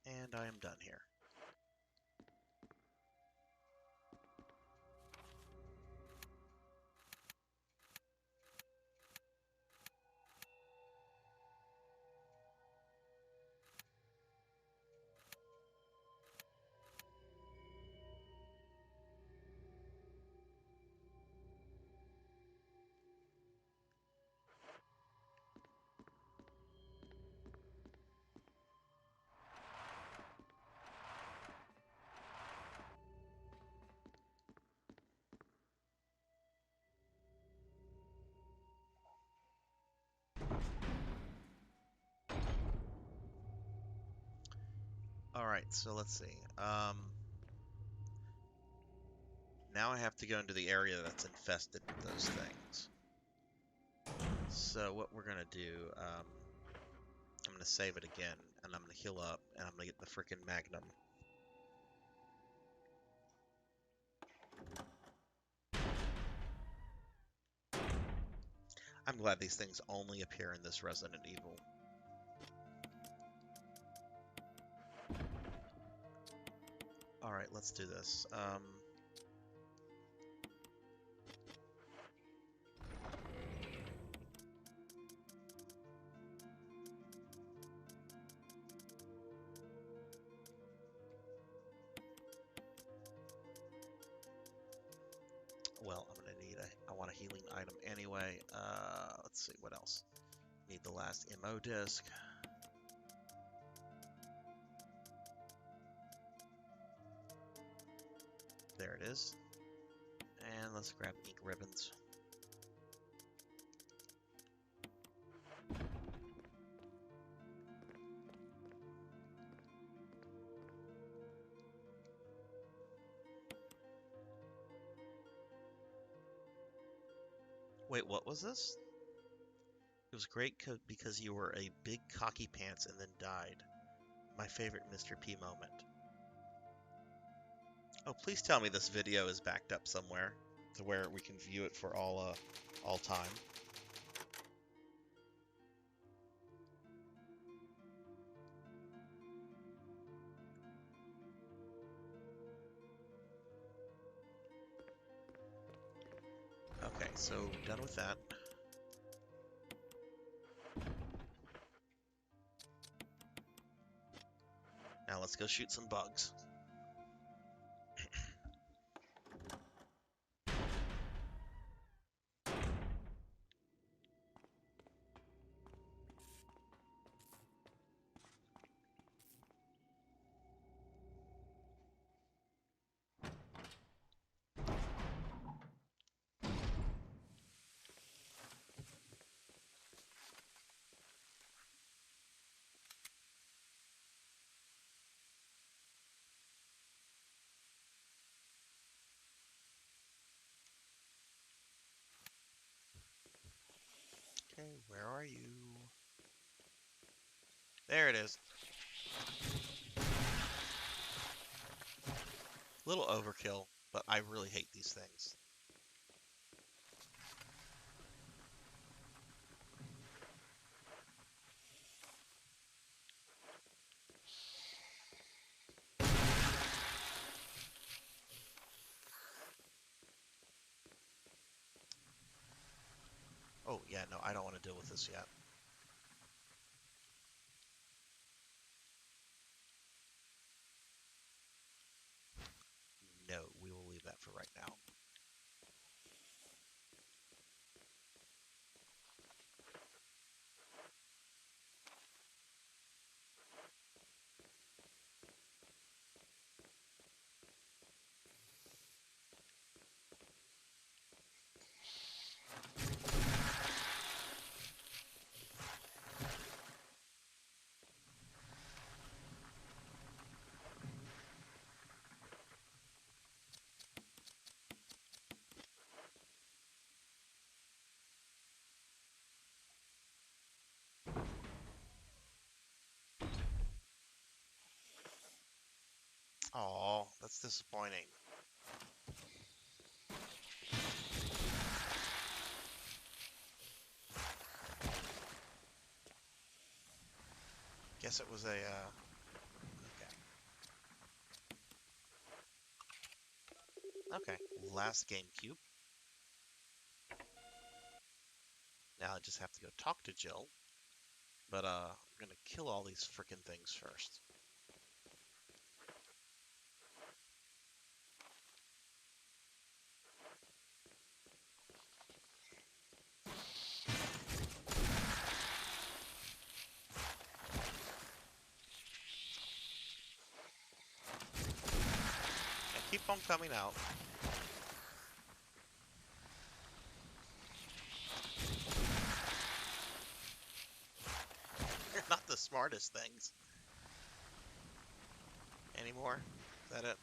And I am done here. All right, so let's see. Now I have to go into the area that's infested with those things. So what we're gonna do, I'm gonna save it again, and I'm gonna heal up, and I'm gonna get the frickin' Magnum. I'm glad these things only appear in this Resident Evil. Alright, let's do this. Well, I'm gonna need I want a healing item anyway. Let's see, what else? Need the last MO disc. There it is. And let's grab ink ribbons. Wait, what was this? It was great because you were a big cocky pants and then died. My favorite Mr. P moment. Oh, please tell me this video is backed up somewhere to where we can view it for all time. Okay, so done with that. Now let's go shoot some bugs. Okay, where are you? There it is. Little overkill, but I really hate these things. Oh, yeah, no, I don't want to deal with this yet. No, we will leave that for right now. Oh, that's disappointing. Guess it was a, okay. Okay, last GameCube. Now I just have to go talk to Jill. But, I'm gonna kill all these frickin' things first. Yeah, keep on coming out. You're not the smartest things. Anymore? Is that it?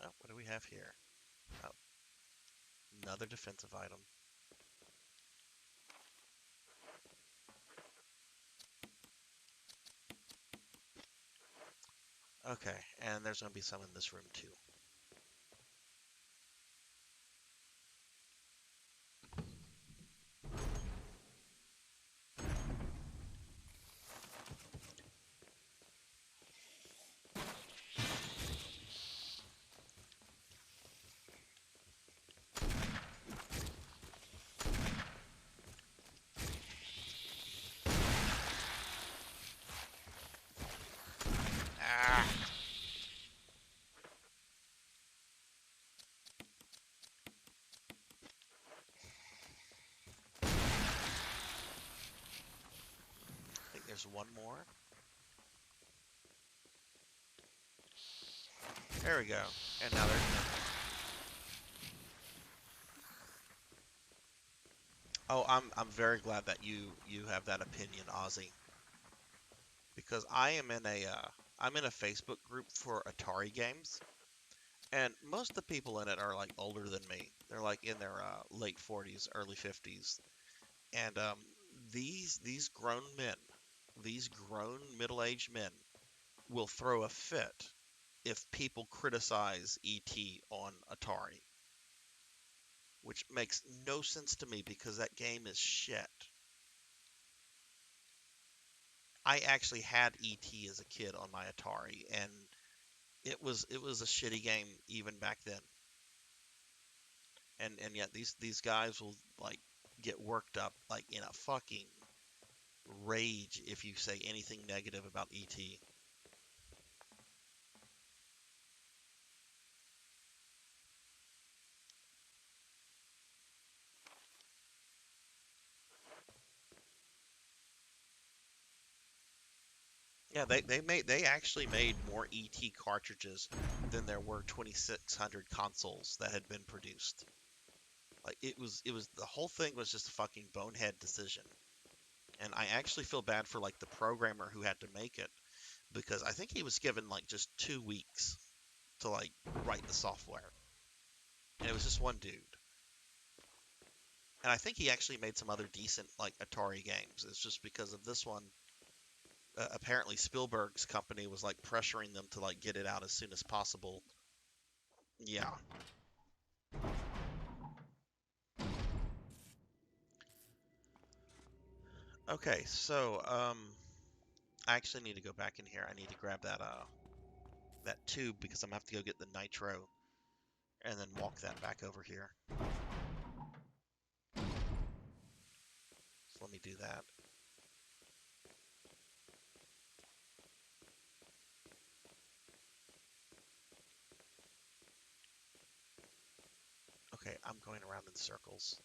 Oh, what do we have here? Oh, another defensive item. Okay, and there's gonna be some in this room too. Ah! I think there's one more. There we go. And now there's no more. Oh, I'm very glad that you have that opinion, Ozzy. Because I'm in a Facebook group for Atari games, and most of the people in it are like older than me. They're like in their late 40s, early 50s, and these grown men, these grown middle-aged men will throw a fit if people criticize ET on Atari, which makes no sense to me because that game is shit. I actually had ET as a kid on my Atari, and it was a shitty game even back then. And yet these guys will like get worked up like in a fucking rage if you say anything negative about ET. Yeah, they actually made more ET cartridges than there were 2600 consoles that had been produced. Like it was the whole thing was just a fucking bonehead decision. And I actually feel bad for like the programmer who had to make it because I think he was given like just 2 weeks to like write the software. And it was just one dude. And I think he actually made some other decent like Atari games. It's just because of this one. Apparently Spielberg's company was like pressuring them to like get it out as soon as possible. Yeah. Okay, so I actually need to go back in here. I need to grab that tube because I'm gonna have to go get the nitro and then walk that back over here. So let me do that. Okay, I'm going around in circles.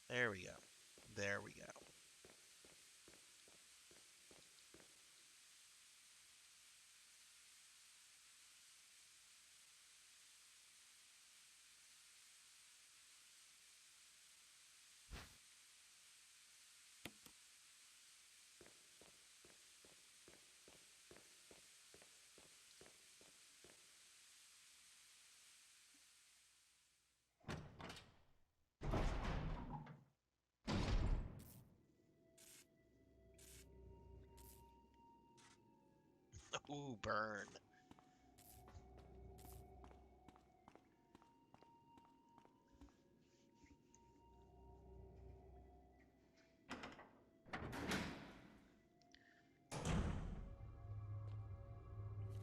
There we go. There we go. Ooh, burn.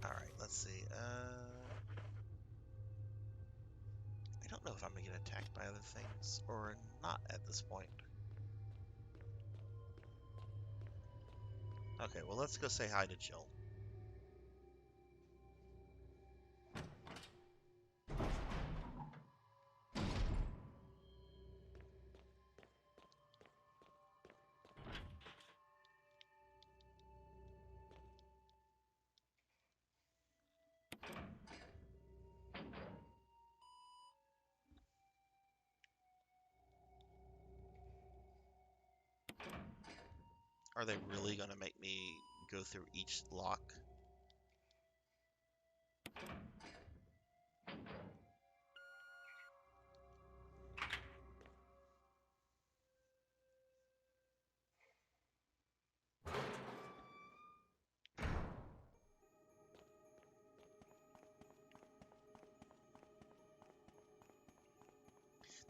Alright, let's see. I don't know if I'm gonna get attacked by other things or not at this point. Okay, well, let's go say hi to Jill. Are they really gonna make me go through each lock?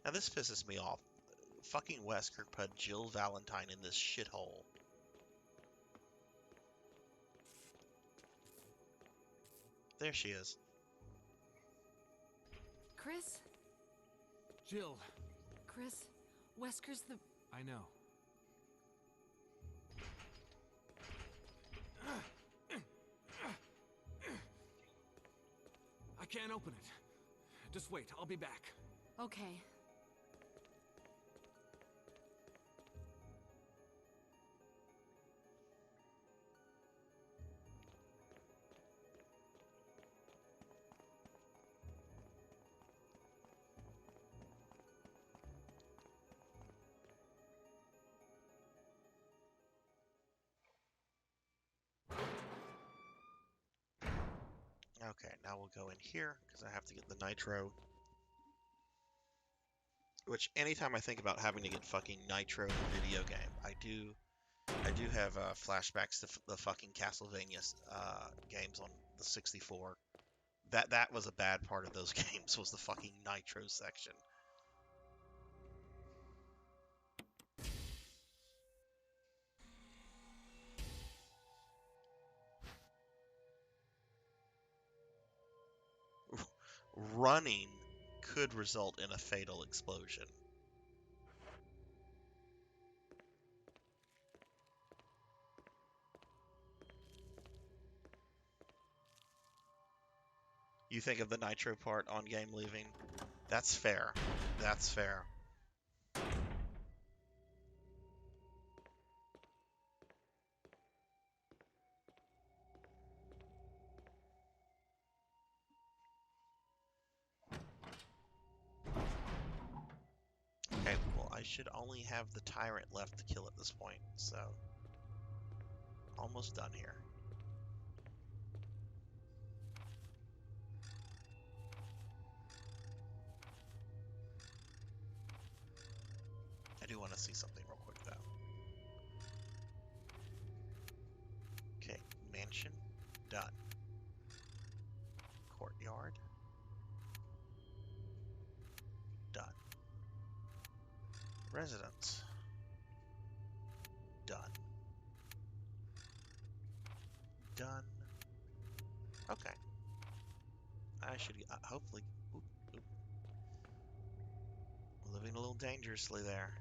Now this pisses me off. Fucking Wesker put Jill Valentine in this shithole. There she is. Chris? Jill, Chris, Wesker's the... I know. I can't open it. Just wait, I'll be back. Okay. Okay, now we'll go in here because I have to get the nitro. Which anytime I think about having to get fucking nitro in a video game, I do have flashbacks to the fucking Castlevania games on the 64. That was a bad part of those games, was the fucking nitro section. Running could result in a fatal explosion. You think of the nitro part on game leaving? That's fair. That's fair. Okay, well, I should only have the tyrant left to kill at this point, so almost done here. I do want to see something real quick, though. Okay, mansion, done. Courtyard, done. Residence, done. Done. Okay. I should hopefully. Oop, oop. Living a little dangerously there.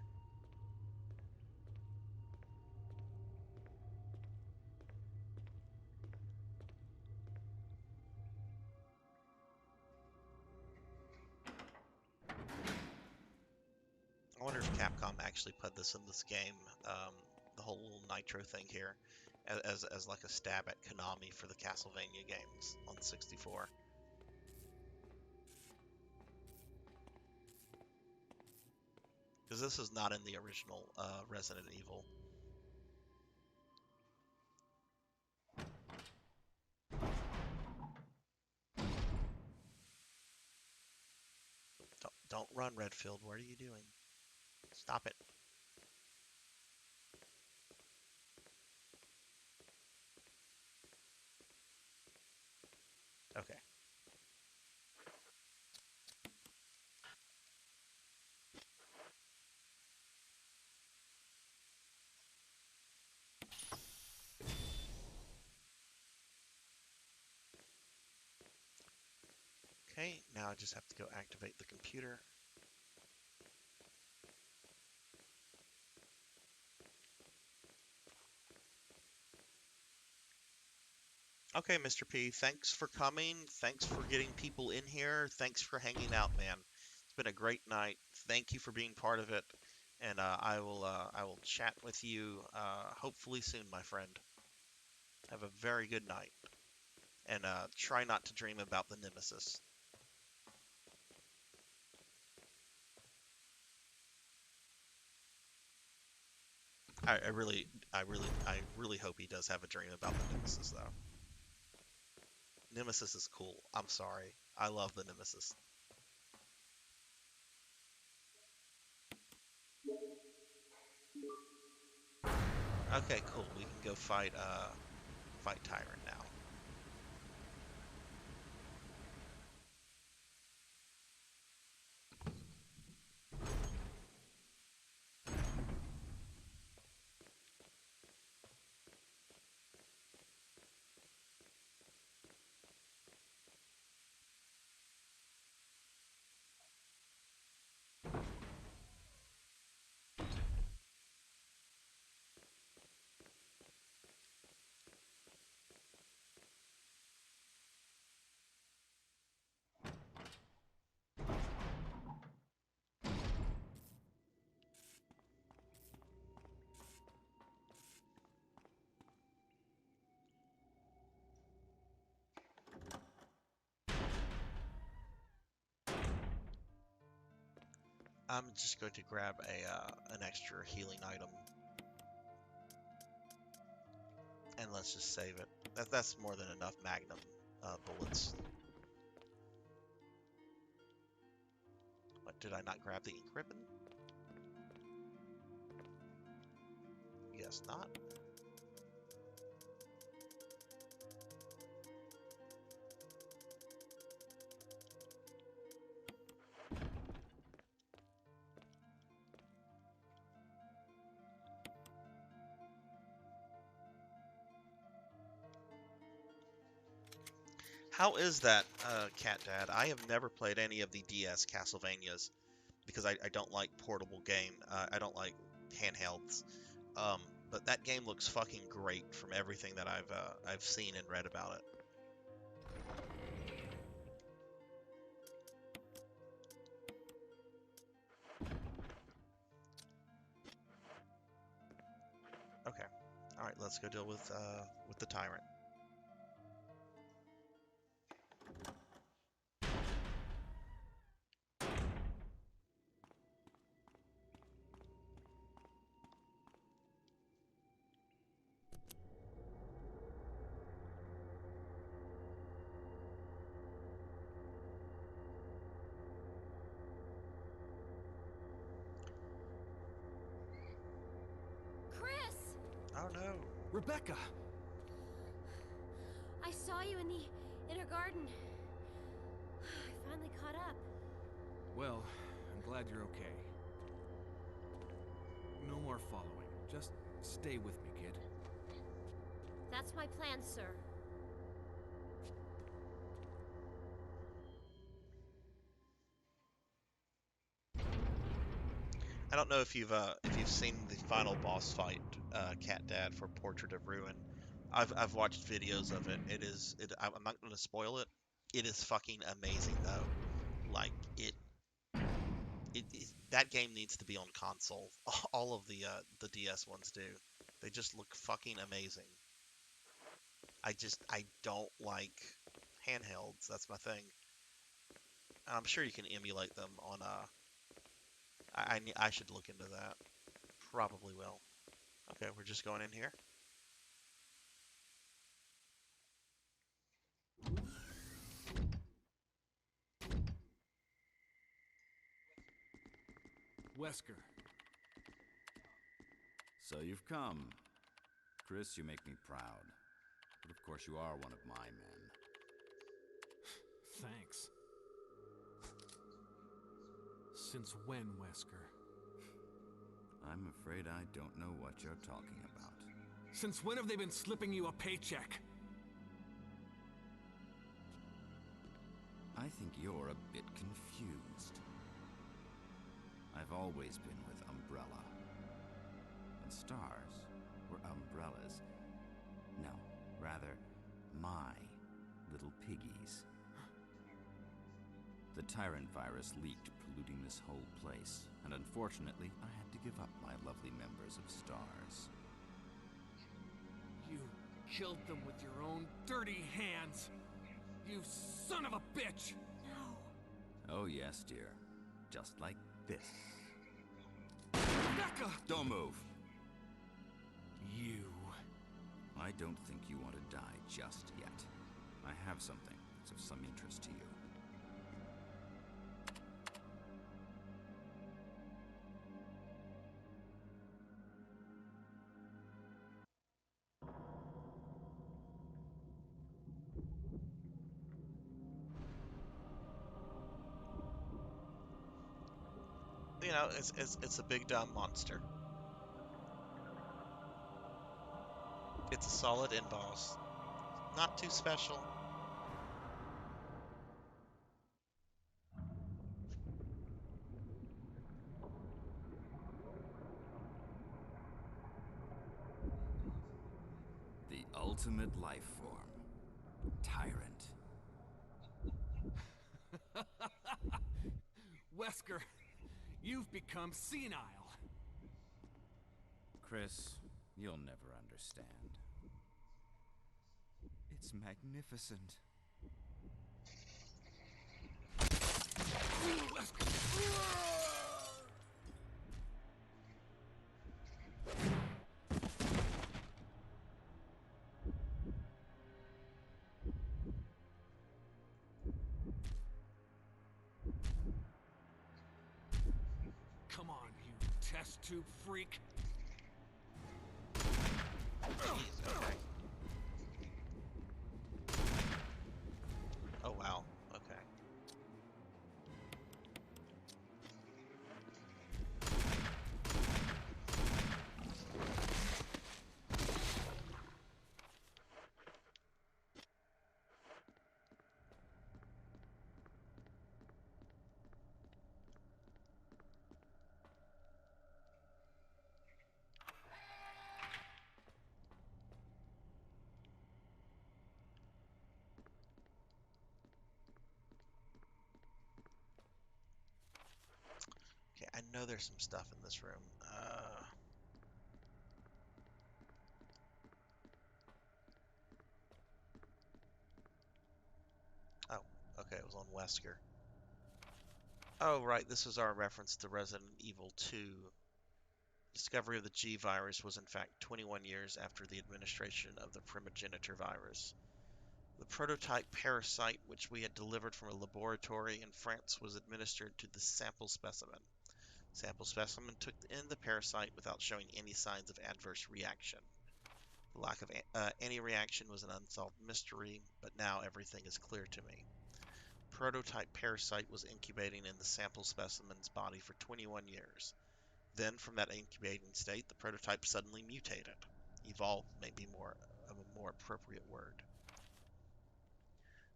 I wonder if Capcom actually put this in this game, the whole little nitro thing here, as like a stab at Konami for the Castlevania games on 64. Because this is not in the original Resident Evil. Don't run, Redfield. What are you doing? Stop it. Okay. Okay, now I just have to go activate the computer. Okay, Mr. P, thanks for coming. Thanks for getting people in here. Thanks for hanging out, man. It's been a great night. Thank you for being part of it. And I will chat with you hopefully soon, my friend. Have a very good night. And try not to dream about the Nemesis. I really hope he does have a dream about the Nemesis, though. Nemesis is cool. I'm sorry. I love the Nemesis. Okay, cool. We can go fight Tyrant now. I'm just going to grab an extra healing item. And let's just save it. That's more than enough Magnum bullets. What, did I not grab the ink ribbon? Guess not. How is that, Cat Dad? I have never played any of the DS Castlevanias because I don't like portable game. I don't like handhelds. But that game looks fucking great from everything that I've seen and read about it. Okay. All right, let's go deal with the tyrant. Chris! Oh no. Rebecca! I saw you in the inner garden. I finally caught up. Well, I'm glad you're okay. No more following. Just stay with me, kid. That's my plan, sir. I don't know if you've seen the final boss fight, Cat Dad, for Portrait of Ruin. I've watched videos of it. I'm not going to spoil it. It is fucking amazing though. Like that game needs to be on console. All of the DS ones do. They just look fucking amazing. I don't like handhelds. That's my thing. I'm sure you can emulate them on I should look into that. Probably will. Okay, we're just going in here. Wesker. So you've come. Chris, you make me proud. But of course you are one of my men. Thanks. Since when, Wesker? I'm afraid I don't know what you're talking about. Since when have they been slipping you a paycheck? I think you're a bit confused. I've always been with Umbrella. And stars were Umbrella's. No, rather, my little piggies. The Tyrant virus leaked, polluting this whole place, and unfortunately, I had to give up my lovely members of Stars. You killed them with your own dirty hands! You son of a bitch! No. Oh yes, dear. Just like this. Rebecca! Don't move! You... I don't think you want to die just yet. I have something that's of some interest to you. You know, it's a big dumb monster. It's a solid end boss. Not too special. The ultimate life form. Tyrant. Wesker, you've become senile. Chris, you'll never understand. It's magnificent. test tube freak. Jeez, okay. Oh wow. Okay. Okay, I know there's some stuff in this room. Oh, okay, it was on Wesker. Oh, right, this is our reference to Resident Evil 2. Discovery of the G virus was in fact 21 years after the administration of the primogenitor virus. The prototype parasite, which we had delivered from a laboratory in France, was administered to the sample specimen. Sample specimen took in the parasite without showing any signs of adverse reaction. The lack of any reaction was an unsolved mystery, but now everything is clear to me. Prototype parasite was incubating in the sample specimen's body for 21 years. Then, from that incubating state, the prototype suddenly mutated. Evolved may be a more appropriate word.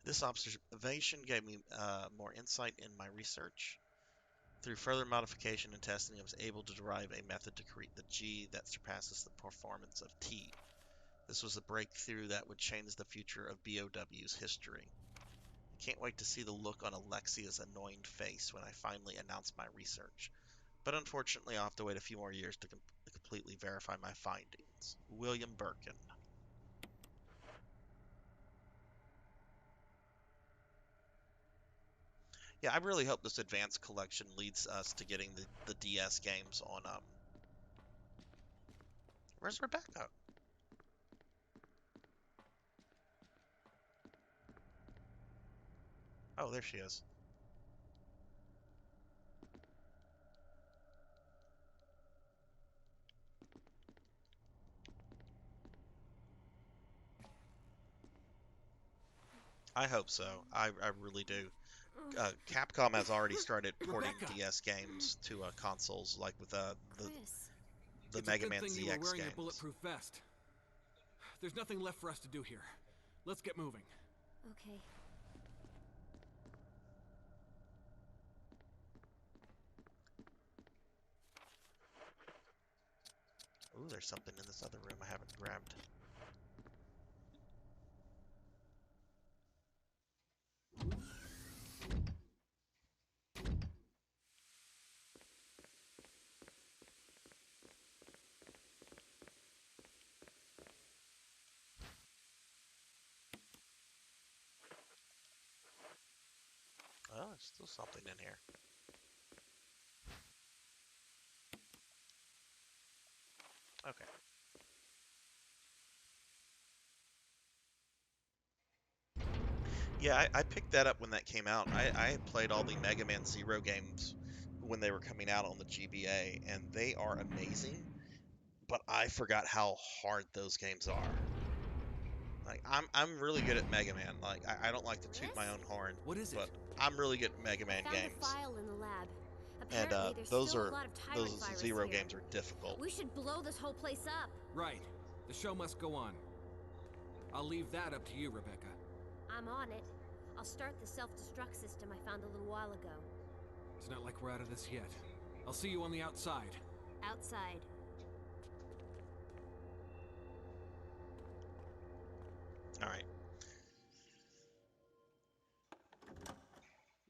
This observation gave me more insight in my research. Through further modification and testing, I was able to derive a method to create the G that surpasses the performance of T. This was a breakthrough that would change the future of BOW's history. I can't wait to see the look on Alexia's annoyed face when I finally announce my research. But unfortunately, I'll have to wait a few more years to completely verify my findings. William Birkin. Yeah, I really hope this advanced collection leads us to getting the DS games on, Where's Rebecca? Oh, there she is. I hope so. I really do. Capcom has already started porting Rebecca! DS games to consoles, like with Chris. the It's a Mega good Man thing you were ZX wearing your games. bulletproof vest. There's nothing left for us to do here. Let's get moving. Okay. Ooh, there's something in this other room I haven't grabbed. Oh, there's still something in here. Okay. Yeah, I picked that up when that came out. I had played all the Mega Man Zero games when they were coming out on the GBA, and they are amazing, but I forgot how hard those games are. Like, I'm really good at Mega Man. Like, I don't like to toot my Chris? own horn, What is it? but I'm really good at Mega I Man found a games. file in the lab. And Apparently, there's those still are a lot of tyrant those virus Zero here. games are difficult. We should blow this whole place up. Right. The show must go on. I'll leave that up to you, Rebecca. I'm on it. I'll start the self-destruct system I found a little while ago. It's not like we're out of this yet. I'll see you on the outside. Outside. All right.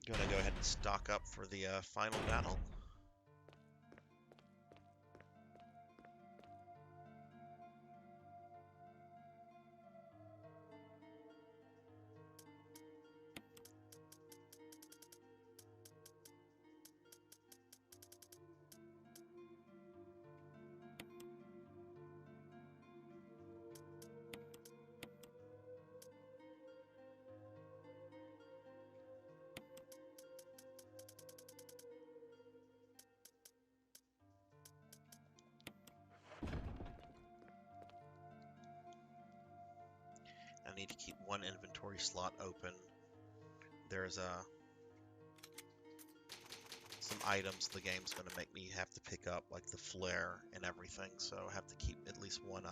Gonna go ahead and stock up for the final battle. need to keep one inventory slot open. There's some items the game's going to make me have to pick up, like the flare and everything, so I have to keep at least one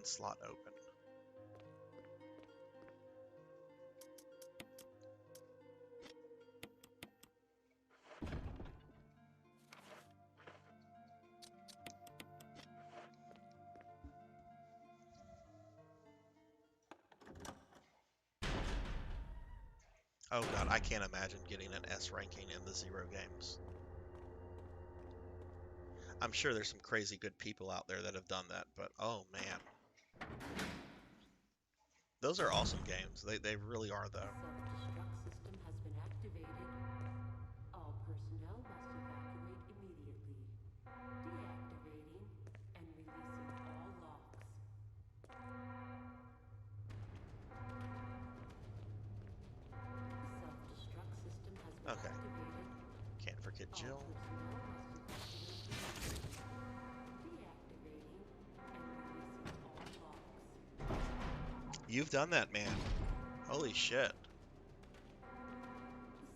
slot open. Oh god, I can't imagine getting an S ranking in the Zero games. I'm sure there's some crazy good people out there that have done that, but oh man. Those are awesome games. They really are, though. Self-destruct system has been activated. All personnel must evacuate immediately. Deactivating and releasing all locks. Self-destruct system has been Okay. activated. Can't forget All Jill. personnel must evacuate immediately. Deactivating and releasing all locks. You've done that, man. Holy shit.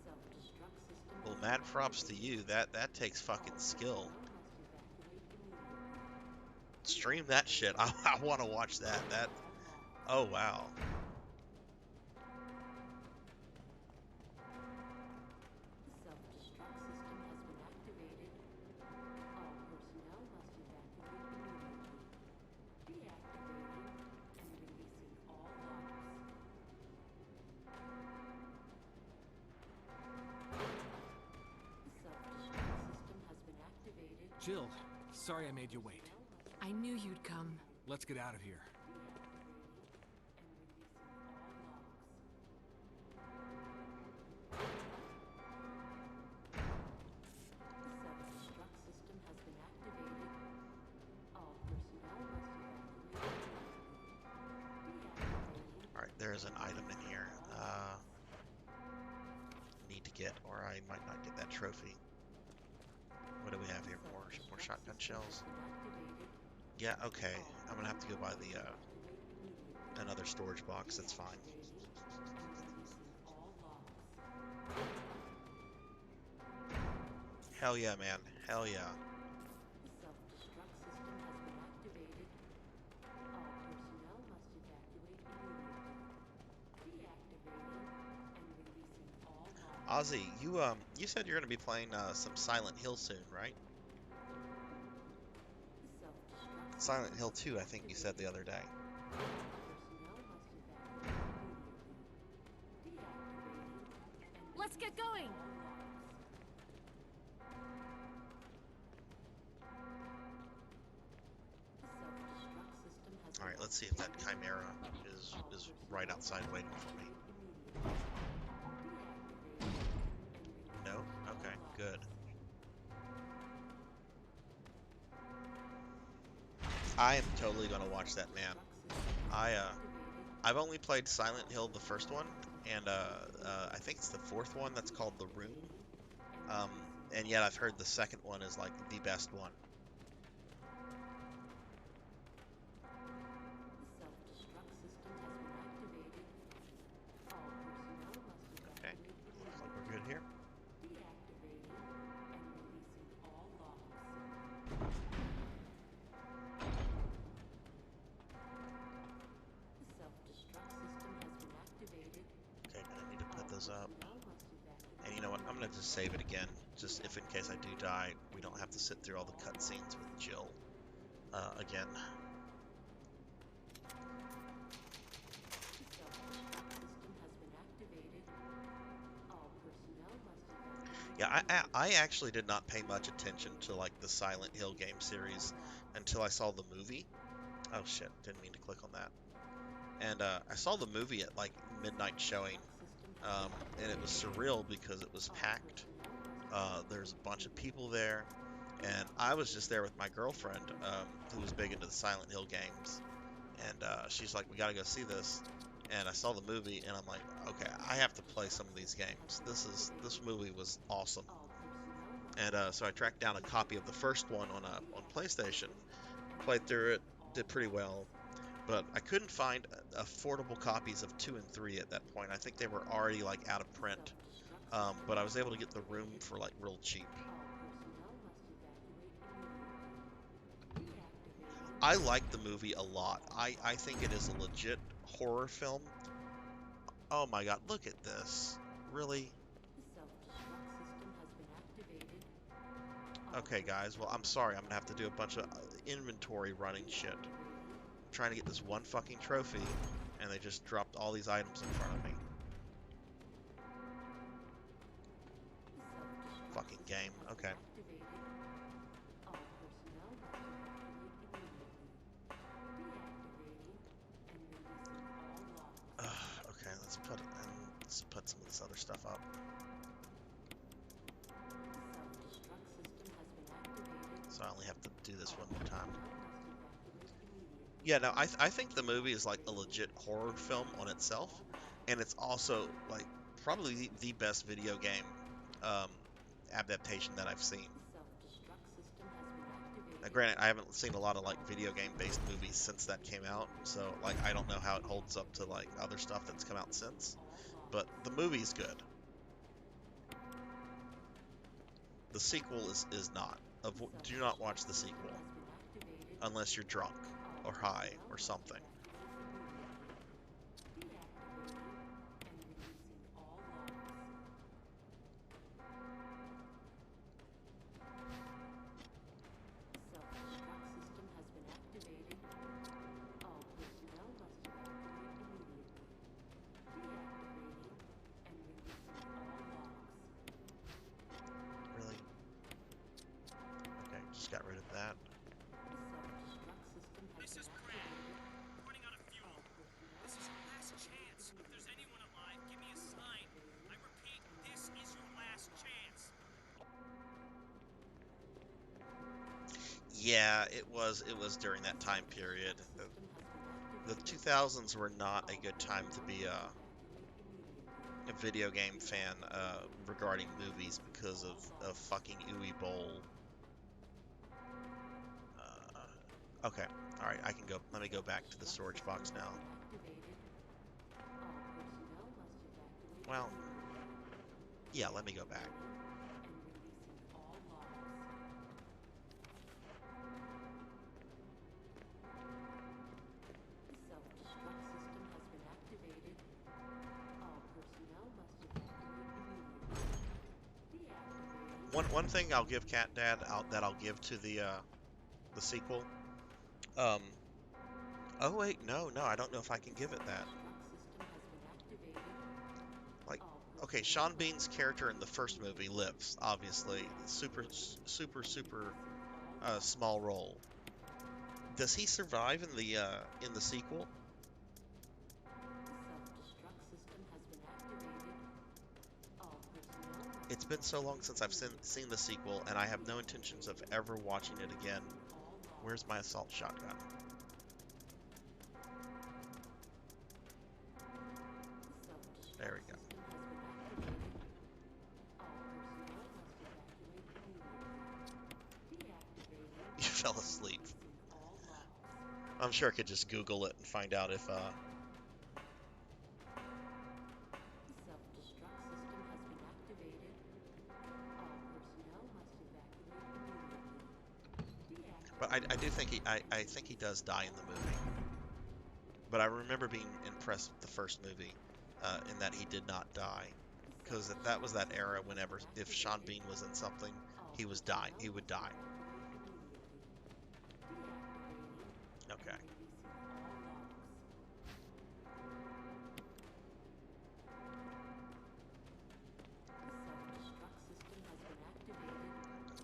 Self-destruct system Well, has mad been props to activated. you. That takes fucking All skill. personnel must evacuate immediately. Stream that shit. I want to watch that. Oh wow. Self-destruct system has been activated. All personnel must evacuate immediately. Deactivating and releasing all locks. Self-destruct system has been activated. Jill, sorry I made you wait. I knew you'd come. Let's get out of here. Self-destruct system has been activated. All personnel must evacuate immediately. Deactivating. All right, there's an item in here. Need to get, or I might not get that trophy. What do we have here? More shotgun shells. Yeah, okay. I'm gonna have to go buy the another storage box. That's fine. Hell yeah, man. Hell yeah. Self-destruct system has been activated. All personnel must evacuate immediately. Deactivating and releasing all locks. Ozzy, you said you're gonna be playing some Silent Hill soon, right? Self-destruct Silent Hill 2, I think you said the other day. personnel must evacuate immediately. Deactivating and Let's get going! all locks. Self-destruct system has All right, been let's see if that Chimera is right outside waiting for me. No? Okay, good. I am totally gonna watch that, man. I've only played Silent Hill the first one, and I think it's the fourth one that's called The Room. And yet I've heard the second one is like the best one. Self-destruct system has been activated. All personnel must Okay, evacuate looks like we're good here. deactivating and releasing all locks. Self-destruct system has been activated. Okay, I need to put those up. Personnel must evacuate. And you know what? I'm gonna just save it again, just if in case I do die, we don't have to sit through all the cutscenes with Jill again. Self-destruct system has been activated. All personnel must evacuate. Yeah, I actually did not pay much attention to like the Silent Hill game series until I saw the movie. Oh shit, didn't mean to click on that. And I saw the movie at like midnight showing, and it was surreal because it was packed. There's a bunch of people there, and I was just there with my girlfriend, who was big into the Silent Hill games, and she's like, "We gotta go see this." And I saw the movie, and I'm like, "Okay, I have to play some of these games. This movie was awesome." And so I tracked down a copy of the first one on PlayStation, played through it, did pretty well, but I couldn't find affordable copies of 2 and 3 at that point. I think they were already like out of print, but I was able to get the room for like real cheap. I like the movie a lot. I think it is a legit horror film. Oh my god, look at this. Really? Okay, guys, well, I'm sorry. I'm gonna have to do a bunch of inventory running shit. I'm trying to get this one fucking trophy, and they just dropped all these items in front of me. Fucking game. Okay. Okay, let's put some of this other stuff up. So I only have to do this one more time. Yeah, no, I think the movie is like a legit horror film on itself, and it's also like probably the best video game um, adaptation that I've seen. Now, granted, I haven't seen a lot of like video game based movies since that came out, so like I don't know how it holds up to like other stuff that's come out since, but the movie's good. The sequel is not. Do not watch the sequel unless you're drunk or high or something. Really? Okay, just got rid of that. This is Brad. Running out of fuel. This is your last chance. If there's anyone alive, give me a sign. I repeat, this is your last chance. Yeah, it was during that time period. The 2000s were not a good time to be a video game fan regarding movies because of fucking Uwe Boll. Okay, alright, I can go. Let me go back to the storage box now. Well, yeah, let me go back. One thing I'll give Cat Dad that I'll give to the sequel. Oh wait, no, I don't know if I can give it that. Like, okay, Sean Bean's character in the first movie lives, obviously, super small role. Does he survive in the sequel? It's been so long since I've seen the sequel, and I have no intentions of ever watching it again. Where's my assault shotgun? There we go. You fell asleep. I'm sure I could just Google it and find out if But I do think I think he does die in the movie. But I remember being impressed with the first movie, in that he did not die, because that was that era whenever if Sean Bean was in something, he would die. Okay.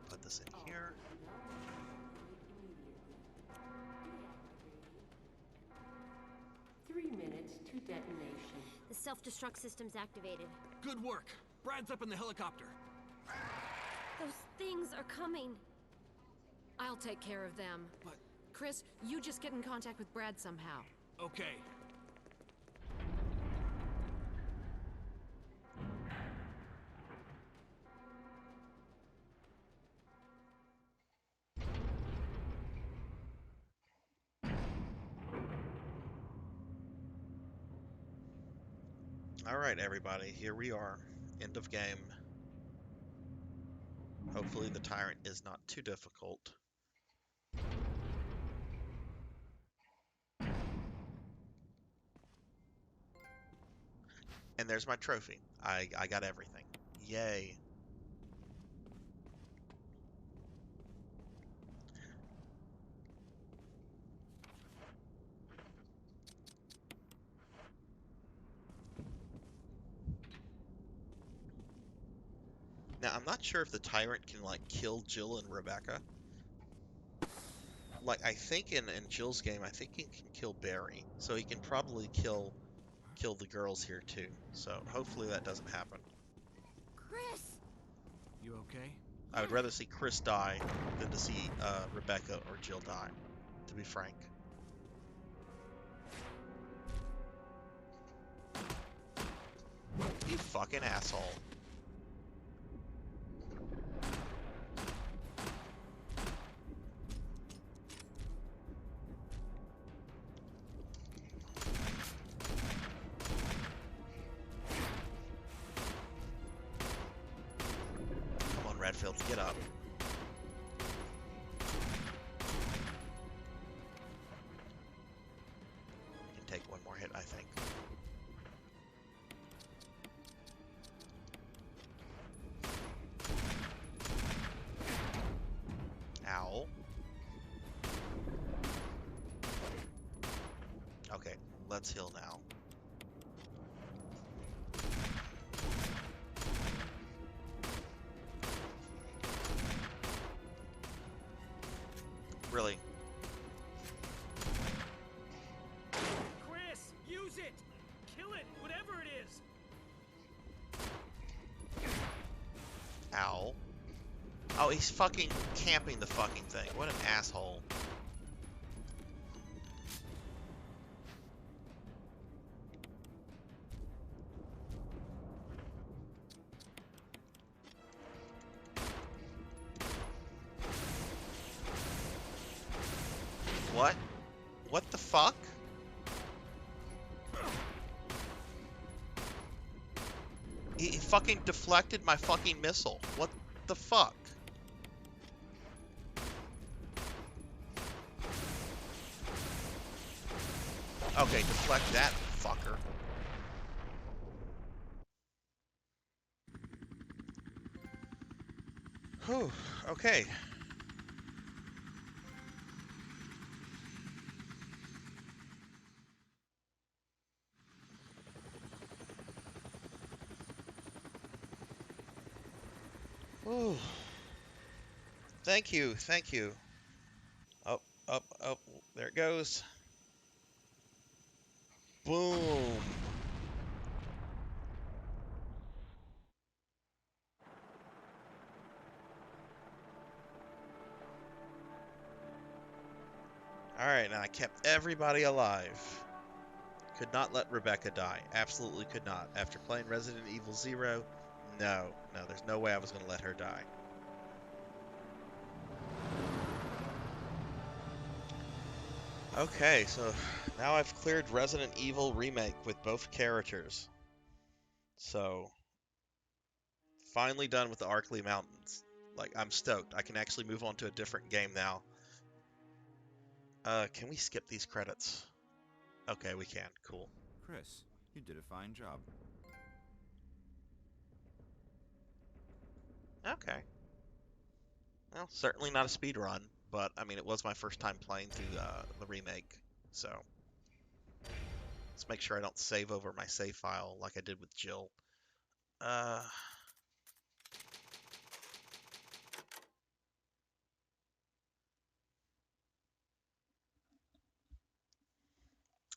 Put this in here. To detonation. The self-destruct system's activated. Good work. Brad's up in the helicopter. Those things are coming. I'll take care of them. But... Chris, you just get in contact with Brad somehow. Okay. All right, everybody, here we are. End of game. Hopefully the tyrant is not too difficult. And there's my trophy. I got everything. Yay. Now, I'm not sure if the tyrant can, like, kill Jill and Rebecca. Like, I think in Jill's game, I think he can kill Barry. So he can probably kill the girls here, too. So hopefully that doesn't happen. Chris! You okay? I would rather see Chris die than to see Rebecca or Jill die, to be frank. You fucking asshole. Come on, Redfield, get up. You can take one more hit, I think. Ow. Okay, let's heal now. Really? Chris, use it! Kill it, whatever it is! Ow. Oh, he's fucking camping the fucking thing. What an asshole. What? What the fuck? He fucking deflected my fucking missile. What the fuck? Okay, deflect that, fucker. Whew, okay. Ooh. Thank you, thank you. Up, up, up. There it goes. Boom. Alright, and I kept everybody alive. Could not let Rebecca die. Absolutely could not. After playing Resident Evil 0, no, there's no way I was going to let her die. Okay, so now I've cleared Resident Evil Remake with both characters. So, finally done with the Arkley Mountains. Like, I'm stoked. I can actually move on to a different game now. Can we skip these credits? Okay, we can. Cool. Chris, you did a fine job. Okay. Well, certainly not a speed run, but I mean, it was my first time playing through the remake, so let's make sure I don't save over my save file like I did with Jill. Uh,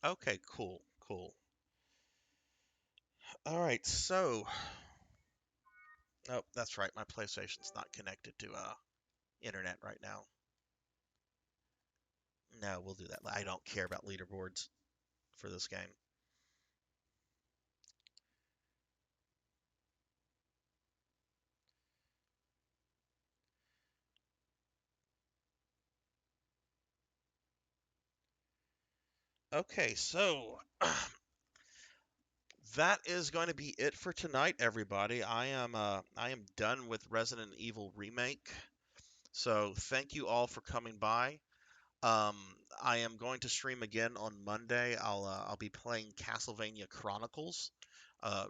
okay, cool. All right, so, oh, that's right, my PlayStation's not connected to internet right now. No, we'll do that. I don't care about leaderboards for this game. Okay, so that is going to be it for tonight, everybody. I am done with Resident Evil Remake. So thank you all for coming by. Um, I am going to stream again on Monday. I'll be playing Castlevania Chronicles.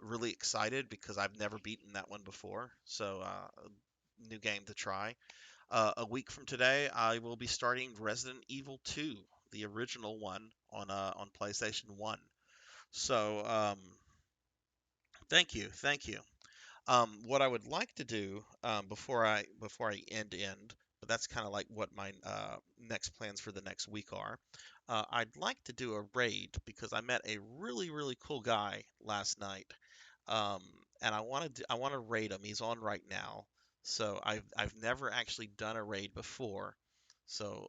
Really excited because I've never beaten that one before. So new game to try. A week from today, I will be starting Resident Evil 2, the original one on PlayStation 1. So thank you. What I would like to do before I end, but that's kind of like what my next plans for the next week are. I'd like to do a raid because I met a really cool guy last night, um, and I want to raid him. He's on right now, so I've never actually done a raid before. So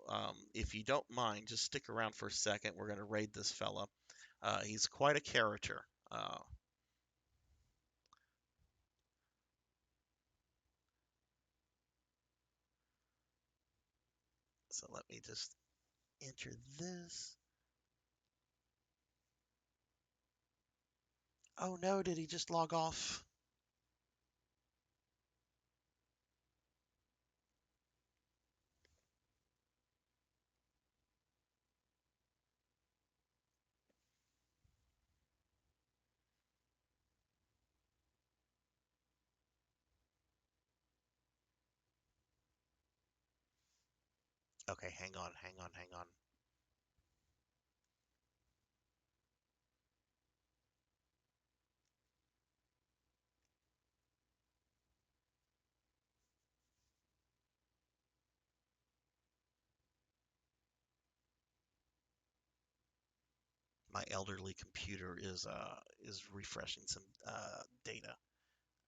if you don't mind, just stick around for a second. We're gonna raid this fella. He's quite a character. So let me just enter this. Oh no, did he just log off? Okay, hang on. My elderly computer is refreshing some data.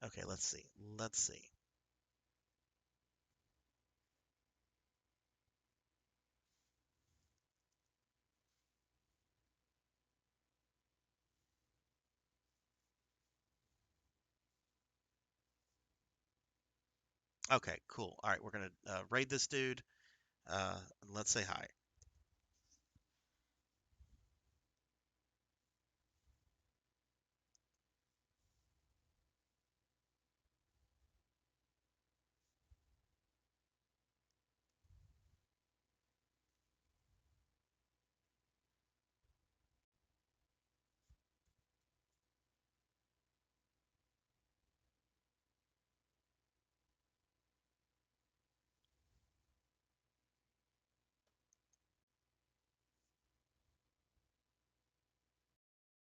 Okay, let's see. Let's see. Okay, cool. All right, we're gonna raid this dude. And let's say hi.